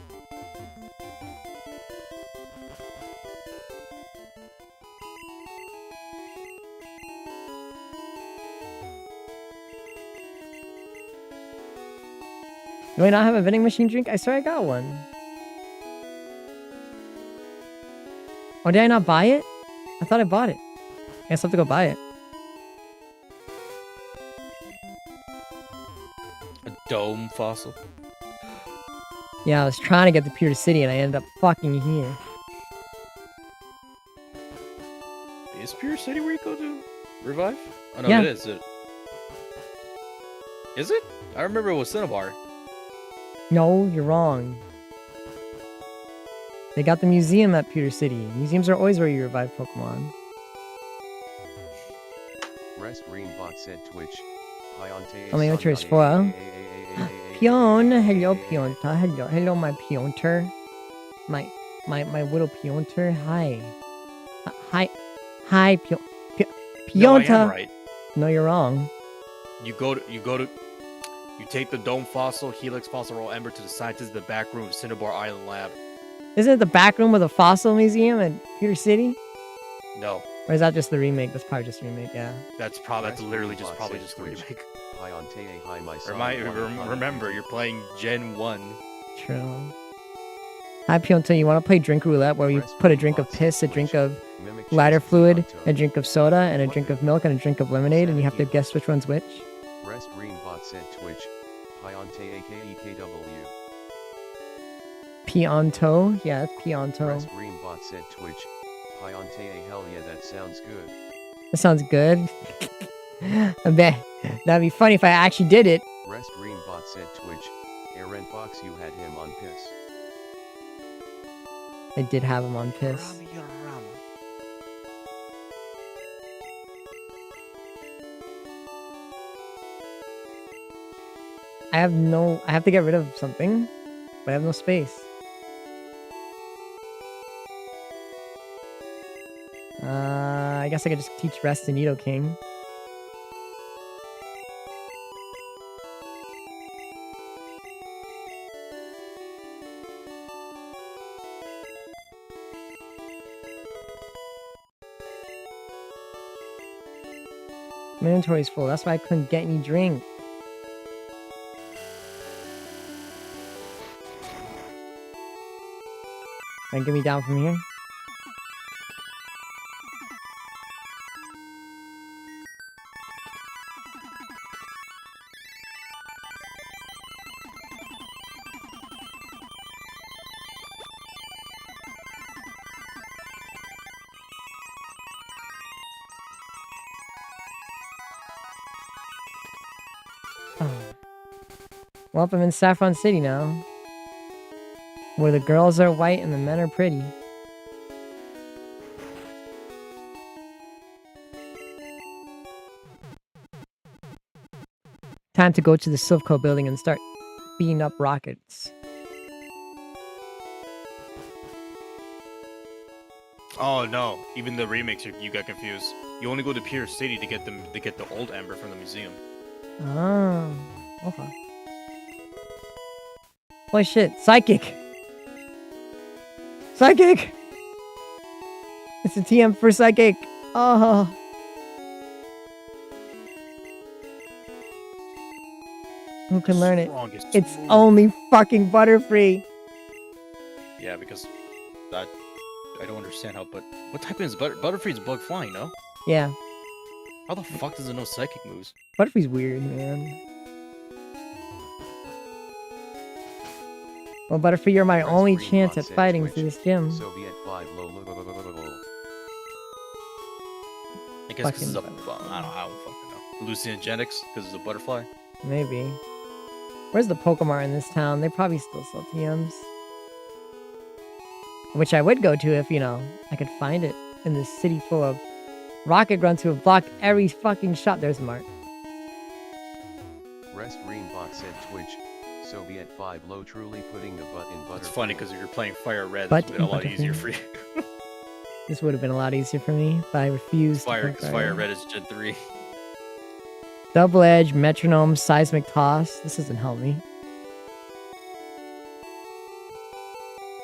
Do I not have a vending machine drink? I swear I got one. Oh, did I not buy it? I thought I bought it. I guess I have to go buy it. A dome fossil. Yeah, I was trying to get to Pure City and I ended up fucking here. Is Pure City where you go to revive? Oh no, Yeah. it is. Is it? I remember it was Cinnabar. No, you're wrong. They got the museum at Pewter City. Museums are always where you revive Pokemon. Rest Greenbot said Twitch. Oh, my Twitter is full. Pion, hello Pionta, hello my Pionter. My little Pionter, hi. Hi No, I Pionta. am right. No, you're wrong. You take the Dome Fossil, Helix Fossil, Roll Ember to the scientists in the back room of Cinnabar Island Lab. Isn't it the back room of the Fossil Museum in Pewter City? No, Or is that just the remake? That's probably just the remake, yeah. that's literally just probably just the remake. Remember, you're playing Gen 1. True. Hi Pionta, you want to play drink roulette where you put a drink of piss, a drink of ladder fluid, a drink of soda, and a drink of milk, and a drink of lemonade, and you have to guess which one's which? Rest Greenbot said Twitch. Pionte AKEKW. Pionto? Yeah, it's Pionto. Rest Greenbot said Twitch. Pionte hell yeah, that sounds good. That sounds good. I bet. That'd be funny if I actually did it. Rest Greenbot said Twitch. Aaron Fox, you had him on piss. I did have him on piss. I have to get rid of something, but I have no space. I guess I could just teach Rest and Nidoking. My inventory's full, that's why I couldn't get any drink. And get me down from here. Oh. Well, I'm in Saffron City now, where the girls are white and the men are pretty. Time to go to the Silphco building and start beating up rockets. Oh no! Even the remakes, you got confused. You only go to Pure City to get the old Ember from the museum. Oh, okay. Holy shit, Psychic! Psychic! It's a TM for Psychic! Oh! Who can learn it? Strongest It's move. only fucking Butterfree! Yeah, because I don't understand how. But what type is Butterfree's bug flying? No. Yeah, How the fuck does it know psychic moves? Butterfree's weird, man. Well, Butterfree, you're my Rest only Greenbot chance at said fighting Twitch. through this gym. Soviet 5 low. I guess this is a. Fucking I don't fucking know. Hallucinogenics because it's a butterfly. Maybe. Where's the Pokemon in this town? They probably still sell TMs. Which I would go to if, you know, I could find it in this city full of rocket grunts who have blocked every fucking shot. There's Mark. Rest Greenbot said Twitch. Soviet 5 low, truly putting the butt in butter. It's funny because if you're playing Fire Red, Butt it's been a in lot Butterfree. easier for you. This would have been a lot easier for me if I refused to Fire, play because Fire Red is Gen 3. Double Edge, Metronome, Seismic Toss. This doesn't help me.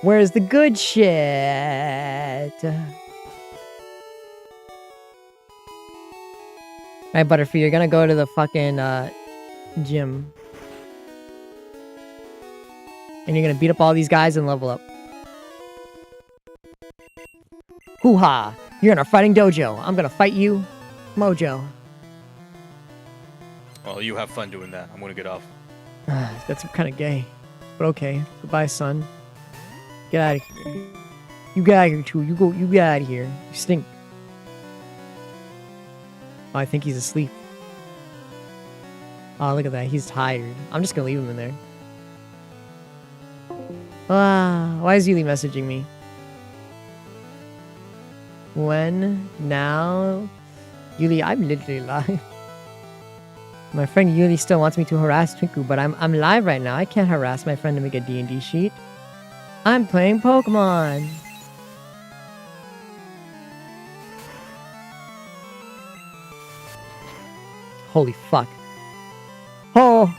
Where's the good shit? Alright, Butterfree, you're gonna go to the fucking gym. And you're gonna beat up all these guys and level up. Hoo-ha! You're in a fighting dojo. I'm gonna fight you, Mojo. Well, you have fun doing that. I'm gonna get off. That's kind of gay. But okay. Goodbye, son. Get out of here. You get out of here, too. You get out of here. You stink. Oh, I think he's asleep. Oh, look at that. He's tired. I'm just gonna leave him in there. Ah, why is Yuli messaging me? When? Now? Yuli, I'm literally live. My friend Yuli still wants me to harass Twinku, but I'm live right now. I can't harass my friend to make a D&D sheet. I'm playing Pokemon. Holy fuck. Oh!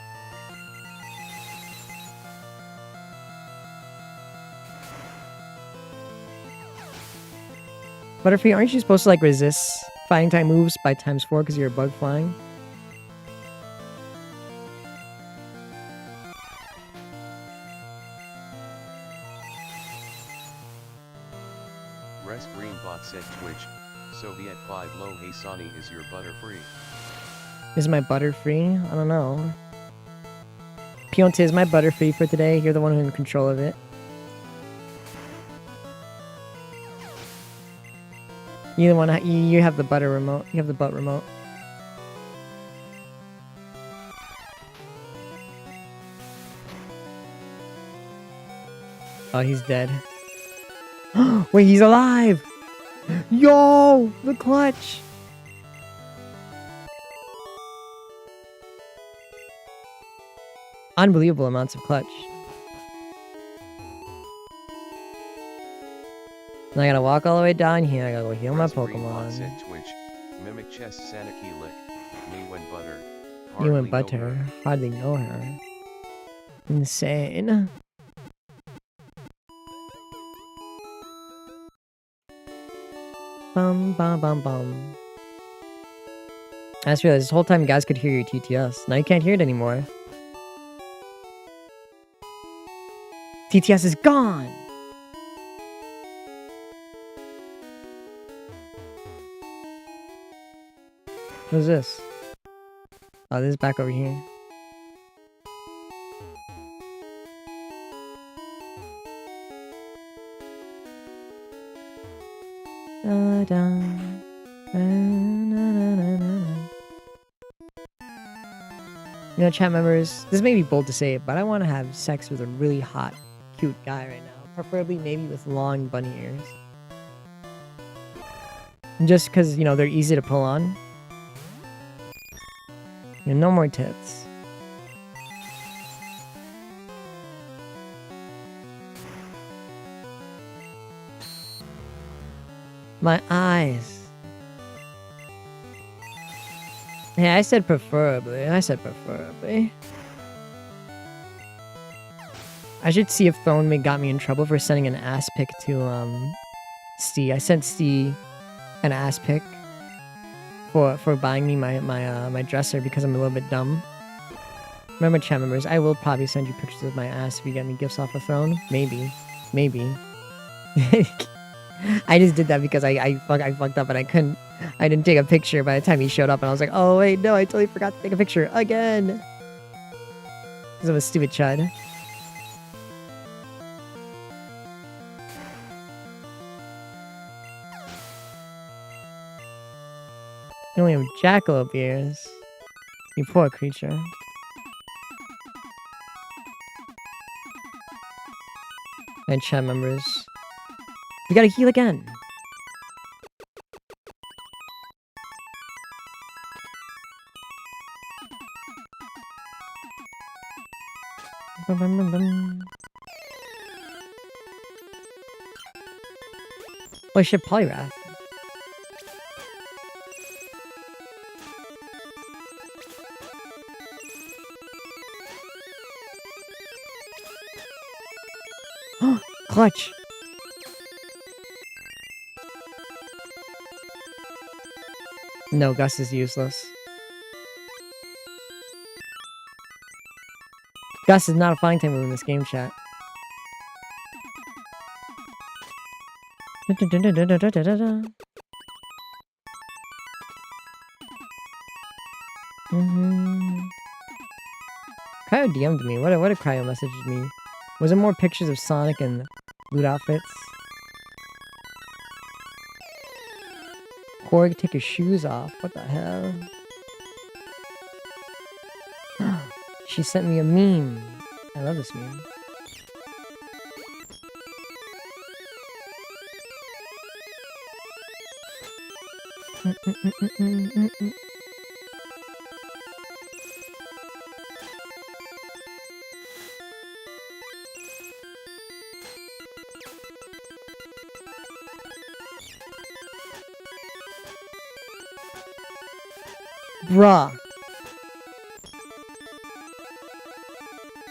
Butterfree, aren't you supposed to like resist fighting type moves by ×4 because you're a bug flying? Rest Greenbot said Twitch, Soviet 5 low hey Sonny is your Butterfree. Is my Butterfree? I don't know. Pionte is my Butterfree for today. You're the one who's in control of it. You the one. You have the butter remote. You have the butt remote. Oh, he's dead. Wait, he's alive! Yo, the clutch. Unbelievable amounts of clutch. And I gotta walk all the way down here. I gotta go heal my Pokemon. Said Twitch, mimic chest Sanaki lick, me when butter. You and Butter. Hardly know her. Insane. Bum bum bum bum. I just realized this whole time you guys could hear your TTS. Now you can't hear it anymore. TTS is gone! Who's this? Oh, this is back over here. Da, da, na, na, na, na, na. You know, chat members, this may be bold to say it, but I want to have sex with a really hot, cute guy right now. Preferably maybe with long bunny ears. Just because, you know, they're easy to pull on. You know, no more tits. My eyes. Yeah, I said preferably. I said preferably. I should see if Thornwig got me in trouble for sending an ass pic to Stee. I sent Stee an ass pic for buying me my dresser because I'm a little bit dumb. Remember, chat members, I will probably send you pictures of my ass if you get me gifts off a throne. Maybe. I just did that because I fucked up and I didn't take a picture by the time he showed up and I was like, oh wait, no, I totally forgot to take a picture again. Because I'm a stupid chud. You only have jackalope ears. You poor creature. And chat members. We gotta heal again. Oh shit, Polyrath. Clutch. No, Gus is useless. Gus is not a flying type move in this game, chat. Cryo DM'd me. What did Cryo message me? Was it more pictures of Sonic and loot outfits? Korg take his shoes off. What the hell? She sent me a meme. I love this meme. Bruh.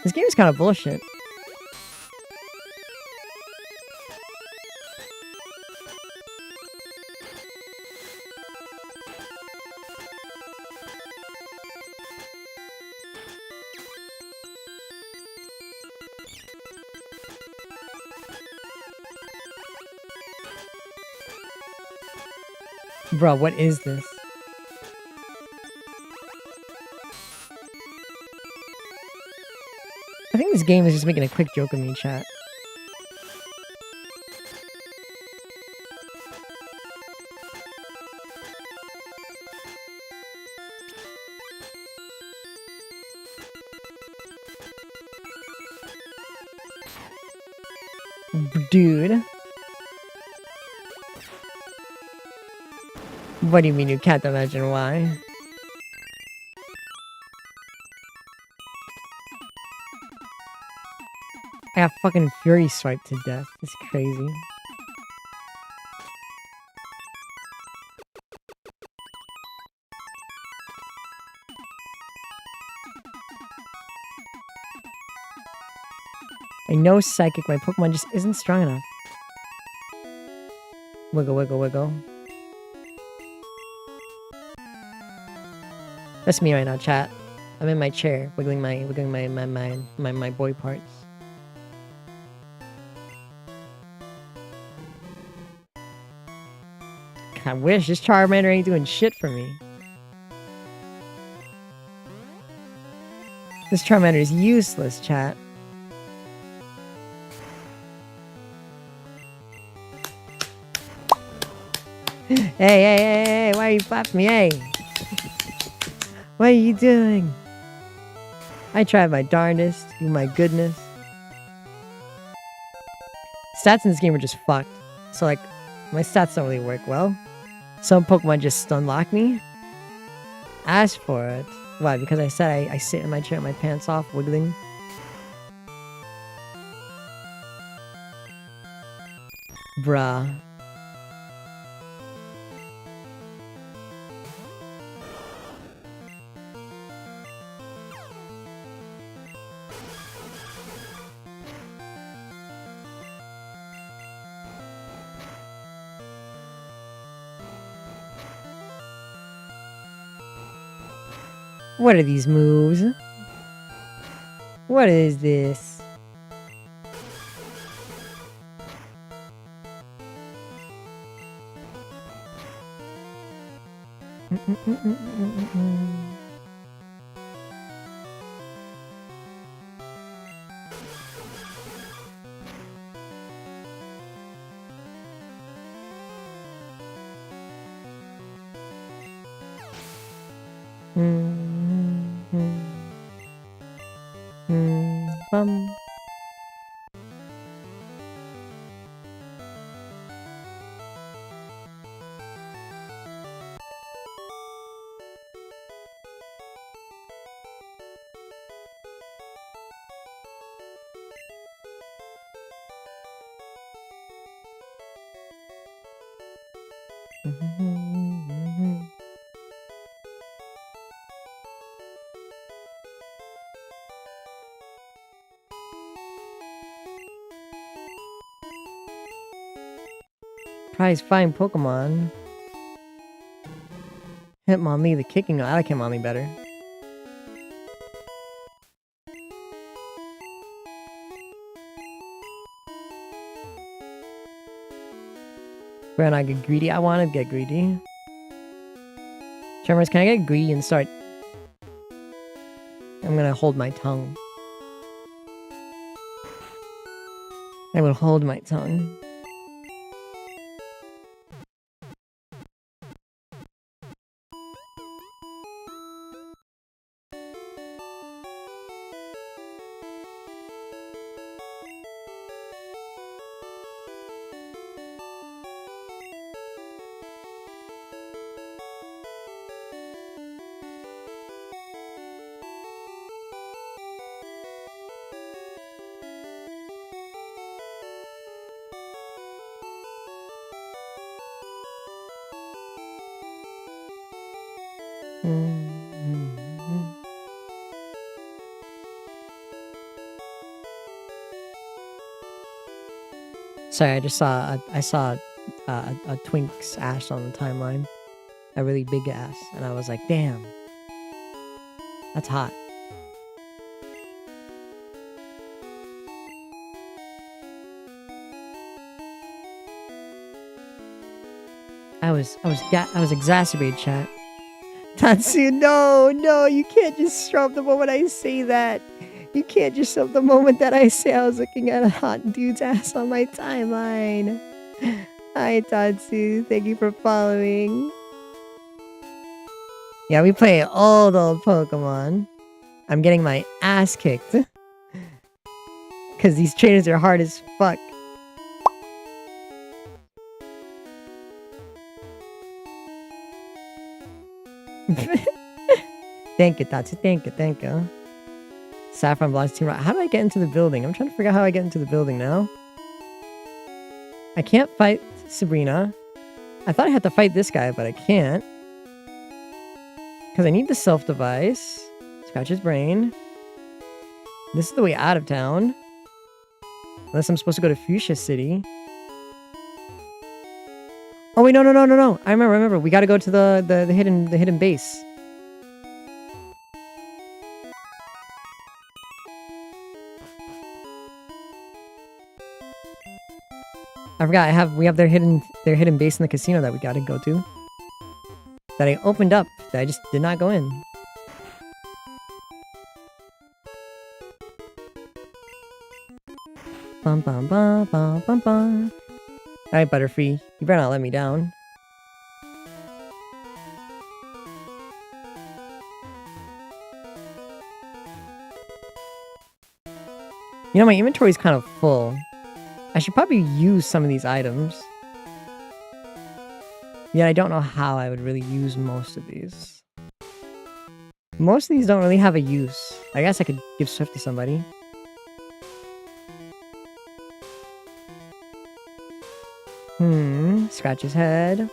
This game is kind of bullshit. Bruh, what is this? I think this game is just making a quick joke of me, chat. Dude. What do you mean you can't imagine why? I got fucking Fury swiped to death. It's crazy. I know Psychic, my Pokemon just isn't strong enough. Wiggle, wiggle, wiggle. That's me right now, chat. I'm in my chair, wiggling my boy parts. I wish this Charmander ain't doing shit for me. This Charmander is useless, chat. Hey, why are you flapping me? Hey! What are you doing? I tried my darndest, do my goodness. Stats in this game are just fucked. So, like, my stats don't really work well. Some Pokemon just unlock me. As for it, why? Because I said I sit in my chair with my pants off, wiggling. Bruh. What are these moves? What is this? Bum. Prize fine Pokemon. Hitmonlee the kicking. I like Hitmonlee better. When I get greedy, I want to get greedy. Tremors, can I get greedy and start? I'm gonna hold my tongue. I will hold my tongue. Sorry, I just saw a Twink's ass on the timeline, a really big ass, and I was like, damn, that's hot. I was exacerbated, chat. Tatsu, no, you can't just show up the moment I say that. You can't just show up the moment that I say I was looking at a hot dude's ass on my timeline. Hi, Tatsu. Thank you for following. Yeah, we play old Pokemon. I'm getting my ass kicked. Because these trainers are hard as fuck. Thank you, Tatsu. Thank you. Saffron Blast Team Rock. How do I get into the building? I'm trying to figure out how I get into the building now. I can't fight Sabrina. I thought I had to fight this guy, but I can't. Because I need the self-device. Scratch his brain. This is the way out of town. Unless I'm supposed to go to Fuchsia City. Oh wait, no. I remember. We gotta go to the hidden base. I forgot. We have their hidden base in the casino that we gotta go to. That I opened up. That I just did not go in. Bum bum bum bum bum bum. Alright, Butterfree. You better not let me down. You know, my inventory is kind of full. I should probably use some of these items. Yet I don't know how I would really use most of these. Most of these don't really have a use. I guess I could give Swift to somebody. Scratch his head.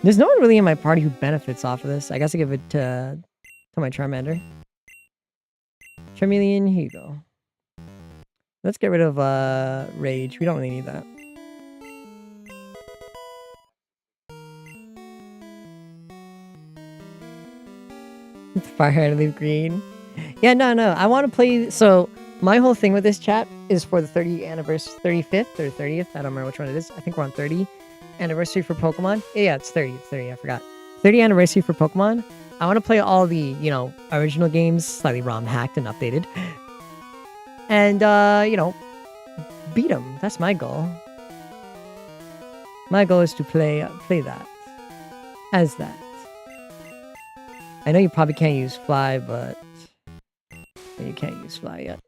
There's no one really in my party who benefits off of this. I guess I give it to my Charmander. Charmeleon, here you go. Let's get rid of Rage. We don't really need that. Fire to leave green. Yeah, no. I want to play. So my whole thing with this chat is for the 30th anniversary, 35th or 30th. I don't remember which one it is. I think we're on 30 anniversary for Pokemon. Yeah, it's 30. It's 30. I forgot. 30 anniversary for Pokemon. I want to play all the, original games, slightly ROM hacked and updated. And, beat them. That's my goal. My goal is to play that. As that. I know you probably can't use Fly, but you can't use Fly yet.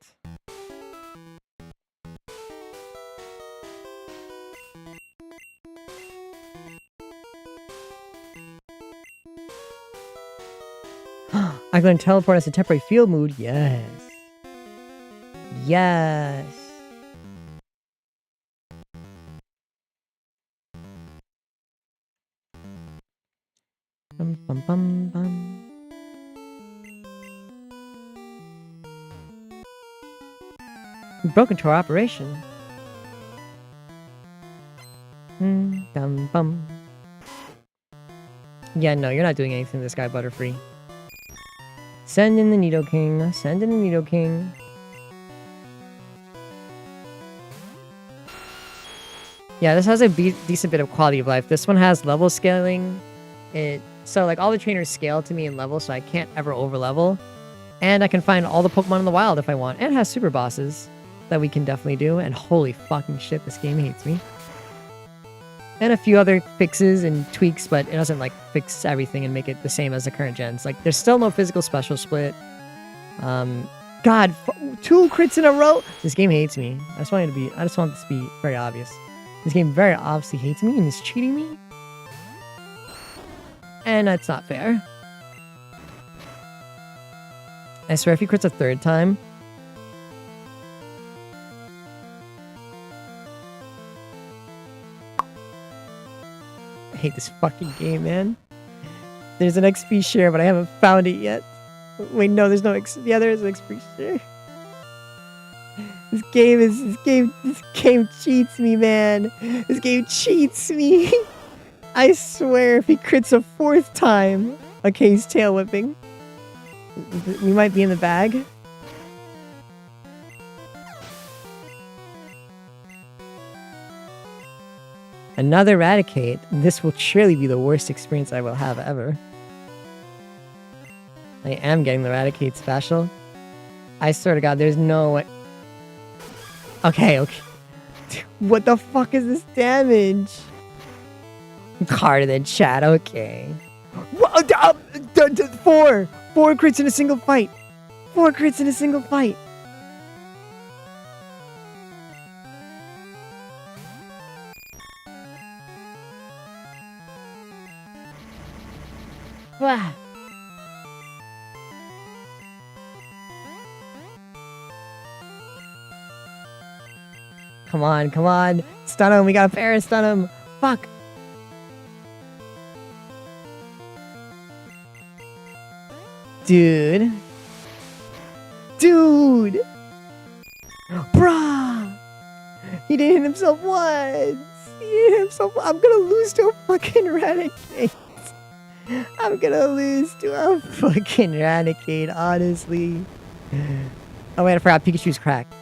I can teleport as a temporary field mood. Yes. Yes. Bum, bum, bum, bum. We broke into our operation. Dum, bum. Yeah, no, you're not doing anything to this guy, Butterfree. Send in the Nidoking. Send in the Nidoking. Yeah, this has a decent bit of quality of life. This one has level scaling. So like all the trainers scale to me in level, so I can't ever over level. And I can find all the Pokemon in the wild if I want. And it has super bosses that we can definitely do. And holy fucking shit, this game hates me. And a few other fixes and tweaks, but it doesn't like fix everything and make it the same as the current gens. Like there's still no physical special split. God, 2 crits in a row. This game hates me. I just want this to be very obvious. This game very obviously hates me and is cheating me. And that's not fair. I swear if he crits a 3rd time. I hate this fucking game, man. There's an XP share, but I haven't found it yet. Wait, no, there's no XP. Yeah, there is an XP share. This game cheats me, man. This game cheats me. I swear, if he crits a 4th time, okay, he's tail whipping. We might be in the bag. Another Eradicate. This will surely be the worst experience I will have ever. I am getting the Eradicate special. I swear to God, there's no way. Okay. What the fuck is this damage? Harder than chat, okay. What? 4 crits in a single fight. 4 crits in a single fight. Wow. Come on. Stun him. We got a Paris. Stun him. Fuck. Dude. Bruh. He didn't hit himself once. I'm gonna lose to a fucking Eradicate. I'm gonna lose to a fucking Eradicate, honestly. Oh wait, I forgot Pikachu's cracked.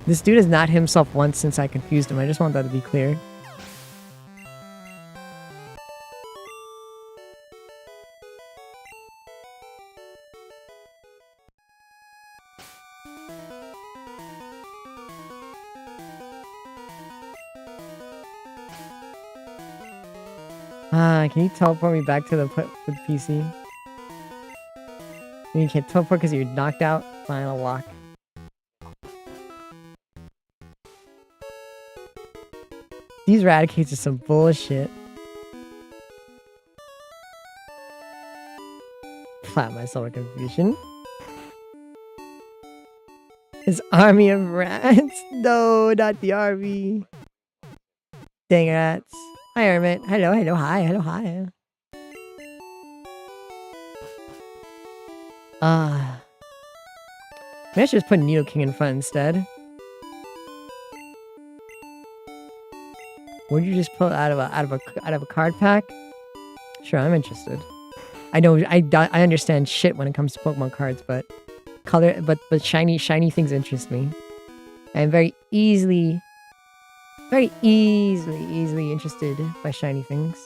This dude has not hit himself once since I confused him. I just want that to be clear. Can you teleport me back to the PC? You can't teleport because you're knocked out. Final lock. These Eradicates are some bullshit. Flat myself with confusion. His army of rats? No, not the army. Dang rats. Hi, Hermit. Hello, hi. Maybe I should just put Nidoking in front instead. Would you just pull out of a card pack? Sure, I'm interested. I know I understand shit when it comes to Pokemon cards, but shiny things interest me. I'm very easily interested by shiny things.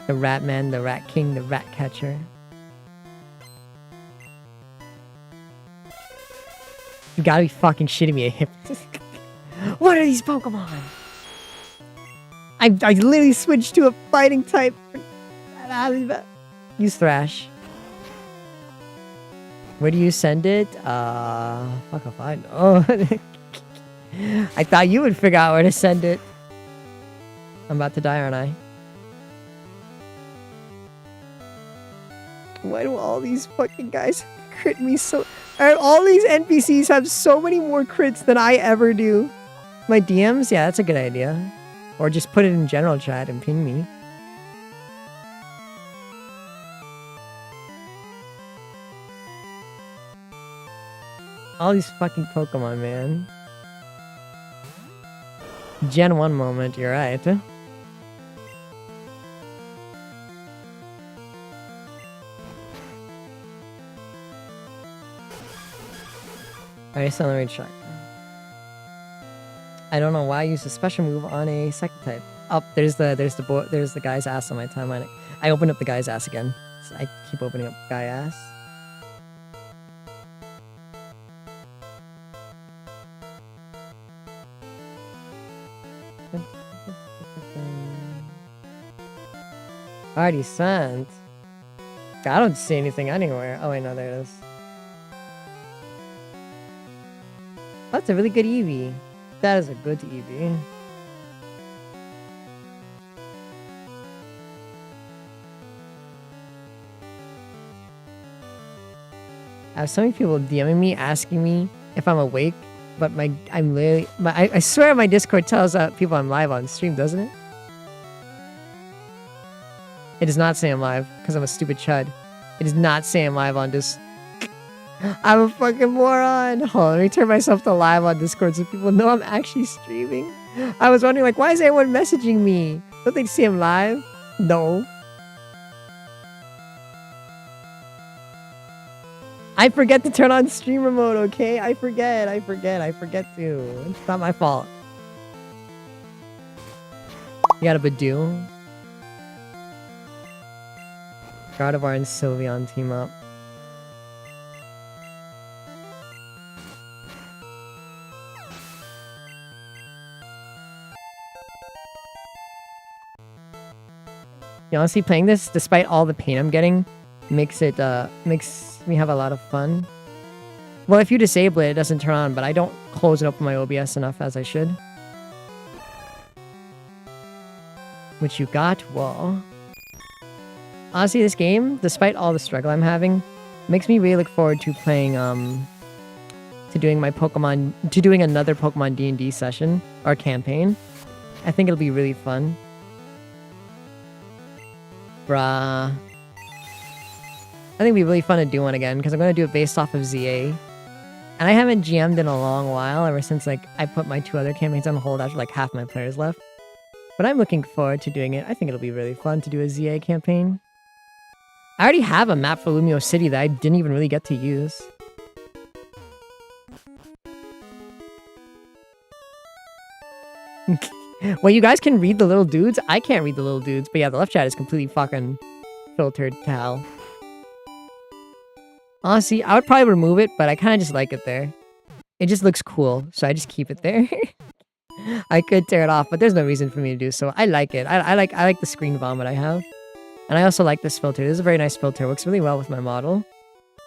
The Ratman, the Rat King, the Rat Catcher. You gotta be fucking shitting me. What are these Pokemon? I literally switched to a fighting type. Use Thrash. Where do you send it? Fuck if I know. I thought you would figure out where to send it. I'm about to die, aren't I? Why do all these fucking guys crit me so... All these NPCs have so many more crits than I ever do. My DMs? Yeah, that's a good idea. Or just put it in general chat and ping me. All these fucking Pokemon, man. Gen 1 moment, you're right. Alright, so let me check. I don't know why I used a special move on a second type. Oh, there's the guy's ass on my timeline. I opened up the guy's ass again. So I keep opening up guy ass. Already sent. I don't see anything anywhere. Oh wait, no, there it is. That's a really good Eevee. That is a good Eevee. I have so many people DMing me asking me if I'm awake, but I swear my Discord tells people I'm live on stream, doesn't it? It does not say I'm live because I'm a stupid chud. It does not say I'm live on this. I'm a fucking moron. Hold on, let me turn myself to live on Discord so people know I'm actually streaming. I was wondering, like, why is everyone messaging me? Don't they see I'm live? No. I forget to turn on streamer mode, okay? I forget to. It's not my fault. You got a Badoo. Gardevoir and Sylveon team up. Honestly, playing this, despite all the pain I'm getting, makes me have a lot of fun. Well, if you disable it, it doesn't turn on, but I don't close it up with my OBS enough as I should. Which you got? Well, honestly, this game, despite all the struggle I'm having, makes me really look forward to playing, to doing another Pokemon D&D session, or campaign. I think it'll be really fun. Bruh. I think it'd be really fun to do one again, because I'm going to do it based off of ZA. And I haven't GM'd in a long while, ever since, like, I put my 2 other campaigns on hold after, like, half my players left. But I'm looking forward to doing it. I think it'll be really fun to do a ZA campaign. I already have a map for Lumio City that I didn't even really get to use. Well, you guys can read the little dudes. I can't read the little dudes. But yeah, the left chat is completely fucking filtered to hell. Honestly, I would probably remove it, but I kind of just like it there. It just looks cool, so I just keep it there. I could tear it off, but there's no reason for me to do so. I like it. I like the screen vomit I have. And I also like this filter. This is a very nice filter. It works really well with my model.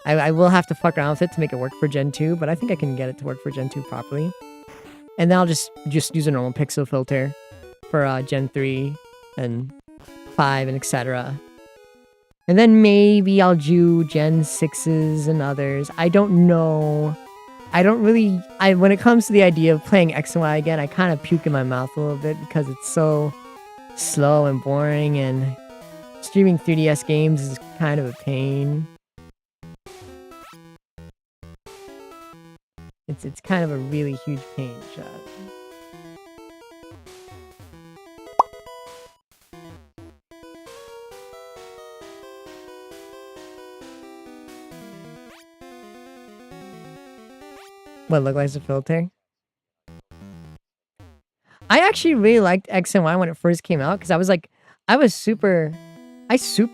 I will have to fuck around with it to make it work for Gen 2, but I think I can get it to work for Gen 2 properly. And then I'll just use a normal pixel filter for Gen 3 and 5 and etc. And then maybe I'll do Gen 6s and others. I don't know. When it comes to the idea of playing X and Y again, I kind of puke in my mouth a little bit because it's so slow and boring, and streaming 3DS games is kind of a pain. It's kind of a really huge pain, Chad. What, look like a filter? I actually really liked X and Y when it first came out, because I super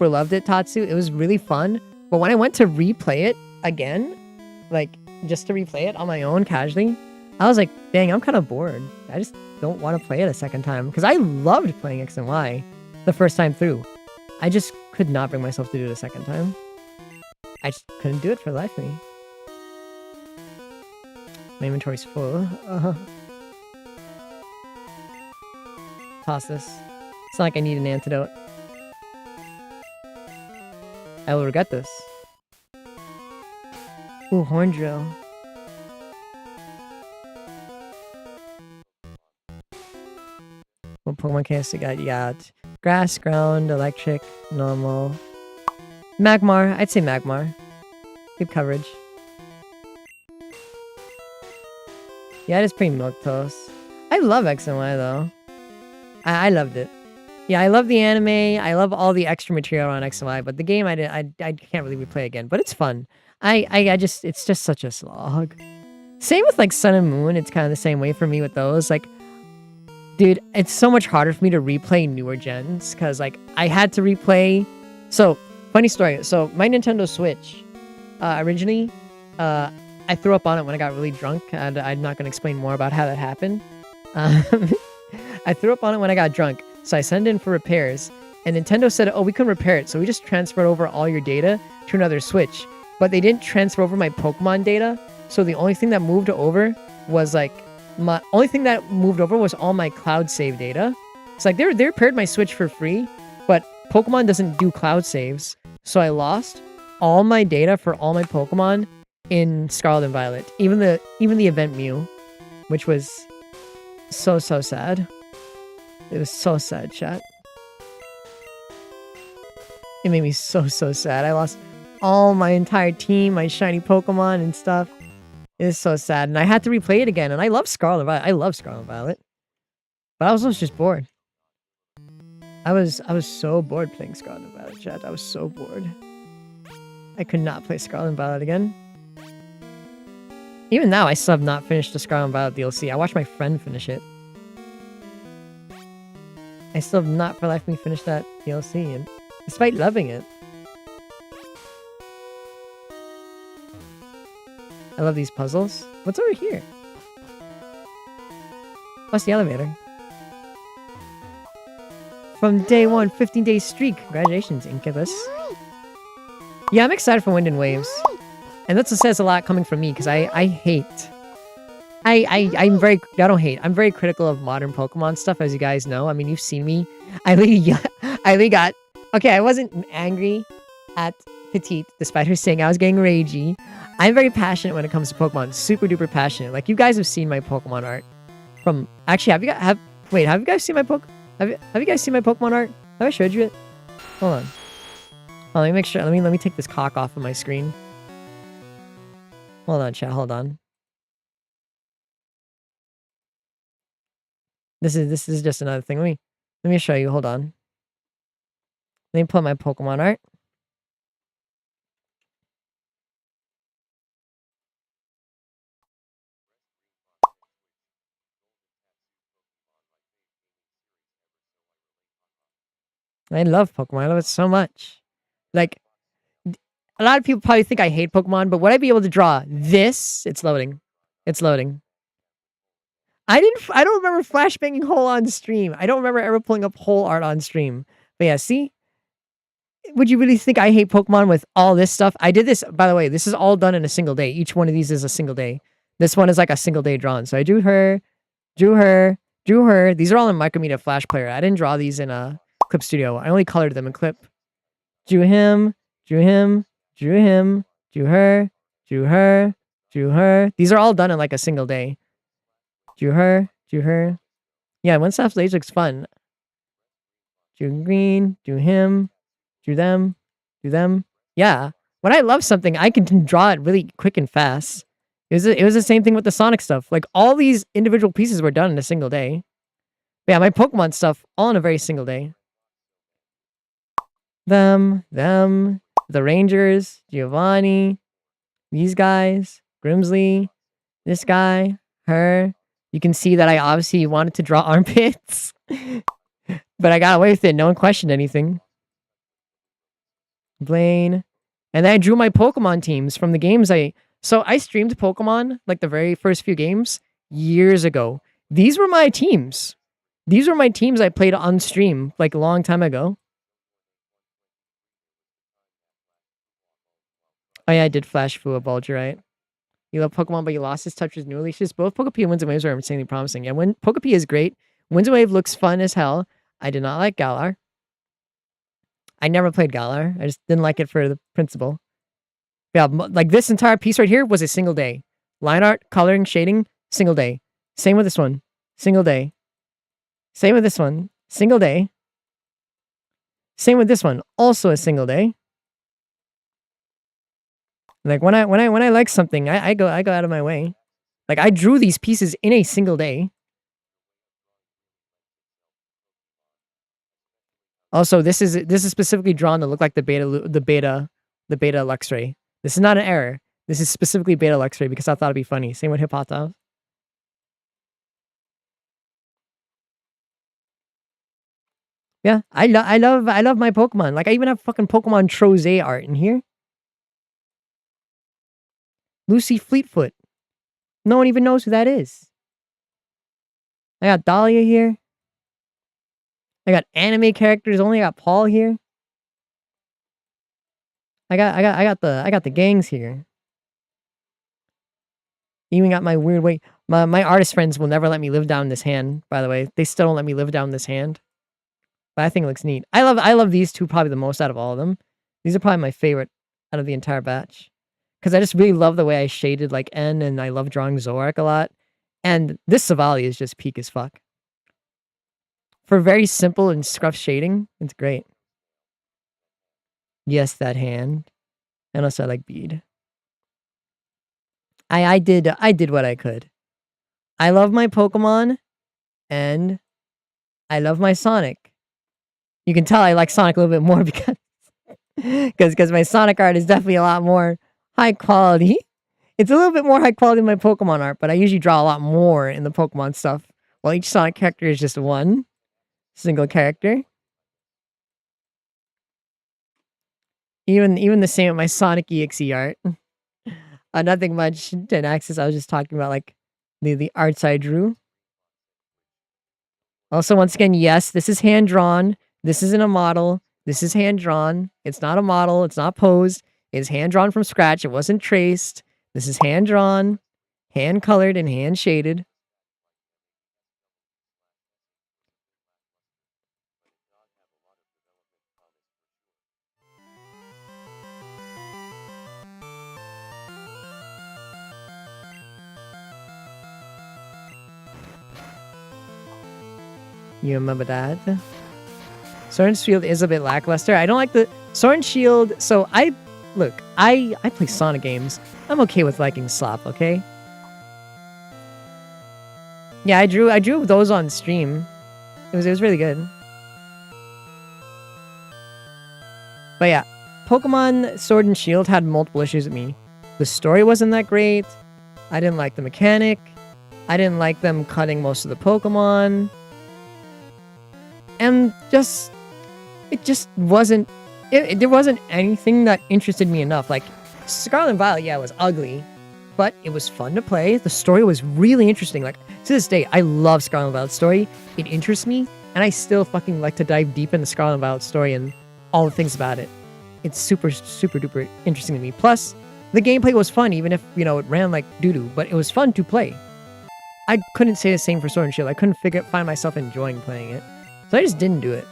loved it, Tatsu. It was really fun. But when I went to replay it again, like, just to replay it on my own casually, I was like, dang, I'm kind of bored. I just don't want to play it a second time. Because I loved playing X and Y the first time through. I just could not bring myself to do it a second time. I just couldn't do it for the life of me. My inventory's full. Toss this. It's not like I need an antidote. I will regret this. Ooh, horn drill. What Pokemon case you got? You got grass, ground, electric, normal. Magmar. I'd say Magmar. Good coverage. Yeah, it is pretty milquetoast. I love X and Y though. I loved it. Yeah, I love the anime. I love all the extra material on X and Y, but the game I can't really replay again. But it's fun. It's just such a slog. Same with like Sun and Moon. It's kind of the same way for me with those. Like, dude, it's so much harder for me to replay newer gens because like I had to replay. So funny story. So my Nintendo Switch, originally, I threw up on it when I got really drunk, and I'm not going to explain more about how that happened. I threw up on it when I got drunk, so I sent it in for repairs, and Nintendo said, oh, we couldn't repair it, so we just transferred over all your data to another Switch. But they didn't transfer over my Pokemon data, so the only thing that moved over was like, all my cloud save data. It's like, they repaired my Switch for free, but Pokemon doesn't do cloud saves, so I lost all my data for all my Pokemon in Scarlet and Violet. Even the event Mew, which was so sad. It was so sad, chat. It made me so sad. I lost all my entire team, my shiny Pokemon and stuff. It was so sad, and I had to replay it again. And I love Scarlet and Violet. I love Scarlet and Violet, but I was also just bored. I was so bored playing Scarlet and Violet, chat. I was so bored. I could not play Scarlet and Violet again. Even now, I still have not finished the Scarlet and Violet DLC. I watched my friend finish it. I still have not for life of me finished that DLC, and despite loving it. I love these puzzles. What's over here? What's the elevator? From day 1, 15-day streak. Congratulations, Incubus. Yeah, I'm excited for Wind and Waves. And that says a lot coming from me, because I hate... I'm very critical of modern Pokemon stuff, as you guys know. I mean, you've seen me. I really got... Okay, I wasn't angry at Petite, despite her saying I was getting ragey. I'm very passionate when it comes to Pokemon. Super duper passionate. Like, you guys have seen my Pokemon art. From... Actually, have you guys seen my Have you guys seen my Pokemon art? Have I showed you it? Hold on. Oh, let me make sure. Let me take this cock off of my screen. Hold on, chat. Hold on. This is just another thing. Let me show you. Hold on. Let me pull up my Pokemon art. I love Pokemon. I love it so much. Like, a lot of people probably think I hate Pokemon, but would I be able to draw this? It's loading. It's loading. I don't remember flashbanging whole on stream. I don't remember ever pulling up whole art on stream. But yeah, see? Would you really think I hate Pokemon with all this stuff? I did this, by the way, this is all done in a single day. Each one of these is a single day. This one is like a single day drawn. So I drew her, drew her, drew her. These are all in Micromedia Flash Player. I didn't draw these in Clip Studio. I only colored them in Clip. Drew him, drew him, drew him, drew her, drew her, drew her. These are all done in like a single day. Drew her, drew her. Yeah, One Staff Stage looks fun. Drew green, drew him, drew them, drew them. Yeah, when I love something, I can draw it really quick and fast. It was the same thing with the Sonic stuff. Like, all these individual pieces were done in a single day. But yeah, my Pokemon stuff, all in a very single day. Them, the Rangers, Giovanni, these guys, Grimsley, this guy, her. You can see that I obviously wanted to draw armpits. But I got away with it. No one questioned anything. Blaine. And then I drew my Pokemon teams from the games So I streamed Pokemon, like the very first few games, years ago. These were my teams. These were my teams I played on stream, like a long time ago. Oh yeah, I did Flash Fu a Bulger, right? You love Pokemon, but you lost his touch with new releases. Both Pokepea and Winds and Waves are insanely promising. Yeah, when Pokepea is great. Winds and Wave looks fun as hell. I did not like Galar. I never played Galar. I just didn't like it for the principle. Yeah, like this entire piece right here was a single day. Line art, coloring, shading, single day. Same with this one. Single day. Same with this one. Single day. Same with this one. Also a single day. Like when I like something, I go out of my way. Like I drew these pieces in a single day. Also, this is specifically drawn to look like the beta Luxray. This is not an error. This is specifically beta Luxray because I thought it'd be funny. Same with Hippopotas. Yeah, I love my Pokemon. Like I even have fucking Pokemon Troze art in here. Lucy Fleetfoot. No one even knows who that is. I got Dahlia here. I got anime characters only. I got Paul here. I got the gangs here. Even got my weird way. My artist friends will never let me live down this hand, by the way. They still don't let me live down this hand. But I think it looks neat. I love these two probably the most out of all of them. These are probably my favorite out of the entire batch. because I just really love the way I shaded like N, and I love drawing Zoark a lot. And this Savali is just peak as fuck. For very simple and scruff shading, it's great. Yes, that hand. And also I like bead. I did what I could. I love my Pokemon, and I love my Sonic. You can tell I like Sonic a little bit more because my Sonic art is definitely a lot more high quality. It's a little bit more high quality than my Pokemon art, but I usually draw a lot more in the Pokemon stuff. While each Sonic character is just one single character. Even the same with my Sonic EXE art. Nothing much in Access. I was just talking about like the arts I drew. Also, once again, yes, this is hand drawn. This isn't a model. This is hand drawn. It's not a model. It's not posed. It's hand drawn from scratch. It wasn't traced. This is hand drawn, hand colored, and hand shaded. You remember that? Sword and Shield is a bit lackluster. I don't like the Sword and Shield. So I play Sonic games. I'm okay with liking slop, okay? Yeah, I drew those on stream. It was really good. But yeah, Pokemon Sword and Shield had multiple issues with me. The story wasn't that great. I didn't like the mechanic. I didn't like them cutting most of the Pokemon. And it just wasn't, there wasn't anything that interested me enough. Like, Scarlet and Violet, yeah, it was ugly, but it was fun to play. The story was really interesting. Like, to this day, I love Scarlet and Violet's story. It interests me, and I still fucking like to dive deep into Scarlet and Violet's story and all the things about it. It's super, super duper interesting to me. Plus, the gameplay was fun, even if, it ran like doo-doo, but it was fun to play. I couldn't say the same for Sword and Shield. I couldn't find myself enjoying playing it. So I just didn't do it.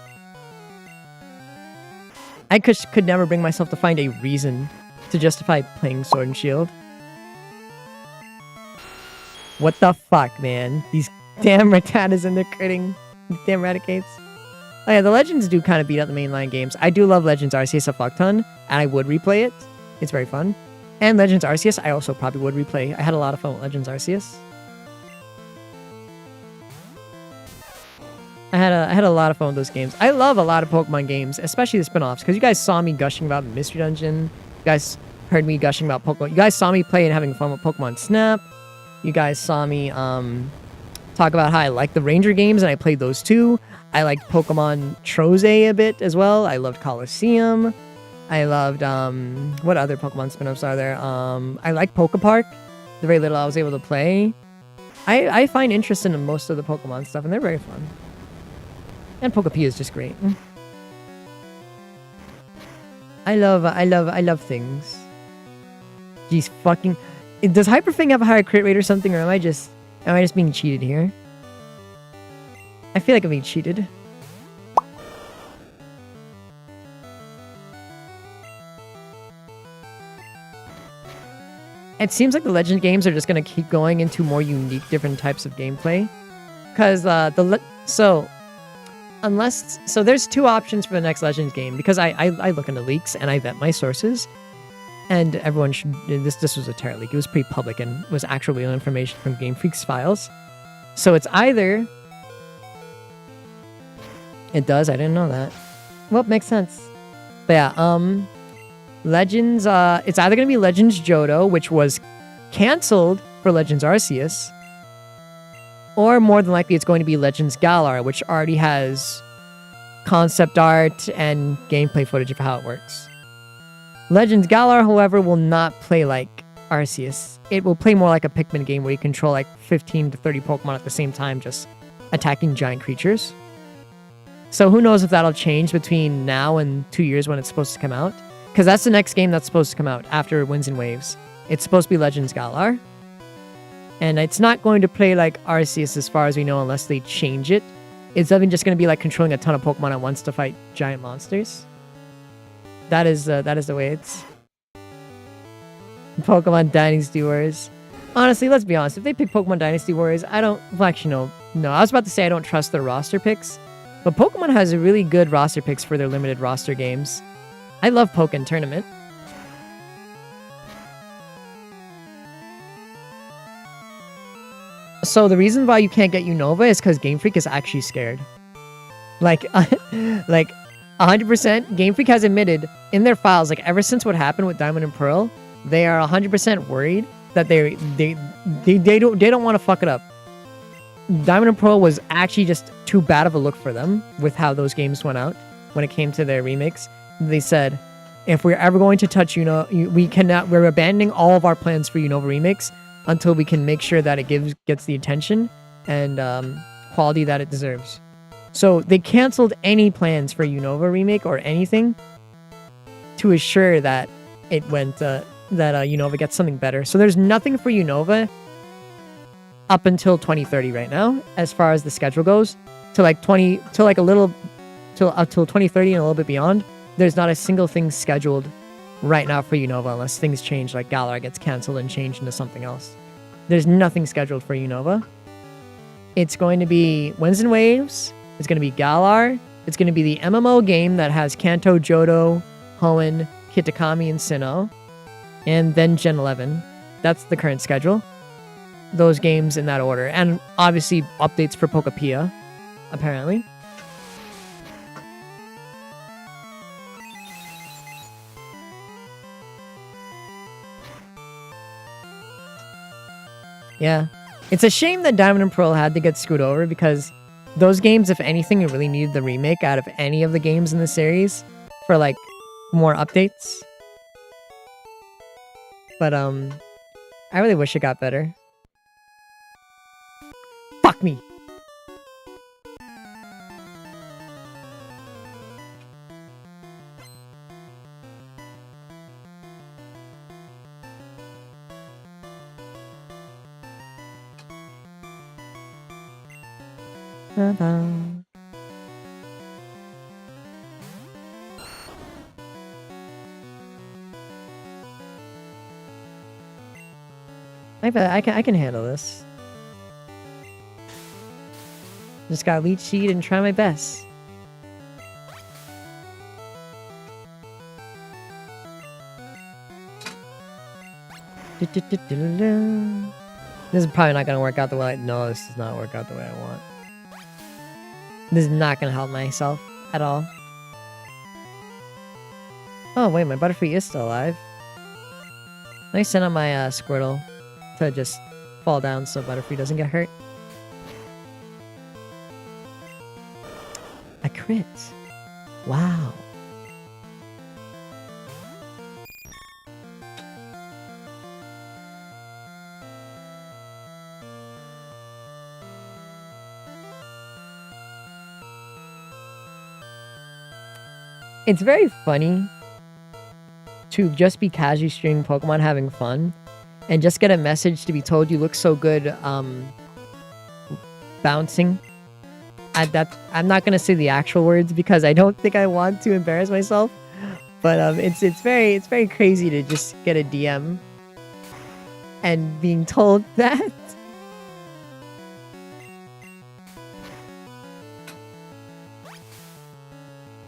I could never bring myself to find a reason to justify playing Sword and Shield. What the fuck, man? These damn Rattatas and they're critting. These damn Raticates. Oh yeah, the Legends do kind of beat out the mainline games. I do love Legends Arceus a fuck ton, and I would replay it. It's very fun. And Legends Arceus, I also probably would replay. I had a lot of fun with Legends Arceus. I had a lot of fun with those games. I love a lot of Pokemon games, especially the spin-offs, because you guys saw me gushing about Mystery Dungeon. You guys heard me gushing about Pokemon. You guys saw me play and having fun with Pokemon Snap. You guys saw me talk about how I like the Ranger games, and I played those too. I liked Pokemon Troze a bit as well. I loved Coliseum. I loved, what other Pokemon spin-offs are there? I like Pokepark. The very little I was able to play. I find interest in most of the Pokemon stuff, and they're very fun. And Pokepia is just great. I love things. Jeez fucking... Does Hyperfang have a higher crit rate or something, or am I just being cheated here? I feel like I'm being cheated. It seems like the Legend games are just gonna keep going into more unique, different types of gameplay. Because so there's two options for the next Legends game, because I look into leaks and I vet my sources, and everyone should, this was a Terra leak, it was pretty public and was actual real information from Game Freak's files. So it's either, it does, I didn't know that. Well, makes sense. But yeah, Legends, it's either gonna be Legends Johto, which was canceled for Legends Arceus, or more than likely it's going to be Legends Galar, which already has concept art and gameplay footage of how it works. Legends Galar, however, will not play like Arceus. It will play more like a Pikmin game where you control like 15 to 30 Pokemon at the same time, just attacking giant creatures. So who knows if that'll change between now and 2 years when it's supposed to come out. Because that's the next game that's supposed to come out after Winds and Waves. It's supposed to be Legends Galar. And it's not going to play like Arceus as far as we know unless they change it. It's definitely just going to be like controlling a ton of Pokemon at once to fight giant monsters. That is the way it's... Pokemon Dynasty Warriors. Honestly, let's be honest. If they pick Pokemon Dynasty Warriors, I don't... Well, actually, no. I was about to say I don't trust their roster picks. But Pokemon has a really good roster picks for their limited roster games. I love Pokken Tournament. So the reason why you can't get Unova is because Game Freak is actually scared. Like 100%, Game Freak has admitted in their files, like ever since what happened with Diamond and Pearl, they are 100% worried that they don't want to fuck it up. Diamond and Pearl was actually just too bad of a look for them with how those games went out when it came to their remakes. They said, if we're ever going to touch we're abandoning all of our plans for Unova remakes until we can make sure that it gets the attention and quality that it deserves. So they canceled any plans for Unova remake or anything to assure that it went Unova gets something better. So there's nothing for Unova up until 2030 right now, as far as the schedule goes. Till 2030 and a little bit beyond. There's not a single thing scheduled right now for Unova unless things change, like Galar gets canceled and changed into something else. There's nothing scheduled for Unova. It's going to be Winds and Waves. It's going to be Galar. It's going to be the MMO game that has Kanto, Johto, Hoenn, Kitakami, and Sinnoh. And then Gen 11. That's the current schedule. Those games in that order. And obviously updates for Pokepia, apparently. Yeah. It's a shame that Diamond and Pearl had to get screwed over because those games, if anything, really needed the remake out of any of the games in the series for, like, more updates. But, I really wish it got better. Fuck me! Ta-da. I can handle this. Just gotta leech seed and try my best. This is probably not gonna work out the way no, this does not work out the way I want. This is not gonna help myself at all. Oh wait, my Butterfree is still alive. Let me send out my Squirtle to just fall down so Butterfree doesn't get hurt. A crit. Wow. It's very funny to just be casually streaming Pokemon having fun and just get a message to be told you look so good bouncing. I'm not gonna say the actual words because I don't think I want to embarrass myself, but it's very crazy to just get a DM and being told that.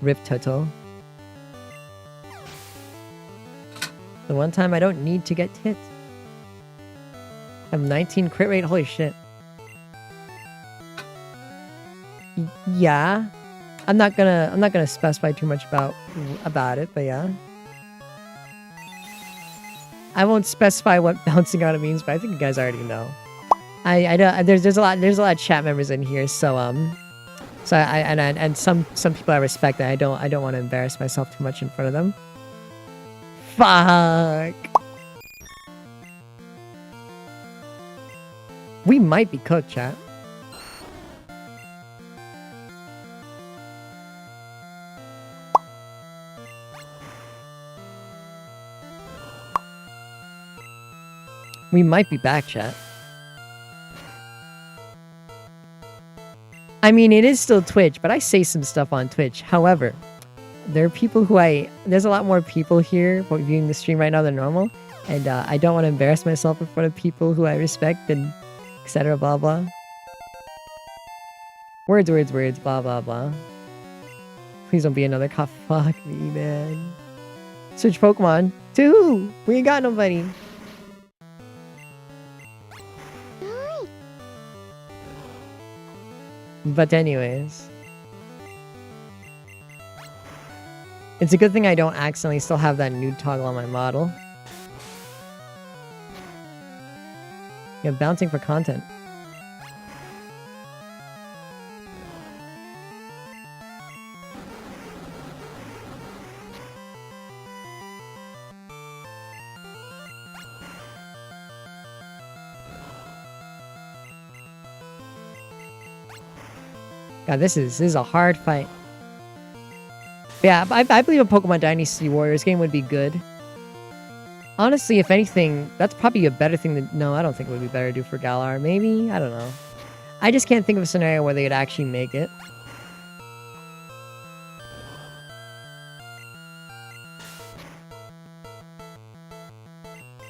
Rip Toto. The one time I don't need to get hit. I have 19 crit rate, holy shit. Yeah. I'm not gonna specify too much about it, but yeah. I won't specify what bouncing on it means, but I think you guys already know. I don't, there's a lot of chat members in here, so some people I respect that I don't want to embarrass myself too much in front of them. Fuck. We might be cooked, chat. We might be back, chat. I mean, it is still Twitch, but I say some stuff on Twitch. However, there are people who there's a lot more people here viewing the stream right now than normal. And I don't want to embarrass myself in front of people who I respect and etc. Blah blah. Words, blah blah blah. Please don't be another cop. Fuck me, man. Switch Pokemon. To who? We ain't got nobody. But anyways. It's a good thing I don't accidentally still have that nude toggle on my model. Yeah, bouncing for content. God, this is a hard fight. Yeah, I believe a Pokemon Dynasty Warriors game would be good. Honestly, if anything, that's probably a better thing to... No, I don't think it would be better to do for Galar. Maybe? I don't know. I just can't think of a scenario where they would actually make it.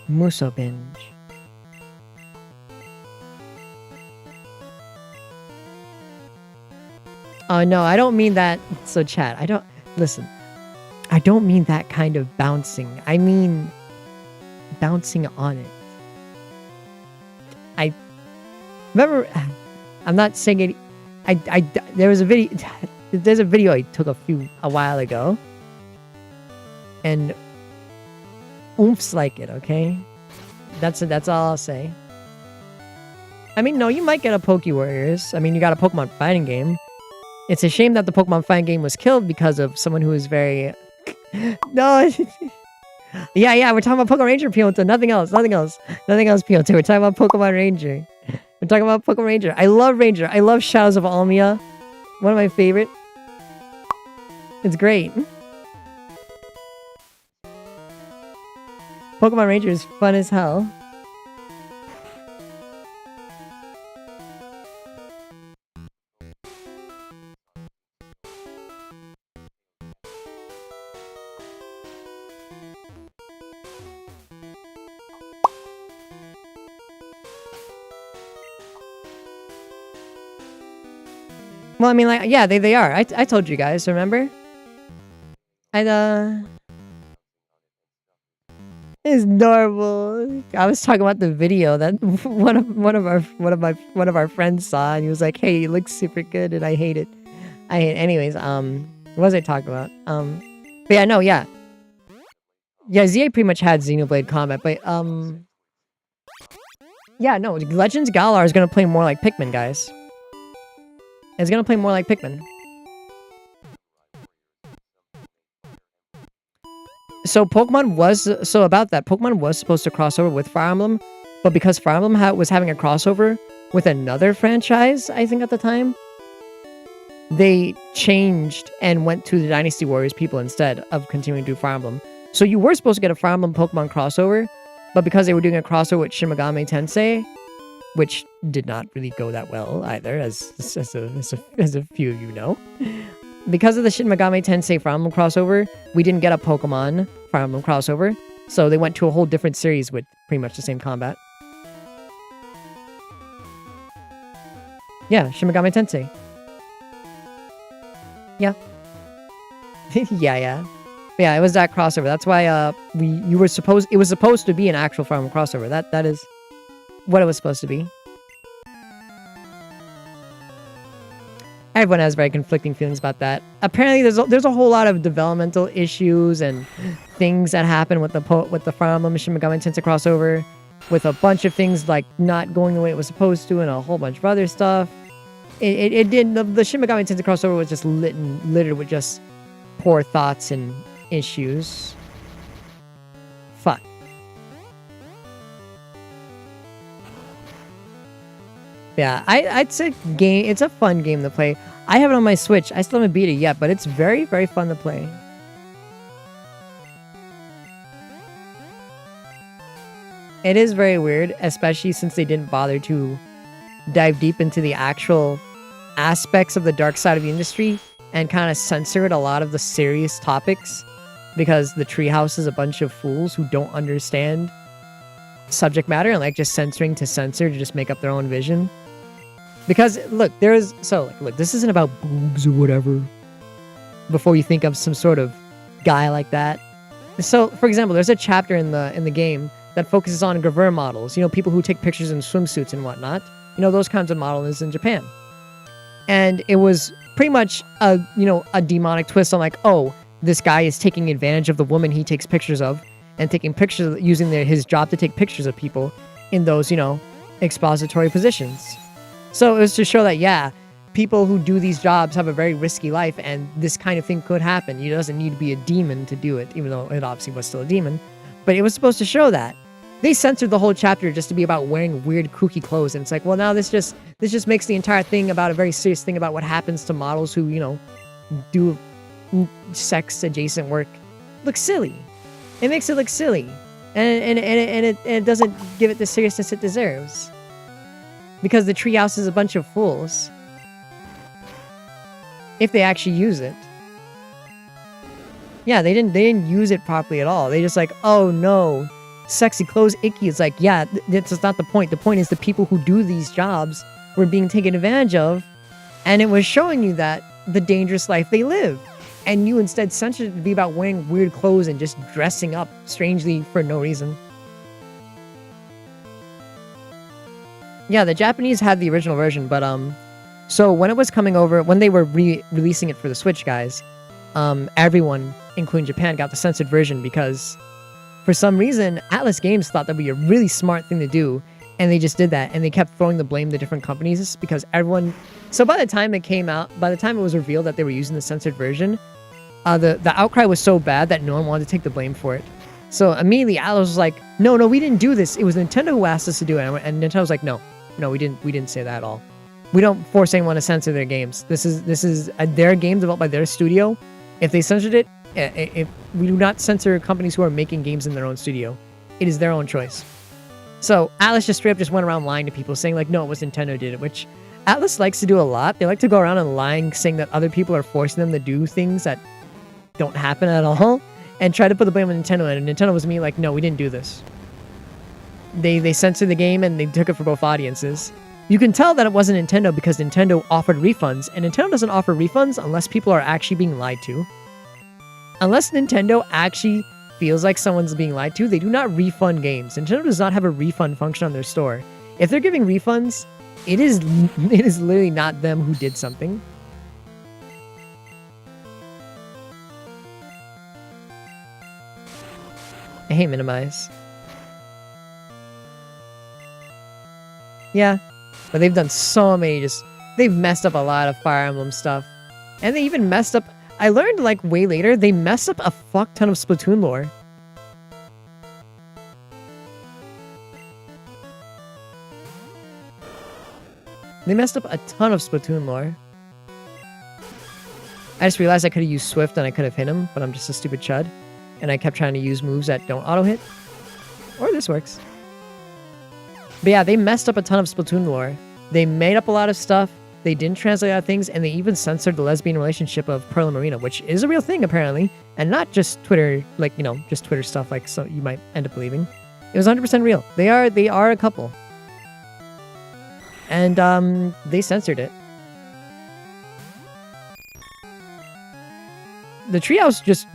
Muso Binge. Oh, no, I don't mean that. So, chat, I don't... Listen. I don't mean that kind of bouncing. I mean... bouncing on it. I... Remember... I'm not saying it... there was a video... There's a video I took a while ago. And... Oomphs like it, okay? That's all I'll say. I mean, no, you might get a Poke Warriors. I mean, you got a Pokemon fighting game. It's a shame that the Pokemon fighting game was killed because of someone who is very... No! Yeah, we're talking about Pokemon Ranger, Pionto. Nothing else, Pionto. We're talking about Pokemon Ranger. We're talking about Pokemon Ranger. I love Ranger. I love Shadows of Almia. One of my favorite. It's great. Pokemon Ranger is fun as hell. Well, I mean, like, yeah, they are. I told you guys, remember? It's normal. I was talking about the video that one of our friends saw, and he was like, "Hey, it looks super good," and I hate it. Anyways, what was I talking about? But yeah, no, yeah. Yeah, ZA pretty much had Xenoblade combat, but yeah, no, Legends Galar is gonna play more like Pikmin, guys. It's gonna play more like Pikmin. So Pokemon was supposed to cross over with Fire Emblem, but because Fire Emblem was having a crossover with another franchise, I think at the time, they changed and went to the Dynasty Warriors people instead of continuing to do Fire Emblem. So you were supposed to get a Fire Emblem Pokemon crossover, but because they were doing a crossover with Shin Megami Tensei, which did not really go that well either, as a few of you know. Because of the Shin Megami Tensei Fire Emblem crossover, we didn't get a Pokemon Fire Emblem crossover, so they went to a whole different series with pretty much the same combat. Yeah, Shin Megami Tensei. Yeah. Yeah, it was that crossover. That's why it was supposed to be an actual Fire Emblem crossover. That is what it was supposed to be. Everyone has very conflicting feelings about that. Apparently, there's a whole lot of developmental issues and things that happen with the Fire Emblem Shin Megami Tensei crossover, with a bunch of things like not going the way it was supposed to, and a whole bunch of other stuff. It did. The Shin Megami Tensei crossover was just littered with just poor thoughts and issues. Fuck. Yeah, I'd say it's a fun game to play. I have it on my Switch. I still haven't beat it yet, but it's very, very fun to play. It is very weird, especially since they didn't bother to dive deep into the actual aspects of the dark side of the industry and kind of censored a lot of the serious topics, because the treehouse is a bunch of fools who don't understand subject matter and like just censoring to censor to just make up their own vision. Because look, look, this isn't about boobs or whatever. Before you think of some sort of guy like that. So, for example, there's a chapter in the game that focuses on gravure models. You know, people who take pictures in swimsuits and whatnot. You know, those kinds of models in Japan. And it was pretty much a demonic twist on like, oh, this guy is taking advantage of the woman he takes pictures of and taking pictures, using his job to take pictures of people in those, expository positions. So it was to show that, yeah, people who do these jobs have a very risky life, and this kind of thing could happen. It doesn't need to be a demon to do it, even though it obviously was still a demon. But it was supposed to show that. They censored the whole chapter just to be about wearing weird, kooky clothes, and it's like, well, now this just makes the entire thing about a very serious thing about what happens to models who, do sex-adjacent work look silly. It makes it look silly, and it doesn't give it the seriousness it deserves. Because the treehouse is a bunch of fools. If they actually use it. Yeah, they didn't use it properly at all. They just like, oh no, sexy clothes, icky. It's like, yeah, that's not the point. The point is the people who do these jobs were being taken advantage of, and it was showing you that the dangerous life they live. And you instead censored it to be about wearing weird clothes and just dressing up strangely for no reason. Yeah, the Japanese had the original version, but so when it was coming over, when they were releasing it for the Switch, guys, everyone, including Japan, got the censored version because for some reason, Atlas Games thought that would be a really smart thing to do, and they just did that, and they kept throwing the blame to different companies because everyone... So by the time it came out, by the time it was revealed that they were using the censored version, the outcry was so bad that no one wanted to take the blame for it. So immediately Atlas was like, no, we didn't do this. It was Nintendo who asked us to do it, and Nintendo was like, no, we didn't say that at all. We don't force anyone to censor their games. This is their game developed by their studio. If they censored it, if we do not censor companies who are making games in their own studio. It is their own choice. So Atlas just straight up just went around lying to people, saying like, no, it was Nintendo did it, which Atlas likes to do a lot. They like to go around and lying, saying that other people are forcing them to do things that don't happen at all, and try to put the blame on Nintendo. And Nintendo was me like, no, we didn't do this. They censored the game and they took it for both audiences. You can tell that it wasn't Nintendo because Nintendo offered refunds, and Nintendo doesn't offer refunds unless people are actually being lied to. Unless Nintendo actually feels like someone's being lied to, they do not refund games. Nintendo does not have a refund function on their store. If they're giving refunds, it is literally not them who did something. I hate minimize. Yeah, but they've done so many they've messed up a lot of Fire Emblem stuff. And they even messed up, I learned like way later, they messed up a fuck ton of Splatoon lore. They messed up a ton of Splatoon lore. I just realized I could have used Swift and I could have hit him, but I'm just a stupid chud. And I kept trying to use moves that don't auto-hit. Or this works. But yeah, they messed up a ton of Splatoon lore. They made up a lot of stuff. They didn't translate out things, and they even censored the lesbian relationship of Pearl and Marina, which is a real thing apparently, and not just Twitter, like, just Twitter stuff like so you might end up believing. It was 100% real. They are a couple. And they censored it. The treehouse just...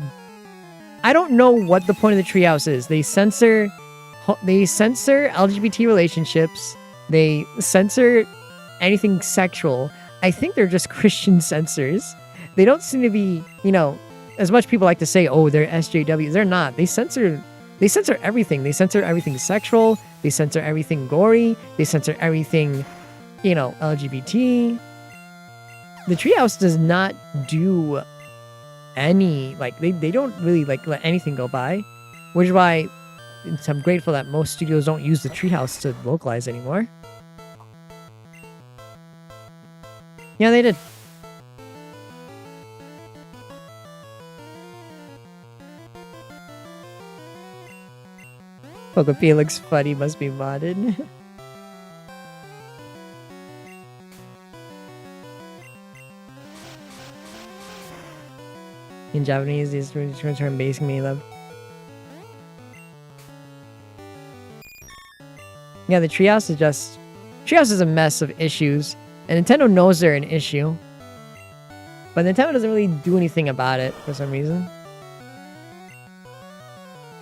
I don't know what the point of the treehouse is. They censor LGBT relationships. They censor anything sexual. I think they're just Christian censors. They don't seem to be, as much people like to say, oh, they're SJWs. They're not. They censor everything. They censor everything sexual. They censor everything gory. They censor everything, LGBT. The treehouse does not do any, they don't really, let anything go by. Which is why I'm grateful that most studios don't use the treehouse to localize anymore. Yeah, they did. Pokopia looks funny, must be modded. In Japanese, these term basing me love. Yeah, the Treehouse is a mess of issues, and Nintendo knows they're an issue, but Nintendo doesn't really do anything about it for some reason.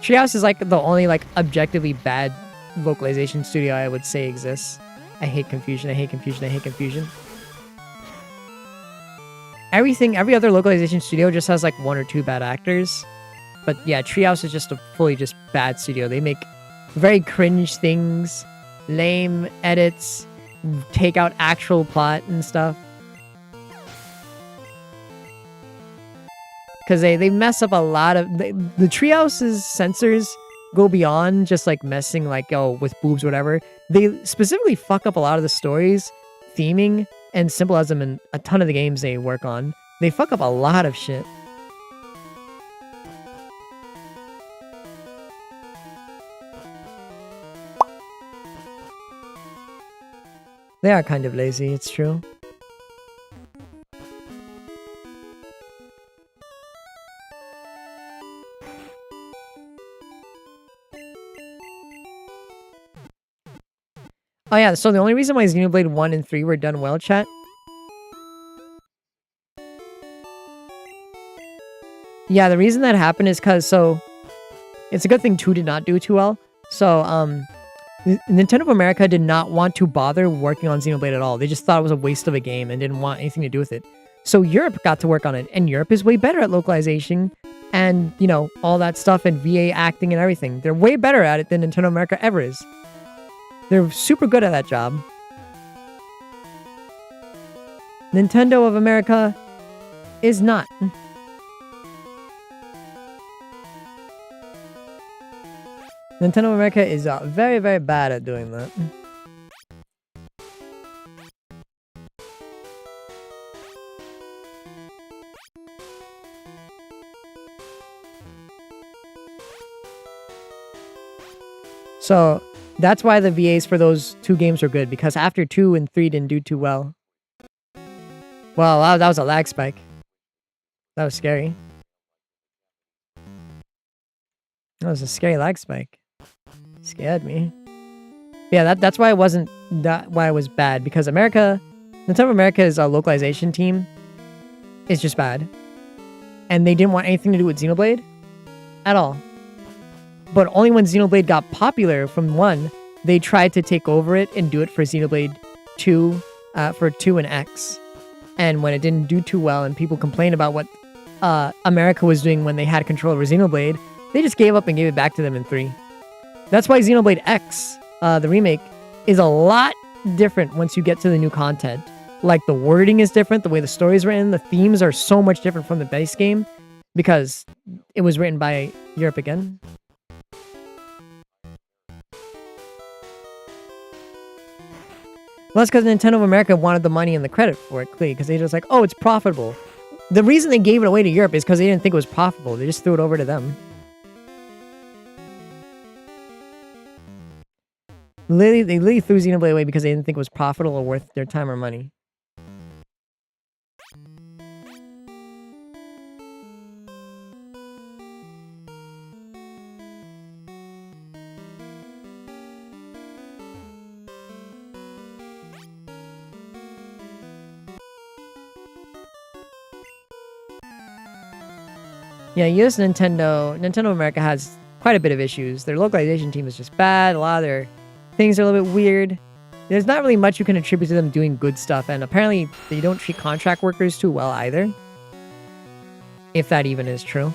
Treehouse is like the only like objectively bad localization studio I would say exists. I hate confusion. I hate confusion. I hate confusion. Every other localization studio just has like 1 or 2 bad actors. But yeah, Treehouse is just a fully just bad studio. They make very cringe things, lame edits, take out actual plot and stuff. Because they mess up a lot of... the Treehouse's censors go beyond just like messing like, oh, with boobs or whatever. They specifically fuck up a lot of the stories, theming, and symbolism in a ton of the games they work on. They fuck up a lot of shit. They are kind of lazy, it's true. Oh yeah, so the only reason why Xenoblade 1 and 3 were done well, chat, yeah, the reason that happened is because, so, it's a good thing 2 did not do too well. So, Nintendo of America did not want to bother working on Xenoblade at all. They just thought it was a waste of a game and didn't want anything to do with it. So Europe got to work on it, and Europe is way better at localization and, you know, all that stuff and VA acting and everything. They're way better at it than Nintendo of America ever is. They're super good at that job. Nintendo of America is not. Nintendo of America is very, very bad at doing that. So, that's why the VAs for those 2 games were good, because after 2 and 3 didn't do too well. Well, that was a lag spike. That was scary. That was a scary lag spike. Scared me. Yeah, that's why it wasn't why it was bad, because Nintendo of America's localization team is just bad. And they didn't want anything to do with Xenoblade at all. But only when Xenoblade got popular from 1, they tried to take over it and do it for Xenoblade 2, for 2 and X. And when it didn't do too well and people complained about what America was doing when they had control over Xenoblade, they just gave up and gave it back to them in 3. That's why Xenoblade X, the remake, is a lot different once you get to the new content. Like, the wording is different, the way the story is written, the themes are so much different from the base game, because it was written by Europe again. Well, that's because Nintendo of America wanted the money and the credit for it, clearly, because they just like, oh, it's profitable. The reason they gave it away to Europe is because they didn't think it was profitable. They just threw it over to them. They literally threw Xenoblade away because they didn't think it was profitable or worth their time or money. Yeah, US Nintendo of America has quite a bit of issues. Their localization team is just bad. A lot of their things are a little bit weird. There's not really much you can attribute to them doing good stuff, and apparently they don't treat contract workers too well either. If that even is true.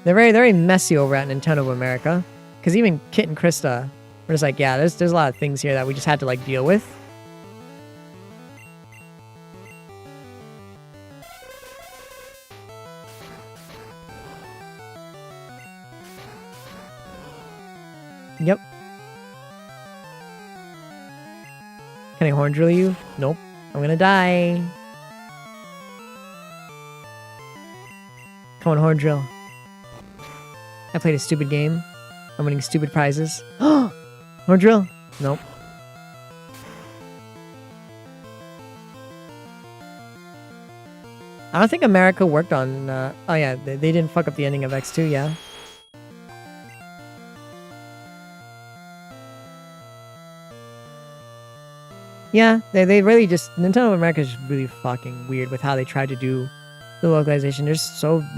They're very, very messy over at Nintendo of America. Because even Kit and Krista were just like, yeah, there's a lot of things here that we just had to like deal with. Yep. Can I horn drill you? Nope. I'm gonna die. Come on, horn drill. I played a stupid game. I'm winning stupid prizes. Horn drill? Nope. I don't think America worked on... oh yeah, they didn't fuck up the ending of X2, yeah. Yeah, they really just Nintendo of America is really fucking weird with how they try to do the localization. They're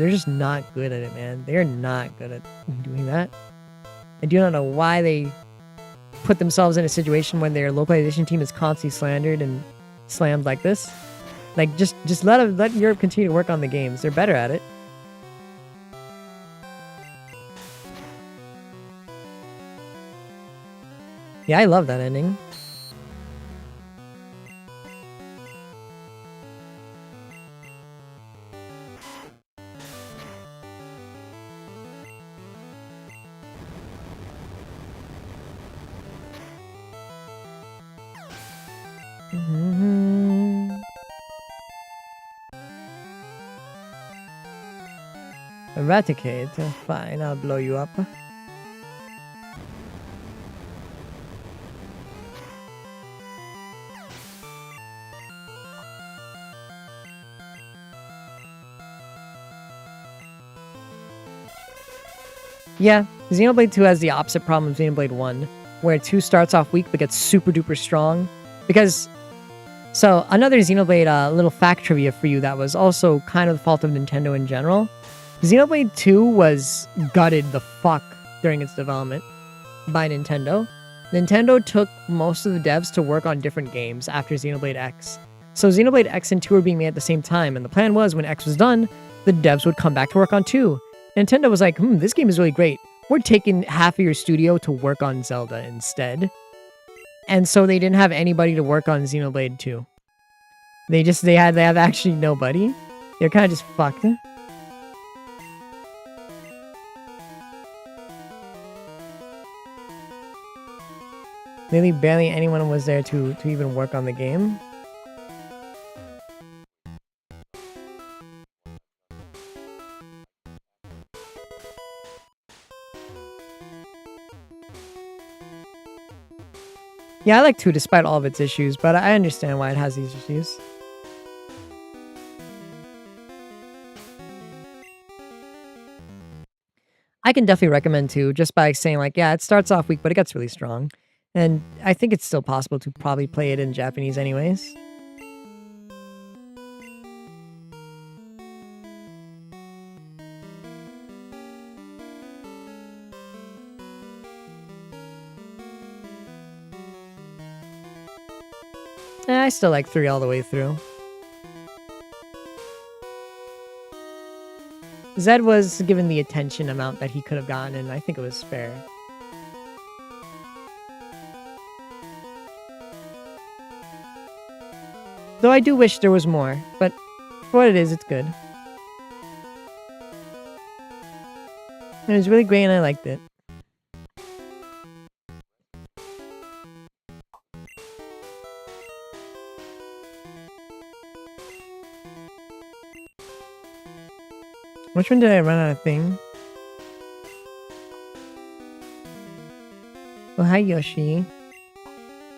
just not good at it, man. They're not good at doing that. I do not know why they put themselves in a situation when their localization team is constantly slandered and slammed like this. Like just let Europe continue to work on the games. They're better at it. Yeah, I love that ending. Eradicate. Fine, I'll blow you up. Yeah, Xenoblade 2 has the opposite problem of Xenoblade 1, where 2 starts off weak but gets super duper strong. Because, so another Xenoblade little fact trivia for you that was also kind of the fault of Nintendo in general. Xenoblade 2 was gutted the fuck during its development by Nintendo. Nintendo took most of the devs to work on different games after Xenoblade X. So Xenoblade X and 2 were being made at the same time, and the plan was when X was done, the devs would come back to work on 2. Nintendo was like, this game is really great. We're taking half of your studio to work on Zelda instead. And so they didn't have anybody to work on Xenoblade 2. They have actually nobody. They're kind of just fucked. Literally barely anyone was there to even work on the game. Yeah, I like 2 despite all of its issues, but I understand why it has these issues. I can definitely recommend 2 just by saying like, yeah, it starts off weak, but it gets really strong. And I think it's still possible to probably play it in Japanese anyways. I still like 3 all the way through. Zed was given the attention amount that he could have gotten, and I think it was fair. Though I do wish there was more, but for what it is, it's good. It was really great and I liked it. Which one did I run out of thing? Oh, hi Yoshi.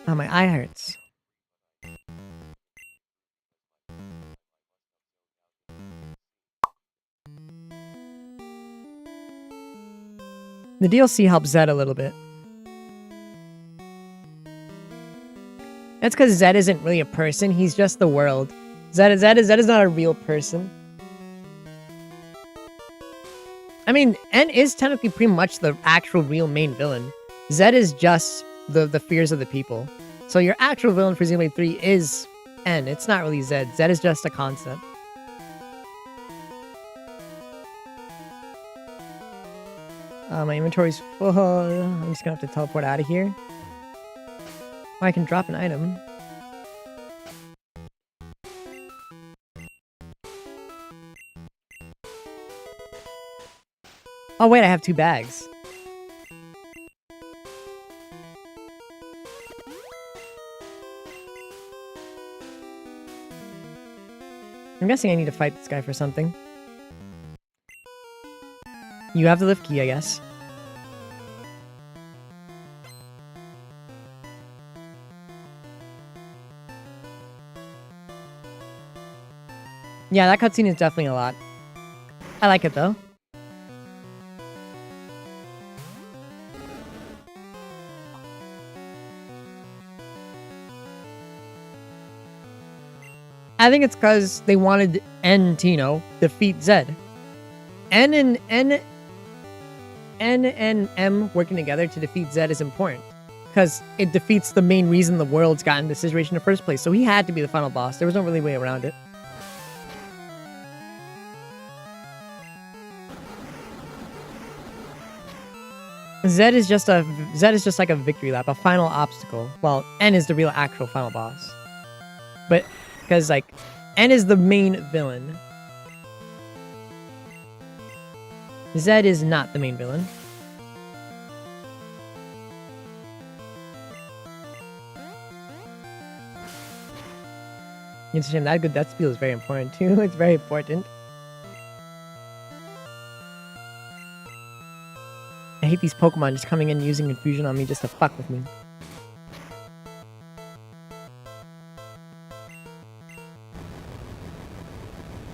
Oh, my eye hurts. The DLC helps Zed a little bit. That's because Zed isn't really a person, he's just the world. Zed is not a real person. I mean, N is technically pretty much the actual real main villain. Zed is just the fears of the people. So your actual villain for Xenoblade 3 is N. It's not really Zed. Zed is just a concept. My inventory's full. I'm just gonna have to teleport out of here. Oh, I can drop an item. Oh wait, I have 2 bags. I'm guessing I need to fight this guy for something. You have the lift key, I guess. Yeah, that cutscene is definitely a lot. I like it though. I think it's because they wanted N to, you know, defeat Zed. N and M working together to defeat Zed is important. Because it defeats the main reason the world's gotten in this situation in the first place. So he had to be the final boss. There was no really way around it. Zed is just like a victory lap, a final obstacle. Well, N is the real actual final boss. But because like N is the main villain. Zed is not the main villain. It's a shame that spiel is very important too. It's very important. I hate these Pokemon just coming in and using Confusion on me just to fuck with me.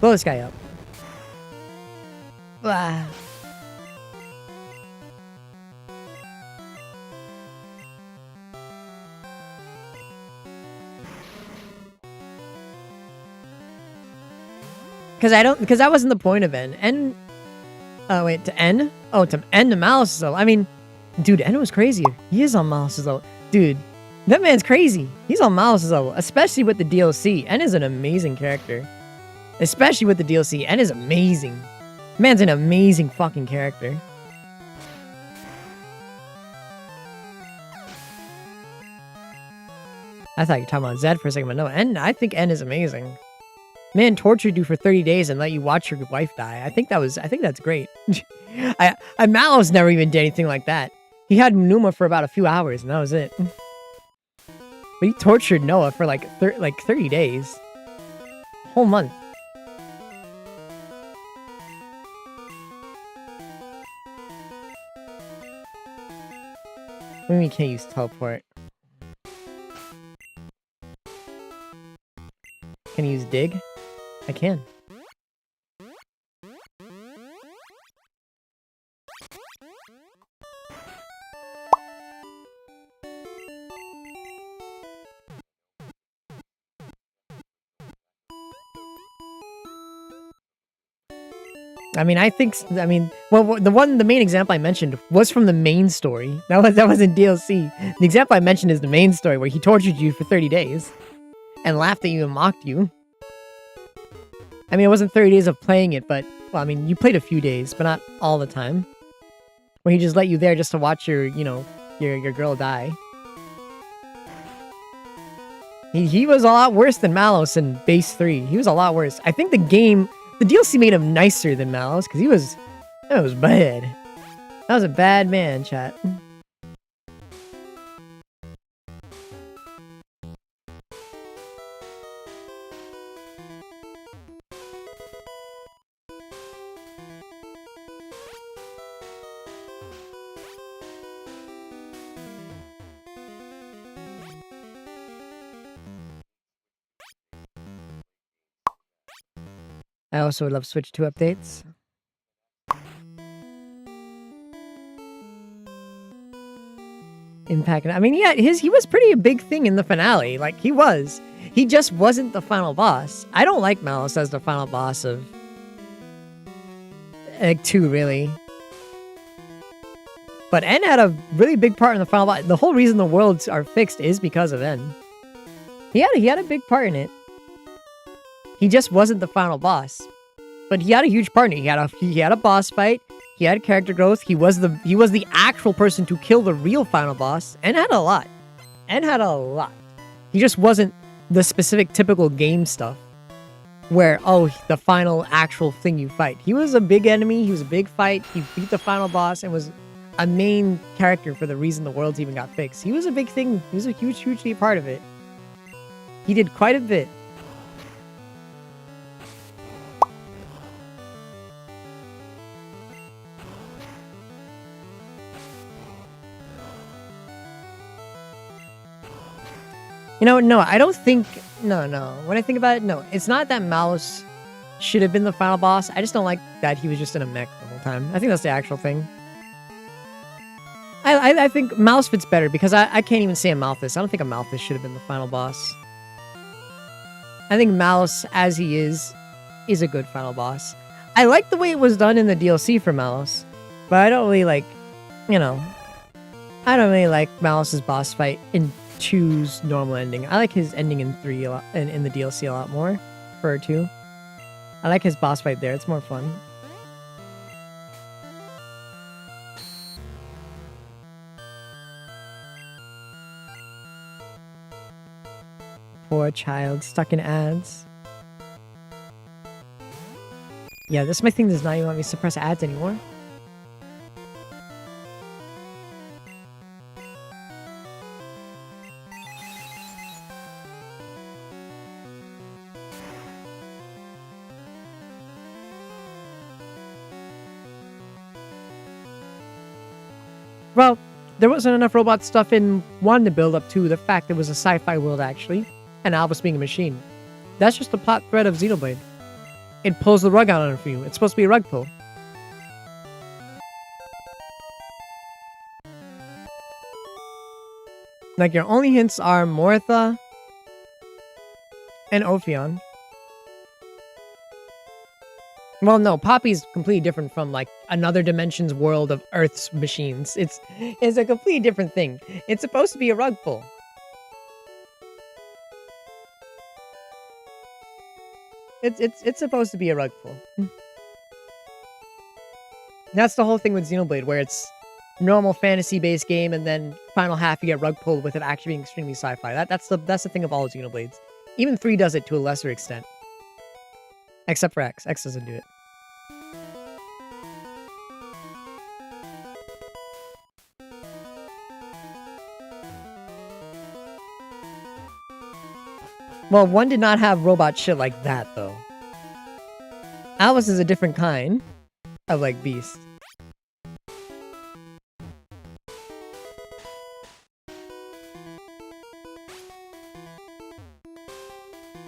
Blow this guy up. Blah. Because that wasn't the point of N. Oh, wait, to N? Oh, to N to Malice's level. I mean, dude, N was crazy. He is on Malice's level. Dude, that man's crazy. He's on Malice's level, especially with the DLC. N is an amazing character. Especially with the DLC. N is amazing. Man's an amazing fucking character. I thought you were talking about Zed for a second, but no, N, I think N is amazing. Man tortured you for 30 days and let you watch your wife die. I think that's great. Mallows never even did anything like that. He had Numa for about a few hours and that was it. But he tortured Noah for like 30 days. Whole month. What do you mean you can't use teleport? Can you use dig? I can. Well, the main example I mentioned was from the main story. That wasn't DLC. The example I mentioned is the main story where he tortured you for 30 days and laughed at you and mocked you. I mean, it wasn't 30 days of playing it, but, well, I mean, you played a few days, but not all the time. Where he just let you there just to watch your girl die. He was a lot worse than Malos in Base 3. He was a lot worse. I think the DLC made him nicer than Malos, because that was bad. That was a bad man, chat. I also would love Switch 2 updates. Impact. I mean, yeah, he was pretty a big thing in the finale. Like, he was. He just wasn't the final boss. I don't like Malice as the final boss of Egg 2, really. But N had a really big part in the final boss. The whole reason the worlds are fixed is because of N. He had a big part in it. He just wasn't the final boss. But he had a huge part in it. He had a boss fight. He had character growth. He was the actual person to kill the real final boss. And had a lot. He just wasn't the specific typical game stuff. Where, oh, the final actual thing you fight. He was a big enemy. He was a big fight. He beat the final boss and was a main character for the reason the worlds even got fixed. He was a big thing. He was a hugely part of it. He did quite a bit. You know, no, I don't think... No. When I think about it, no. It's not that Malus should have been the final boss. I just don't like that he was just in a mech the whole time. I think that's the actual thing. I think Malus fits better because I can't even say a Malthus. I don't think a Malthus should have been the final boss. I think Malice, as he is a good final boss. I like the way it was done in the DLC for Malice, but I don't really like, you know, I don't really like Malice's boss fight in 2's normal ending. I like his ending in 3 a lot, in the DLC a lot more for 2. I like his boss fight there. It's more fun. Poor child stuck in ads. Yeah, my thing does not even let me suppress ads anymore. Well, there wasn't enough robot stuff in 1 to build up to the fact it was a sci-fi world, actually, and Albus being a machine. That's just the plot thread of Xenoblade. It pulls the rug out on it for you. It's supposed to be a rug pull. Like, your only hints are Mortha and Ophion. Well, no, Poppy's completely different from, like, another dimension's world of Earth's machines. It's a completely different thing. It's supposed to be a rug pull. It's supposed to be a rug pull. That's the whole thing with Xenoblade, where it's normal fantasy-based game, and then final half you get rug pulled with it actually being extremely sci-fi. That's the thing of all Xenoblades. Even 3 does it to a lesser extent. Except for X. X doesn't do it. Well, 1 did not have robot shit like that, though. Alice is a different kind of, like, beast.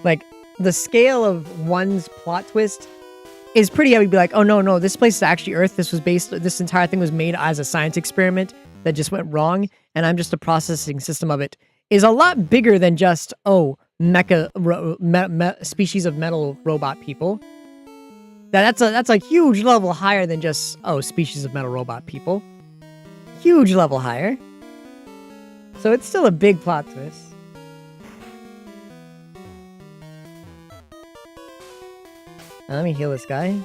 Like, the scale of 1's plot twist is pretty heavy. Be like, oh no, this place is actually Earth. This entire thing was made as a science experiment that just went wrong, and I'm just a processing system of it. Is a lot bigger than just, oh, species of metal robot people. That's a huge level higher than just, oh, species of metal robot people. Huge level higher. So it's still a big plot twist. Let me heal this guy.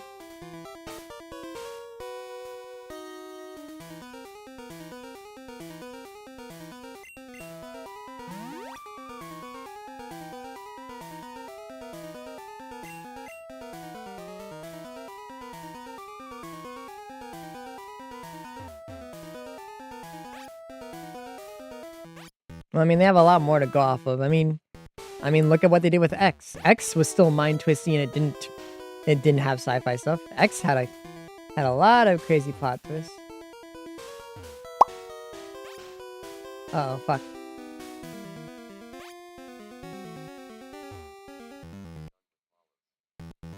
Well, I mean, they have a lot more to go off of. I mean, look at what they did with X. X was still mind twisty, and it didn't have sci-fi stuff. X had a lot of crazy plot twists. Uh oh, fuck.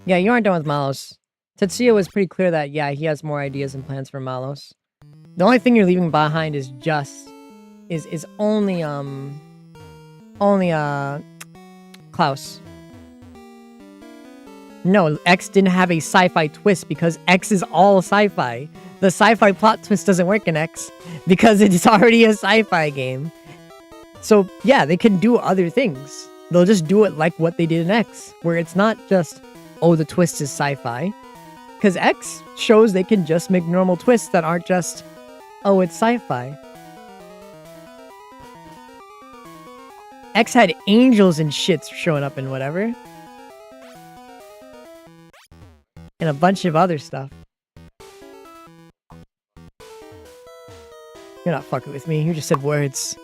Yeah, you aren't done with Malos. Tetsuya was pretty clear that, yeah, he has more ideas and plans for Malos. The only thing you're leaving behind is only Klaus. No, X didn't have a sci-fi twist because X is all sci-fi. The sci-fi plot twist doesn't work in X because it's already a sci-fi game. So, yeah, they can do other things. They'll just do it like what they did in X, where it's not just, oh, the twist is sci-fi. Because X shows they can just make normal twists that aren't just, oh, it's sci-fi. X had angels and shits showing up and whatever. And a bunch of other stuff. You're not fucking with me, you just said words.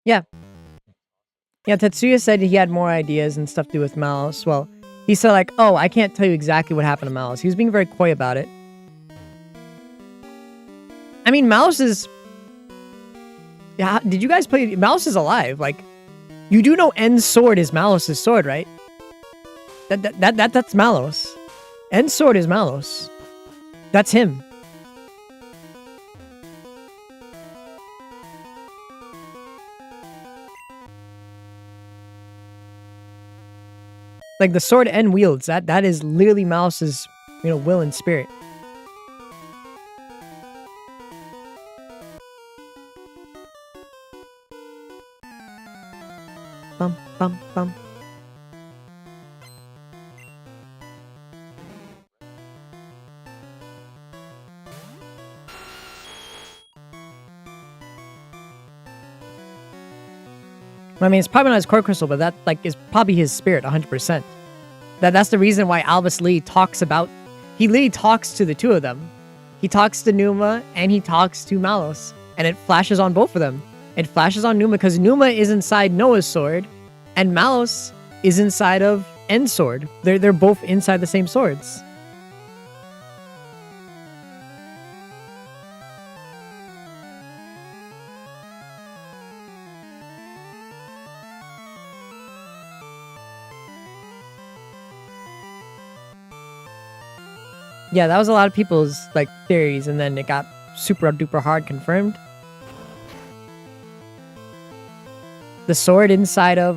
Yeah. Yeah, Tetsuya said he had more ideas and stuff to do with Malice. Well, he said like, oh, I can't tell you exactly what happened to Malice. He was being very coy about it. I mean, Malice is... Yeah, did you guys play... Malice is alive. Like, You do know N's sword is Malos's sword, right? That's Malos. N's sword is Malos. That's him. Like the sword N wields, that is literally Malos's, will and spirit. Bum bum bum. I mean, it's probably not his core crystal, but that is probably his spirit, 100%. That's the reason why Albus Lee talks about. He literally talks to the two of them. He talks to Numa and he talks to Malos, and it flashes on both of them. It flashes on Numa because Numa is inside Noah's sword, and Malos is inside of N's sword. They're both inside the same swords. Yeah, that was a lot of people's theories, and then it got super duper hard confirmed. The sword inside of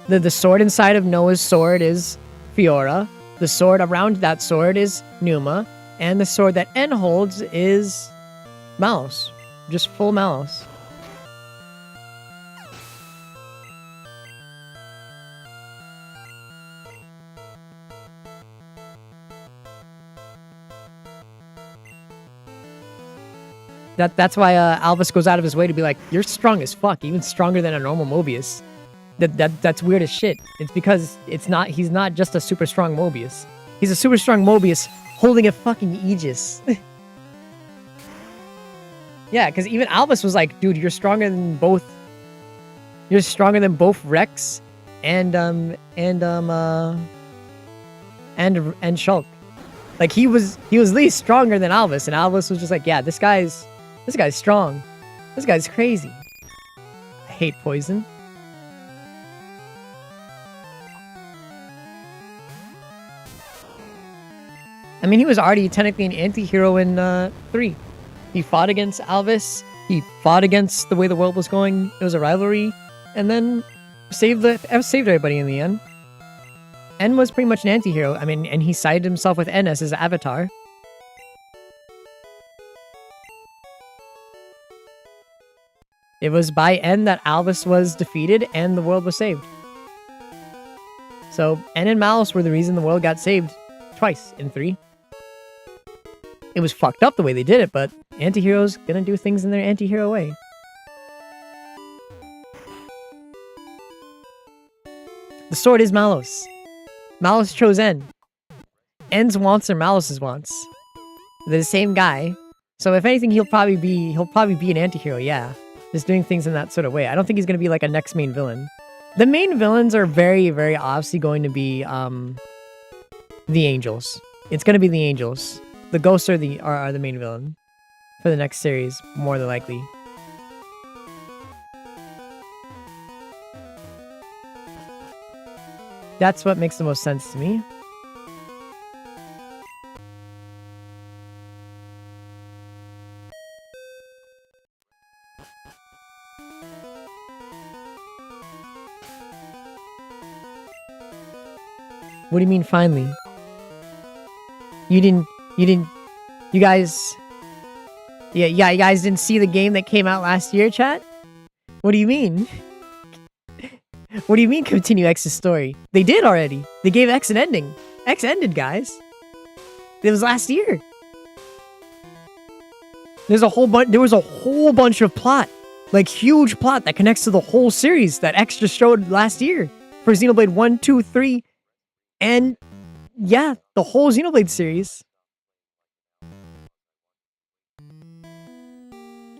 the sword inside of Noah's sword is Fiora. The sword around that sword is Numa, and the sword that N holds is Malos, just full Malos. That's why Albus goes out of his way to be like, you're strong as fuck, even stronger than a normal Mobius. That's weird as shit. It's because he's not just a super strong Mobius. He's a super strong Mobius holding a fucking Aegis. Yeah, because even Albus was like, dude, you're stronger than both. You're stronger than both Rex and Shulk. Like he was least stronger than Albus, and Albus was just like, yeah, this guy's strong. This guy's crazy. I hate poison. I mean, he was already technically an anti-hero in 3. He fought against Albus. He fought against the way the world was going. It was a rivalry, and then saved everybody in the end. N was pretty much an anti-hero. I mean, and he sided himself with N as his avatar. It was by N that Albus was defeated and the world was saved. So N and Malos were the reason the world got saved twice in 3. It was fucked up the way they did it, but anti-heroes gonna do things in their anti-hero way. The sword is Malos. Malos chose N. N's wants are Malos's wants. They're the same guy. So if anything, he'll probably be an anti-hero, yeah. Just doing things in that sort of way. I don't think he's gonna be like a next main villain. The main villains are very, very obviously going to be the Angels. It's gonna be the Angels. The Ghosts are the main villain for the next series, more than likely. That's what makes the most sense to me. What do you mean finally? You guys you guys didn't see the game that came out last year, chat? What do you mean? What do you mean continue X's story? They did already. They gave X an ending. X ended, guys. It was last year. There was a whole bunch of plot. Like huge plot that connects to the whole series that X just showed last year. For Xenoblade 1, 2, 3, and yeah, the whole Xenoblade series.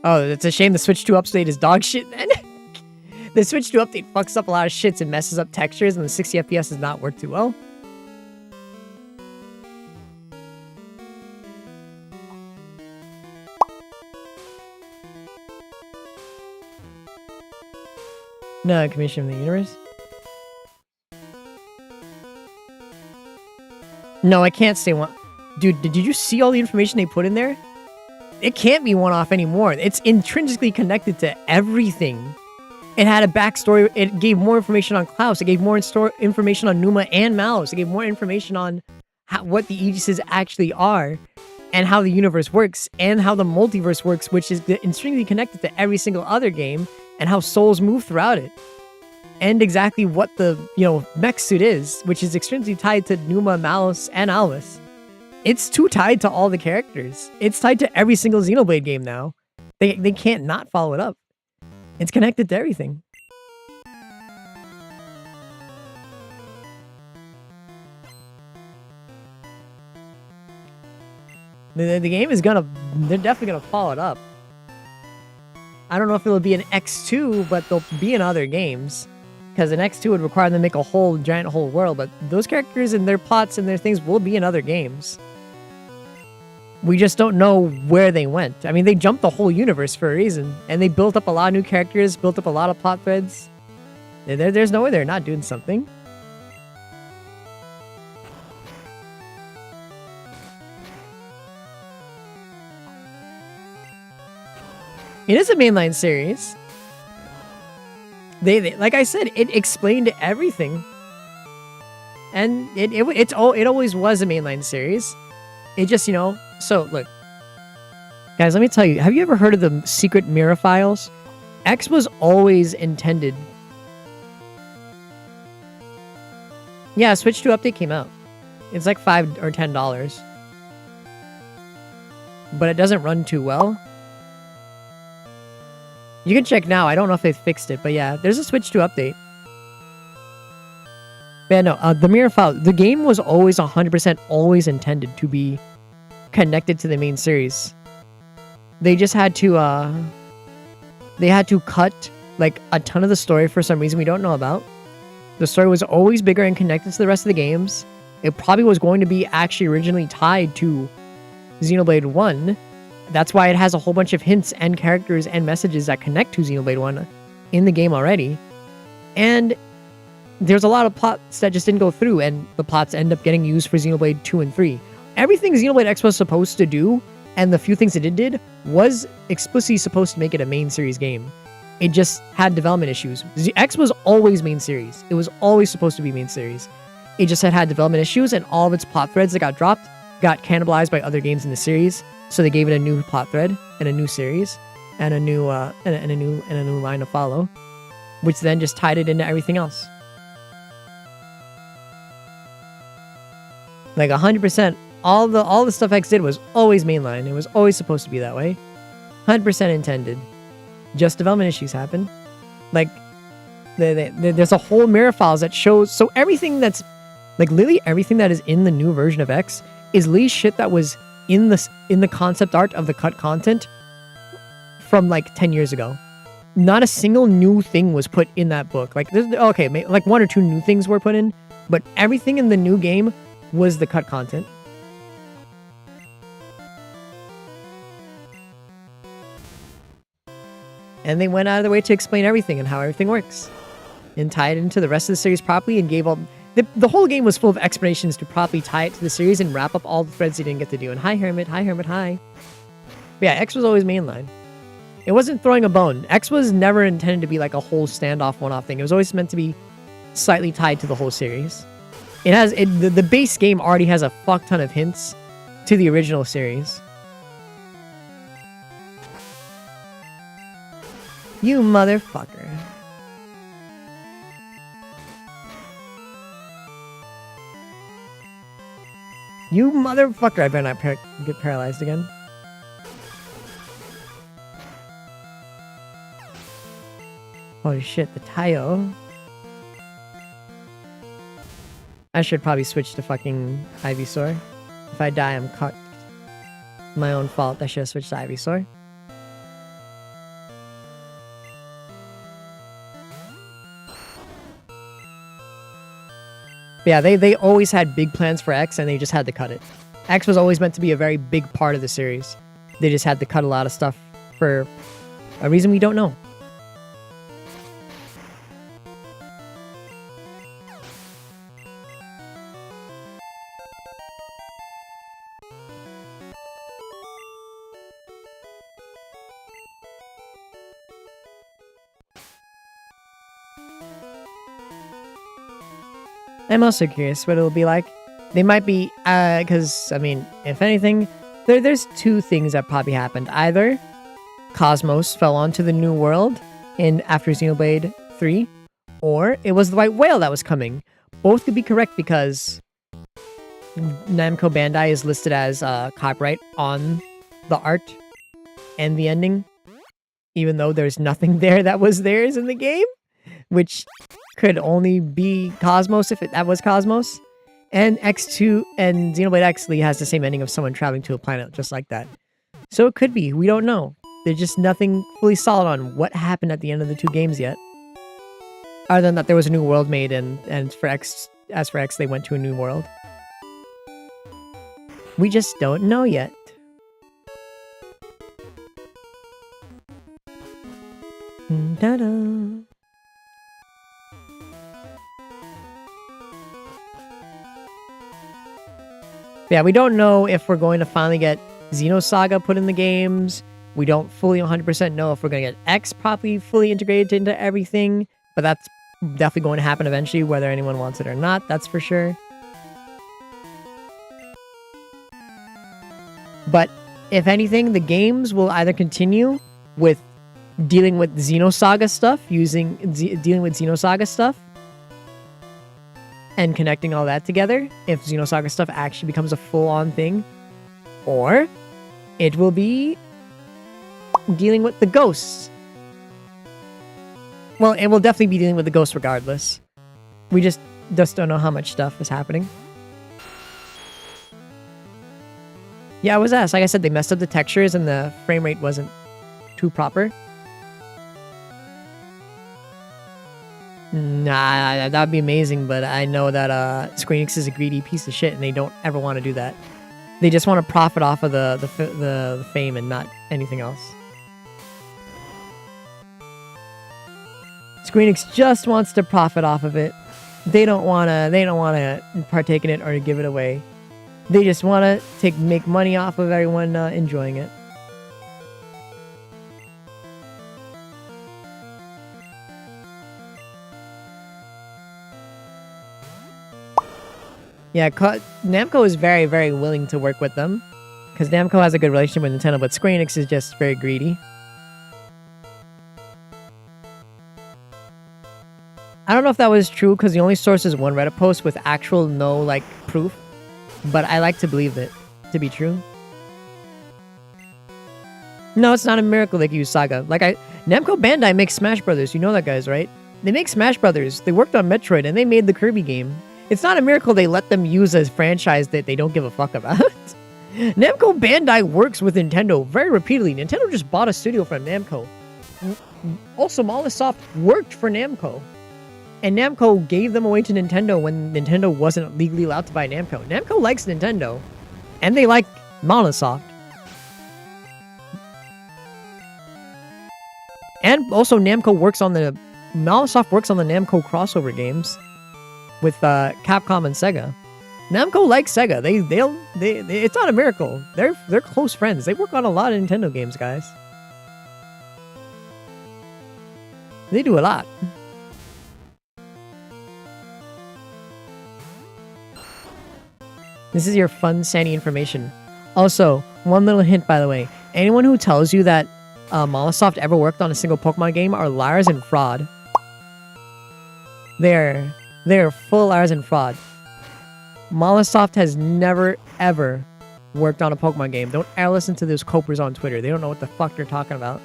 Oh, it's a shame the Switch 2 update is dog shit then. The Switch 2 update fucks up a lot of shits and messes up textures, and the 60 FPS does not work too well. No, Commission of the Universe? No, I can't say one. Dude, did you see all the information they put in there? It can't be one-off anymore. It's intrinsically connected to everything. It had a backstory. It gave more information on Klaus. It gave more information on Numa and Malus. It gave more information on what the Aegises actually are, and how the universe works, and how the multiverse works, which is intrinsically connected to every single other game, and how souls move throughout it. And exactly what the, mech suit is, which is extrinsically tied to Numa, Malus, and Alvis. It's too tied to all the characters. It's tied to every single Xenoblade game now. They can't not follow it up. It's connected to everything. The game is they're definitely gonna follow it up. I don't know if it'll be an X2, but they'll be in other games. Because an X2 would require them to make a giant whole world, but those characters and their plots and their things will be in other games. We just don't know where they went. I mean, they jumped the whole universe for a reason, and they built up a lot of new characters, built up a lot of plot threads. There's no way they're not doing something. It is a mainline series. They like I said, it explained everything, and it always was a mainline series. It just So look, guys, let me tell you. Have you ever heard of the secret mirror files? X was always intended. Yeah, Switch 2 update came out. It's like $5 or $10, but it doesn't run too well. You can check now. I don't know if they fixed it, but yeah, there's a Switch 2 update. But yeah, no, the mirror file, the game was always 100% always intended to be connected to the main series. They just had to, cut, like, a ton of the story for some reason we don't know about. The story was always bigger and connected to the rest of the games. It probably was going to be actually originally tied to Xenoblade 1. That's why it has a whole bunch of hints and characters and messages that connect to Xenoblade 1 in the game already. And there's a lot of plots that just didn't go through, and the plots end up getting used for Xenoblade 2 and 3. Everything Xenoblade X was supposed to do, and the few things it did, was explicitly supposed to make it a main series game. It just had development issues. X was always main series. It was always supposed to be main series. It just had development issues, and all of its plot threads that got dropped got cannibalized by other games in the series. So they gave it a new plot thread and a new series and a new line to follow, which then just tied it into everything else. Like 100%, all the stuff X did was always mainline. It was always supposed to be that way. 100% intended. Just development issues happen. Like there's a whole mirror files that shows. So everything that's like literally everything that is in the new version of X is literally shit that was in the concept art of the cut content from like 10 years ago. Not a single new thing was put in that book. Like like 1 or 2 new things were put in, but everything in the new game was the cut content. And they went out of their way to explain everything and how everything works, and tie it into the rest of the series properly, and gave all the whole game was full of explanations to properly tie it to the series and wrap up all the threads they didn't get to do. And hi Hermit, hi. But yeah, X was always mainline. It wasn't throwing a bone. X was never intended to be like a whole standoff, one-off thing. It was always meant to be slightly tied to the whole series. The base game already has a fuck ton of hints to the original series. You motherfucker. You motherfucker. I better not get paralyzed again. Holy shit, the Tayo. I should probably switch to fucking Ivysaur. If I die, I'm cucked. My own fault. I should have switched to Ivysaur. Yeah, they always had big plans for X, and they just had to cut it. X was always meant to be a very big part of the series. They just had to cut a lot of stuff for a reason we don't know. I'm also curious what it'll be like. They might be, because, I mean, if anything, there's two things that probably happened. Either Cosmos fell onto the new world after Xenoblade 3, or it was the white whale that was coming. Both could be correct because Namco Bandai is listed as copyright on the art and the ending, even though there's nothing there that was theirs in the game, which could only be Cosmos if that was Cosmos. And X2 and Xenoblade X has the same ending of someone traveling to a planet just like that. So it could be. We don't know. There's just nothing fully solid on what happened at the end of the two games yet. Other than that there was a new world made and as for X they went to a new world. We just don't know yet. Ta-da. Yeah, we don't know if we're going to finally get Xenosaga put in the games. We don't fully 100% know if we're going to get X properly fully integrated into everything, but that's definitely going to happen eventually, whether anyone wants it or not, that's for sure. But if anything, the games will either continue with dealing with Xenosaga stuff, dealing with Xenosaga stuff, and connecting all that together, if Xenosaga stuff actually becomes a full-on thing, or it will be dealing with the ghosts. Well, it will definitely be dealing with the ghosts regardless. We just don't know how much stuff is happening. Yeah, I was asked. Like I said, they messed up the textures and the frame rate wasn't too proper. Nah, that'd be amazing, but I know that Square Enix is a greedy piece of shit and they don't ever want to do that. They just want to profit off of the fame and not anything else. Square Enix just wants to profit off of it. They don't want to partake in it or give it away. They just want to make money off of everyone enjoying it. Yeah, Namco is very, very willing to work with them because Namco has a good relationship with Nintendo, but Square Enix is just very greedy. I don't know if that was true because the only source is one Reddit post with actual no proof, but I like to believe it to be true. No, it's not a miracle they use Saga. Namco Bandai makes Smash Brothers. You know that, guys, right? They make Smash Brothers. They worked on Metroid and they made the Kirby game. It's not a miracle they let them use a franchise that they don't give a fuck about. Namco Bandai works with Nintendo very repeatedly. Nintendo just bought a studio from Namco. Also, Mollisoft worked for Namco. And Namco gave them away to Nintendo when Nintendo wasn't legally allowed to buy Namco. Namco likes Nintendo. And they like Mollisoft. And also Mollisoft works on the Namco crossover games with Capcom and Sega. Namco likes Sega. It's not a miracle. They're close friends. They work on a lot of Nintendo games, guys. They do a lot. This is your fun, sandy information. Also, one little hint, by the way. Anyone who tells you that Mollisoft ever worked on a single Pokemon game are liars and fraud. They're full liars and fraud. Mollisoft has never, ever worked on a Pokemon game. Don't ever listen to those copers on Twitter. They don't know what the fuck they're talking about.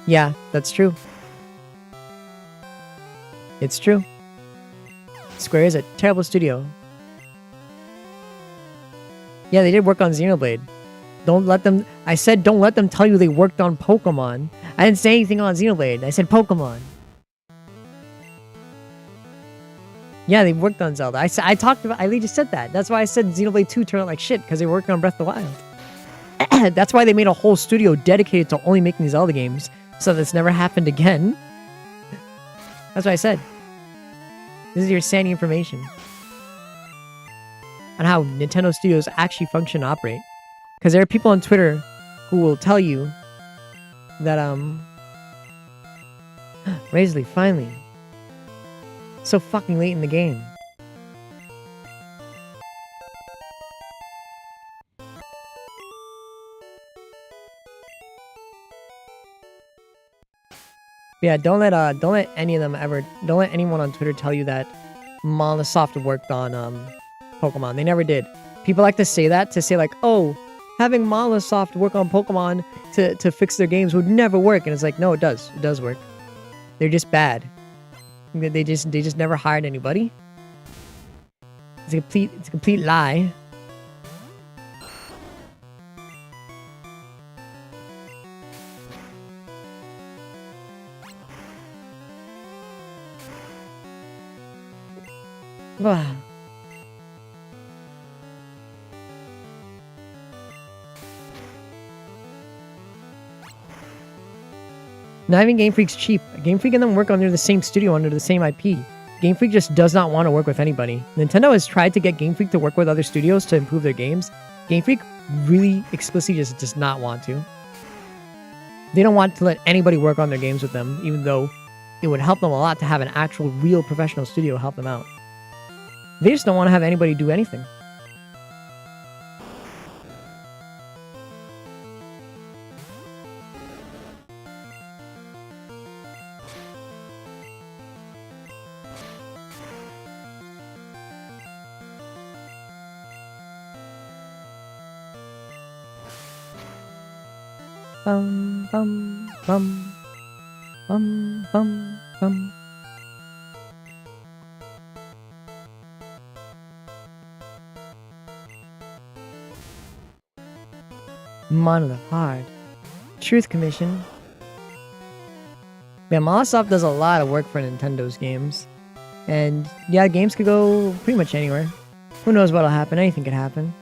Yeah, that's true. It's true. Square is a terrible studio. Yeah, they did work on Xenoblade. Don't let them... I said don't let them tell you they worked on Pokemon. I didn't say anything on Xenoblade. I said Pokemon. Yeah, they worked on Zelda. I just said that. That's why I said Xenoblade 2 turned out like shit, because they worked on Breath of the Wild. That's why they made a whole studio dedicated to only making Zelda games, so this never happened again. That's what I said. This is your sandy information on how Nintendo studios actually function and operate. Because there are people on Twitter who will tell you that Razorly, finally. So fucking late in the game. Yeah, don't let any of them don't let anyone on Twitter tell you that Mollisoft worked on Pokemon. They never did. People like to say that, to say like, oh, having Mollisoft work on Pokemon to fix their games would never work. And it's like, no, it does. It does work. They're just bad. They just never hired anybody. It's a complete lie. Wow. Not even Game Freak's cheap. Game Freak and them work under the same studio, under the same IP. Game Freak just does not want to work with anybody. Nintendo has tried to get Game Freak to work with other studios to improve their games. Game Freak really explicitly just does not want to. They don't want to let anybody work on their games with them, even though it would help them a lot to have an actual real professional studio help them out. They just don't want to have anybody do anything. Bum bum bum bum bum bum. Monolith Hard. Truth Commission. Yeah, Mollisoft does a lot of work for Nintendo's games. And yeah, games could go pretty much anywhere. Who knows what'll happen? Anything could happen.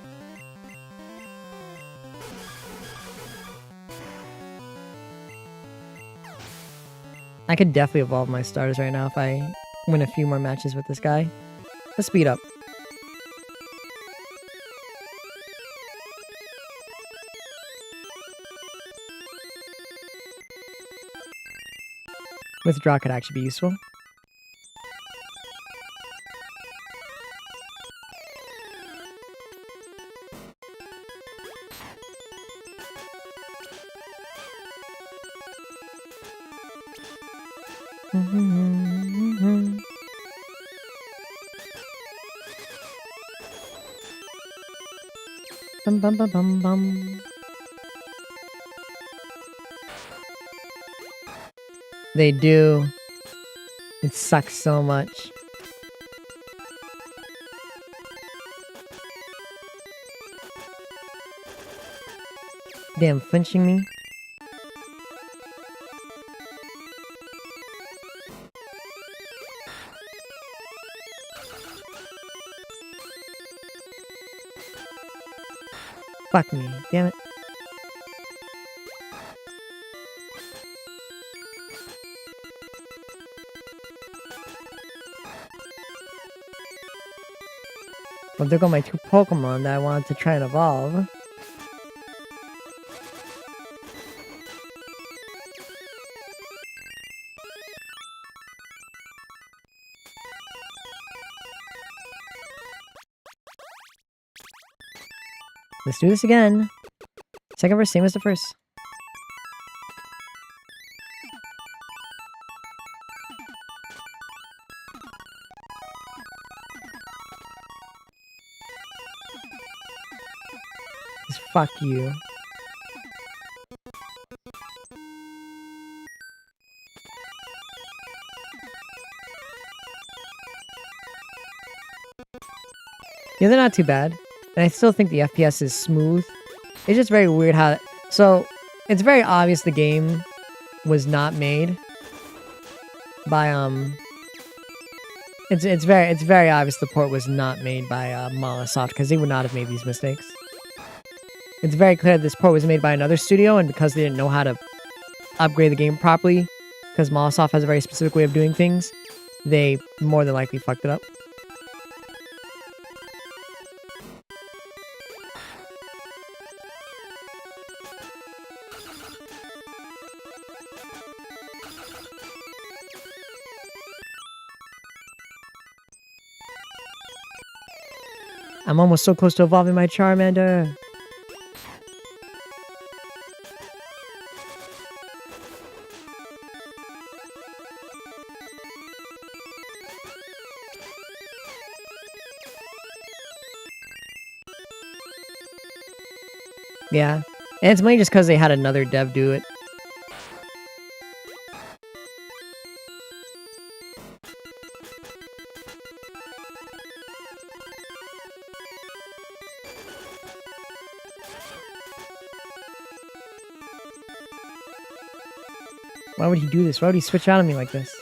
I could definitely evolve my starters right now if I win a few more matches with this guy. Let's speed up. Withdraw could actually be useful. Bum bum bum bum bum. They do. It sucks so much. Damn, flinching me. Fuck me, damn it. Well, there go my two Pokemon that I wanted to try and evolve. Let's do this again. Second verse, same as the first. Just fuck you. Yeah, they're not too bad. And I still think the FPS is smooth. It's just very weird how... So, it's very obvious the game was not made by, It's very obvious the port was not made by, Mollisoft, because they would not have made these mistakes. It's very clear this port was made by another studio, and because they didn't know how to upgrade the game properly, because Mollisoft has a very specific way of doing things, they more than likely fucked it up. I'm almost so close to evolving my Charmander. Yeah. And it's mainly just because they had another dev do it. Why would he do this? Why would he switch out on me like this?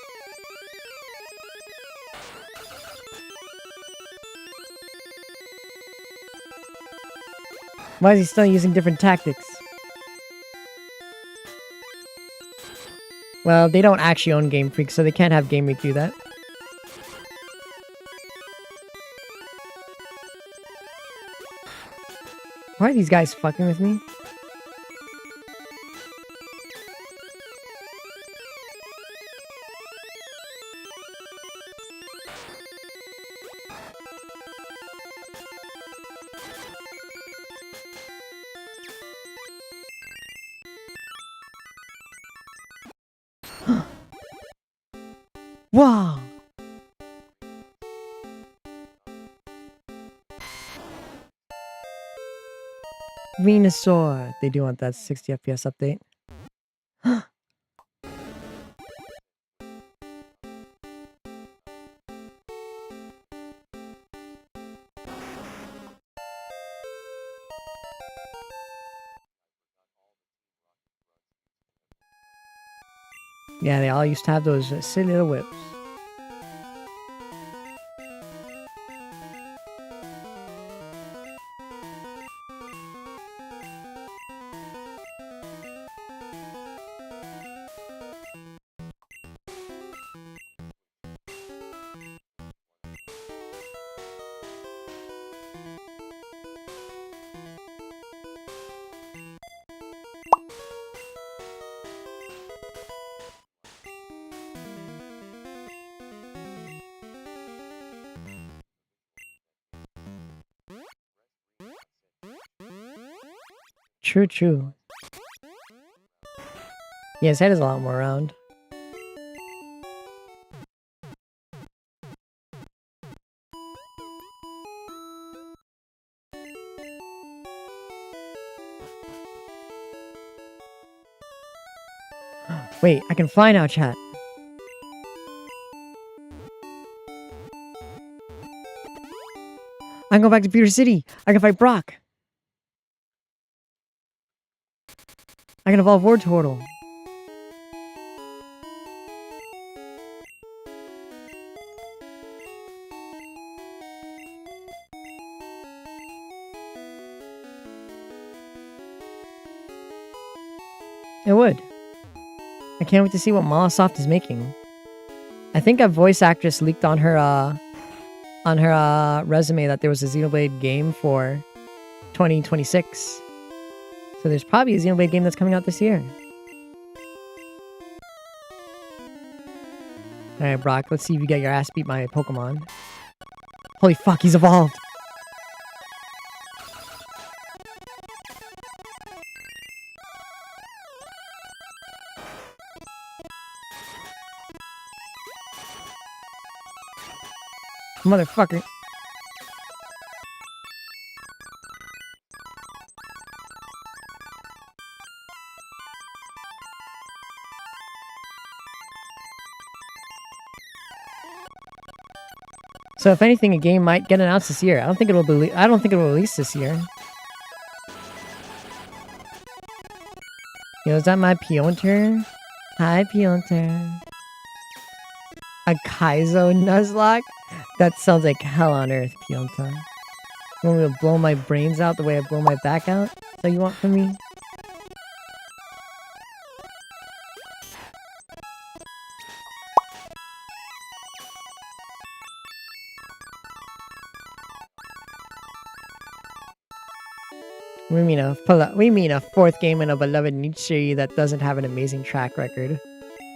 Why is he still using different tactics? Well, they don't actually own Game Freak, so they can't have Game Freak do that. Why are these guys fucking with me? Wow! Venusaur! They do want that 60 FPS update. Yeah, they all used to have those silly little whips. True, true. Yeah, his head is a lot more round. Wait, I can fly now, chat. I can go back to Pewter City. I can fight Brock. I can evolve Wartortle. It would. I can't wait to see what Molosoft is making. I think a voice actress leaked on her resume that there was a Xenoblade game for 2026. So there's probably a Xenoblade game that's coming out this year. Alright, Brock, let's see if you get your ass beat by a Pokemon. Holy fuck, he's evolved! Motherfucker. So if anything, a game might get announced this year. I don't think it'll release this year. Yo, is that my Peonter? Hi, Peonter. A Kaizo Nuzlocke? That sounds like hell on earth, Peonta. You want me to blow my brains out the way I blow my back out? Is that what you want from me? We mean a fourth game in a beloved niche series that doesn't have an amazing track record.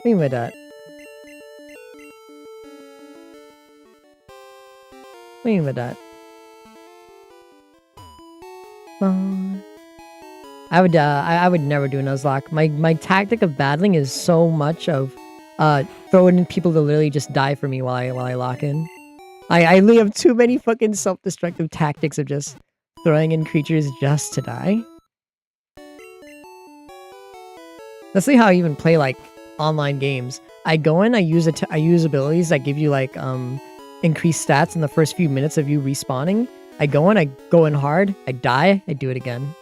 We mean that. We mean that. I would never do a Nuzlocke. My tactic of battling is so much of throwing in people to literally just die for me while I lock in. I really have too many fucking self-destructive tactics of just throwing in creatures just to die. That's how I even play like online games. I go in, I use abilities that give you like increased stats in the first few minutes of you respawning. I go in hard, I die, I do it again.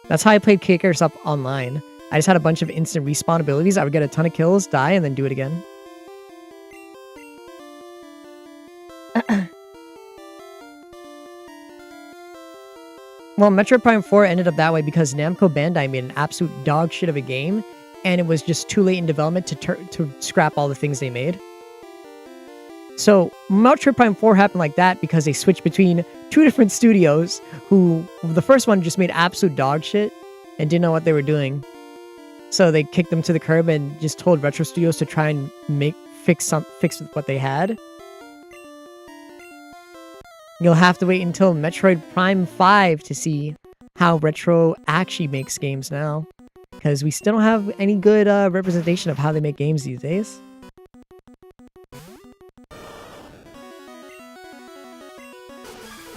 That's how I played Kickers Up online. I just had a bunch of instant respawn abilities. I would get a ton of kills, die, and then do it again. Well, Metroid Prime 4 ended up that way because Namco Bandai made an absolute dog shit of a game, and it was just too late in development to scrap all the things they made. So Metroid Prime 4 happened like that because they switched between two different studios who, the first one just made absolute dog shit and didn't know what they were doing. So they kicked them to the curb and just told Retro Studios to try and fix what they had. You'll have to wait until Metroid Prime 5 to see how Retro actually makes games now. Because we still don't have any good representation of how they make games these days.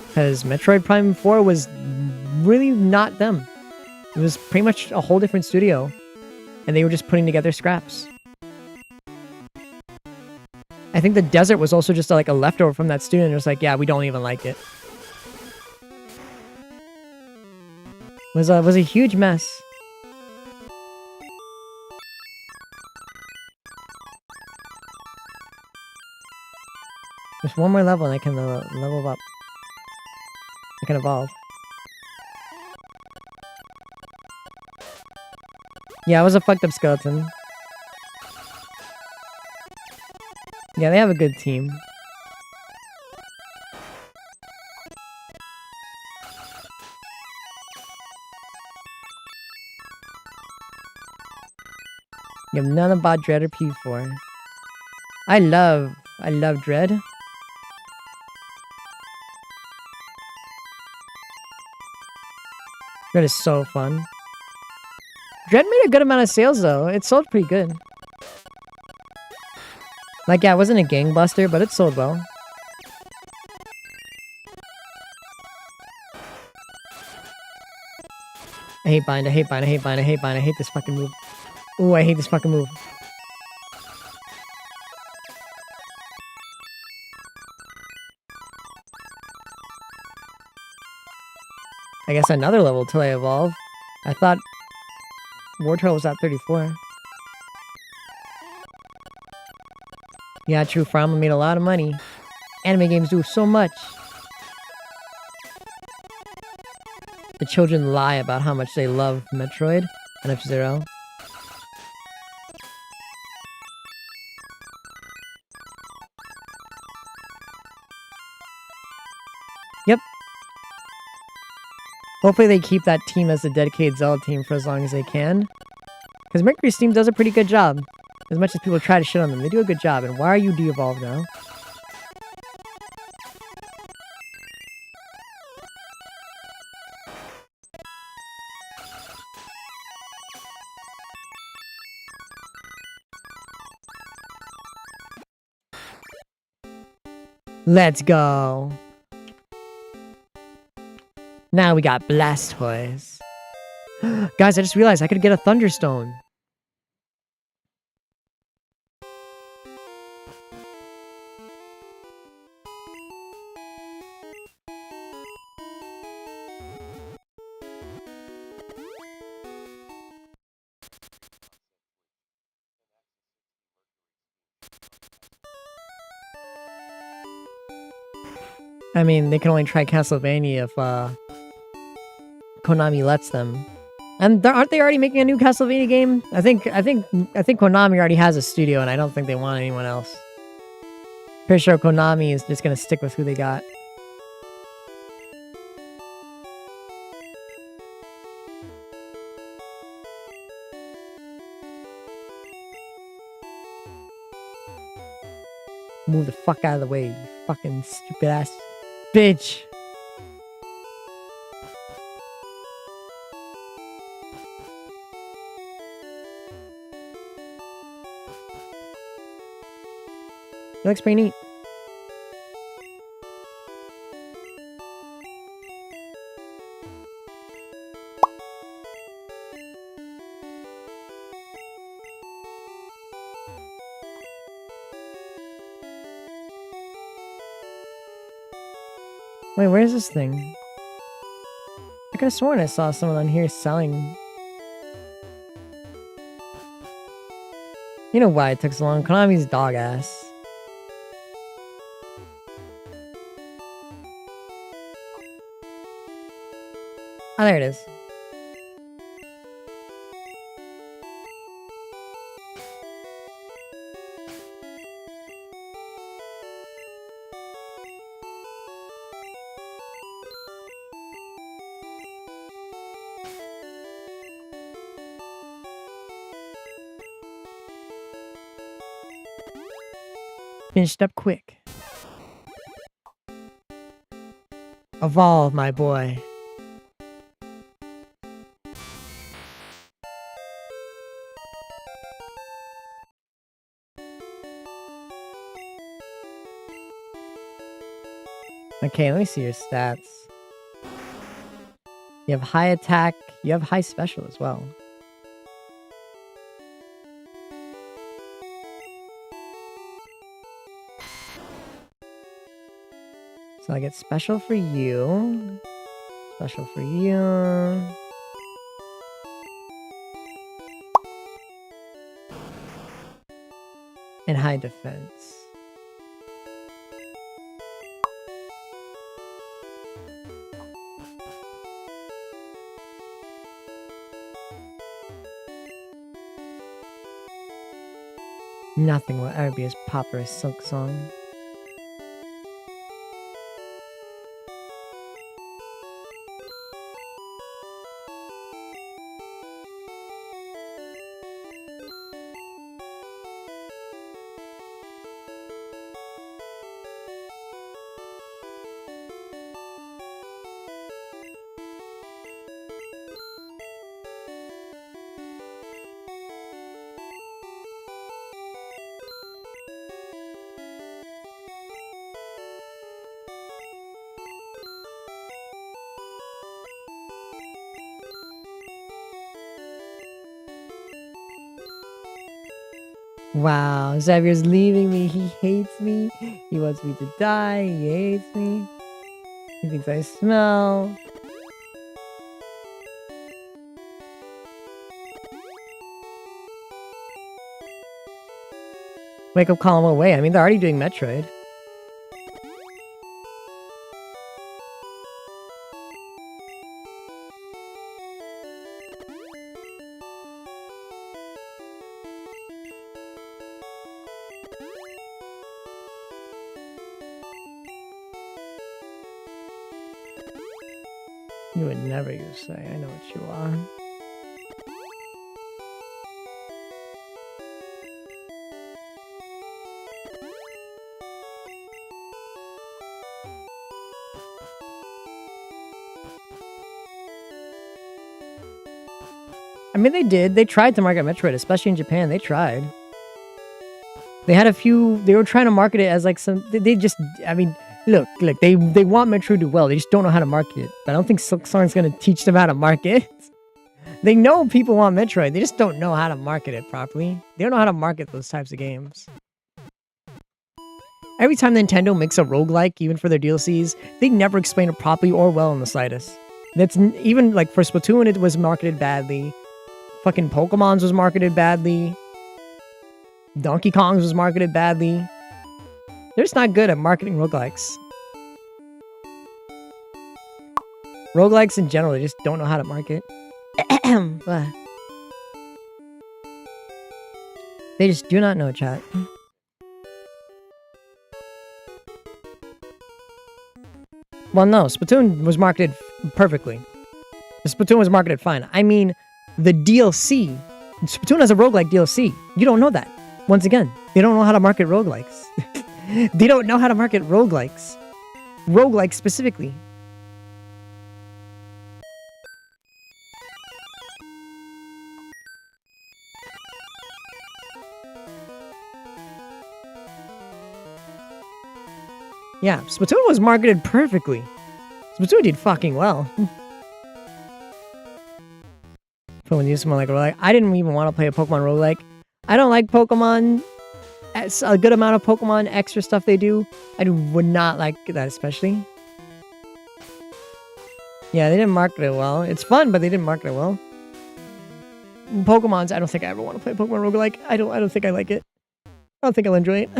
Because Metroid Prime 4 was really not them. It was pretty much a whole different studio. And they were just putting together scraps. I think the desert was also just like a leftover from that studio, and it was like, yeah, we don't even like it. Was a huge mess. Just one more level and I can level up. I can evolve. Yeah, I was a fucked up skeleton. Yeah, they have a good team. You have none about Dread or P4. I love Dread. Dread is so fun. Dread made a good amount of sales though. It sold pretty good. Like, yeah, it wasn't a gangbuster, but it sold well. I hate bind, I hate bind, I hate bind, I hate bind, I hate this fucking move. Ooh, I hate this fucking move. I guess another level till I evolve. I thought War Turtle was at 34. Yeah, true. Farmland made a lot of money. Anime games do so much. The children lie about how much they love Metroid and F-Zero. Yep. Hopefully they keep that team as a dedicated Zelda team for as long as they can. Because Mercury's team does a pretty good job. As much as people try to shit on them, they do a good job. And why are you de-evolved now? Let's go. Now we got Blastoise. Guys, I just realized I could get a Thunderstone. I mean, they can only try Castlevania if Konami lets them. And aren't they already making a new Castlevania game? I think Konami already has a studio, and I don't think they want anyone else. Pretty sure Konami is just gonna stick with who they got. Move the fuck out of the way, you fucking stupid ass bitch. It looks pretty neat. Wait, where's this thing? I could have sworn I saw someone on here selling. You know why it took so long? Konami's dog ass. Oh, there it is. Finished up quick. Evolve, my boy. Okay, let me see your stats. You have high attack, you have high special as well. So I get special for you. Special for you. And high defense. Nothing will ever be as popular as Silk Song. Wow, Xavier's leaving me. He hates me. He wants me to die. He hates me. He thinks I smell. Wake up, call him away. I mean, they're already doing Metroid. You would never use say, I know what you are. I mean, they did. They tried to market Metroid, especially in Japan. They tried. They had a few... They were trying to market it as like some... They just... I mean... Look, they want Metroid to do well. They just don't know how to market it. But I don't think Silk Song's going to teach them how to market it. They know people want Metroid. They just don't know how to market it properly. They don't know how to market those types of games. Every time Nintendo makes a roguelike, even for their DLCs, they never explain it properly or well in the slightest. That's even like for Splatoon, it was marketed badly. Fucking Pokemon's was marketed badly. Donkey Kong's was marketed badly. They're just not good at marketing roguelikes. Roguelikes in general, they just don't know how to market. They just do not know, chat. Well, no, Splatoon was marketed perfectly. Splatoon was marketed fine. I mean, the DLC. Splatoon has a roguelike DLC. You don't know that. Once again, they don't know how to market roguelikes. They don't know how to market roguelikes. Roguelikes specifically. Yeah, Splatoon was marketed perfectly. Splatoon did fucking well. Put when you someone like a roguelike. I didn't even want to play a Pokemon roguelike. I don't like Pokemon. It's a good amount of Pokemon extra stuff they do. Would not like that especially. Yeah, they didn't market it well. It's fun, but they didn't market it well. Pokemon's, I don't think I ever want to play Pokemon roguelike. I don't think I like it. I don't think I'll enjoy it.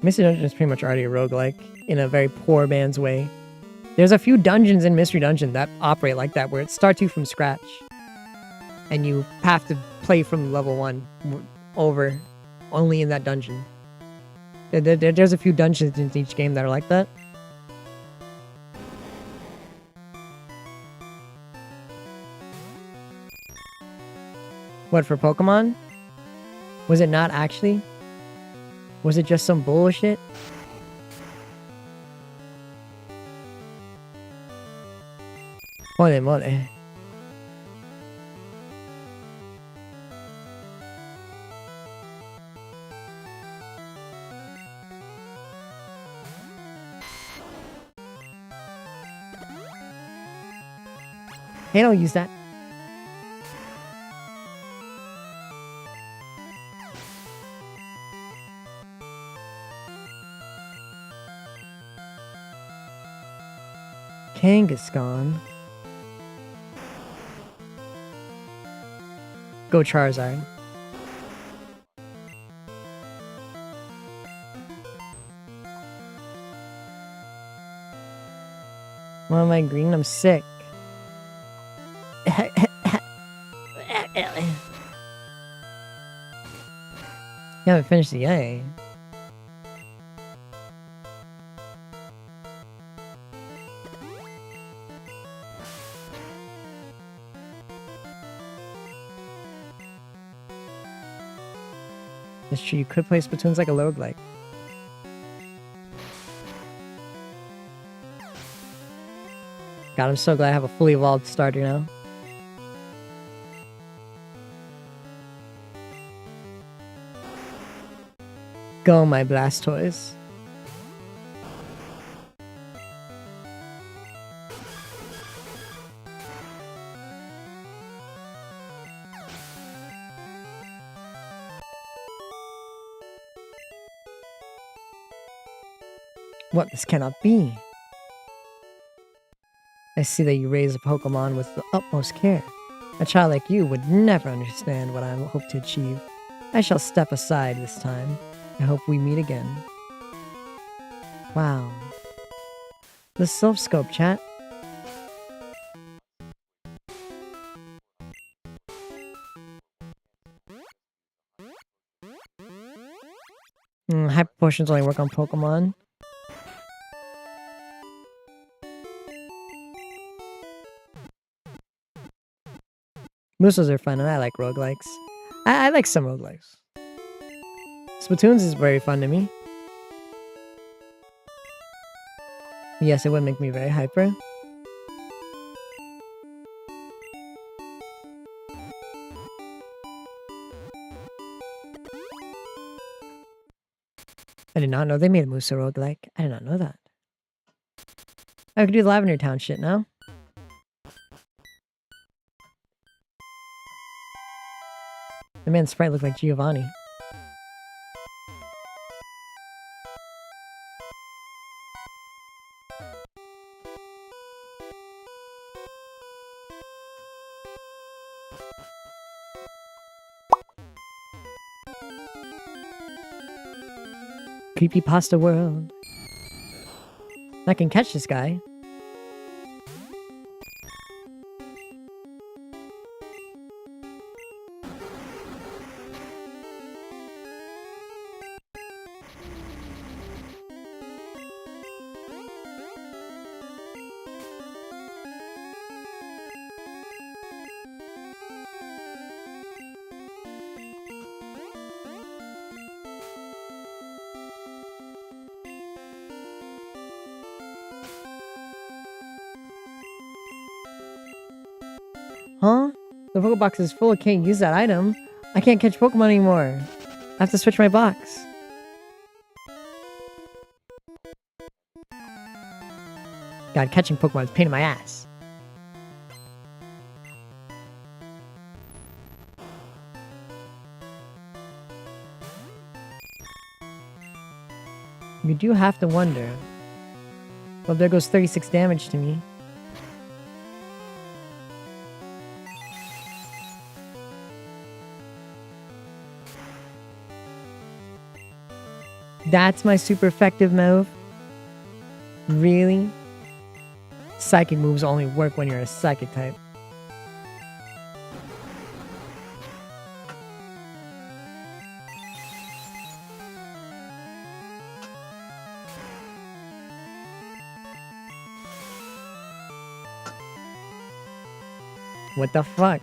Mystery Dungeon is pretty much already a roguelike in a very poor man's way. There's a few dungeons in Mystery Dungeon that operate like that, where it starts you from scratch. And you have to play from level 1 over only in that dungeon. There's a few dungeons in each game that are like that. What, for Pokemon? Was it not actually? Was it just some bullshit? Mole mole. Hey, don't use that. Kangaskhan. Go Charizard. Why am I green? I'm sick. You haven't finished the A. It's true, you could play Splatoons like a roguelike. God, I'm so glad I have a fully evolved starter now. Go, my Blastoise. What? This cannot be. I see that you raise a Pokemon with the utmost care. A child like you would never understand what I hope to achieve. I shall step aside this time. I hope we meet again. Wow. The Sylph Scope, chat. Hyper potions only work on Pokemon. Musos are fun, and I like roguelikes. I like some roguelikes. Splatoons is very fun to me. Yes, it would make me very hyper. I did not know they made a Muso roguelike. I did not know that. I could do the Lavender Town shit now. The man's sprite looked like Giovanni. Creepypasta world. I can catch this guy. Huh? The Pokebox is full. I can't use that item. I can't catch Pokemon anymore. I have to switch my box. God, catching Pokemon is a pain in my ass. You do have to wonder. Well, there goes 36 damage to me. That's my super effective move? Really? Psychic moves only work when you're a psychic type. What the fuck?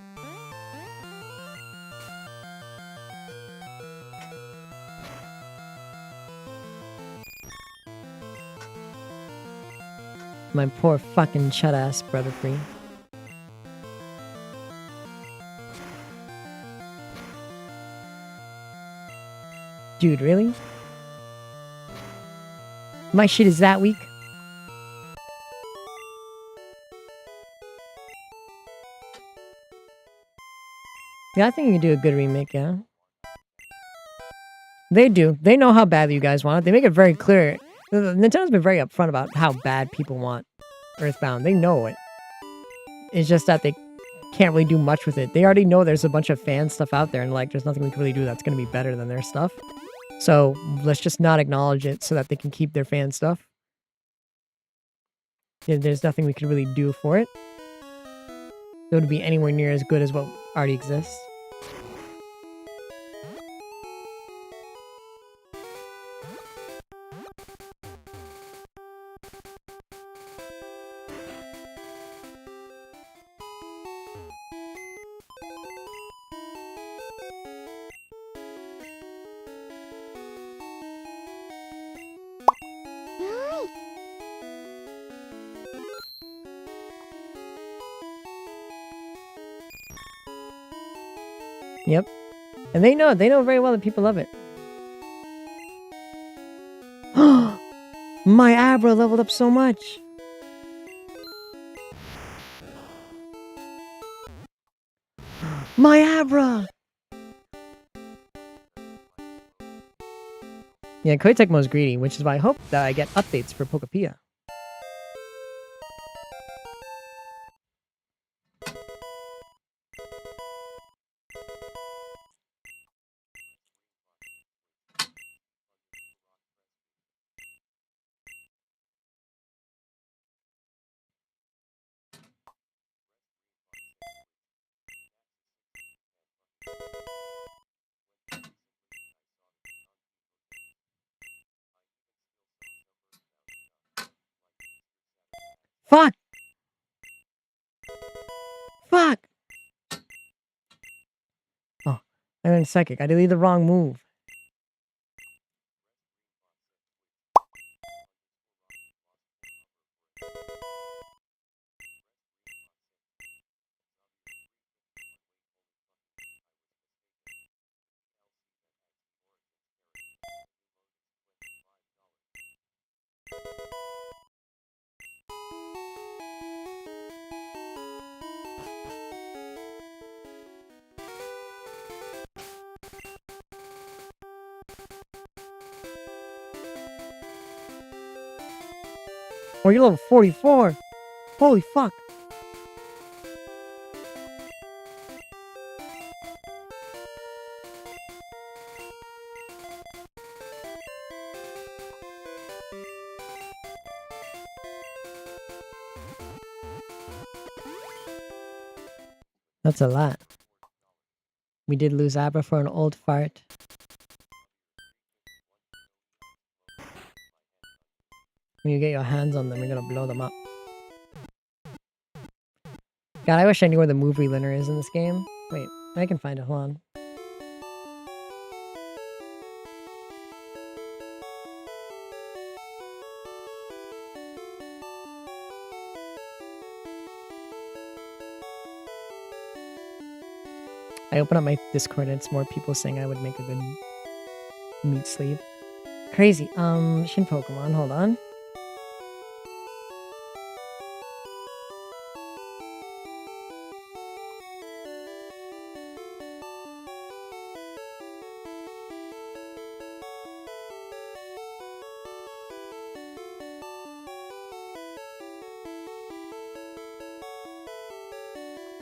My poor fucking chud-ass brother free. Dude, really? My shit is that weak? Yeah, I think you can do a good remake, yeah. They do. They know how badly you guys want it. They make it very clear. Nintendo's been very upfront about how bad people want Earthbound. They know it. It's just that they can't really do much with it. They already know there's a bunch of fan stuff out there, and like, there's nothing we can really do that's going to be better than their stuff. So let's just not acknowledge it so that they can keep their fan stuff. There's nothing we can really do for it. It would be anywhere near as good as what already exists. Yep. And they know very well that people love it. My Abra leveled up so much. My Abra! Yeah, Koei-Tecmo's greedy, which is why I hope that I get updates for Pokepia. Fuck! Fuck! Oh, I went psychic. I deleted the wrong move. Oh, you're level 44. Holy fuck. That's a lot. We did lose Abra for an old fart. When you get your hands on them, you're gonna blow them up. God, I wish I knew where the move relearner is in this game. Wait, I can find it. Hold on. I open up my Discord and it's more people saying I would make a good meat sleeve. Crazy. Shin Pokemon, hold on.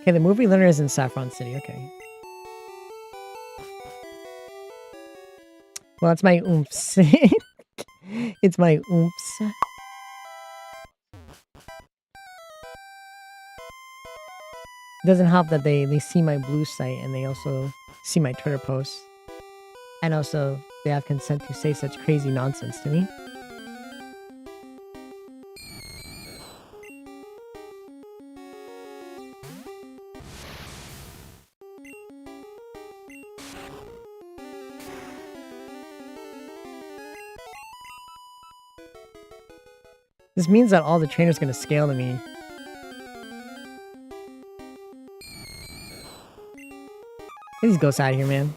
Okay, the movie learner is in Saffron City, okay. Well, it's my oomps. It's my oomps. It doesn't help that they see my blue site and they also see my Twitter posts. And also, they have consent to say such crazy nonsense to me. This means that all the trainers gonna scale to me. Get these ghosts out of here, man.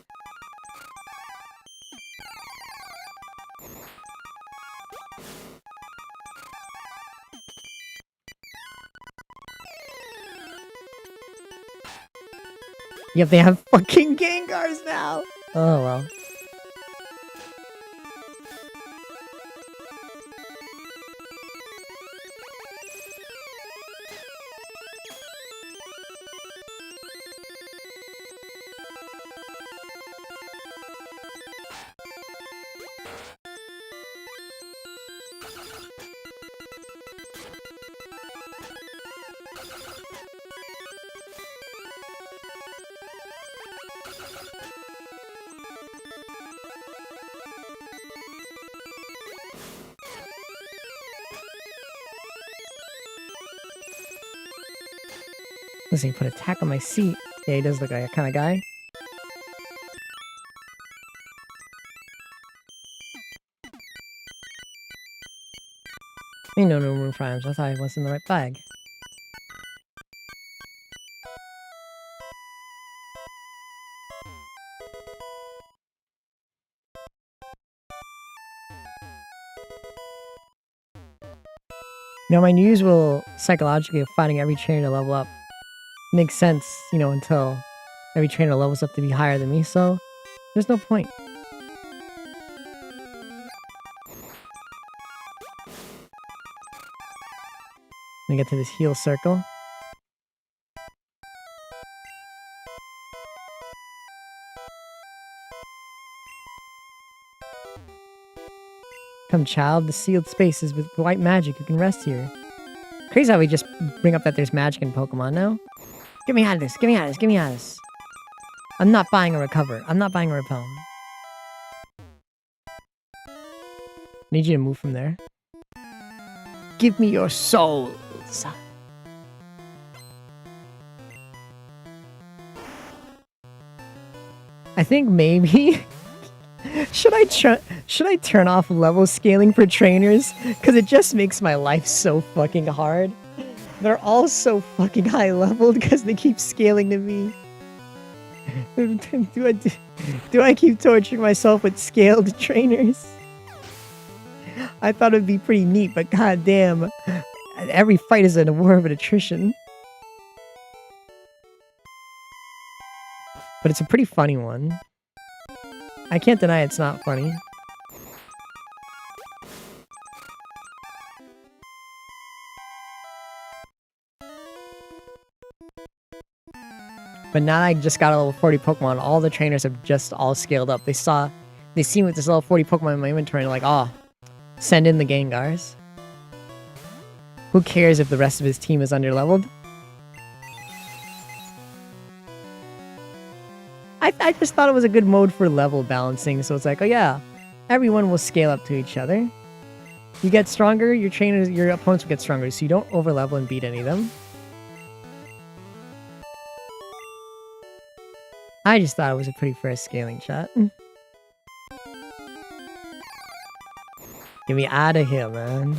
Yep, they have fucking Gengars now! Oh well. Listen, he put a tack on my seat. Yeah, he does look like that kind of guy. Ain't no room for items. I thought I was in the right bag. Now, my usual psychologically of fighting every trainer to level up makes sense, you know, until every trainer levels up to be higher than me, so there's no point. Let me get to this heal circle. Come, child, the sealed spaces with white magic. You can rest here. Crazy how we just bring up that there's magic in Pokemon now. Get me out of this. Get me out of this. Get me out of this. I'm not buying a recover. I'm not buying a repel. Need you to move from there. Give me your souls. I think maybe should I turn off level scaling for trainers? Because it just makes my life so fucking hard. They're all so fucking high leveled because they keep scaling to me. Do I keep torturing myself with scaled trainers? I thought it'd be pretty neat, but goddamn, every fight is a war of attrition. But it's a pretty funny one. I can't deny it's not funny. But now I just got a level 40 Pokemon, all the trainers have just all scaled up. They see me with this level 40 Pokemon in my inventory and they're like, oh, send in the Gengars. Who cares if the rest of his team is underleveled? I just thought it was a good mode for level balancing, so it's like, oh yeah, everyone will scale up to each other. You get stronger, your opponents will get stronger, so you don't overlevel and beat any of them. I just thought it was a pretty fair scaling chat. Get me out of here, man.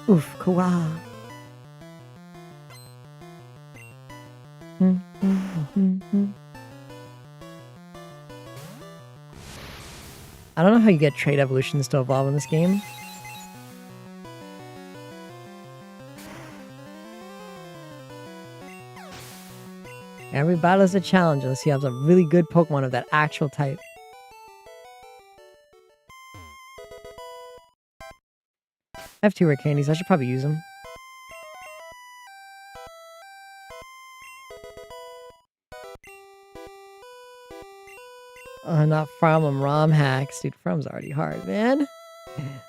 Oof, kawa. I don't know how you get trait evolutions to evolve in this game. Every battle is a challenge unless you have a really good Pokemon of that actual type. I have 2 rare candies, I should probably use them. Not farm them ROM hacks. Dude, farm's already hard, man.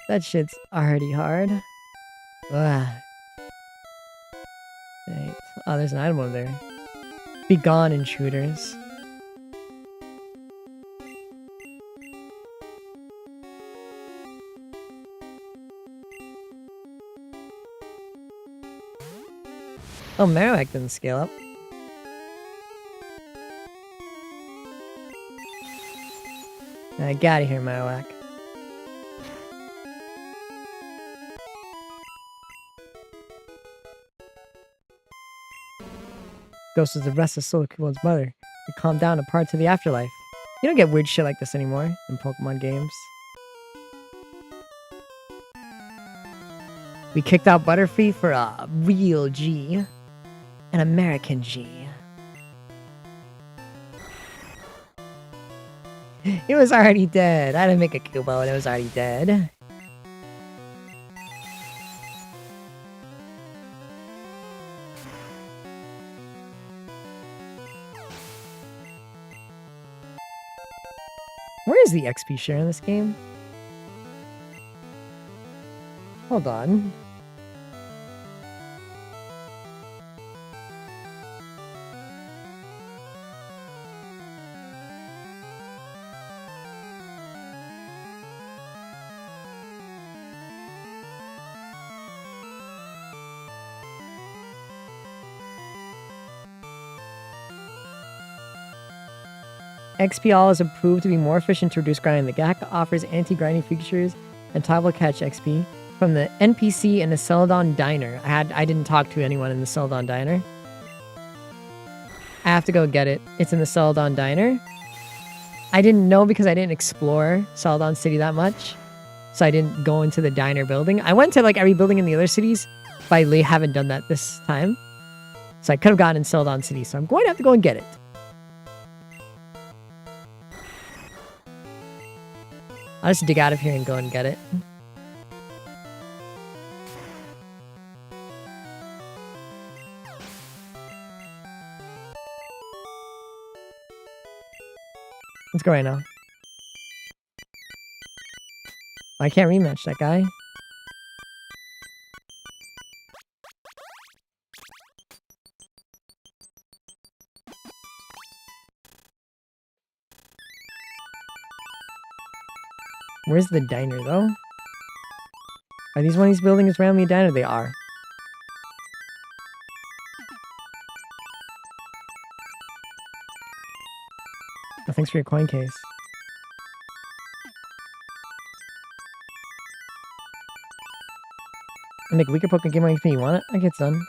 That shit's already hard. Ugh. Right. Oh, there's an item over there. Be gone, intruders. Oh, Marowak didn't scale up. Get out of here, Marowak. Ghost is the restless soul of Kubo's mother. They calm down and part to the afterlife. You don't get weird shit like this anymore in Pokemon games. We kicked out Butterfree for a real G. An American G. It was already dead. I didn't make a Kubo and it was already dead. Where is the XP share in this game? Hold on. XP All is approved to be more efficient to reduce grinding. The GAC offers anti-grinding features and toggle catch XP from the NPC in the Celadon Diner. I didn't talk to anyone in the Celadon Diner. I have to go get it. It's in the Celadon Diner. I didn't know because I didn't explore Celadon City that much. So I didn't go into the diner building. I went to like every building in the other cities, but I haven't done that this time. So I could have gotten in Celadon City, so I'm going to have to go and get it. I'll just dig out of here and go and get it. Let's go right now. I can't rematch that guy. Where's the diner, though? Are these one of these buildings around me a diner? They are. Oh, thanks for your coin case. I make a weaker Pokemon game on HP. You want it? I get some.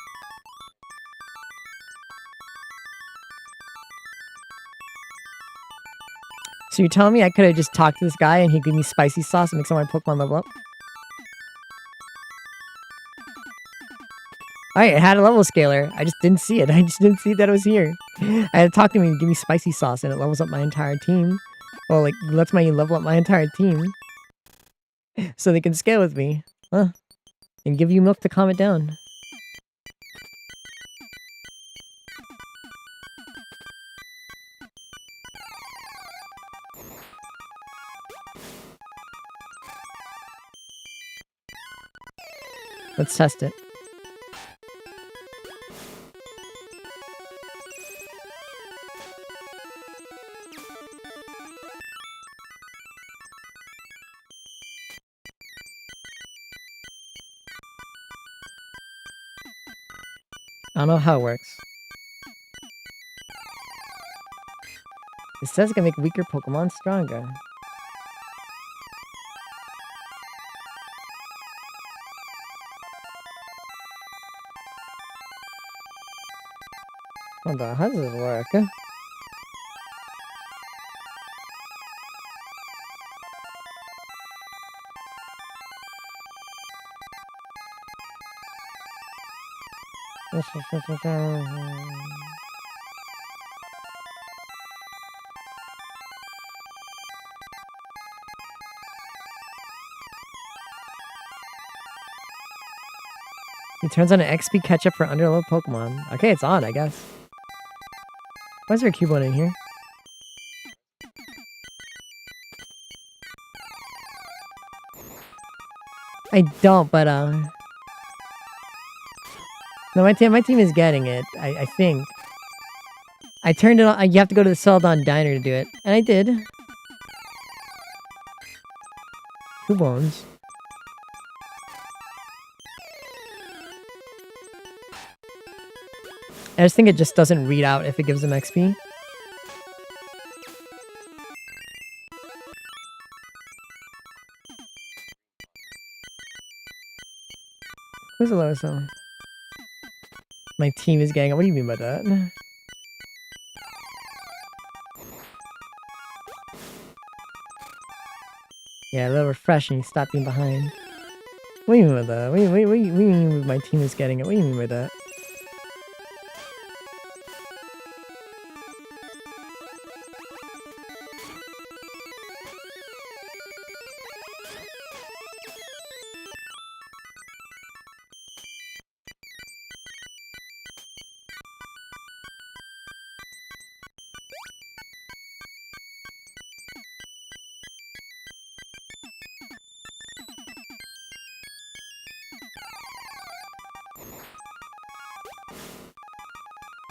So you're telling me I could have just talked to this guy and he'd give me spicy sauce and make some of my Pokemon level up? Alright, it had a level scaler. I just didn't see it. I just didn't see that it was here. I had to talk to him and give me spicy sauce and it levels up my entire team. Well, like, lets me level up my entire team. So they can scale with me. Huh? And give you milk to calm it down. Let's test it. I don't know how it works. It says it can make weaker Pokemon stronger. Hold on, how does this work? He turns on an XP catch-up for underleveled Pokemon. Okay, it's on, I guess. Why is there a Cubone in here? I don't, but no, my team is getting it. I think. I turned it on. You have to go to the Celadon Diner to do it, and I did. 2 bones. I just think it just doesn't read out if it gives them XP. Who's the lowest one? My team is getting it. What do you mean by that? Yeah, a little refreshing. Stop being behind. What do you mean by that? What do you mean my team is getting it? What do you mean by that?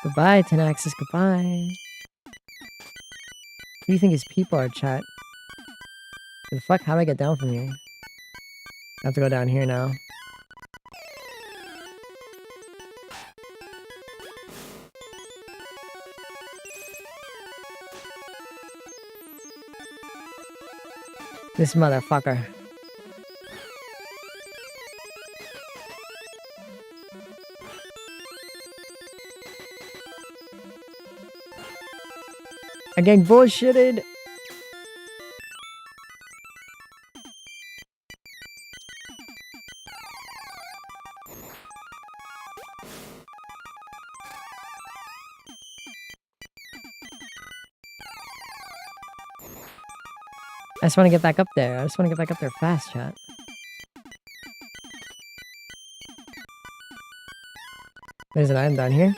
Goodbye, Tenaxis, goodbye. Who do you think his people are, chat? The fuck? How do I get down from here? I have to go down here now. This motherfucker. I'm getting bullshitted. I just want to get back up there. I just want to get back up there fast, chat. There's an item down here.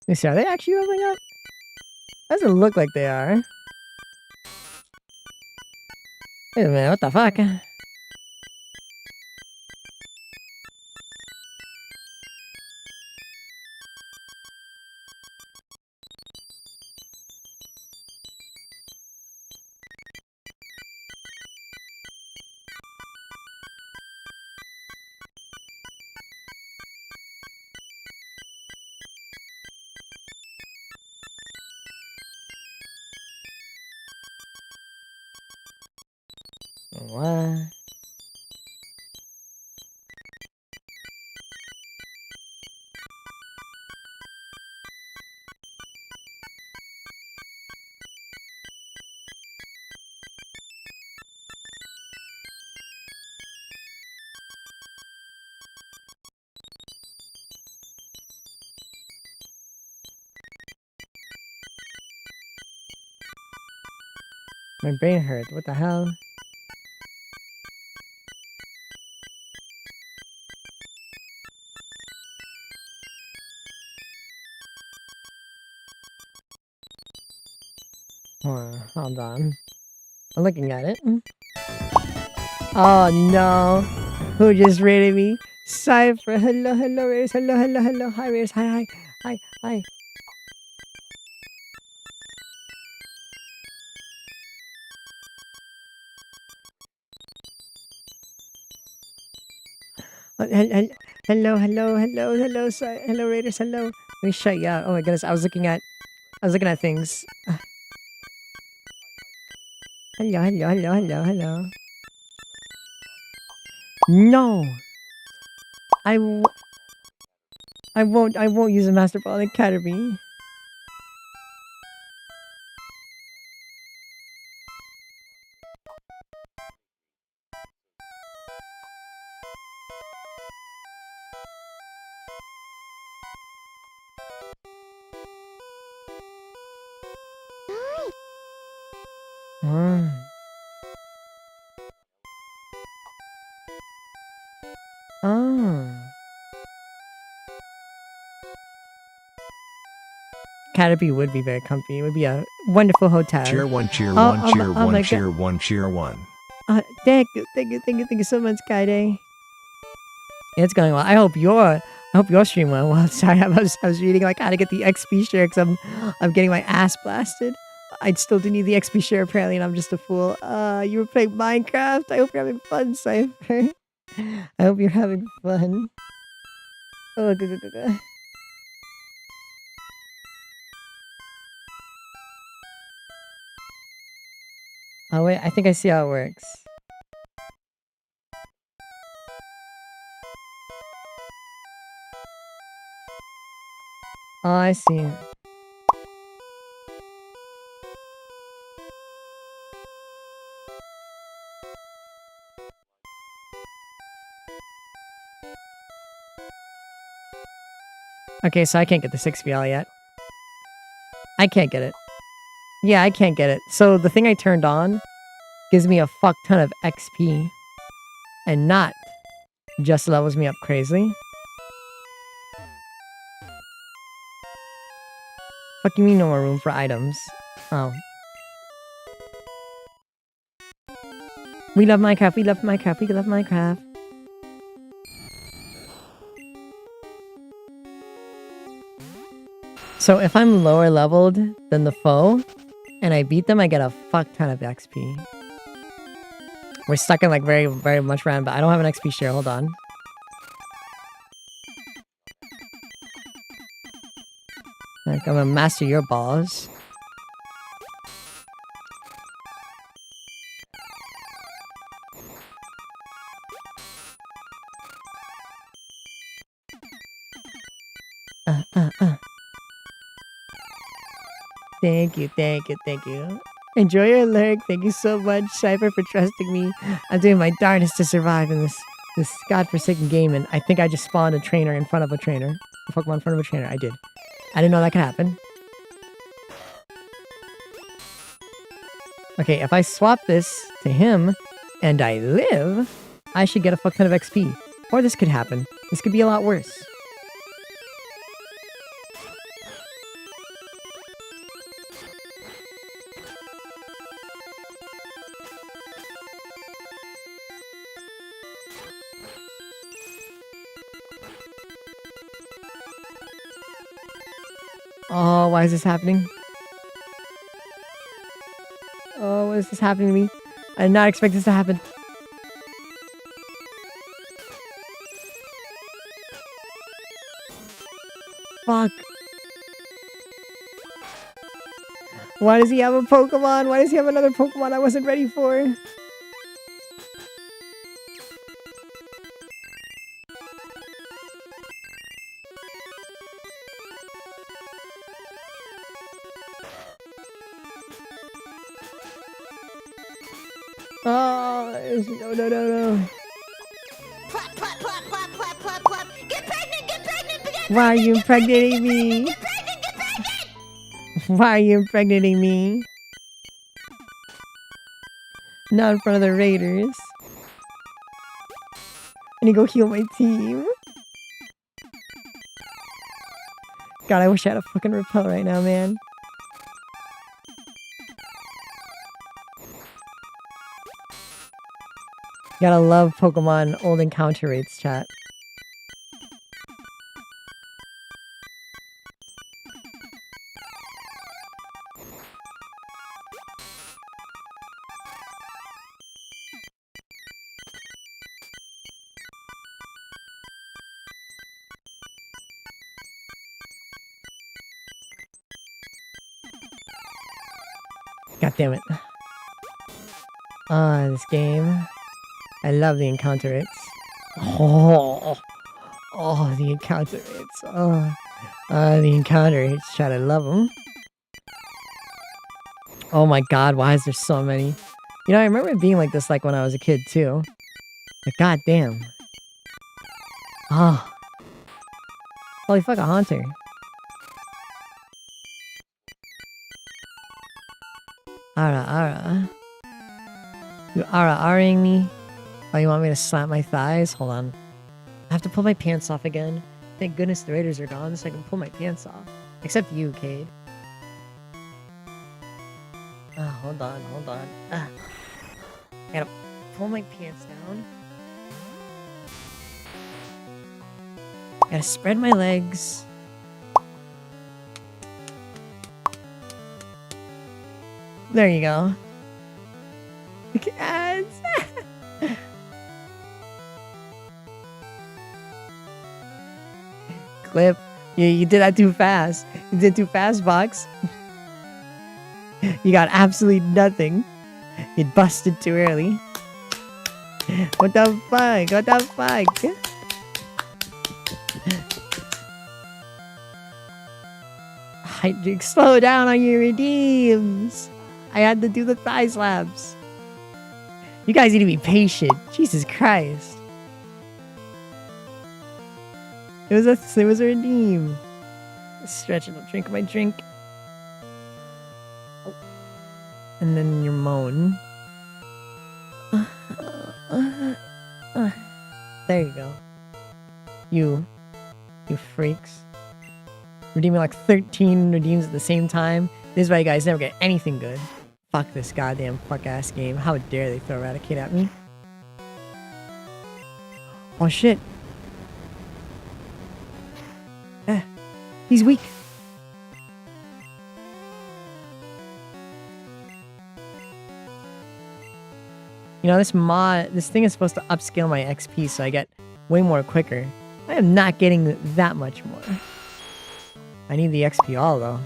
Let me see, are they actually leveling up? Doesn't look like they are. Wait a minute, what the fuck? What? My brain hurts. What the hell? Hold on. I'm looking at it. Oh no. Who just raided me? Cypher. Hello, hello, Raiders. Hello, hello, hello. Hi, Raiders. Hi, hi. Hi, hi. Hello, hello, hello, hello, hello, Raiders, hello. Let me shut you out. Oh my goodness, I was looking at things. Hello, hello, hello, hello, hello. No, I won't use a Master Ball Academy. Oh. Canopy would be very comfy. It would be a wonderful hotel. Cheer one, cheer Oh, one, oh cheer my one, God. cheer one, cheer one. Thank you so much, Kaide. It's going well. I hope your stream went well. Sorry, I was reading like how to get the XP share because I'm getting my ass blasted. I still do need the XP share apparently, and I'm just a fool. You were playing Minecraft. I hope you're having fun, Cypher. I hope you're having fun. Oh, go. Oh wait, I think I see how it works. Oh, I see. Okay, so I can't get the 6VL yet. I can't get it. Yeah, I can't get it. So the thing I turned on gives me a fuck ton of XP. And not just levels me up crazily. Fuck you mean no more room for items? Oh. We love Minecraft, we love Minecraft, we love Minecraft. So if I'm lower leveled than the foe, and I beat them, I get a fuck ton of XP. We're stuck in like very, very much round, but I don't have an XP share, hold on. Like, I'm gonna master your balls. Thank you. Enjoy your lurk. Thank you so much, Cypher, for trusting me. I'm doing my darndest to survive in this godforsaken game, and I think I just spawned a trainer in front of a trainer. A Pokemon in front of a trainer. I did. I didn't know that could happen. Okay, if I swap this to him, and I live, I should get a fuck ton of XP. Or this could happen. This could be a lot worse. Oh, why is this happening? Oh, what is this happening to me? I did not expect this to happen. Fuck. Why does he have a Pokemon? Why does he have another Pokemon I wasn't ready for? Oh, no. Plop, plop, plop, plop, plop, plop, plop. Get pregnant, get pregnant, get pregnant. Why are you impregnating me? Get pregnant, get pregnant. Why are you impregnating me? Not in front of the Raiders. I need to go heal my team. God, I wish I had a fucking repel right now, man. Gotta love Pokemon old encounter rates, chat. God damn it. Ah, this game. I love the encounter hits. Oh, the encounter hits. The encounter hits. Try to love them. Oh my god, why is there so many? You know, I remember it being like this like when I was a kid too. Like, god damn. Oh. Holy fuck, a haunter. Ara. You ara-ing me? Oh, you want me to slap my thighs? Hold on. I have to pull my pants off again. Thank goodness the raiders are gone so I can pull my pants off. Except you, Cade. Hold on. I gotta pull my pants down. Gotta spread my legs. There you go. Yes. Clip. You did that too fast. You did too fast, Vox. You got absolutely nothing. You busted too early. What the fuck? What the fuck? Slow down on your redeems. I had to do the thigh slaps. You guys need to be patient. Jesus Christ. It was a redeem. Stretch and I'll drink my drink. Oh. And then your moan. There you go. You freaks. Redeeming like 13 redeems at the same time. This is why you guys never get anything good. Fuck this goddamn fuck-ass game. How dare they throw Eradicate at me? Oh shit. He's weak. You know, this thing is supposed to upscale my XP so I get way more quicker. I am not getting that much more. I need the XP all though.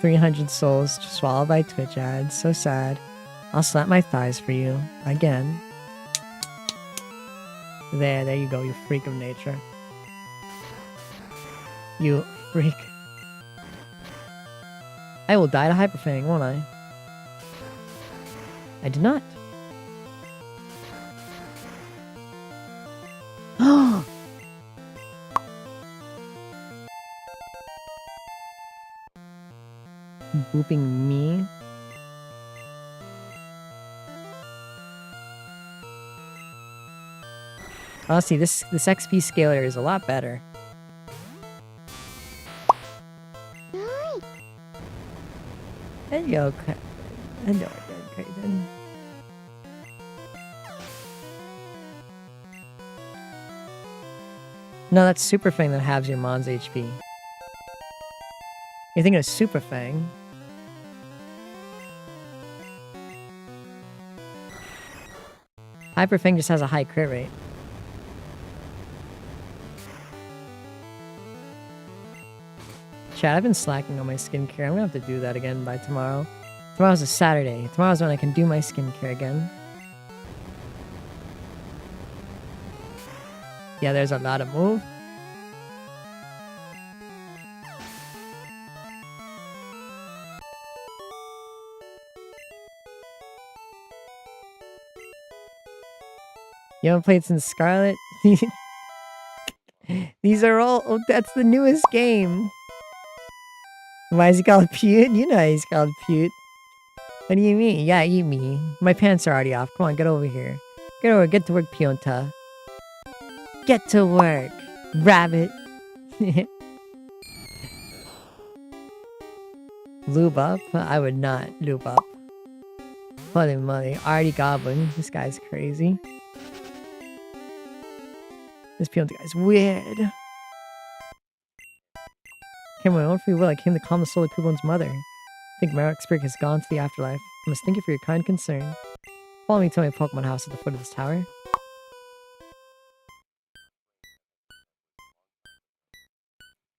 $300 souls swallowed by Twitch ads. So sad. I'll slap my thighs for you. Again. There you go, you freak of nature. You freak. I will die to Hyperfang, won't I? I did not. Booping me? Honestly, this XP scaler is a lot better. Hello, Craven. No, that's Super Fang that halves your Mon's HP. You're thinking of Super Fang. Hyper Fang just has a high crit rate. Chat, I've been slacking on my skincare. I'm gonna have to do that again by tomorrow. Tomorrow's a Saturday. Tomorrow's when I can do my skincare again. Yeah, there's a lot of move. You haven't played since Scarlet? These are all... Oh, that's the newest game. Why is he called Pewt? You know he's called Pewt. What do you mean? Yeah, eat me. My pants are already off. Come on, get over here. Get to work, Pionta. Get to work, rabbit. Lube up? I would not lube up. Holy moly. Artie Goblin. This guy's crazy. This Pionta guy's weird. Came on my own free will. I came to calm the soul of Kublon's mother. I think Marok's spirit has gone to the afterlife. I must thank you for your kind concern. Follow me to my Pokemon house at the foot of this tower.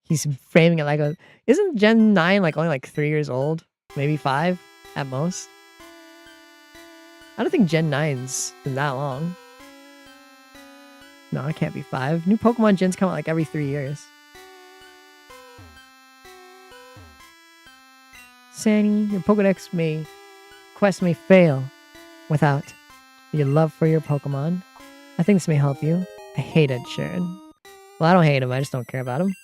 He's framing it like a... Isn't Gen 9 like only like 3 years old? Maybe 5 at most? I don't think Gen 9's been that long. No, it can't be 5. New Pokemon gens come out like every 3 years. Sandy, your Pokedex quest may fail without your love for your Pokemon. I think this may help you. I hate Ed Sheeran. Well, I don't hate him, I just don't care about him.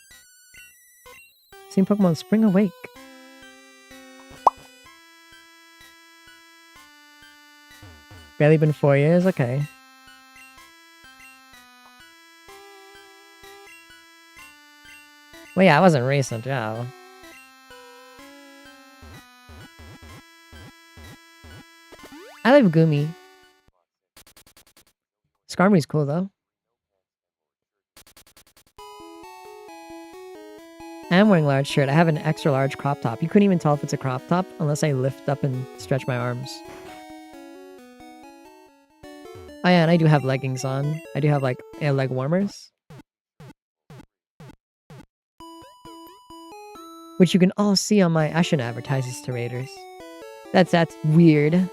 Seen Pokemon Spring Awake. Barely been 4 years? Okay. Well, yeah, I wasn't recent, yeah. I like Gumi. Skarmory's cool, though. I'm wearing a large shirt. I have an extra large crop top. You couldn't even tell if it's a crop top unless I lift up and stretch my arms. Oh yeah, and I do have leggings on. I do have like leg warmers. Which you can all see on my... I shouldn't advertise this to raiders. That's weird.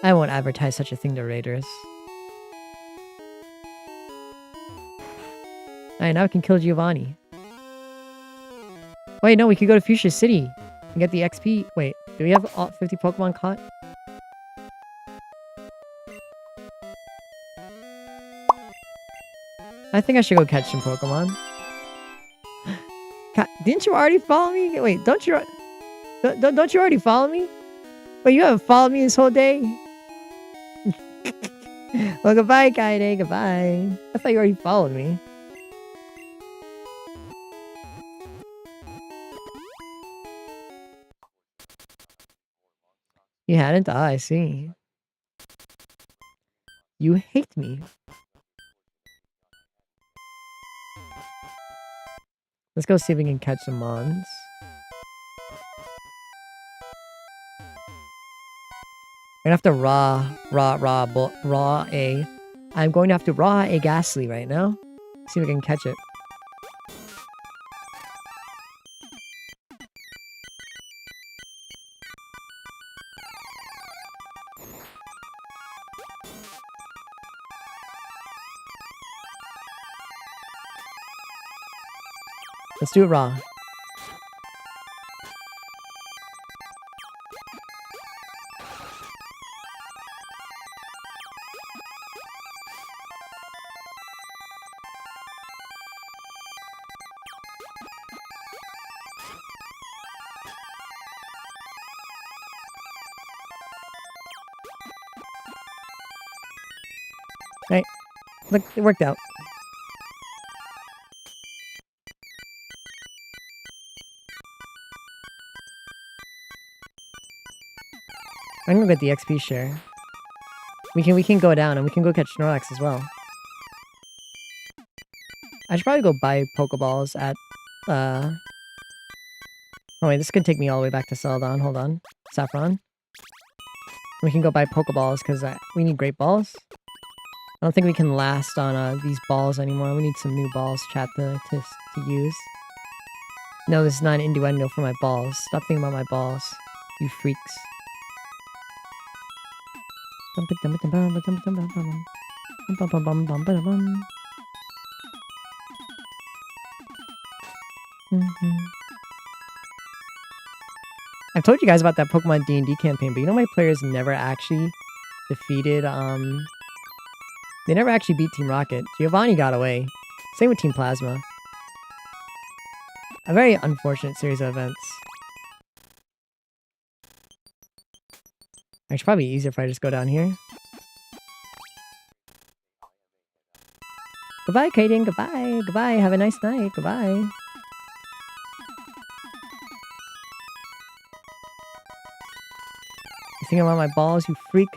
I won't advertise such a thing to raiders. Alright, now we can kill Giovanni. Wait, no, we could go to Fuchsia City and get the XP. Wait, do we have all 50 Pokemon caught? I think I should go catch some Pokemon. Didn't you already follow me? Wait, don't you already follow me? Wait, you haven't followed me this whole day? Well, goodbye, Kaede. Goodbye. I thought you already followed me. You hadn't? Ah, I see. You hate me. Let's go see if we can catch some Mons. We're gonna have to raw a... I'm going to have to raw a Ghastly right now. See if we can catch it. Let's do it raw. Right. Look, it worked out. I'm gonna get the XP share. We can go down and we can go catch Snorlax as well. I should probably go buy Pokeballs at oh wait, this could take me all the way back to Celadon. Hold on. Saffron. We can go buy Pokeballs because we need Great Balls. I don't think we can last on these balls anymore. We need some new balls, chat, to use. No, this is not an innuendo for my balls. Stop thinking about my balls, you freaks. I've told you guys about that Pokemon D&D campaign, but you know my players never actually defeated, they never actually beat Team Rocket. Giovanni got away. Same with Team Plasma. A very unfortunate series of events. It's probably easier if I just go down here. Goodbye, Kaden. Goodbye. Goodbye. Have a nice night. Goodbye. You thinking about my balls, you freak?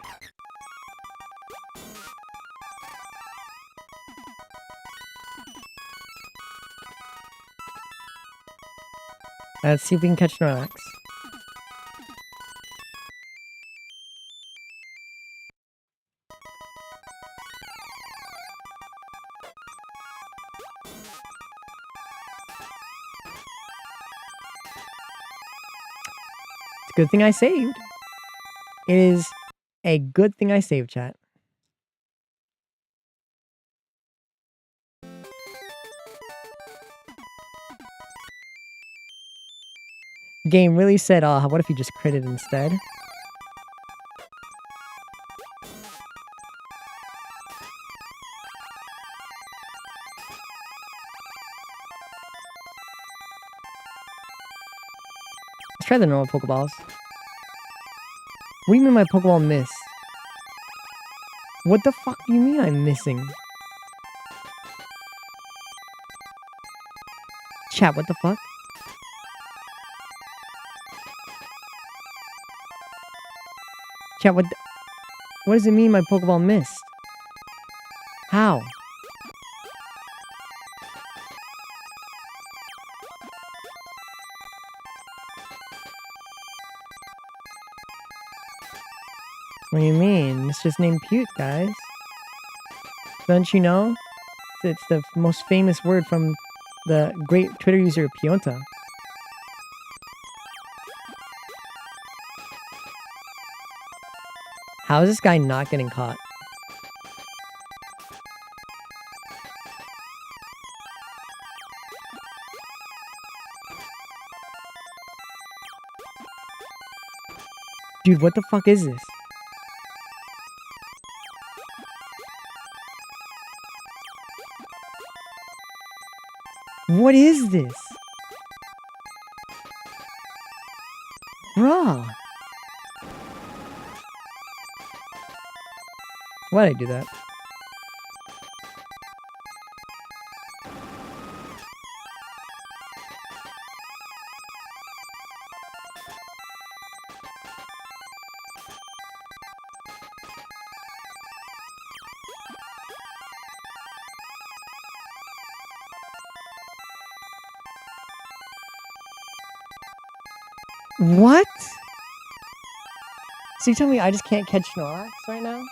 Let's see if we can catch Snorlax. Good thing I saved. It is a good thing I saved, chat. Game really said, what if you just critted instead? Let's try the normal Pokeballs. What do you mean my Pokeball miss? What the fuck do you mean I'm missing? Chat, what the fuck? Chat, what does it mean my Pokeball missed? How? What do you mean? It's just named Puke, guys. Don't you know? It's the most famous word from the great Twitter user Pionta. How is this guy not getting caught? Dude, what the fuck is this? What is this? Bruh. Why'd I do that? What? So you tell me I just can't catch Snorlax right now?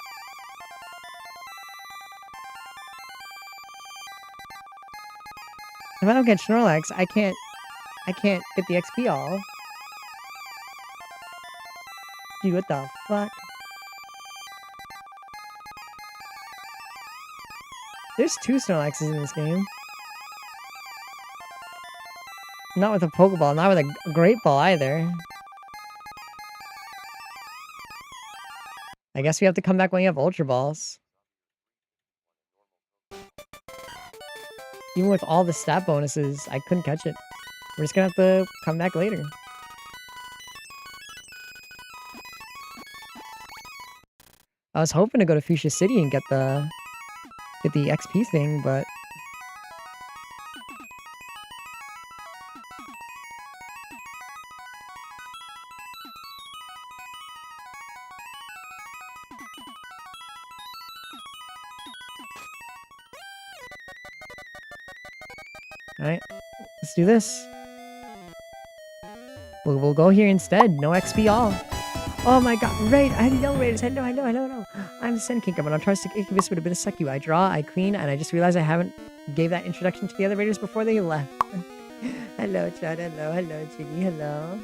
If I don't get Snorlax, I can't get the XP all. Dude, what the fuck? There's 2 Snorlaxes in this game. Not with a Pokeball, not with a Great Ball either. I guess we have to come back when you have Ultra Balls. Even with all the stat bonuses, I couldn't catch it. We're just gonna have to come back later. I was hoping to go to Fuchsia City and get the XP thing, but alright, let's do this. We'll go here instead. No XP all. Oh my god, Raid! Hello, Raiders. Hello. I'm Senkink. I'm an Antarctic Incubus with a bit of Secu. I draw, I queen, and I just realized I haven't gave that introduction to the other Raiders before they left. Hello, Chad. Hello, Jiggy. Hello.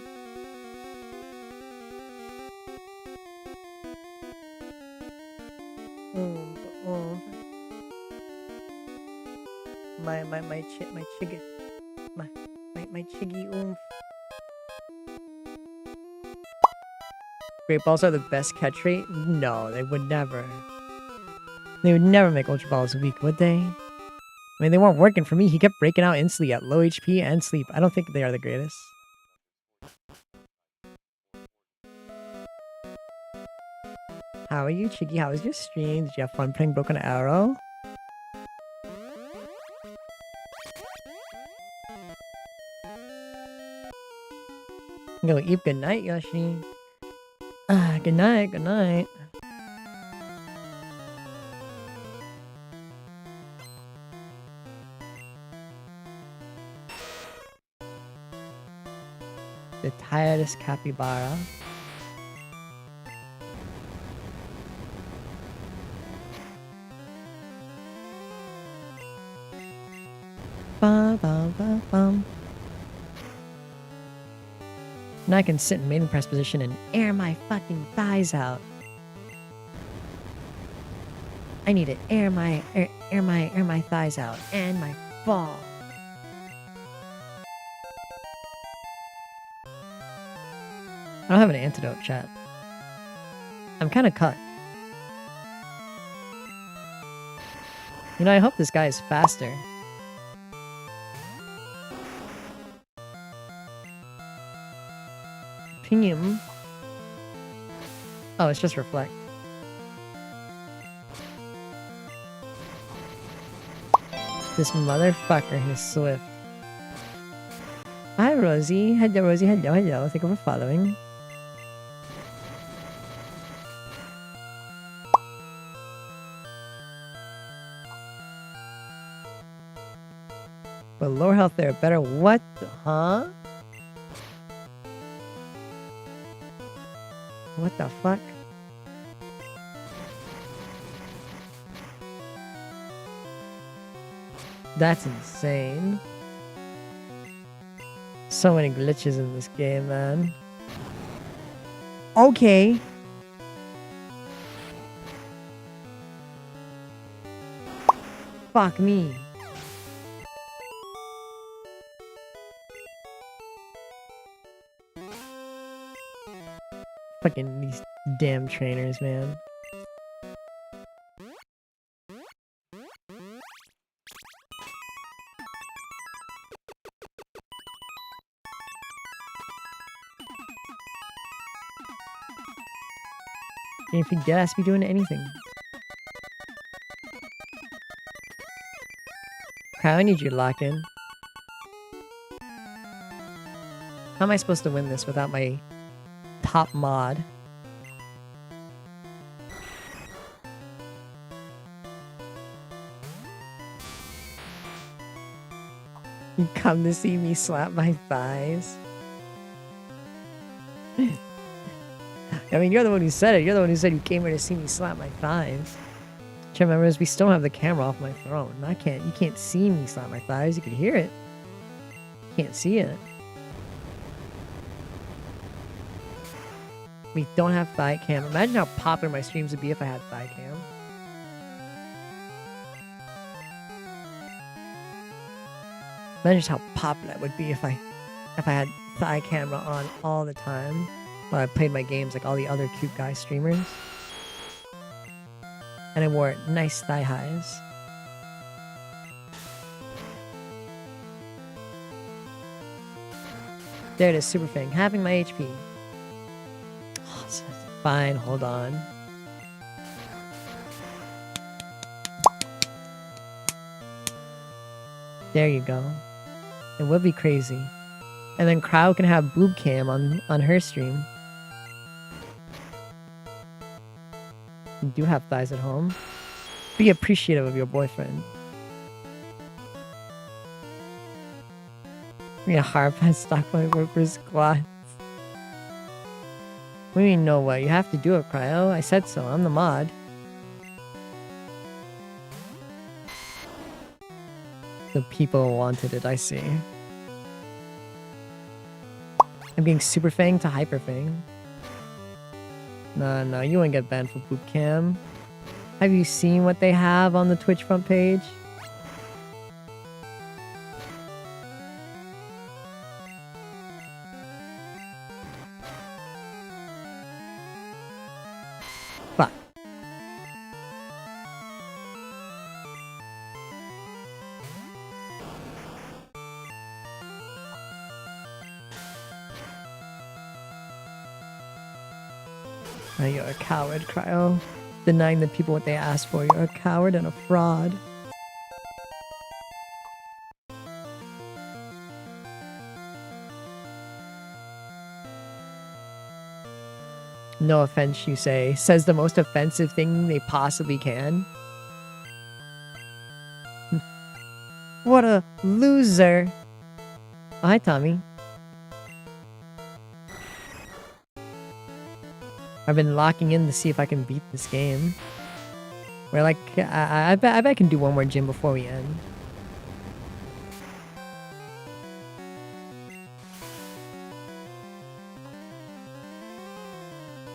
My chiggy oomph. Great Balls are the best catch rate? No, they would never. They would never make Ultra Balls weak, would they? I mean, they weren't working for me. He kept breaking out instantly at low HP and sleep. I don't think they are the greatest. How are you, Chiggy? How was your stream? Did you have fun playing Broken Arrow? Go eat. Good night, Yoshi. Good night. The tireless capybara. Bum, bum, bum, bum. Now I can sit in maiden press position and air my fucking thighs out. I need to air my thighs out and my ball. I don't have an antidote, chat. I'm kind of cut. You know, I hope this guy is faster. Ping. Oh, it's just reflect. This motherfucker is swift. Hi, Rosie. Hello, Rosie. Hello, hello. Thank you for following. But lower health there, better. What? Huh? What the fuck? That's insane. So many glitches in this game, man. Okay. Fuck me. Fucking these damn trainers, man. And if you dead ass be doing anything. Okay, I need you to lock in. How am I supposed to win this without my top mod? You come to see me slap my thighs? I mean, you're the one who said it. You're the one who said you came here to see me slap my thighs. Which I remember is we still have the camera off my throne. You can't see me slap my thighs. You can hear it. You can't see it. We don't have thigh cam. Imagine how popular my streams would be if I had thigh cam. Imagine just how popular it would be if I had thigh camera on all the time while I played my games like all the other cute guy streamers. And I wore nice thigh highs. There it is, Super Fang, having my HP. Oh, fine, hold on. There you go. It would be crazy. And then Crow can have boob cam on her stream. You do have thighs at home. Be appreciative of your boyfriend. Yeah, hard pass stock point workers squats. What do you mean, no way? You have to do it, Cryo. I said so. I'm the mod. The people wanted it, I see. I'm being Super Fang to Hyper Fang. No, you won't get banned for boot cam. Have you seen what they have on the Twitch front page? Fuck. Oh, you're a coward, Cryo. Denying the people what they asked for. You're a coward and a fraud. No offense, you say. Says the most offensive thing they possibly can. What a loser. Oh, hi, Tommy. I've been locking in to see if I can beat this game. We're like, I bet I can do one more gym before we end.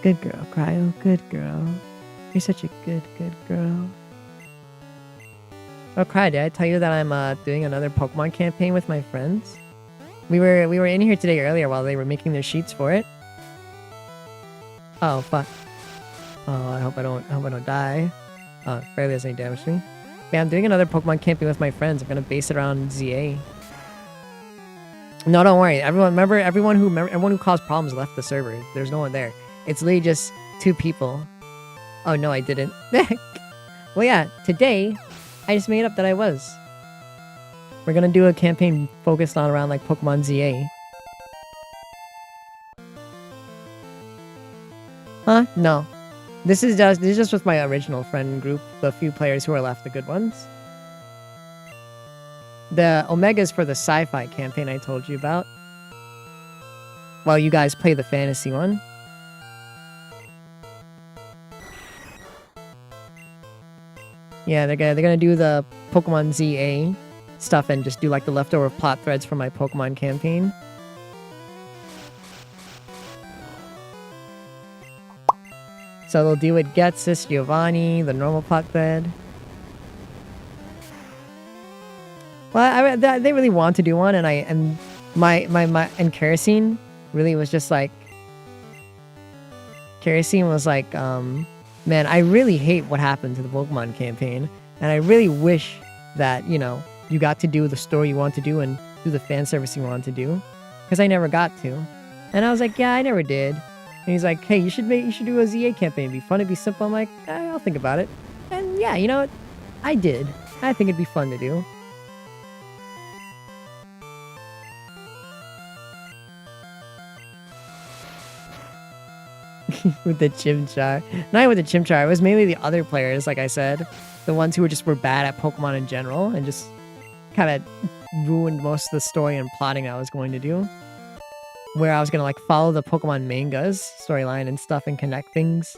Good girl, Cryo. Good girl. You're such a good girl. Oh, Cryo, did I tell you that I'm doing another Pokemon campaign with my friends? We were in here today earlier while they were making their sheets for it. Oh fuck. Oh, I hope I don't die. Oh, barely has any damage to me. Yeah, I'm doing another Pokemon camping with my friends. I'm gonna base it around ZA. No, don't worry. Everyone who caused problems left the server. There's no one there. It's literally just 2 people. Oh no, I didn't. Well, yeah. Today, I just made up that I was. We're gonna do a campaign focused on around like Pokemon ZA. Huh? No. This is just with my original friend group, the few players who are left, the good ones. The Omega's for the sci-fi campaign I told you about. While you guys play the fantasy one. Yeah, they're gonna do the Pokemon ZA stuff and just do like the leftover plot threads from my Pokemon campaign. So they'll do it Getsis, Giovanni, the normal plot thread. Well, they really want to do one, and my Kerosene really was just like, Kerosene was like, man, I really hate what happened to the Pokemon campaign, and I really wish that, you know, you got to do the story you want to do and do the fan service you want to do, because I never got to. And I was like, yeah, I never did. And he's like, hey, you should do a ZA campaign. It'd be fun, it'd be simple. I'm like, I'll think about it. And yeah, you know what? I did. I think it'd be fun to do. With the Chimchar. Not with the Chimchar, it was mainly the other players, like I said. The ones who were bad at Pokemon in general and just kind of ruined most of the story and plotting I was going to do. Where I was going to like follow the Pokemon mangas storyline and stuff and connect things.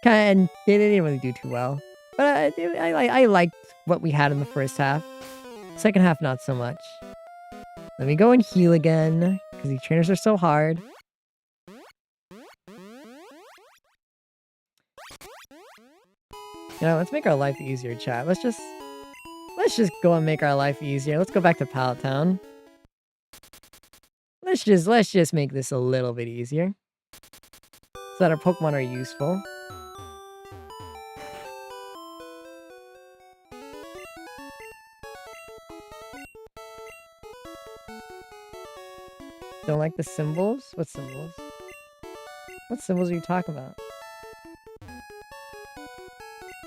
And they didn't really do too well. But I liked what we had in the first half. Second half, not so much. Let me go and heal again, because these trainers are so hard. You know, let's make our life easier, chat. Let's just go and make our life easier. Let's go back to Pallet Town. Let's just make this a little bit easier. So that our Pokemon are useful. Don't like the symbols? What symbols? What symbols are you talking about?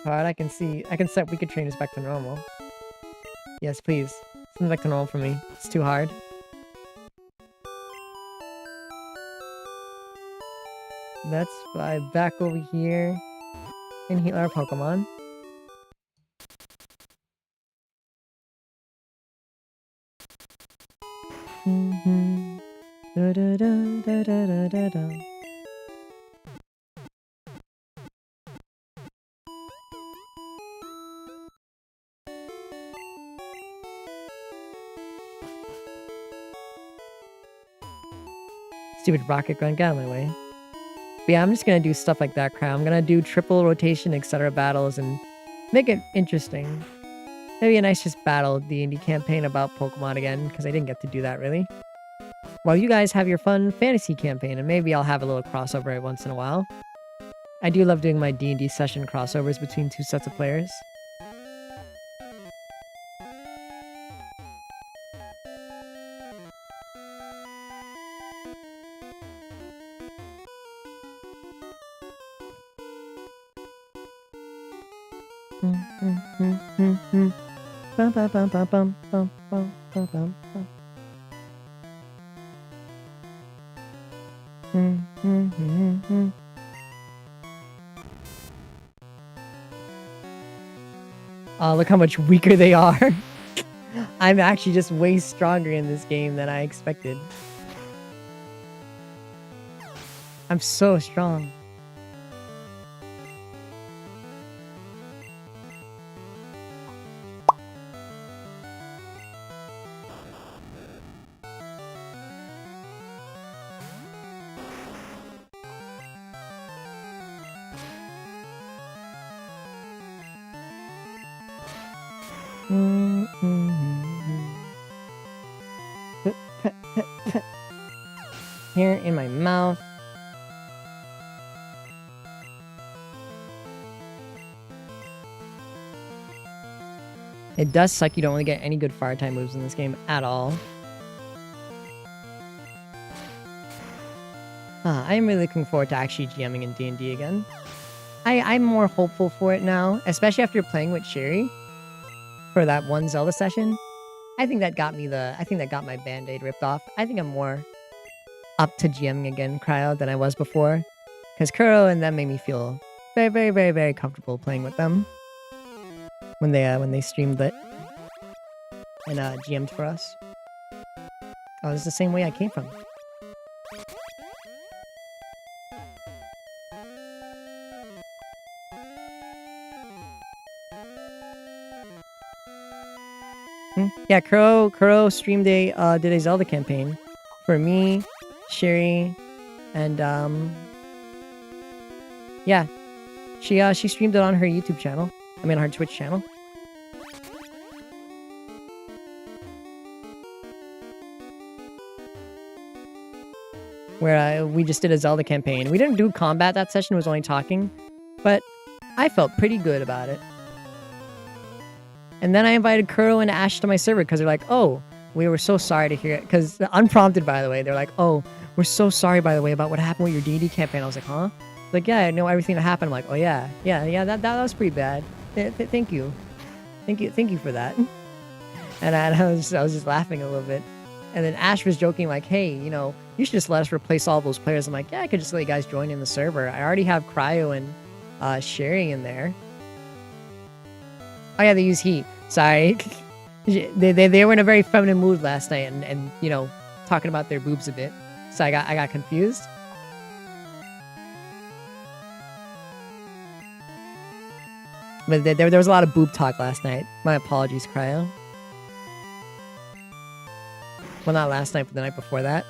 Alright, I can set weaker trainers back to normal. Yes, please. Send them back to normal for me. It's too hard. Let's fly back over here and heal our Pokemon. Da da da da da da da. Stupid rocket gun, get out of my way. But yeah, I'm just gonna do stuff like that crap. I'm gonna do triple rotation, etc. battles and make it interesting. Maybe a nice just battle D&D campaign about Pokemon again, because I didn't get to do that really. While you guys have your fun fantasy campaign, and maybe I'll have a little crossover every once in a while. I do love doing my D&D session crossovers between 2 sets of players. Bum, bum, bum, bum, bum, bum, bum, bum, bum, bum. Oh, look how much weaker they are. I'm actually just way stronger in this game than I expected. I'm so strong. Here in my mouth. It does suck you don't really get any good fire time moves in this game at all. I am really looking forward to actually GMing in D&D again. I'm more hopeful for it now, especially after playing with Sherry for that one Zelda session. I think that got my band-aid ripped off. I think I'm more up to GMing again, Cryo, than I was before. Because Kuro and them made me feel very, very, very, very comfortable playing with them. When they streamed it and GM'd for us. Oh, it's the same way I came from. Yeah, Kuro streamed did a Zelda campaign for me, Sherry, and yeah, she streamed it on her YouTube channel. I mean, her Twitch channel. Where we just did a Zelda campaign. We didn't do combat that session, it was only talking. But I felt pretty good about it. And then I invited Kuro and Ash to my server because they're like, oh, we were so sorry to hear it. Because unprompted, by the way, they're like, oh, we're so sorry, by the way, about what happened with your D&D campaign. I was like, huh? Like, yeah, I know everything that happened. I'm like, oh, yeah, that was pretty bad. Thank you. Thank you for that. And I was just laughing a little bit. And then Ash was joking like, hey, you know, you should just let us replace all those players. I'm like, yeah, I could just let you guys join in the server. I already have Cryo and Sherry in there. Oh yeah, they use heat. Sorry. they were in a very feminine mood last night and you know, talking about their boobs a bit. So I got confused. But there was a lot of boob talk last night. My apologies, Cryo. Well, not last night, but the night before that.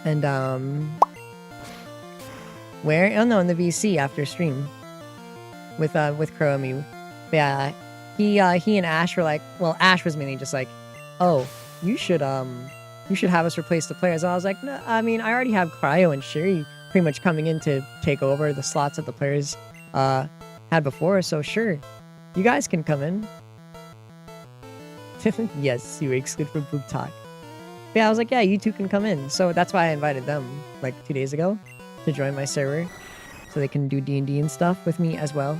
And, where? Oh, no, in the VC after stream. With Crow and me. But yeah, he and Ash were like, well, Ash was mainly just like, oh, you should have us replace the players. And I was like, no, I mean, I already have Cryo and Sherry pretty much coming in to take over the slots that the players, had before, so sure, you guys can come in. Yes, you were excluded from boob talk. But yeah, I was like, yeah, you two can come in. So that's why I invited them like 2 days ago to join my server, so they can do D&D and stuff with me as well.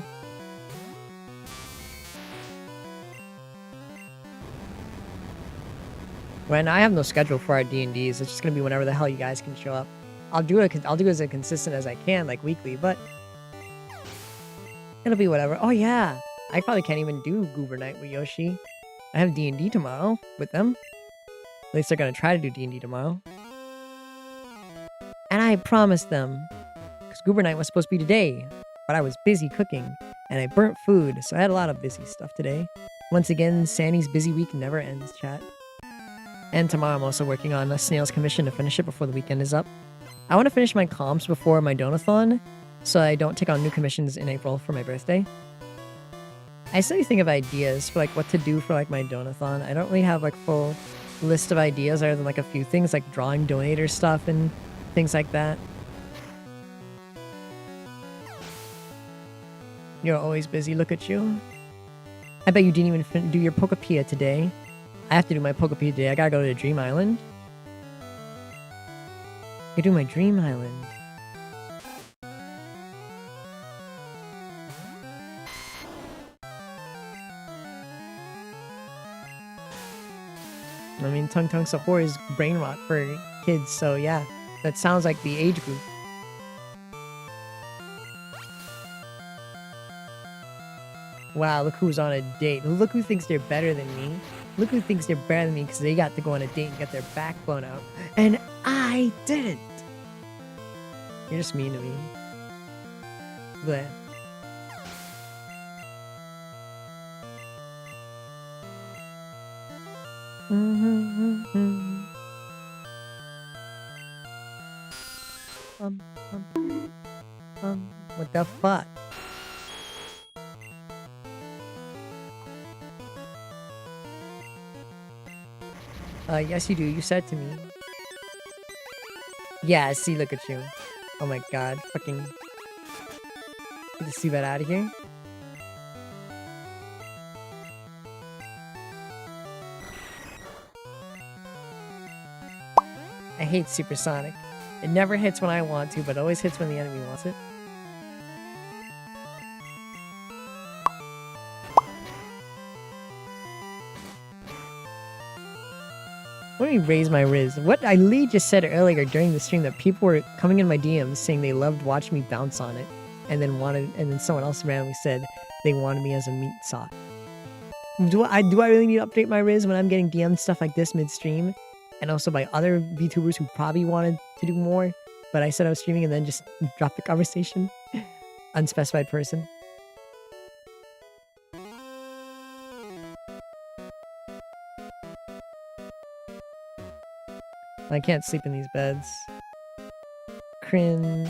When I have no schedule for our D&Ds, it's just gonna be whenever the hell you guys can show up. I'll do it as consistent as I can, like weekly, but it'll be whatever. Oh yeah, I probably can't even do Goober Night with Yoshi. I have D&D tomorrow with them. At least they're gonna try to do D&D tomorrow. And I promised them, because Goober Night was supposed to be today, but I was busy cooking, and I burnt food, so I had a lot of busy stuff today. Once again, Sandy's busy week never ends, chat. And tomorrow I'm also working on a Snail's Commission to finish it before the weekend is up. I want to finish my comps before my donathon, so I don't take on new commissions in April for my birthday. I still think of ideas for like what to do for like my donathon. I don't really have like full list of ideas other than like a few things like drawing donator stuff and things like that. You're always busy, look at you. I bet you didn't even do your Pokepia today. I have to do my Pokepia today. I gotta go to Dream Island. I do my Dream Island. I mean, Tung Tung Sahur is brain rot for kids, so yeah, that sounds like the age group. Wow, look who's on a date. Look who thinks they're better than me. Look who thinks they're better than me because they got to go on a date and get their back blown out. And I didn't. You're just mean to me. Bleh. What the fuck? Yes you do. You said to me. Yeah, see, look at you. Oh my god, fucking... Get the Seabat out of here. I hate Supersonic. It never hits when I want to, but always hits when the enemy wants it. Let me raise my Riz. What I literally just said earlier during the stream that people were coming in my DMs saying they loved watching me bounce on it, and then someone else randomly said they wanted me as a meat sauce. Do I really need to update my Riz when I'm getting DM'd stuff like this mid-stream? And also by other VTubers who probably wanted to do more, but I said I was streaming and then just dropped the conversation. Unspecified person. I can't sleep in these beds. Cringe.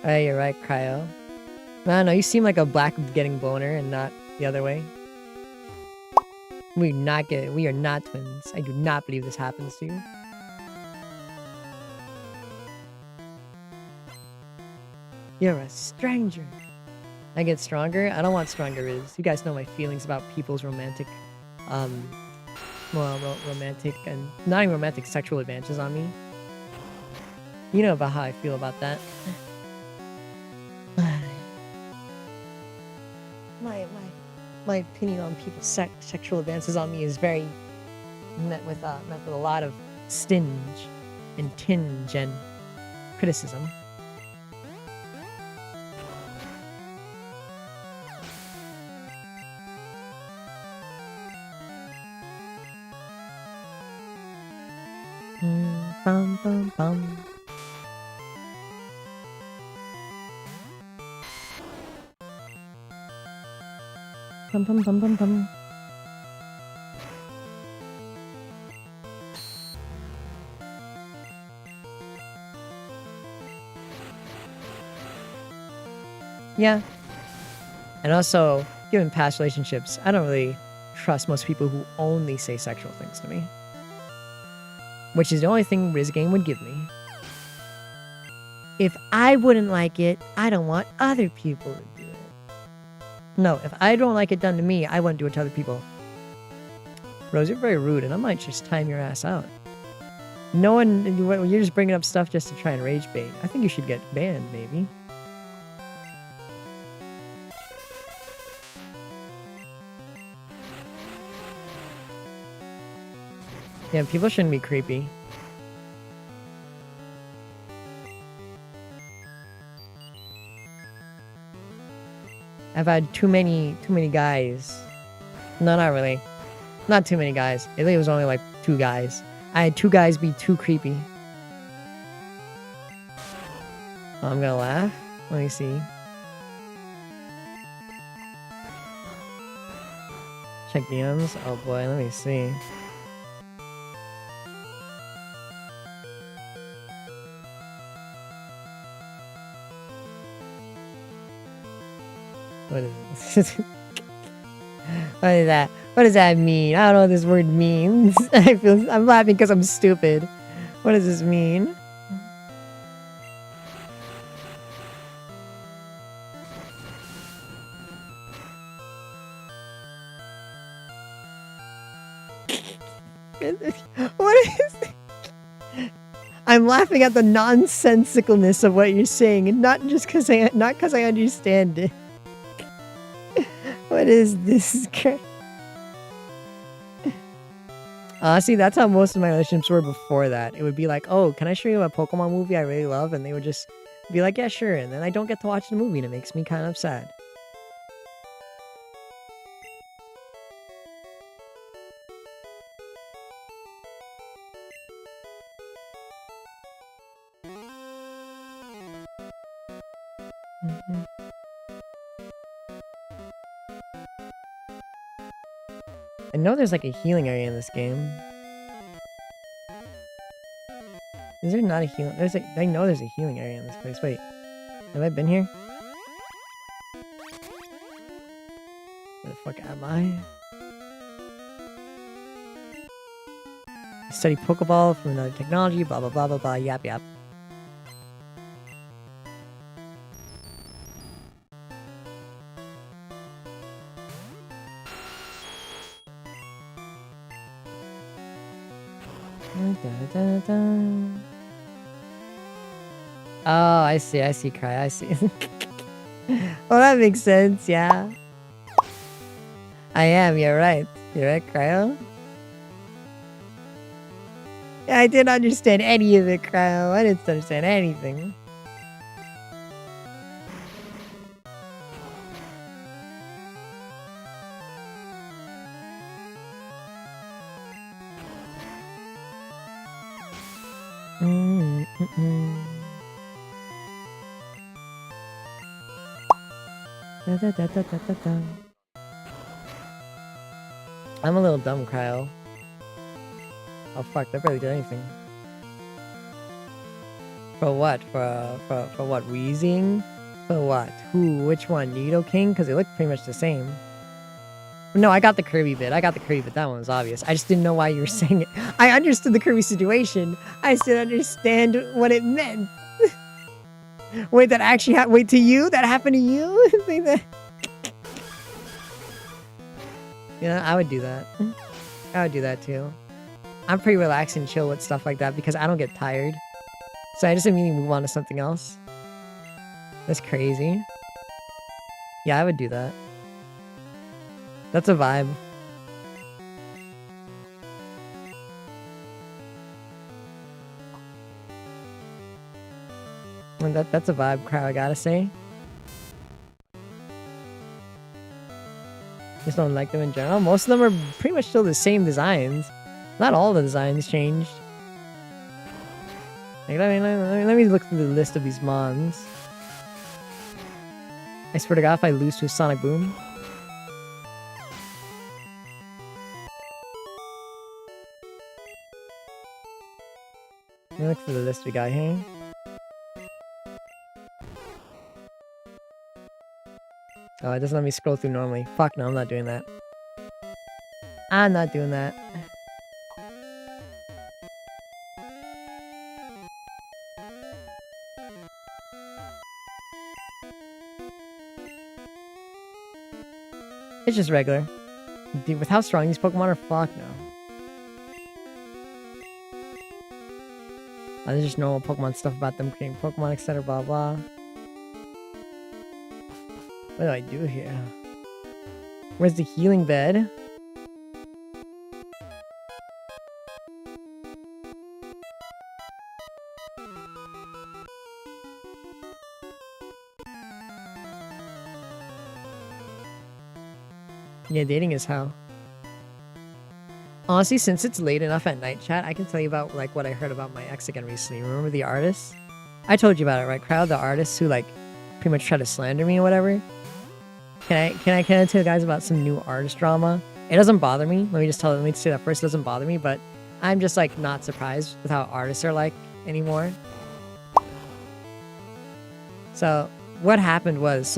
Hey, you're right, Cryo. No, you seem like a black getting boner and not the other way. We are not twins. I do not believe this happens to you. You're a stranger. I get stronger? I don't want stronger Riz. You guys know my feelings about people's romantic, romantic and not even romantic sexual advances on me. You know about how I feel about that. My opinion on people's sexual advances on me is very met with a lot of stinge and tinge and criticism. Bum bum bum. Bum bum bum bum bum. Yeah. And also, given past relationships, I don't really trust most people who only say sexual things to me. Which is the only thing Riz Game would give me. If I wouldn't like it, I don't want other people to do it. No, if I don't like it done to me, I wouldn't do it to other people. Rose, you're very rude, and I might just time your ass out. No one, you're just bringing up stuff just to try and rage bait. I think you should get banned, maybe. Yeah, people shouldn't be creepy. I've had too many guys. No, not really. Not too many guys. I think it was only like 2 guys. I had 2 guys be too creepy. Oh, I'm gonna laugh. Let me see. Check DMs. Oh boy, let me see. What is this? What is that? What does that mean? I don't know what this word means. I'm laughing because I'm stupid. What does this mean? What is it? I'm laughing at the nonsensicalness of what you're saying, and not just because I understand it. What is this? See, that's how most of my relationships were before that. It would be like, oh, can I show you a Pokemon movie I really love? And they would just be like, yeah, sure. And then I don't get to watch the movie, and it makes me kind of sad. know there's like a healing area in this game. Is there not a healing? I know there's a healing area in this place. Wait, have I been here? Where the fuck am I? Study Pokeball from another technology, blah blah blah blah blah, yap yap. Oh, I see, Cry, I see. Well, that makes sense, yeah. I am, you're right, Cryo. Yeah, I didn't understand any of it, Cryo. I didn't understand anything. I'm a little dumb, Cryo. Oh fuck, that barely did anything. For what? For what? Wheezing? For what? Who? Which one? Nidoking? Because they look pretty much the same. No, I got the Kirby bit. That one was obvious. I just didn't know why you were saying it. I understood the Kirby situation. I just didn't understand what it meant. Wait, that actually happened? Wait, to you? That happened to you? You know, I would do that. I would do that too. I'm pretty relaxed and chill with stuff like that because I don't get tired. So I just immediately move on to something else. That's crazy. Yeah, I would do that. That's a vibe. And that's a vibe, Crowd, I gotta say. Just don't like them in general. Most of them are pretty much still the same designs. Not all the designs changed. Like, let me look through the list of these mons. I swear to God, if I lose to a Sonic Boom. Let me look through the list we got here. Oh, it doesn't let me scroll through normally. Fuck no, I'm not doing that. I'm not doing that. It's just regular. Dude, with how strong these Pokemon are, fuck no. Oh, there's just normal Pokemon stuff about them creating Pokemon, etc. Blah blah. What do I do here? Where's the healing bed? Yeah, dating is how. Honestly, since it's late enough at night, chat, I can tell you about like what I heard about my ex again recently. Remember the artist? I told you about it, right? Crowd, the artist who like pretty much tried to slander me or whatever. Can I tell you guys about some new artist drama? It doesn't bother me. Let me say that first. It doesn't bother me, but I'm just like not surprised with how artists are like anymore. So what happened was,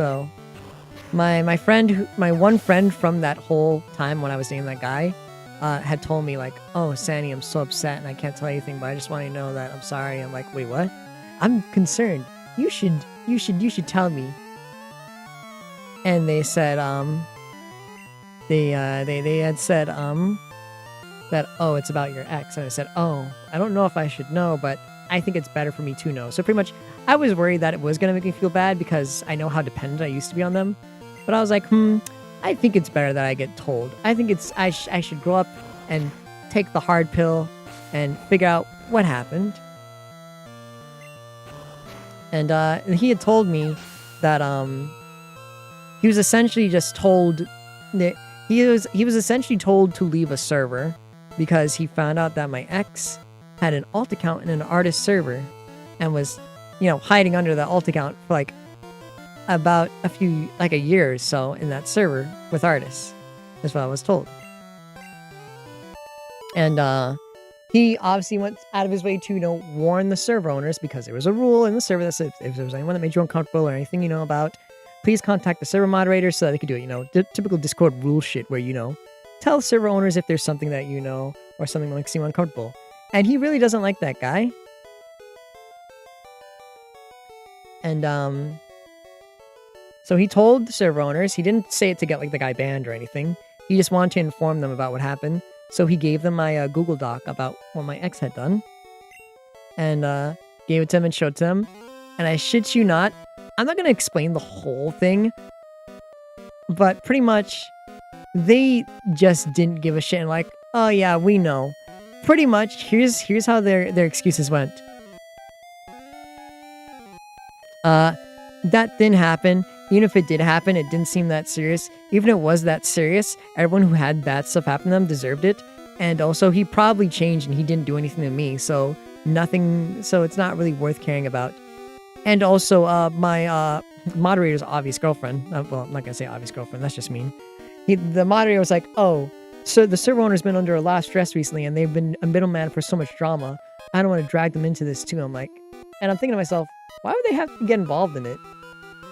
my one friend from that whole time when I was dating that guy, had told me like, "Oh, Sandy, I'm so upset and I can't tell you anything, but I just want you to know that I'm sorry." I'm like, "Wait, what? I'm concerned. You should tell me." And they said, they had said, that, "Oh, it's about your ex." And I said, "Oh, I don't know if I should know, but I think it's better for me to know." So pretty much, I was worried that it was gonna make me feel bad because I know how dependent I used to be on them. But I was like, I think it's better that I get told. I think I should grow up and take the hard pill and figure out what happened. And he had told me that he was essentially just told that he was essentially told to leave a server because he found out that my ex had an alt account in an artist server and was, hiding under the alt account for like about a year or so in that server with artists. That's what I was told. And he obviously went out of his way to, warn the server owners, because there was a rule in the server that said if there was anyone that made you uncomfortable or anything, about, please contact the server moderator so that they could do it. Typical Discord rule shit where, tell server owners if there's something that or something that makes you uncomfortable. And he really doesn't like that guy. And, so he told the server owners, he didn't say it to get, the guy banned or anything. He just wanted to inform them about what happened. So he gave them my Google Doc about what my ex had done. And gave it to him and showed it to them. And I shit you not, I'm not going to explain the whole thing. But pretty much, they just didn't give a shit and oh yeah, we know. Pretty much, here's how their excuses went. That didn't happen. Even if it did happen, it didn't seem that serious. Even if it was that serious, everyone who had bad stuff happen to them deserved it. And also, he probably changed and he didn't do anything to me, so it's not really worth caring about. And also, my moderator's obvious girlfriend, well, I'm not gonna say obvious girlfriend, that's just mean. The moderator was like, oh, so the server owner's been under a lot of stress recently and they've been a middleman for so much drama. I don't want to drag them into this too. And I'm thinking to myself, why would they have to get involved in it?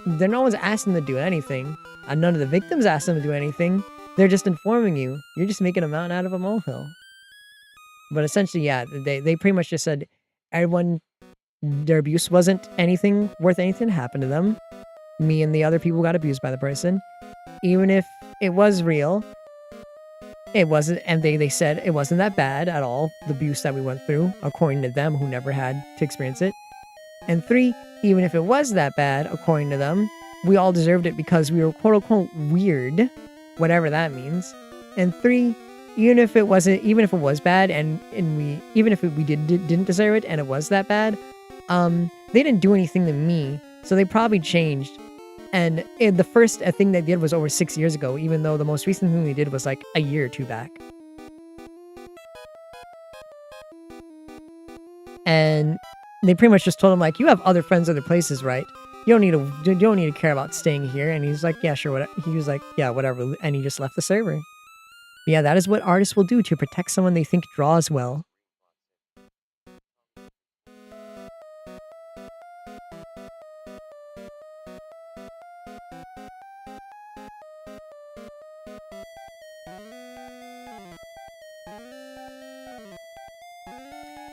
No one's asking them to do anything. And none of the victims asked them to do anything. They're just informing you. You're just making a mountain out of a molehill. But essentially, yeah, they pretty much just said their abuse wasn't anything worth anything to happen to them. Me and the other people got abused by the person. Even if it was real, it wasn't, and they said it wasn't that bad at all, the abuse that we went through, according to them, who never had to experience it. And 3, even if it was that bad, according to them, we all deserved it because we were quote-unquote weird, whatever that means. And 3, even if it was bad, and even if we didn't deserve it, and it was that bad, they didn't do anything to me, so they probably changed. And the first thing they did was over 6 years ago, even though the most recent thing they did was a year or 2 back. And they pretty much just told him you have other friends other places, right? You don't need to care about staying here. And he's like, yeah, sure, whatever. He was like, yeah, whatever. And he just left the server. But yeah, that is what artists will do to protect someone they think draws well.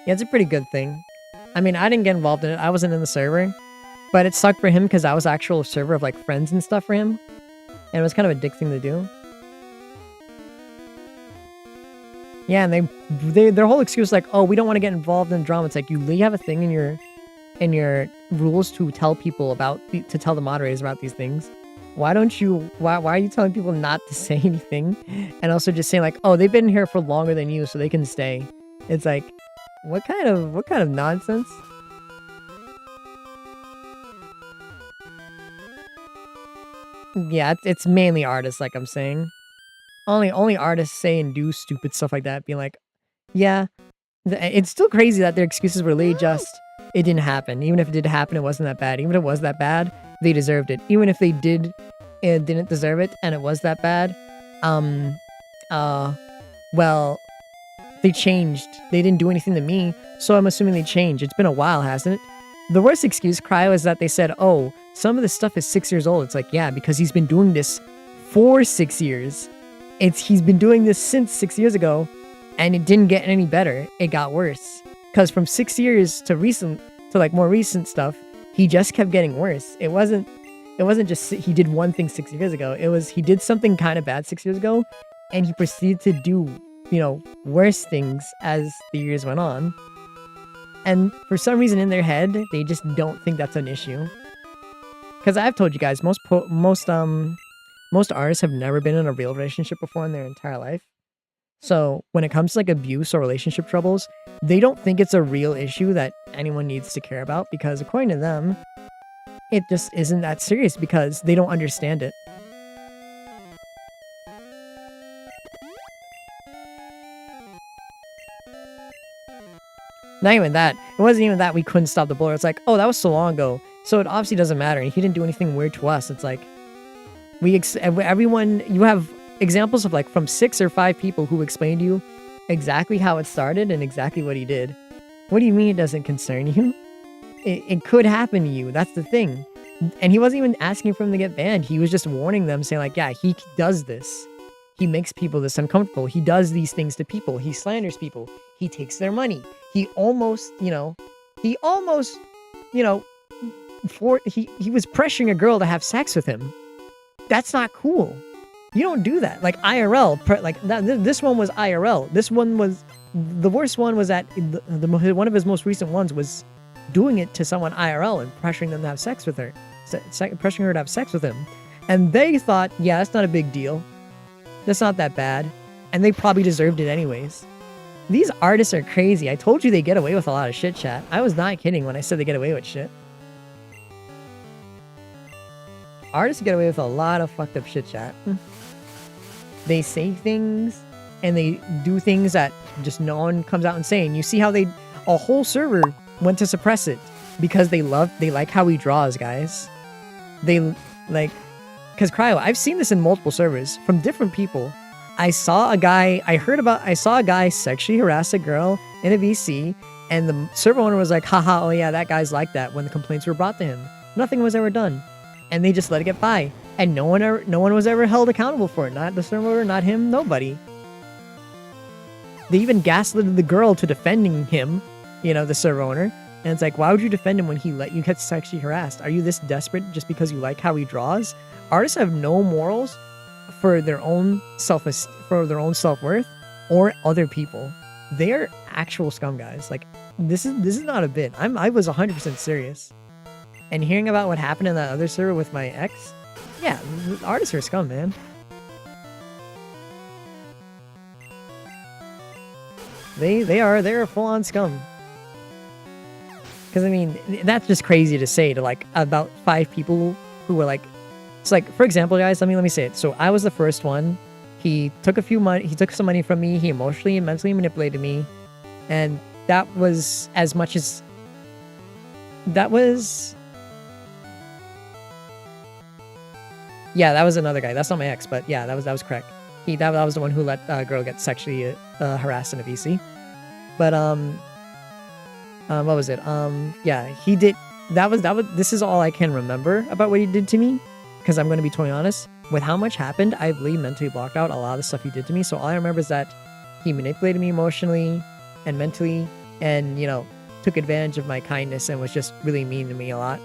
Yeah, it's a pretty good thing. I mean, I didn't get involved in it. I wasn't in the server. But it sucked for him because I was actual server of friends and stuff for him. And it was kind of a dick thing to do. Yeah, and their whole excuse was oh, we don't want to get involved in drama. It's you literally have a thing in your rules to tell people to tell the moderators about these things. Why are you telling people not to say anything? And also just saying oh, they've been here for longer than you, so they can stay. It's what kind of nonsense? Yeah, it's mainly artists, I'm saying. Only artists say and do stupid stuff like that, being yeah, it's still crazy that their excuses were literally just, it didn't happen. Even if it did happen, it wasn't that bad. Even if it was that bad, they deserved it. Even if they didn't deserve it, and it was that bad, well, they changed. They didn't do anything to me, so I'm assuming they changed. It's been a while, hasn't it? The worst excuse cry was that they said, oh, some of this stuff is 6 years old. It's yeah, because he's been doing this for 6 years. He's been doing this since 6 years ago, and it didn't get any better. It got worse. Because from 6 years to more recent stuff, he just kept getting worse. It wasn't just he did one thing 6 years ago. It was he did something kind of bad 6 years ago, and he proceeded to do, worse things as the years went on. And for some reason in their head, they just don't think that's an issue. Because I've told you guys, most artists have never been in a real relationship before in their entire life. So when it comes to abuse or relationship troubles, they don't think it's a real issue that anyone needs to care about, because according to them, it just isn't that serious because they don't understand it. Not even that. It wasn't even that we couldn't stop the bullet. It's oh, that was so long ago, so it obviously doesn't matter. And he didn't do anything weird to us. It's everyone, you have examples of from 6 or 5 people who explained to you exactly how it started and exactly what he did. What do you mean it doesn't concern you? It could happen to you. That's the thing. And he wasn't even asking for them to get banned. He was just warning them, saying like, yeah, he does this. He makes people this uncomfortable. He does these things to people. He slanders people. He takes their money. He almost, you know, he was pressuring a girl to have sex with him. That's not cool. You don't do that. Like IRL, this one was IRL. This one was, the worst one was that one of his most recent ones was doing it to someone IRL and pressuring them to have sex with her. Pressuring her to have sex with him. And they thought, yeah, that's not a big deal. That's not that bad. And they probably deserved it anyways. These artists are crazy. I told you they get away with a lot of shit, chat. I was not kidding when I said they get away with shit. Artists get away with a lot of fucked up shit, chat. They say things and they do things that just no one comes out and saying. You see how a whole server went to suppress it because they like how he draws, guys. Because Cryo, I've seen this in multiple servers from different people. I saw a guy sexually harass a girl in a VC, and the server owner was like, haha, oh yeah, that guy's like that when the complaints were brought to him. Nothing was ever done. And they just let it get by. And no one was ever held accountable for it. Not the server owner, not him, nobody. They even gaslit the girl to defending him, the server owner. And it's like, why would you defend him when he let you get sexually harassed? Are you this desperate just because you like how he draws? Artists have no morals for their own self-worth or other people. They are actual scum, guys. Like, this is not a bit. I was 100% serious. And hearing about what happened in that other server with my ex, yeah, artists are scum, man. They're full-on scum. Because, I mean, that's just crazy to say to, like, about 5 people who were, like... It's like, for example, guys, let me say it. So, I was the first one. He took some money from me. He emotionally and mentally manipulated me. And that was as much as... That was... Yeah, that was another guy. That's not my ex, but yeah, that was correct. That was the one who let a girl get sexually harassed in a VC. But, what was it? Yeah, he did. This is all I can remember about what he did to me. Because I'm going to be totally honest. With how much happened, I really mentally blocked out a lot of the stuff he did to me. So all I remember is that he manipulated me emotionally and mentally and, took advantage of my kindness and was just really mean to me a lot.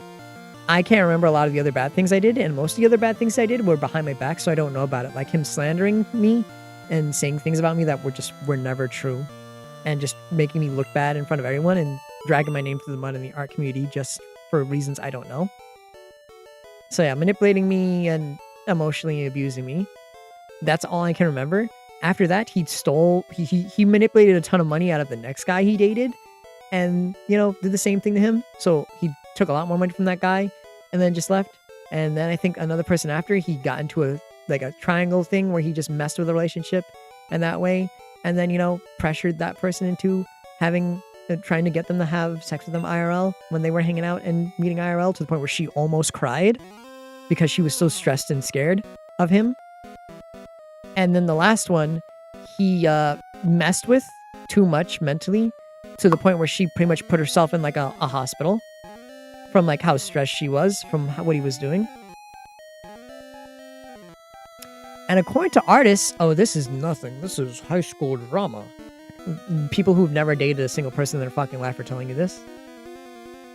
I can't remember a lot of the other bad things I did. And most of the other bad things I did were behind my back. So I don't know about it. Like him slandering me and saying things about me that were never true. And just making me look bad in front of everyone and dragging my name through the mud in the art community just for reasons I don't know. So yeah, manipulating me and emotionally abusing me. That's all I can remember. After that, he manipulated a ton of money out of the next guy he dated and, did the same thing to him. So he took a lot more money from that guy and then just left. And then I think another person after, he got into a triangle thing where he just messed with the relationship and that way. And then, pressured that person into trying to get them to have sex with them IRL when they were hanging out and meeting IRL to the point where she almost cried because she was so stressed and scared of him. And then the last one, he messed with too much mentally to the point where she pretty much put herself in a hospital from how stressed she was from what he was doing. And according to artists, oh, this is nothing. This is high school drama. People who've never dated a single person in their fucking life are telling you this.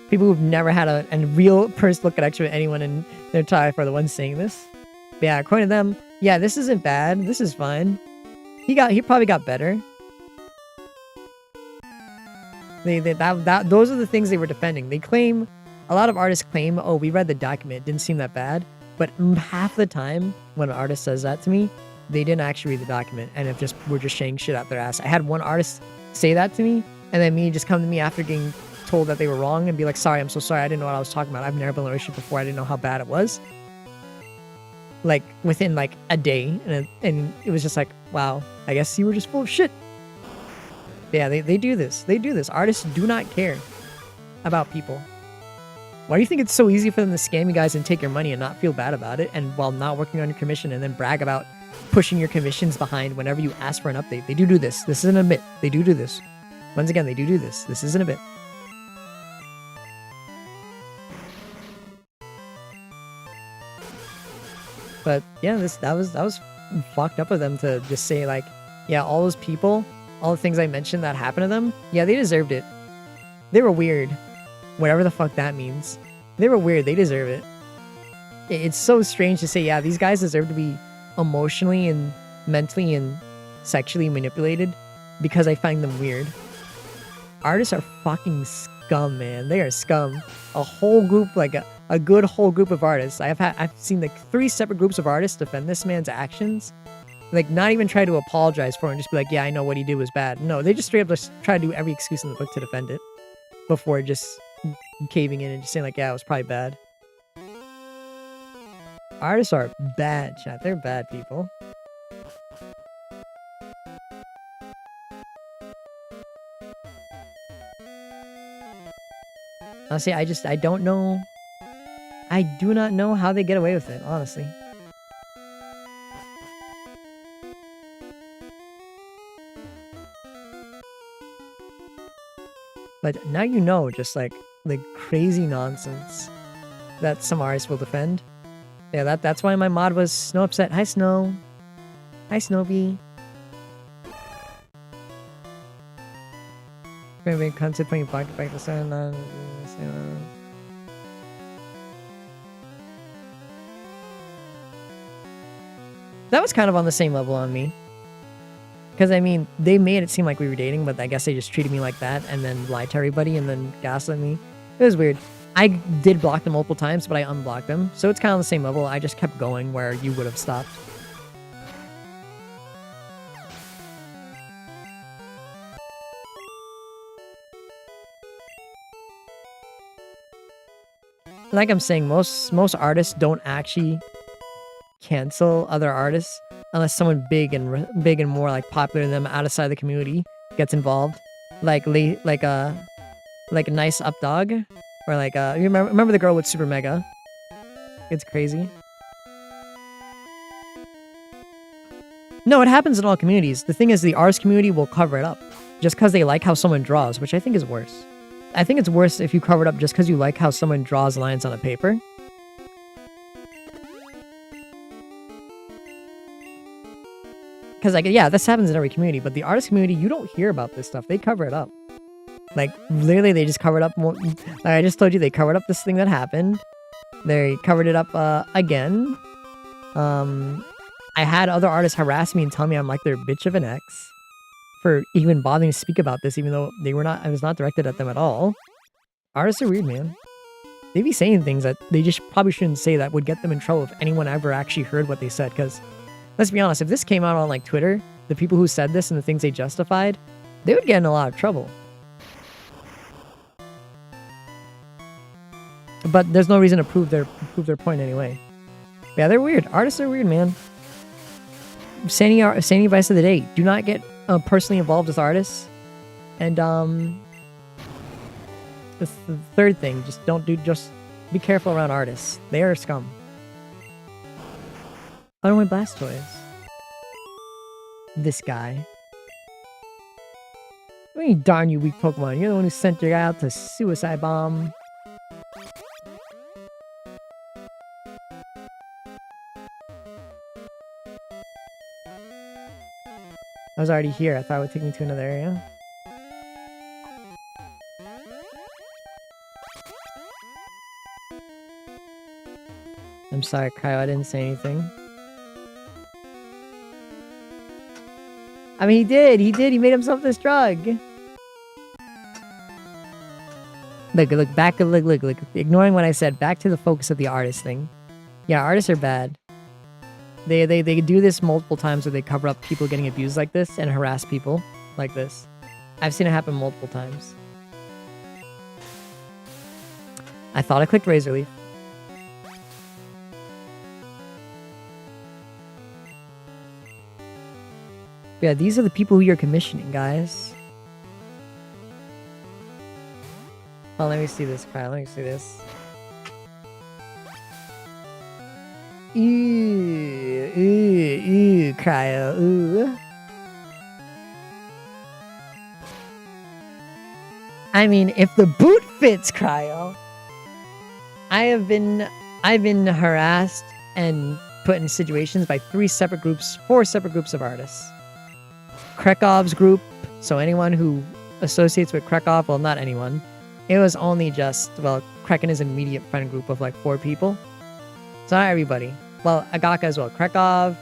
People who've never had a real personal connection with anyone in their life are the ones saying this. But yeah, according to them, yeah, this isn't bad. This is fine. He probably got better. Those are the things they were defending. A lot of artists claim, oh, we read the document, it didn't seem that bad. But half the time when an artist says that to me, they didn't actually read the document and were just saying shit out their ass. I had one artist say that to me, and then me just come to me after getting told that they were wrong and be like, sorry, I'm so sorry, I didn't know what I was talking about. I've never been in a relationship before, I didn't know how bad it was. Within a day, and it was just like, wow, I guess you were just full of shit. Yeah, they do this. They do this. Artists do not care about people. Why do you think it's so easy for them to scam you guys and take your money and not feel bad about it, and while not working on your commission and then brag about pushing your commissions behind whenever you ask for an update. They do this. This isn't a bit. They do this. Once again, they do this. This isn't a bit. But yeah, that was fucked up of them to just say like, yeah, all those people, all the things I mentioned that happened to them, yeah, they deserved it. They were weird. Whatever the fuck that means. They were weird. They deserve it. It's so strange to say, yeah, these guys deserve to be emotionally and mentally and sexually manipulated because I find them weird. Artists are fucking scum, man. They are scum. A whole group, like a good whole group of artists. I've seen like 3 separate groups of artists defend this man's actions. Like, not even try to apologize for it and just be like, yeah, I know what he did was bad. No, they just straight up just try to do every excuse in the book to defend it before just caving in and just saying like, yeah, it was probably bad. Artists are bad, chat. They're bad people. Honestly, I don't know. I do not know how they get away with it, honestly. But now you know just like the crazy nonsense that some artists will defend. Yeah, that's why my mod was Snow upset. Hi, Snow. Hi, Snowbee. Maybe concept putting back the sun on. That was kind of on the same level on me. Because, I mean, they made it seem like we were dating, but I guess they just treated me like that and then lied to everybody and then gaslit me. It was weird. I did block them multiple times, but I unblocked them. So it's kind of on the same level. I just kept going where you would have stopped. Like I'm saying, most artists don't actually cancel other artists unless someone big and more like popular than them outside the community gets involved, like a nice up dog, or like you remember the girl with Super Mega? It's crazy. No, it happens in all communities. The thing is, the artist community will cover it up just because they like how someone draws, which I think is worse. I think it's worse if you cover it up just because you like how someone draws lines on a paper. Because, like, yeah, this happens in every community, but the artist community, you don't hear about this stuff. They cover it up. Like, literally, they just covered up more. Like I just told you, they covered up this thing that happened. They covered it up again. I had other artists harass me and tell me I'm like their bitch of an ex for even bothering to speak about this, even though I was not directed at them at all. Artists are weird, man. They be saying things that they just probably shouldn't say that would get them in trouble if anyone ever actually heard what they said, because let's be honest, if this came out on like Twitter, the people who said this and the things they justified, they would get in a lot of trouble. But there's no reason to prove their point anyway. Yeah, they're weird. Artists are weird, man. Sandy advice of the day: do not get personally involved with artists. And the third thing, just be careful around artists. They are scum. I don't want Blastoise. This guy. I mean, darn you, weak Pokemon. You're the one who sent your guy out to suicide bomb. I was already here. I thought it would take me to another area. I'm sorry, Cryo, I didn't say anything. I mean, he did. He made himself this drug. Look, back, look. Ignoring what I said, back to the focus of the artist thing. Yeah, artists are bad. They do this multiple times where they cover up people getting abused like this and harass people like this. I've seen it happen multiple times. I thought I clicked Razor Leaf. Yeah, these are the people who you're commissioning, guys. Oh, let me see this, Kyle. Let me see this. Cryo. Ooh. I mean, if the boot fits, Cryo. I've been harassed and put in situations by 4 separate groups of artists. Krekov's group, so anyone who associates with Krekov, well, not anyone. It was only just, well, Krek and his immediate friend group of like 4 people. So not everybody. Well, Agaka as well. Krekov,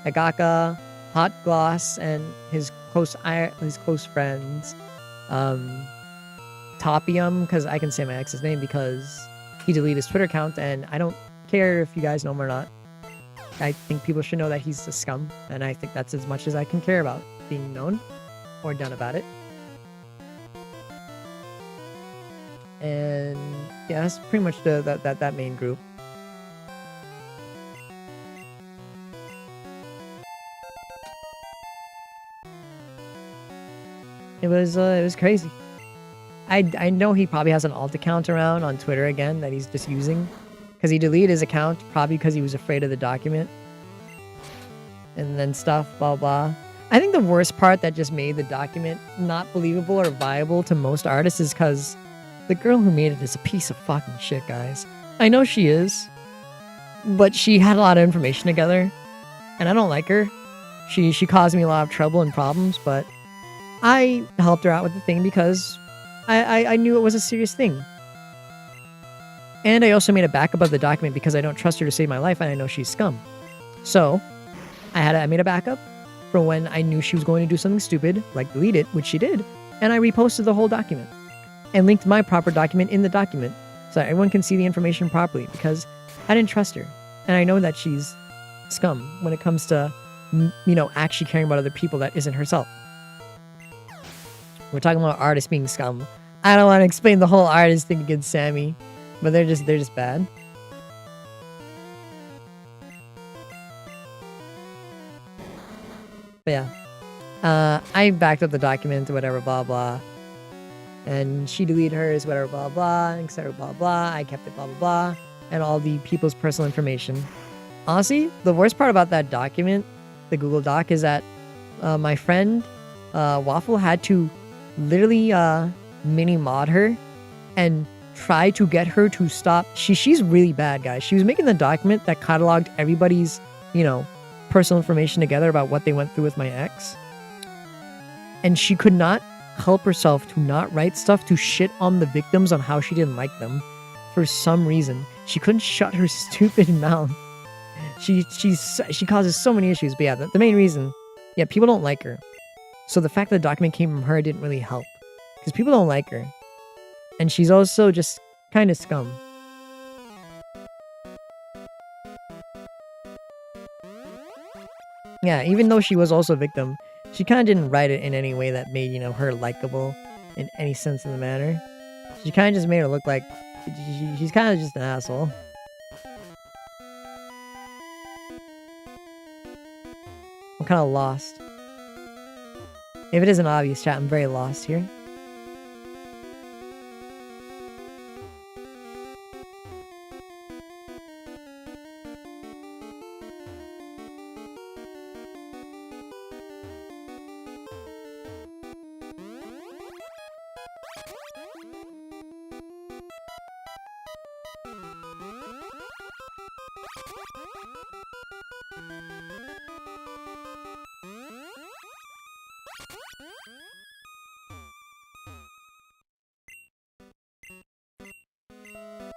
Agaka, Hot Gloss, and his close friends. Topium, because I can say my ex's name because he deleted his Twitter account, and I don't care if you guys know him or not. I think people should know that he's a scum, and I think that's as much as I can care about being known or done about it. And yeah, that's pretty much that main group. It was crazy. I know he probably has an alt account around on Twitter again that he's just using. Because he deleted his account, probably because he was afraid of the document. And then stuff, blah, blah. I think the worst part that just made the document not believable or viable to most artists is because the girl who made it is a piece of fucking shit, guys. I know she is. But she had a lot of information together. And I don't like her. She caused me a lot of trouble and problems, but I helped her out with the thing because I knew it was a serious thing. And I also made a backup of the document because I don't trust her to save my life and I know she's scum. So, I made a backup for when I knew she was going to do something stupid, like delete it, which she did, and I reposted the whole document. And linked my proper document in the document so that everyone can see the information properly because I didn't trust her. And I know that she's scum when it comes to, actually caring about other people that isn't herself. We're talking about artists being scum. I don't want to explain the whole artist thing against Sammy, but they're just bad. But yeah, I backed up the document, whatever, blah blah, and she deleted hers, whatever, blah blah, etc., blah blah. I kept it, blah blah blah, and all the people's personal information. Honestly, the worst part about that document, the Google Doc, is that my friend Waffle had to literally mini mod her and try to get her to stop. She's really bad, guys. She was making the document that cataloged everybody's, personal information together about what they went through with my ex. And she could not help herself to not write stuff to shit on the victims on how she didn't like them. For some reason, she couldn't shut her stupid mouth. She causes so many issues. But yeah, the main reason, people don't like her. So the fact that the document came from her didn't really help. Because people don't like her. And she's also just kind of scum. Yeah, even though she was also a victim, she kind of didn't write it in any way that made, her likable in any sense of the matter. She kind of just made her look like she's kind of just an asshole. I'm kind of lost. If it isn't obvious, chat, I'm very lost here.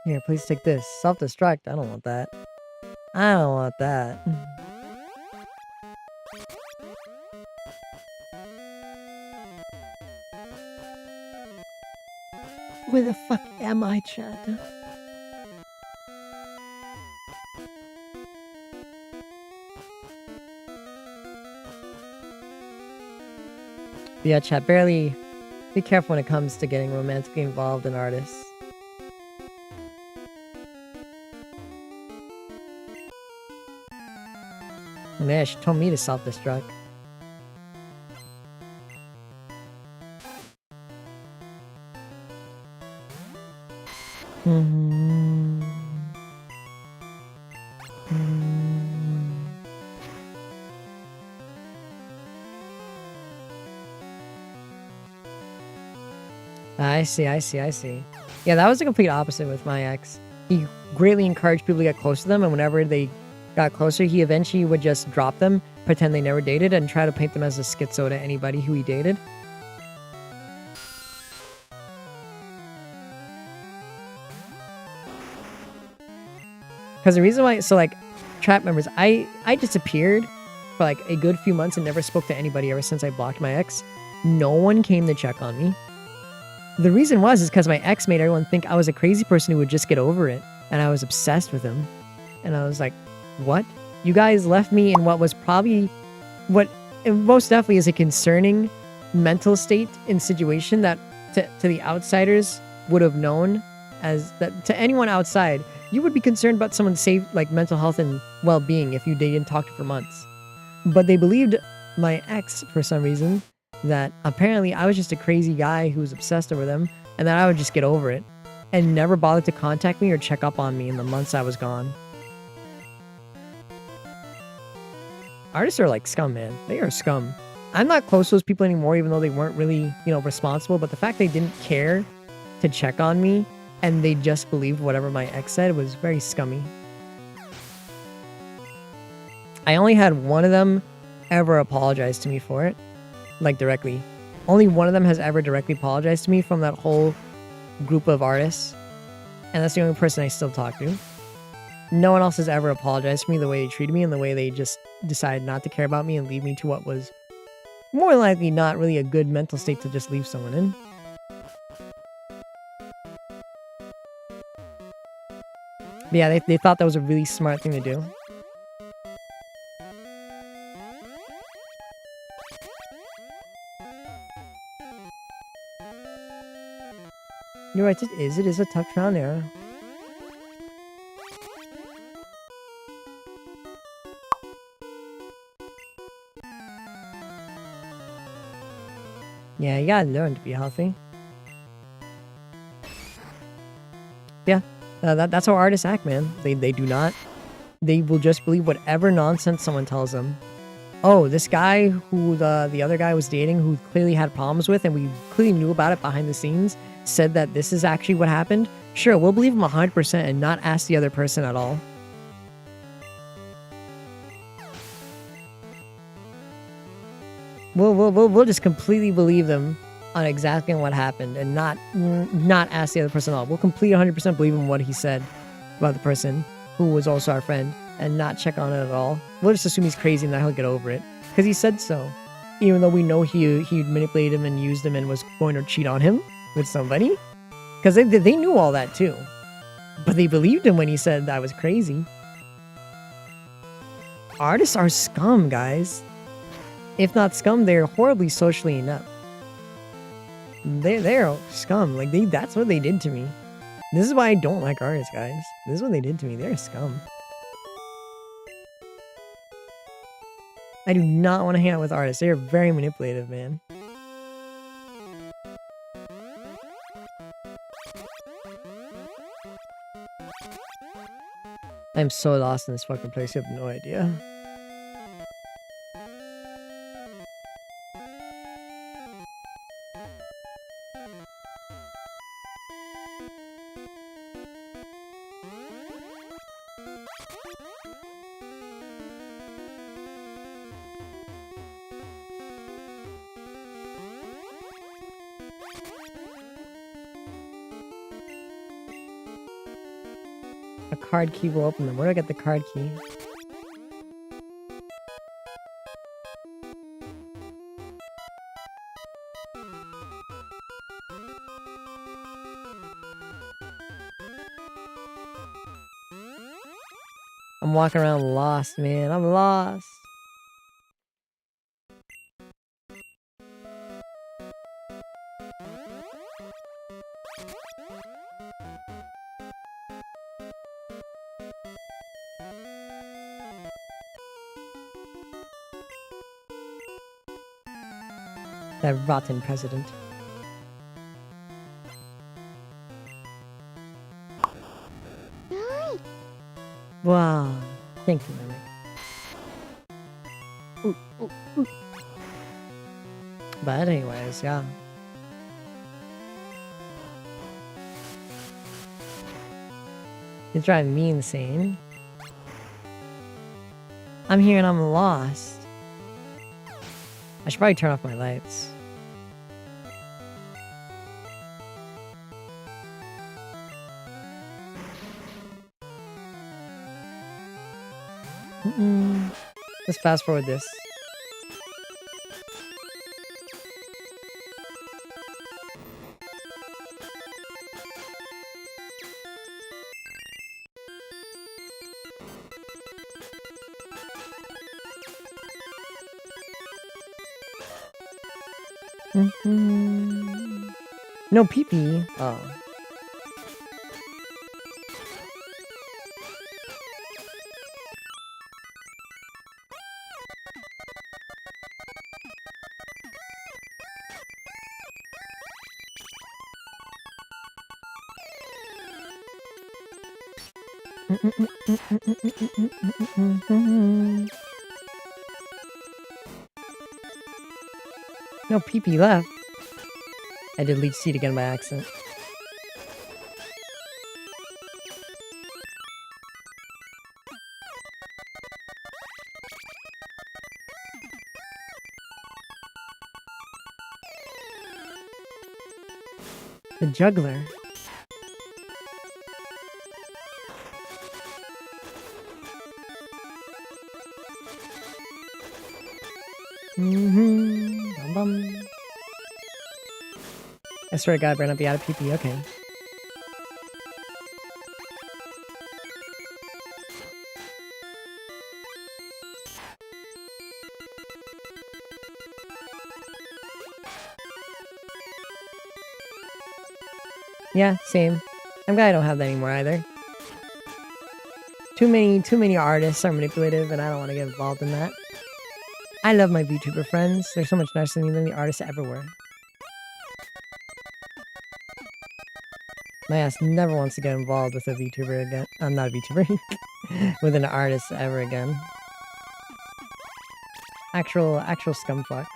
Here, please take this. Self-destruct. I don't want that. I don't want that. Where the fuck am I, chat? Yeah, chat, be careful when it comes to getting romantically involved in artists. Yeah, she told me to self-destruct. I see. Yeah, that was the complete opposite with my ex. He greatly encouraged people to get close to them, and whenever they got closer, he eventually would just drop them, pretend they never dated, and try to paint them as a schizo to anybody who he dated. Because the reason why, so like, trap members, I disappeared for like a good few months and never spoke to anybody ever since I blocked my ex. No one came to check on me. The reason was because my ex made everyone think I was a crazy person who would just get over it, and I was obsessed with him. And I was like, what? You guys left me in what was probably, what most definitely is a concerning mental state and situation that to the outsiders would have known as that to anyone outside, you would be concerned about someone's safe, like mental health and well-being if you didn't talk to for months. But they believed my ex for some reason that apparently I was just a crazy guy who was obsessed over them and that I would just get over it and never bothered to contact me or check up on me in the months I was gone. Artists are like scum, man. They are scum. I'm not close to those people anymore, even though they weren't really, responsible. But the fact they didn't care to check on me and they just believed whatever my ex said was very scummy. I only had one of them ever apologize to me for it, like directly. Only one of them has ever directly apologized to me from that whole group of artists. And that's the only person I still talk to. No one else has ever apologized to me the way they treated me and the way they just decided not to care about me and leave me to what was more likely not really a good mental state to just leave someone in. But yeah, they thought that was a really smart thing to do. You're right, it is a tough trial and error. Yeah, you gotta learn to be healthy. Yeah, that's how artists act, man. They do not. They will just believe whatever nonsense someone tells them. Oh, this guy who the other guy was dating, who clearly had problems with, and we clearly knew about it behind the scenes, said that this is actually what happened. Sure, we'll believe him 100% and not ask the other person at all. We'll just completely believe them on exactly what happened and not ask the other person at all. We'll completely 100% believe in what he said about the person who was also our friend and not check on it at all. We'll just assume he's crazy and that he'll get over it because he said so. Even though we know he manipulated him and used him and was going to cheat on him with somebody. Because they knew all that too. But they believed him when he said that I was crazy. Artists are scum, guys. If not scum, they're horribly socially inept. They're scum. Like, that's what they did to me. This is why I don't like artists, guys. This is what they did to me. They're scum. I do not want to hang out with artists. They are very manipulative, man. I'm so lost in this fucking place. You have no idea. A card key will open them. Where do I get the card key? I'm walking around lost, man. I'm lost. That rotten president. Wow. Thank you, Mimic. But anyways, yeah. It's driving me insane. I'm here and I'm lost. I should probably turn off my lights. Let's fast forward this. No pee-pee. Oh. No pee-pee left. I did leech seed again by accident. The juggler. Bum bum. I swear to God, better not be out of PP. Okay. Yeah, same. I'm glad I don't have that anymore either. Too many artists are manipulative, and I don't want to get involved in that. I love my VTuber friends. They're so much nicer to me than the artists ever were. My ass never wants to get involved with a VTuber again. I'm not a VTuber. With an artist ever again. Actual scumfucks.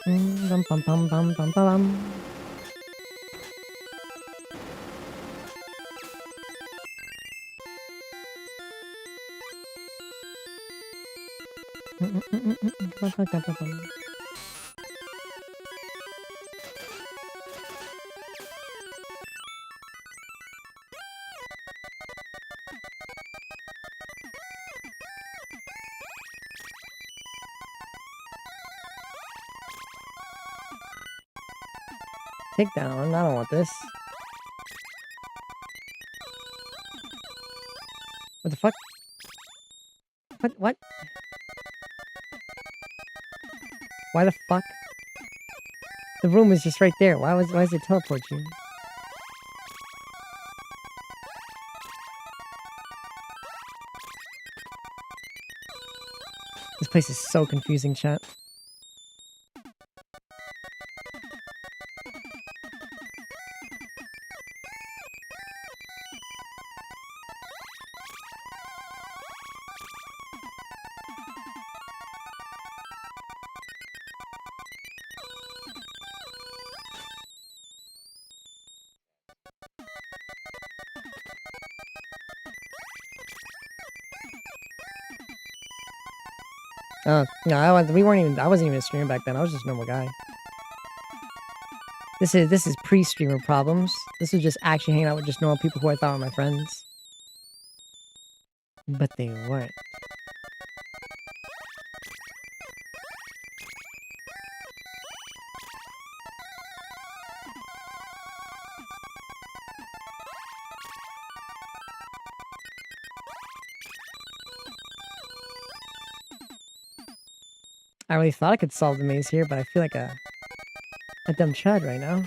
Bum bum bum bum bum bum. Take down. I don't want this. What the fuck? What? Why the fuck? The room is just right there. Why is it teleport you? This place is so confusing, chat. No, I wasn't even a streamer back then. I was just a normal guy. This is pre-streamer problems. This was just actually hanging out with just normal people who I thought were my friends. But they weren't. I really thought I could solve the maze here, but I feel like a dumb chud right now.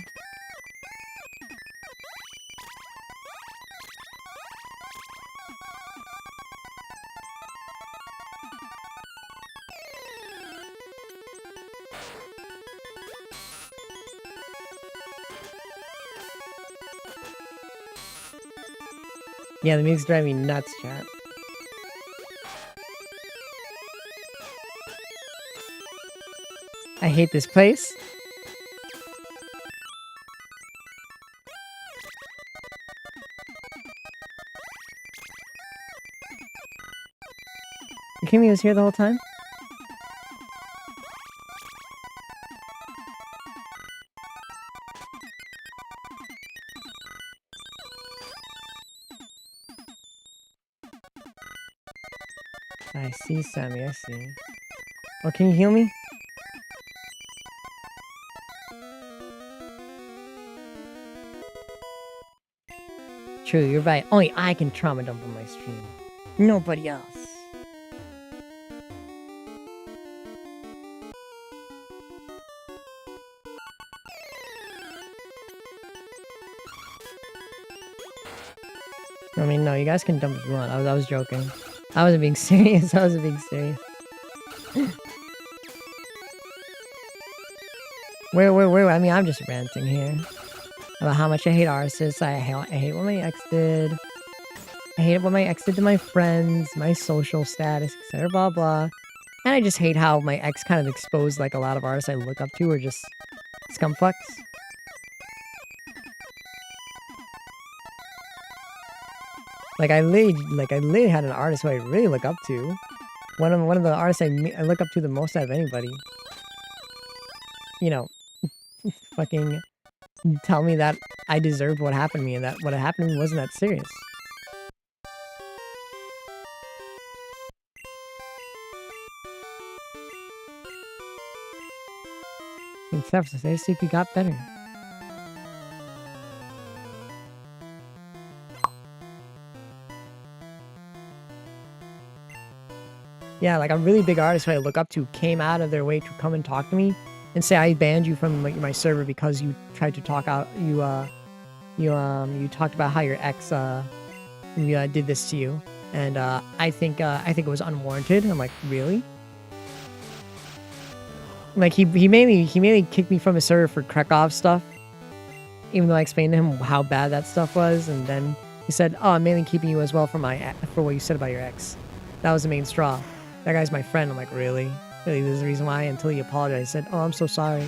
Yeah, the music's driving me nuts, chat. I hate this place. Kimmy was here the whole time? I see, Sammy, I see. Oh, can you heal me? True, you're right. Only I can trauma dump on my stream. Nobody else. I mean, no, you guys can dump if you want. I was joking. I wasn't being serious. I wasn't being serious. Where? I mean, I'm just ranting here about how much I hate artists. I hate what my ex did. I hate what my ex did to my friends, my social status, etc. Blah blah. And I just hate how my ex kind of exposed like a lot of artists I look up to are just scumfucks. Like I literally had an artist who I really look up to. One of the artists I look up to the most out of anybody. You know, fucking tell me that I deserved what happened to me and that what happened to me wasn't that serious. In San Francisco, if you got better. Yeah, like a really big artist who I look up to came out of their way to come and talk to me and say I banned you from like, my server because you tried to talk out you talked about how your ex did this to you, and I think it was unwarranted. I'm like, really? Like he mainly kicked me from his server for Krakow stuff, even though I explained to him how bad that stuff was, and then he said, "Oh, I'm mainly keeping you as well for what you said about your ex." That was the main straw. That guy's my friend. I'm like, really? Really, this is the reason why? Until he apologized. He said, oh, I'm so sorry.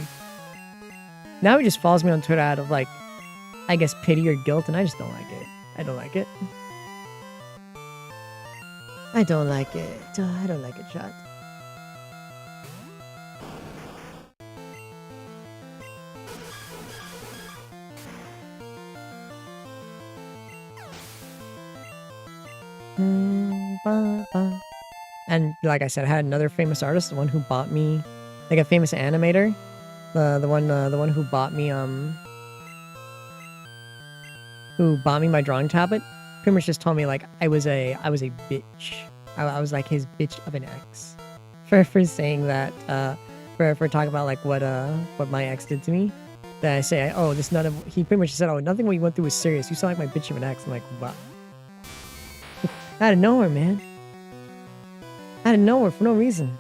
Now he just follows me on Twitter out of, like, I guess pity or guilt, and I just don't like it. I don't like it. I don't like it. I don't like it, chat. And like I said, I had another famous artist, the one who bought me, like a famous animator, the one who bought me my drawing tablet. Pretty much just told me like I was a bitch. I was like his bitch of an ex for saying that for talking about like what my ex did to me. That I say, oh, this none of he pretty much said, oh, nothing what you went through was serious. You sound like my bitch of an ex. I'm like, wow. Out of nowhere, man. Out of nowhere for no reason.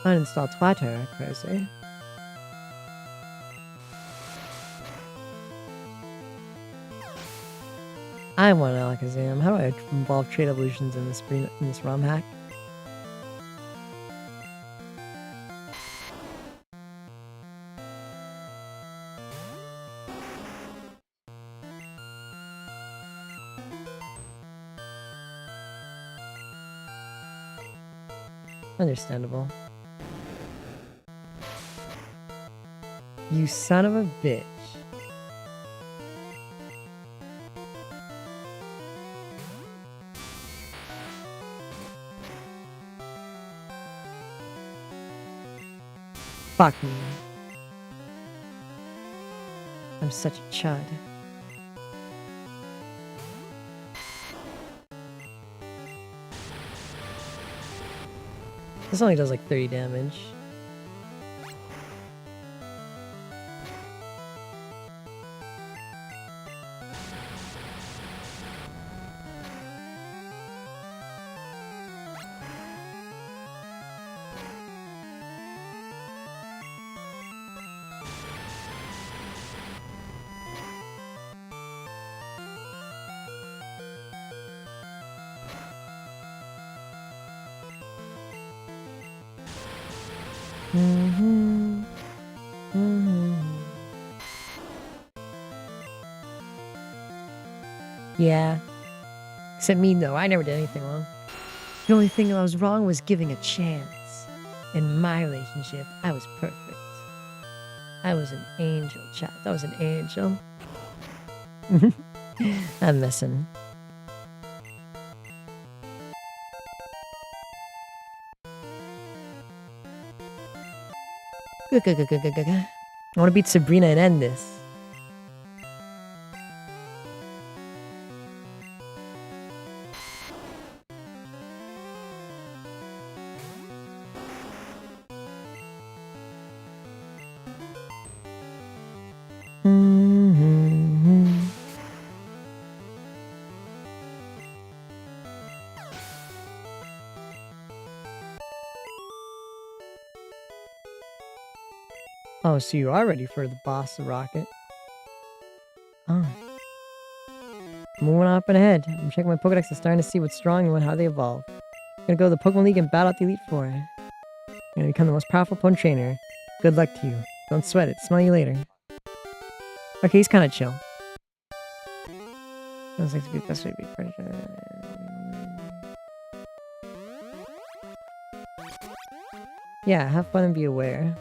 Uninstall Twitter, crazy. I want Alakazam. How do I involve trade evolutions in this ROM hack? Understandable. You son of a bitch. Fuck me. I'm such a chud. This only does like 30 damage. Yeah. Except me, though. I never did anything wrong. The only thing I was wrong was giving a chance. In my relationship, I was perfect. I was an angel, chat. I was an angel. I'm messing. I want to beat Sabrina and end this. Oh, so you are ready for the boss of Rocket. Oh. Moving on up and ahead. I'm checking my Pokedex and starting to see what's strong and how they evolve. I'm gonna go to the Pokemon League and battle out the Elite Four. I'm gonna become the most powerful Pokemon trainer. Good luck to you. Don't sweat it. Smell you later. Okay, he's kind of chill. Sounds like to be the best way to be predator. Yeah, have fun and be aware.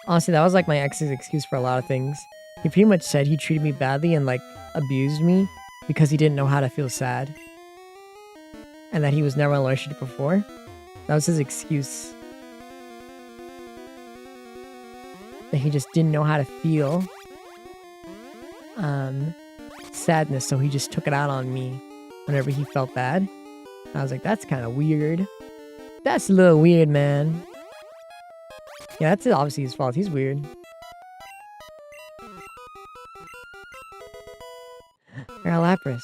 Honestly, that was like my ex's excuse for a lot of things. He pretty much said he treated me badly and like abused me because he didn't know how to feel sad. And that he was never in a relationship before. That was his excuse. That he just didn't know how to feel sadness, so he just took it out on me whenever he felt bad. I was like, that's kind of weird. That's a little weird, man. Yeah, that's obviously his fault. He's weird. Lapras.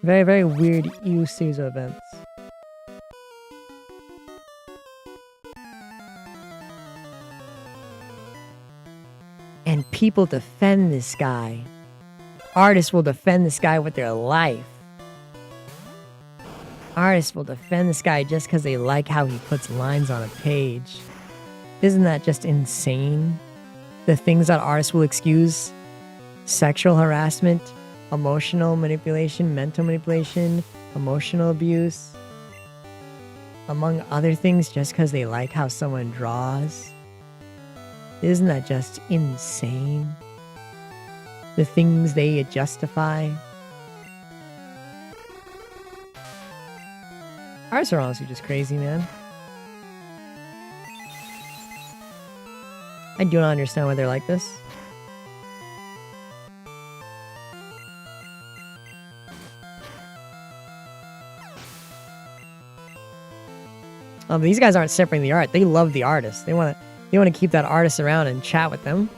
Very, very weird EU series of events. And people defend this guy. Artists will defend this guy with their life. Artists will defend this guy just because they like how he puts lines on a page. Isn't that just insane? The things that artists will excuse: sexual harassment, emotional manipulation, mental manipulation, emotional abuse, among other things, just because they like how someone draws. Isn't that just insane? The things they justify. Artists are honestly just crazy, man. I do not understand why they're like this. These guys aren't separating the art. They love the artist. They want to keep that artist around and chat with them.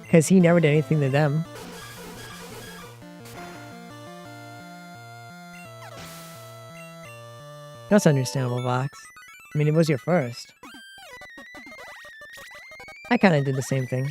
Because he never did anything to them. That's understandable, Vox. I mean, it was your first. I kind of did the same thing.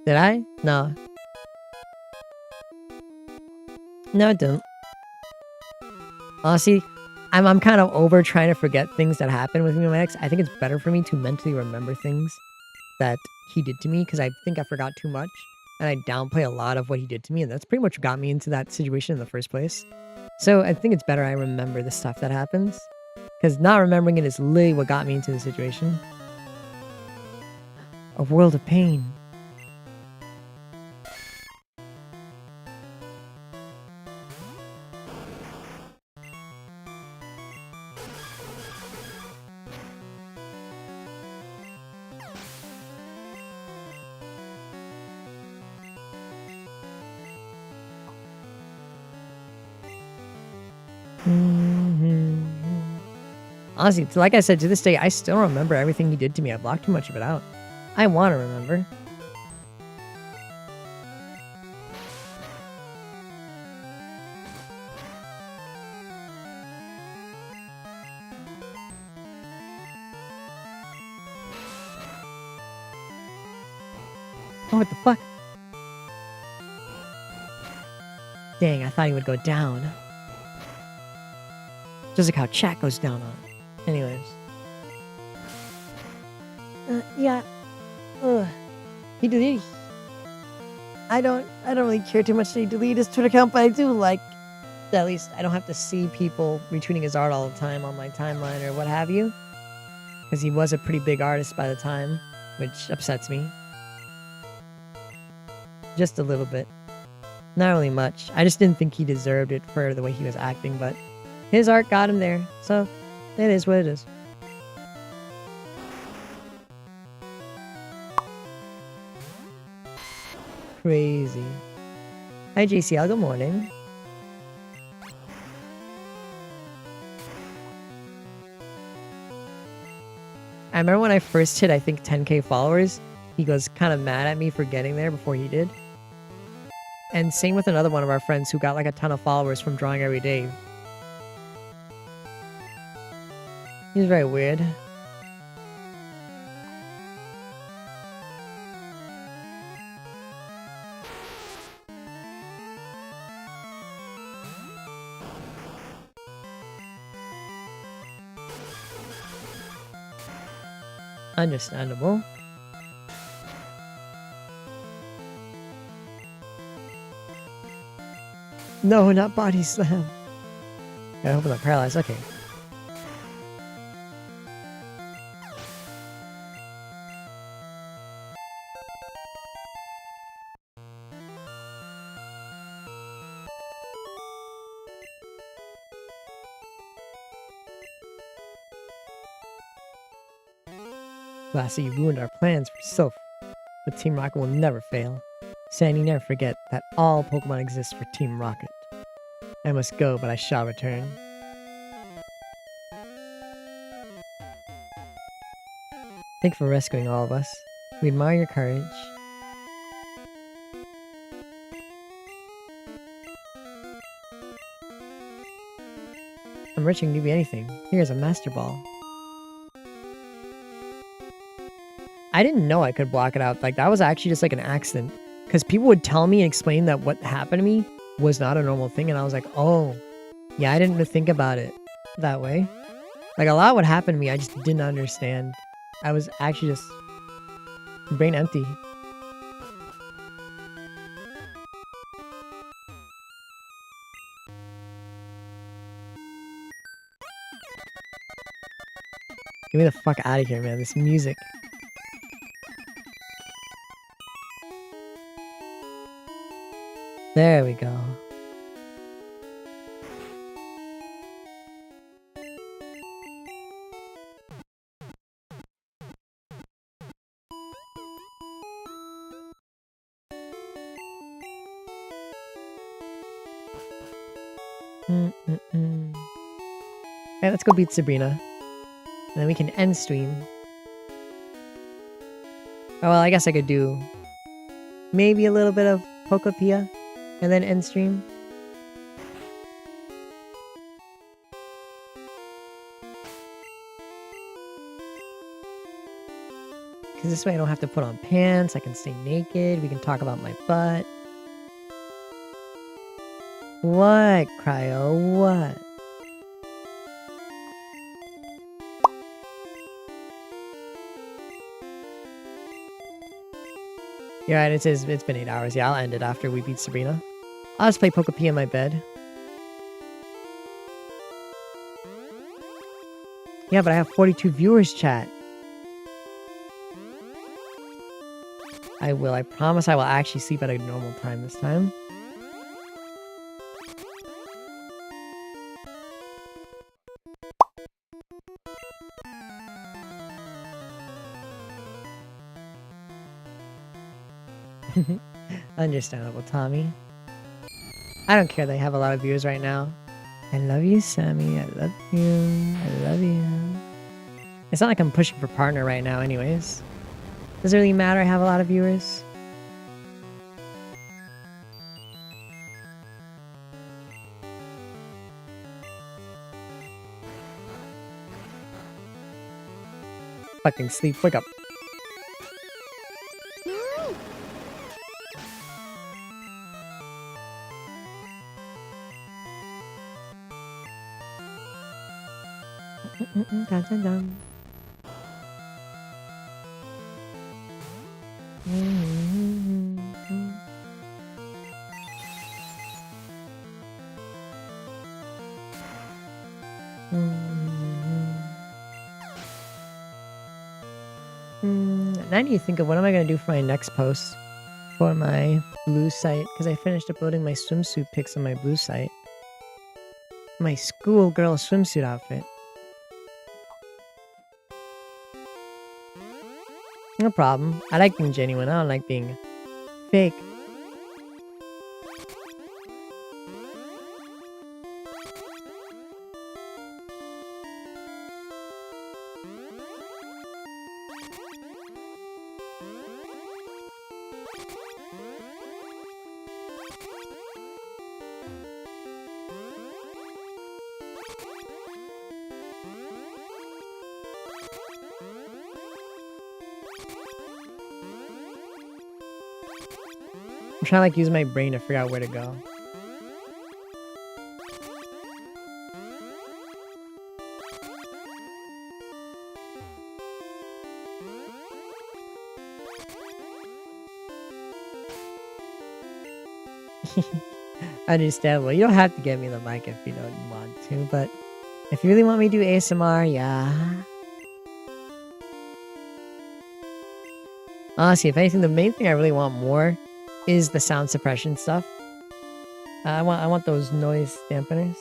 Did I? No. No, it didn't. Honestly, I'm kind of over trying to forget things that happened with me and my ex. I think it's better for me to mentally remember things that he did to me because I think I forgot too much and I downplay a lot of what he did to me, and that's pretty much what got me into that situation in the first place. So I think it's better I remember the stuff that happens because not remembering it is literally what got me into the situation. A world of pain. Honestly, like I said, to this day, I still remember everything he did to me. I blocked too much of it out. I want to remember. Oh, what the fuck? Dang, I thought he would go down. Just like how chat goes down on it. Anyways. Yeah. Ugh. He deleted. I don't really care too much that he deleted his Twitter account, but I do like that at least I don't have to see people retweeting his art all the time on my timeline or what have you. Because he was a pretty big artist by the time, which upsets me. Just a little bit. Not really much. I just didn't think he deserved it for the way he was acting, but his art got him there, so it is what it is. Crazy. Hi JCL, good morning. I remember when I first hit, I think 10k followers, he was kind of mad at me for getting there before he did. And same with another one of our friends who got like a ton of followers from drawing every day. He's very weird. Understandable. No, not body slam. I hope I'm not paralyzed. Okay. Lastly, you ruined our plans for Soph, but Team Rocket will never fail. Sandy, never forget that all Pokemon exist for Team Rocket. I must go, but I shall return. Thank you for rescuing all of us. We admire your courage. I'm rich and can give you anything. Here's a Master Ball. I didn't know I could block it out. Like, that was actually just like an accident. Because people would tell me and explain that what happened to me was not a normal thing. And I was like, oh, yeah, I didn't even think about it that way. Like, a lot would happen to me. I just didn't understand. I was actually just brain empty. Get me the fuck out of here, man. This music. There we go. Alright, let's go beat Sabrina. And then we can end stream. Oh, well, I guess I could do maybe a little bit of Pokopia and then end stream. Because this way I don't have to put on pants, I can stay naked, we can talk about my butt. What, Cryo? What? You're right, it's been 8 hours. Yeah, I'll end it after we beat Sabrina. I'll just play Poke P in my bed. Yeah, but I have 42 viewers, chat. I will. I promise I will actually sleep at a normal time this time. Understandable, Tommy. I don't care they have a lot of viewers right now. I love you, Sammy. I love you. I love you. It's not like I'm pushing for partner right now anyways. Does it really matter I have a lot of viewers? Fucking sleep. Wake up. Dun, dun, dun. Now I need to think of what am I going to do for my next post for my blue site, because I finished uploading my swimsuit pics on my blue site. My schoolgirl swimsuit outfit. No problem. I like being genuine. I don't like being fake. I'm trying to like use my brain to figure out where to go. Understandable. You don't have to get me the mic if you don't want to, but if you really want me to do ASMR, yeah. Honestly, if anything, the main thing I really want more is the sound suppression stuff. I want those noise dampeners.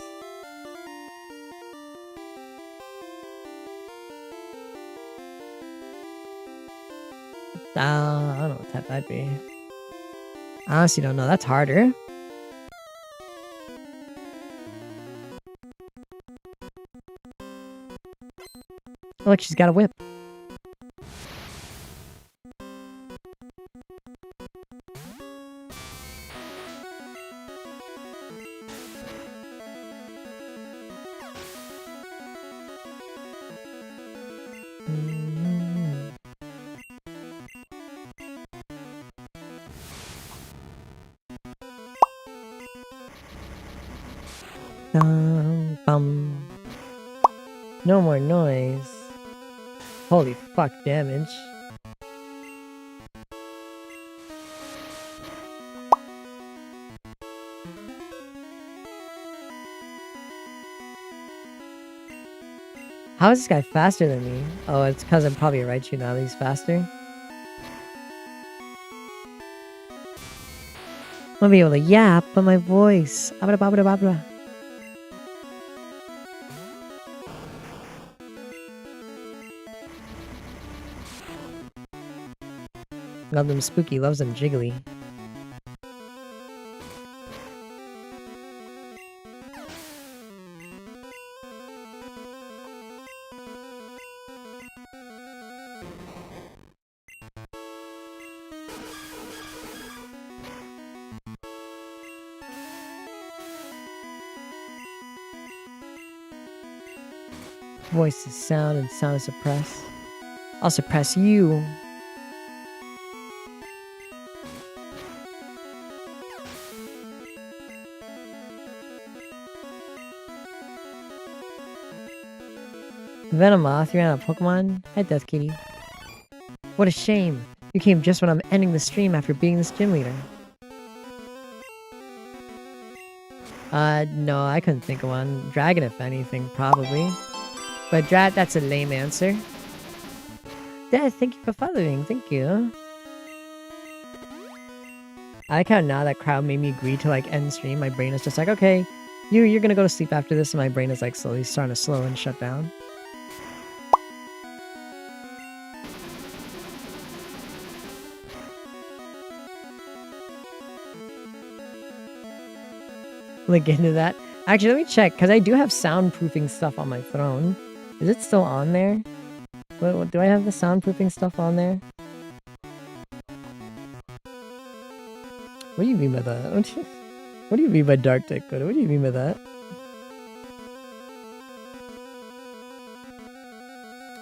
I don't know what type that'd be. I honestly don't know. That's harder. Oh, look, she's got a whip. No more noise. Holy fuck damage. How is this guy faster than me? Oh, it's because I'm probably a Raichu now that he's faster. I'll be able to yap, but my voice. Abra babra babra. Love them spooky, loves them jiggly. Voice is sound and sound is suppress. I'll suppress you. Venomoth, you're on a Pokemon? Hi, Death Kitty. What a shame. You came just when I'm ending the stream after being this gym leader. No, I couldn't think of one. Dragon, if anything, probably. But that's a lame answer. Death, thank you for following. Thank you. I like how now that crowd made me agree to like end stream. My brain is just like, okay, you're gonna go to sleep after this, and my brain is like slowly starting to slow and shut down. Look into that. Actually, let me check, because I do have soundproofing stuff on my throne. Is it still on there? What, do I have the soundproofing stuff on there? What do you mean by that? What do you mean by Dark Tech? What do you mean by that?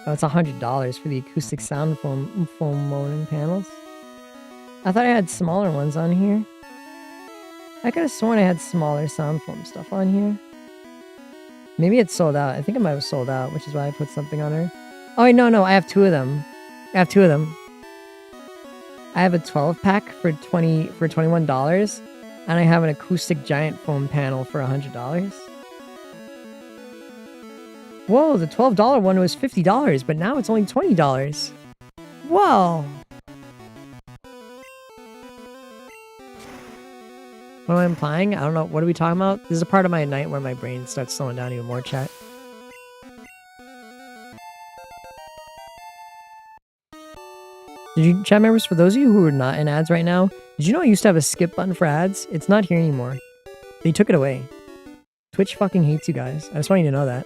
Oh, it's $100 for the acoustic sound foam molding panels. I thought I had smaller ones on here. I could have sworn I had smaller sound foam stuff on here. Maybe it's sold out. I think it might have sold out, which is why I put something on her. Oh, wait, no, I have two of them. I have a 12-pack for $21, and I have an acoustic giant foam panel for $100. Whoa, the $12 one was $50, but now it's only $20. Whoa! What am I implying? I don't know. What are we talking about? This is a part of my night where my brain starts slowing down even more, chat. Did you, chat members, for those of you who are not in ads right now, did you know I used to have a skip button for ads? It's not here anymore. They took it away. Twitch fucking hates you guys. I just want you to know that.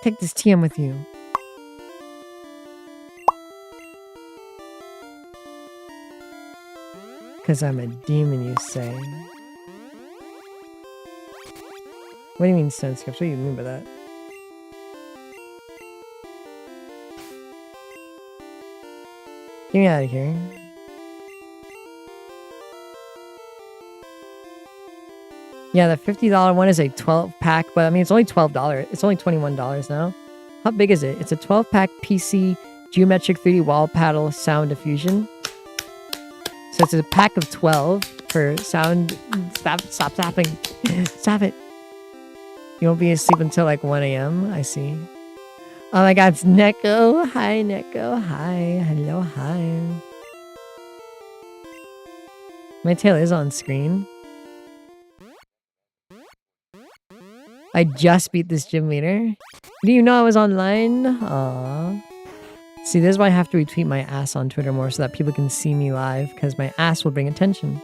Take this TM with you. Because I'm a demon, you say. What do you mean, sense skips? What do you mean by that? Get me out of here. Yeah, the $50 one is a 12-pack, but I mean, it's only $12. It's only $21 now. How big is it? It's a 12-pack PC geometric 3D wall paddle sound diffusion. So it's a pack of 12 for sound. Stop tapping. Stop it. You won't be asleep until like 1 a.m. I see. Oh my god, it's Neko. Hi, Neko. Hi. Hello, hi. My tail is on screen. I just beat this gym leader. Do you know I was online? Aww. See, this is why I have to retweet my ass on Twitter more so that people can see me live, because my ass will bring attention.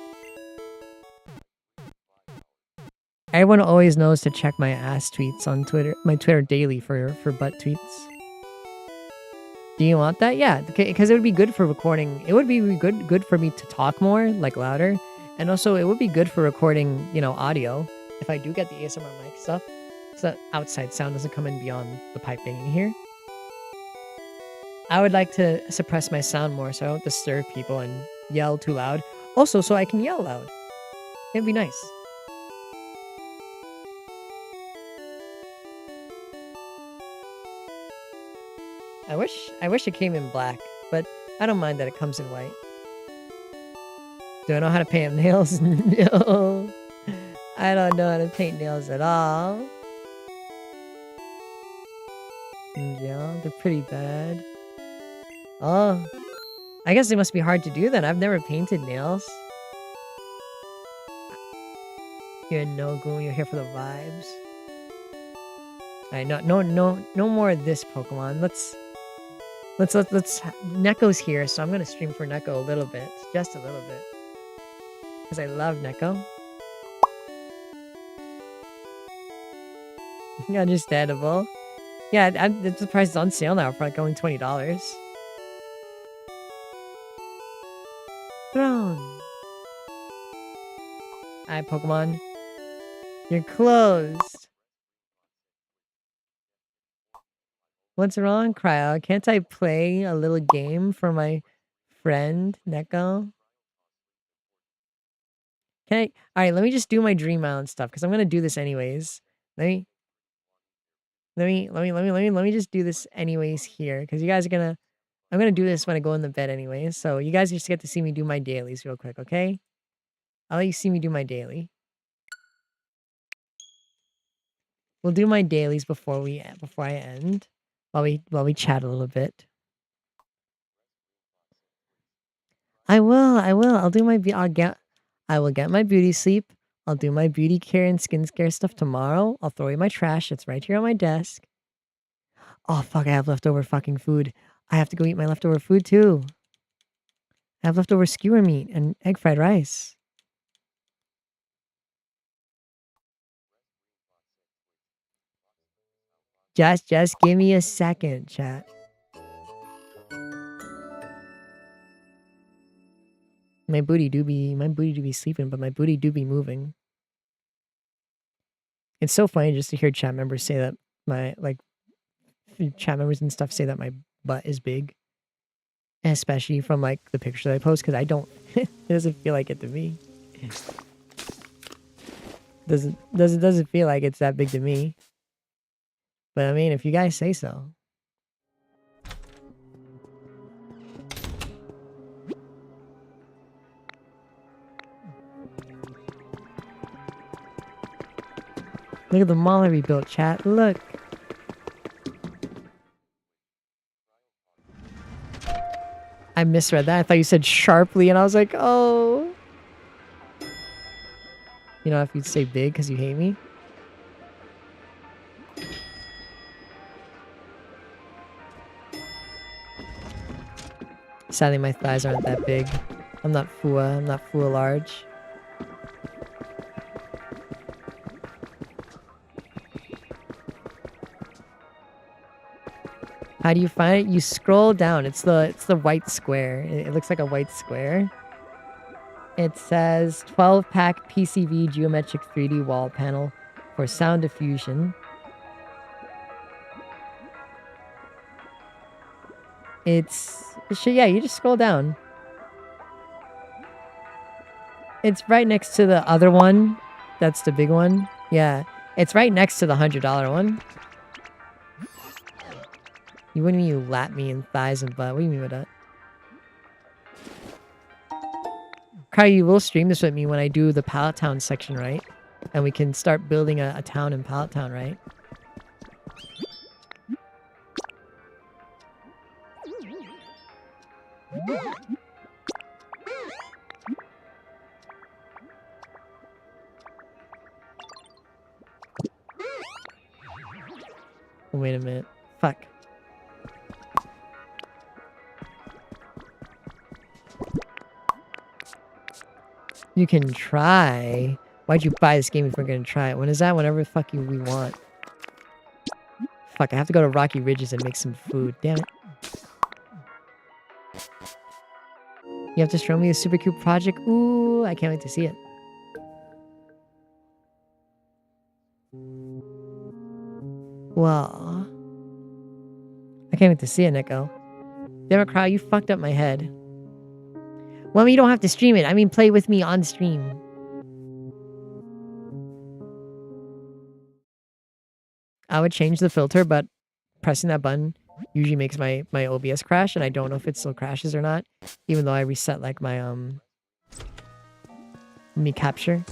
Everyone always knows to check my ass tweets on Twitter, my Twitter daily for butt tweets. Do you want that? Yeah, because it would be good for recording. It would be good for me to talk more, like louder. And also, it would be good for recording, you know, audio. If I do get the ASMR mic stuff, so that outside sound doesn't come in beyond the piping in here. I would like to suppress my sound more so I don't disturb people and yell too loud. Also, so I can yell loud. It'd be nice. I wish it came in black, but I don't mind that it comes in white. Do I know how to paint nails? No. I don't know how to paint nails at all. Yeah, they're pretty bad. Oh. I guess they must be hard to do then. I've never painted nails. You're no goon, you're here for the vibes. Alright, no more of this Pokemon. Let's Neko's here, so I'm gonna stream for Neko a little bit. Just a little bit. Because I love Neko. Understandable. Yeah, the price is on sale now for like only $20. Throne. Alright, Pokemon. You're closed. What's wrong, Cryo? Can't I play a little game for my friend, Neko? Can I? Alright, let me just do my Dream Island stuff, because I'm gonna do this anyways. Let me just do this anyways here, because you guys are gonna... I'm gonna do this when I go in the bed anyways, so you guys just get to see me do my dailies real quick, okay? I'll let you see me do my daily. We'll do my dailies before I end, while we chat a little bit. I will. I'll do my I will get my beauty sleep. I'll do my beauty care and skincare stuff tomorrow. I'll throw away my trash. It's right here on my desk. Oh fuck, I have leftover fucking food. I have to go eat my leftover food too. I have leftover skewer meat and egg fried rice. Just give me a second, chat. My booty do be sleeping, but my booty do be moving. It's so funny just to hear chat members say that chat members and stuff say that my butt is big. Especially from like the picture that I post, because I don't it doesn't feel like it to me. Doesn't feel like it's that big to me. But I mean, if you guys say so. Look at the mall I rebuilt, chat. Look. I misread that. I thought you said sharply, and I was like, oh. You know, if you'd say big because you hate me. Sadly, my thighs aren't that big. I'm not Fua. I'm not Fua large. How do you find it? You scroll down. It's the white square. It looks like a white square. It says 12-pack PCV geometric 3D wall panel for sound diffusion. Yeah, you just scroll down. It's right next to the other one. That's the big one. Yeah. It's right next to the $100 one. You wouldn't mean you lap me in thighs and butt. What do you mean with that? Kai, you will stream this with me when I do the Pallet Town section, right? And we can start building a town in Pallet Town, right? Oh, wait a minute. Fuck. You can try. Why'd you buy this game if we're gonna try it? When is that? Whenever the fuck we want. Fuck, I have to go to Rocky Ridges and make some food. Damn it. You have to show me a super cute project? Ooh, I can't wait to see it. Well, I can't wait to see it, Nico. Damn it, Crow, you fucked up my head. Well, I mean, you don't have to stream it. I mean, play with me on stream. I would change the filter, but pressing that button usually makes my OBS crash, and I don't know if it still crashes or not, even though I reset like my me capture.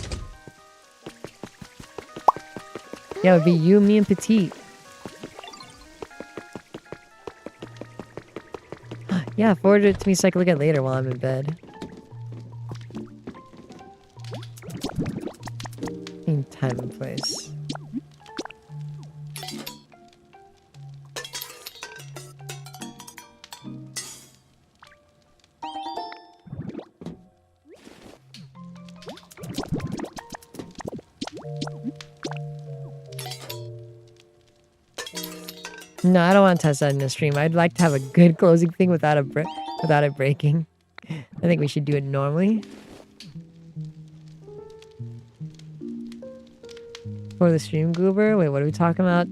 Yeah, it would be you, me, and Petite. Yeah, forward it to me so I can look at it later while I'm in bed. In time and place. No, I don't want to test that in the stream. I'd like to have a good closing thing without it breaking. I think we should do it normally. For the stream, Goober? Wait, what are we talking about?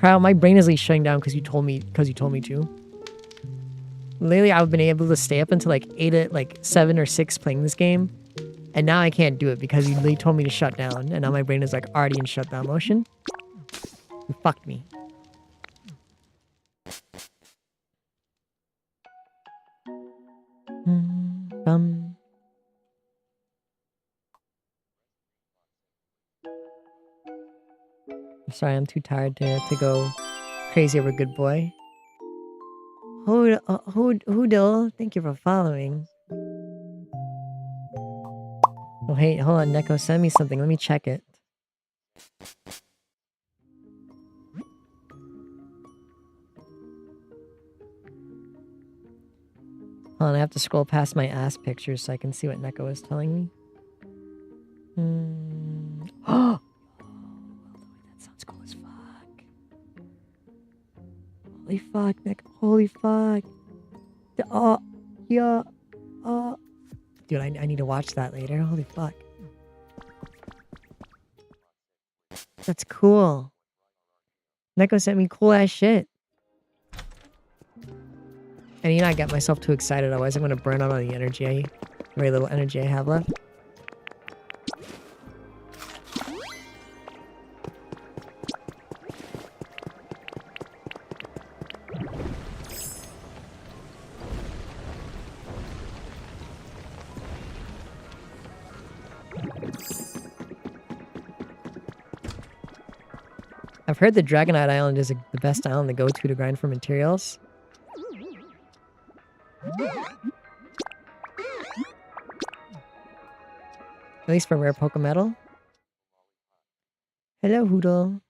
Crowd, my brain is like shutting down because you told me to. Lately, I've been able to stay up until like 7 or 6 playing this game, and now I can't do it because you literally told me to shut down, and now my brain is like already in shutdown motion. You fucked me. I'm sorry, I'm too tired to go crazy over Good Boy. Hoodle, thank you for following. Oh, hey, hold on, Neko, send me something. Let me check it. Hold on, I have to scroll past my ass pictures so I can see what Neko is telling me. Oh! That sounds cool as fuck. Holy fuck, Neko. Holy fuck. Yeah. Dude, I need to watch that later. Holy fuck. That's cool. Neko sent me cool ass shit. And you know, I got myself too excited, otherwise I'm gonna burn out on the energy. Very little energy I have left. I've heard the Dragonite Island is the best island to go to grind for materials. At least for rare Pokemetal. Hello, Hoodle.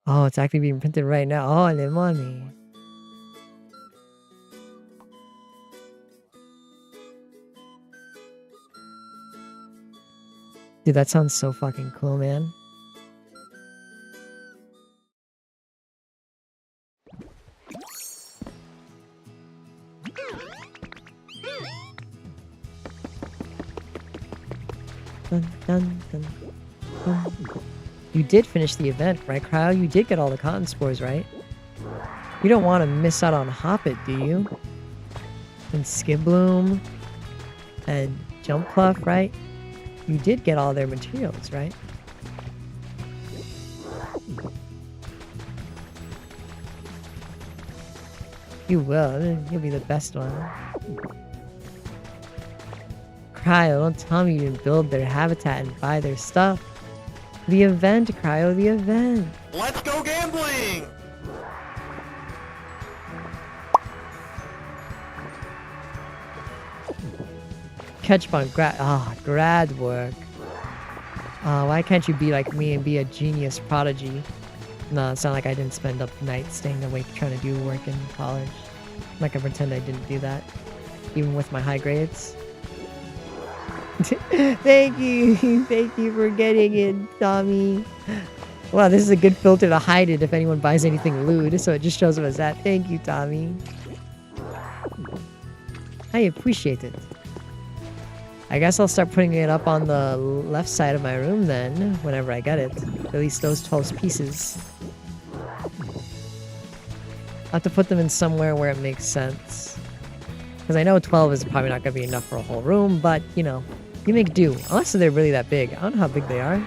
Oh, it's actually being printed right now. Oh, le money. Dude, that sounds so fucking cool, man. Dun, dun, dun, dun. You did finish the event, right, Cryo? You did get all the cotton spores, right? You don't want to miss out on Hoppit, do you? And Skibloom and Jumpluff, right? You did get all their materials, right? You will. You'll be the best one. Cryo, don't tell me you didn't build their habitat and buy their stuff. The event, Cryo, the event. Let's go gambling! Catch on grad work. Why can't you be like me and be a genius prodigy? No, it's not like I didn't spend up nights staying awake trying to do work in college. I'm not gonna pretend I didn't do that, even with my high grades. Thank you for getting it, Tommy. Wow, this is a good filter to hide it if anyone buys anything lewd, so it just shows them as that. Thank you, Tommy. I appreciate it. I guess I'll start putting it up on the left side of my room then, whenever I get it. At least those 12 pieces. I'll have to put them in somewhere where it makes sense. Because I know 12 is probably not going to be enough for a whole room, but, you know, you make do. Unless they're really that big. I don't know how big they are.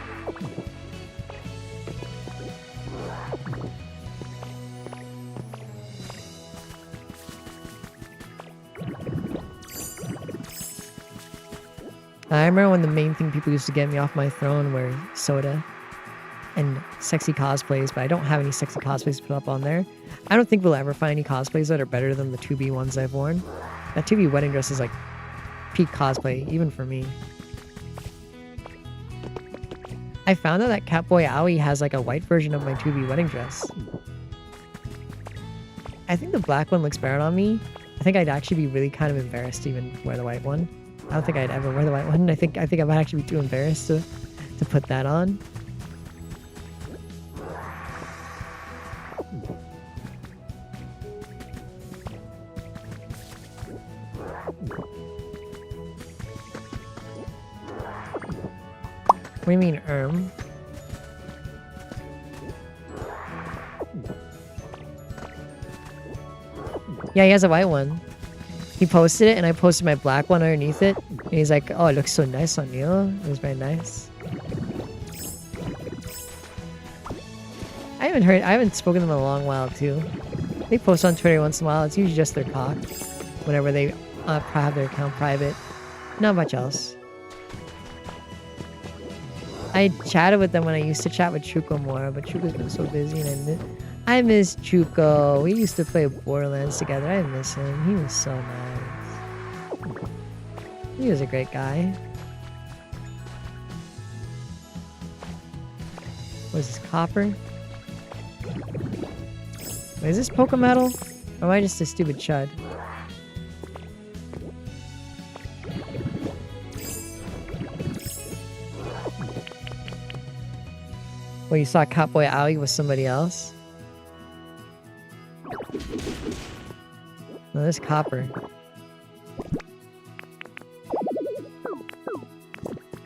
I remember when the main thing people used to get me off my throne were soda and sexy cosplays, but I don't have any sexy cosplays to put up on there. I don't think we'll ever find any cosplays that are better than the 2B ones I've worn. That 2B wedding dress is like peak cosplay, even for me. I found out that Catboy Owie has like a white version of my 2B wedding dress. I think the black one looks better on me. I think I'd actually be really kind of embarrassed to even wear the white one. I don't think I'd ever wear the white one. I think I might actually be too embarrassed to put that on. do you mean, Yeah, he has a white one. He posted it, and I posted my black one underneath it. And he's like, oh, it looks so nice on you. It was very nice. I haven't spoken to them in a long while, too. They post on Twitter once in a while. It's usually just their cock. Whenever they have their account private. Not much else. I chatted with them when I used to chat with Chuko more, but Chuko's been so busy, and I miss Chuko. We used to play Borderlands together. I miss him. He was so nice. He was a great guy. What is this, copper? Wait, is this Pokemetal? Or am I just a stupid chud? Well, you saw Catboy Alley with somebody else? No, this copper.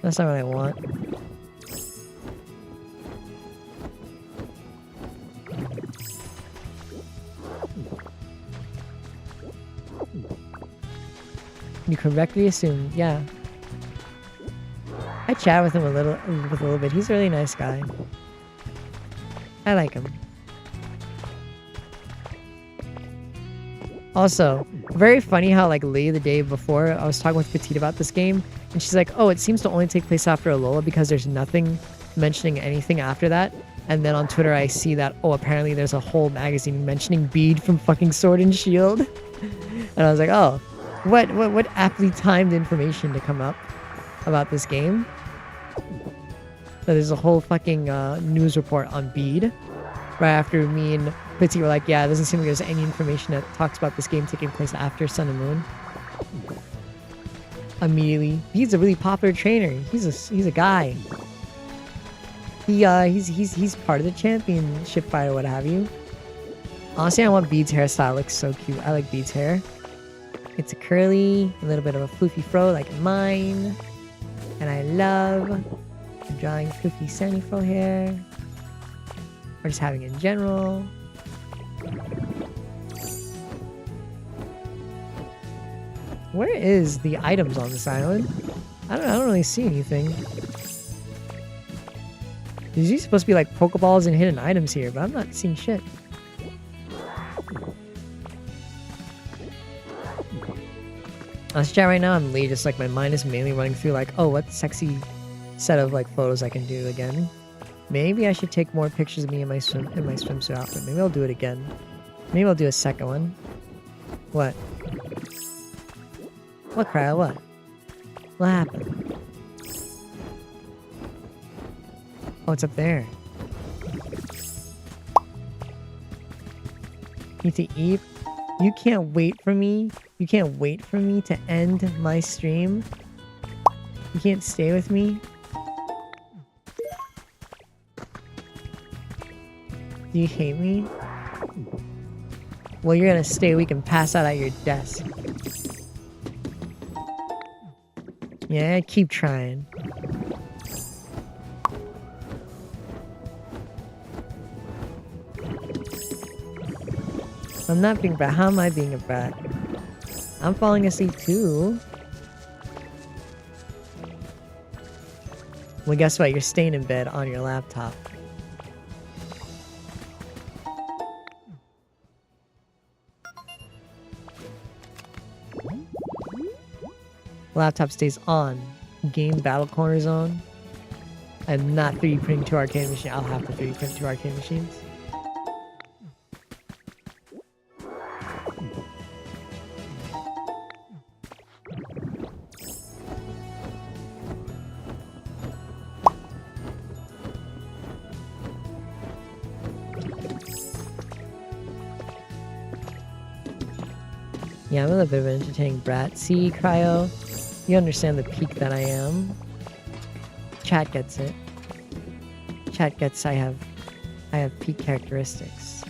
That's not what I want. You correctly assumed, yeah. I chat with him a little bit. He's a really nice guy. I like him. Also, very funny how like late the day before I was talking with Petite about this game, and she's like, oh, it seems to only take place after Alola because there's nothing mentioning anything after that. And then on Twitter I see that, oh, apparently there's a whole magazine mentioning Bede from fucking Sword and Shield. And I was like, oh, what aptly timed information to come up about this game. So there's a whole fucking news report on Bede. Right after me and Petite were like, yeah, it doesn't seem like there's any information that talks about this game taking place after Sun and Moon. Immediately, Bede's a really popular trainer. He's a guy. He's part of the championship fight or what have you. Honestly, I want Bede's hairstyle. It looks so cute. I like Bede's hair. It's a curly, a little bit of a floofy fro like mine. And I love drawing floofy sunny fro hair. Or just having it in general. Where is the items on this island? I don't really see anything. There's usually supposed to be like Pokeballs and hidden items here, but I'm not seeing shit. On this chat right now, I'm late, just like my mind is mainly running through like, oh, what sexy set of like photos I can do again. Maybe I should take more pictures of me in my swimsuit outfit. Maybe I'll do it again. Maybe I'll do a second one. What? What, Cryo? What? What happened? Oh, it's up there. Need to eat? You can't wait for me? You can't wait for me to end my stream? You can't stay with me? Do you hate me? Well, you're gonna stay. We can pass out at your desk. Yeah, keep trying. I'm not being a brat. How am I being a brat? I'm falling asleep too. Well, guess what? You're staying in bed on your laptop. Laptop stays on. Game Battle Corner Zone. I'm not 3D printing 2 arcade machines. I'll have to 3D print 2 arcade machines. Yeah, I'm a little bit of an entertaining brat. See, Cryo? You understand the peak that I am. Chat gets it. Chat gets I have peak characteristics.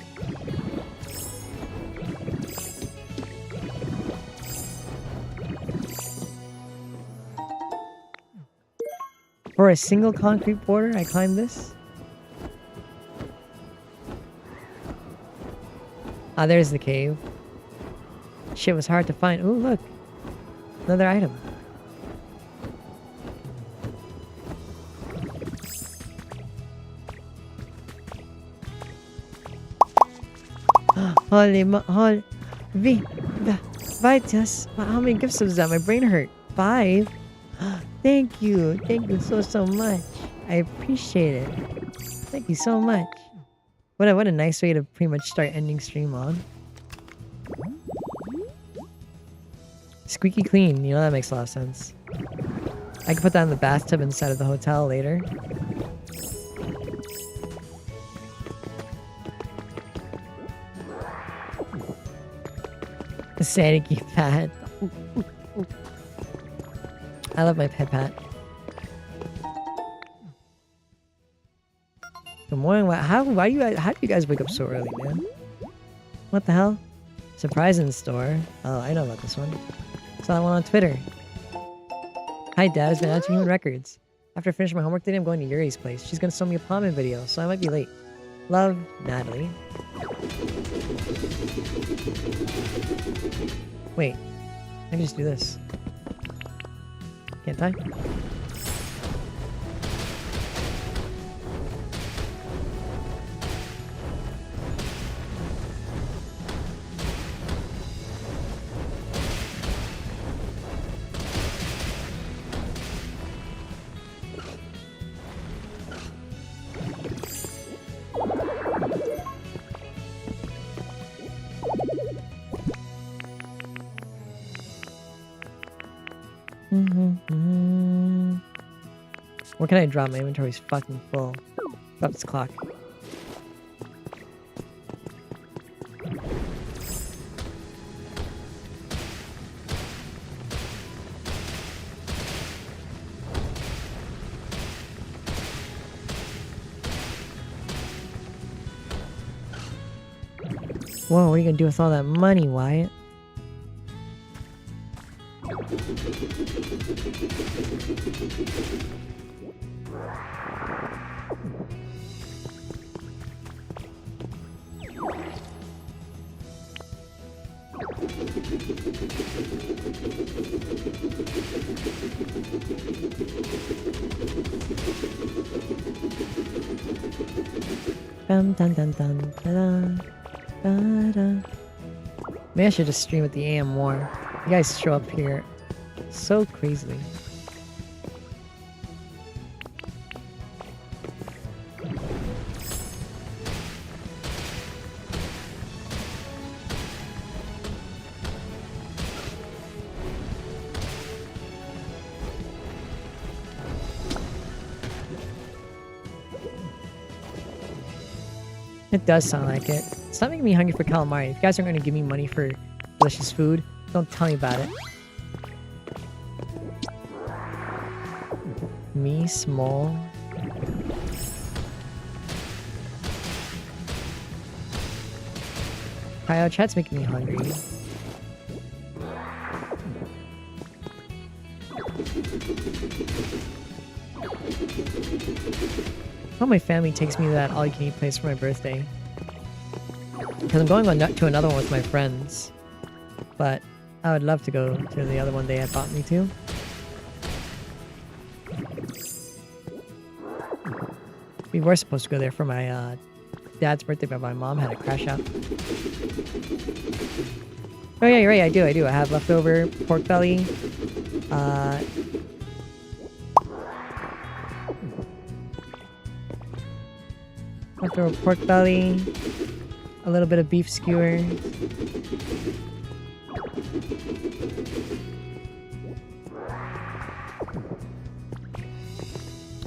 For a single concrete border, I climbed this? Ah, there's the cave. Shit was hard to find. Ooh, look. Another item. Vitus. How many gifts was that? My brain hurt. 5. Thank you. Thank you so much. I appreciate it. Thank you so much. What a nice way to pretty much start ending stream on. Squeaky clean. You know, that makes a lot of sense. I can put that in the bathtub inside of the hotel later. Sanity Pat. I love my pet Pat. Good morning. How do you guys wake up so early, man? What the hell? Surprise in store. Oh, I know about this one. Saw that one on Twitter. Hi, Dad. It's been out to Human Records. After finishing my homework today, I'm going to Yuri's place. She's gonna show me a Palmen video, so I might be late. Love, Natalie. Wait, I can just do this. Can't I? Where can I drop? My inventory's fucking full. Drop this clock. Whoa, what are you gonna do with all that money, Wyatt? Dun dun dun dun dun dun dun. Maybe I should just stream at the AM more. You guys show up here so crazily. It does sound like it. It's not making me hungry for calamari. If you guys aren't going to give me money for delicious food, don't tell me about it. Me, small. Kyle, chat's making me hungry. Well, my family takes me to that all-you-can-eat place for my birthday. Because I'm going to another one with my friends. But I would love to go to the other one they had bought me to. We were supposed to go there for my dad's birthday, but my mom had a crash out. Oh yeah, you're right, I do. I have leftover pork belly. Leftover pork belly. A little bit of beef skewer.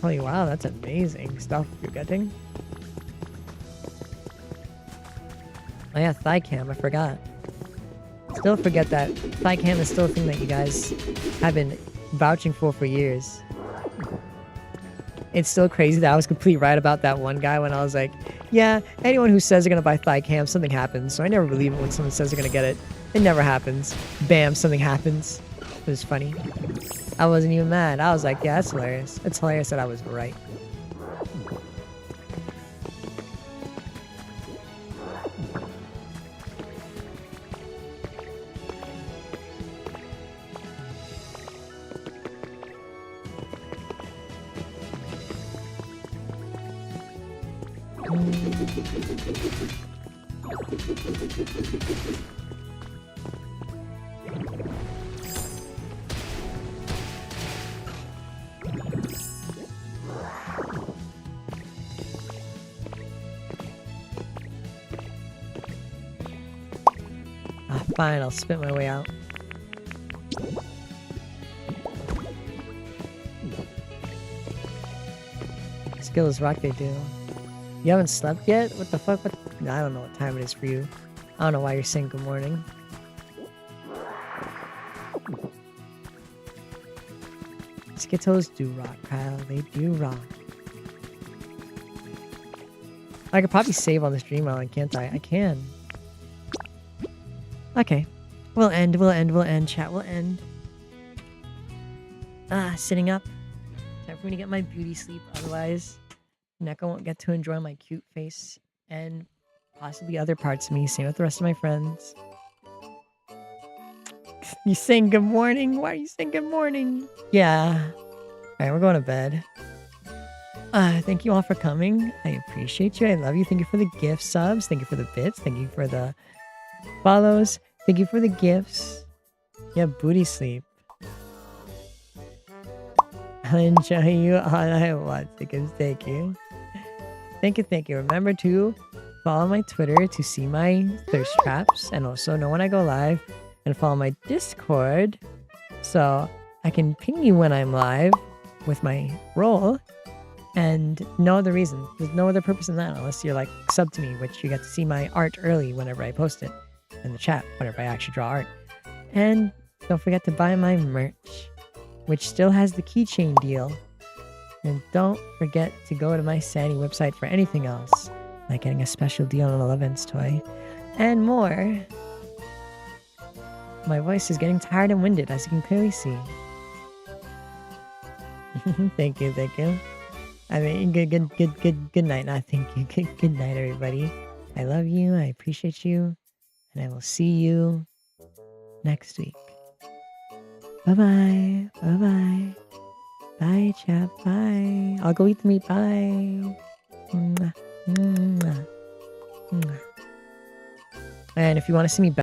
Holy wow, that's amazing stuff you're getting. Oh yeah, thigh cam, I forgot. Still forget that thigh cam is still a thing that you guys have been vouching for years. It's still crazy that I was completely right about that one guy when I was like, yeah, anyone who says they're gonna buy thigh cam, something happens. So I never believe it when someone says they're gonna get it. It never happens. Bam, something happens. It was funny. I wasn't even mad. I was like, yeah, that's hilarious. It's hilarious that I was right. Ah, fine, I'll spit my way out. Skill is rock, they do. You haven't slept yet? What the fuck? I don't know what time it is for you. I don't know why you're saying good morning. Skittles do rock, Kyle. They do rock. I could probably save on the stream island, can't I? I can. Okay. We'll end, chat, we'll end. Sitting up. Time for me to get my beauty sleep, otherwise Neko won't get to enjoy my cute face and possibly other parts of me. Same with the rest of my friends. You saying good morning? Why are you saying good morning? Yeah. Alright, we're going to bed. Thank you all for coming. I appreciate you. I love you. Thank you for the gift subs. Thank you for the bits. Thank you for the follows. Thank you for the gifts. Yeah, booty sleep. I'll enjoy you all I want. Thank you. Thank you. Remember to follow my Twitter to see my thirst traps and also know when I go live, and follow my Discord so I can ping you when I'm live with my role, and no other reason. There's no other purpose in that unless you're like sub to me, which you get to see my art early whenever I post it in the chat, whenever I actually draw art. And don't forget to buy my merch, which still has the keychain deal. And don't forget to go to my Sandy website for anything else, like getting a special deal on an 11's toy, and more. My voice is getting tired and winded, as you can clearly see. Thank you. I mean, good night. Nah, thank you. Good night, everybody. I love you. I appreciate you, and I will see you next week. Bye-bye. Bye, chat. Bye. I'll go eat the meat. Bye. Mwah. Mwah. Mwah. And if you want to see me back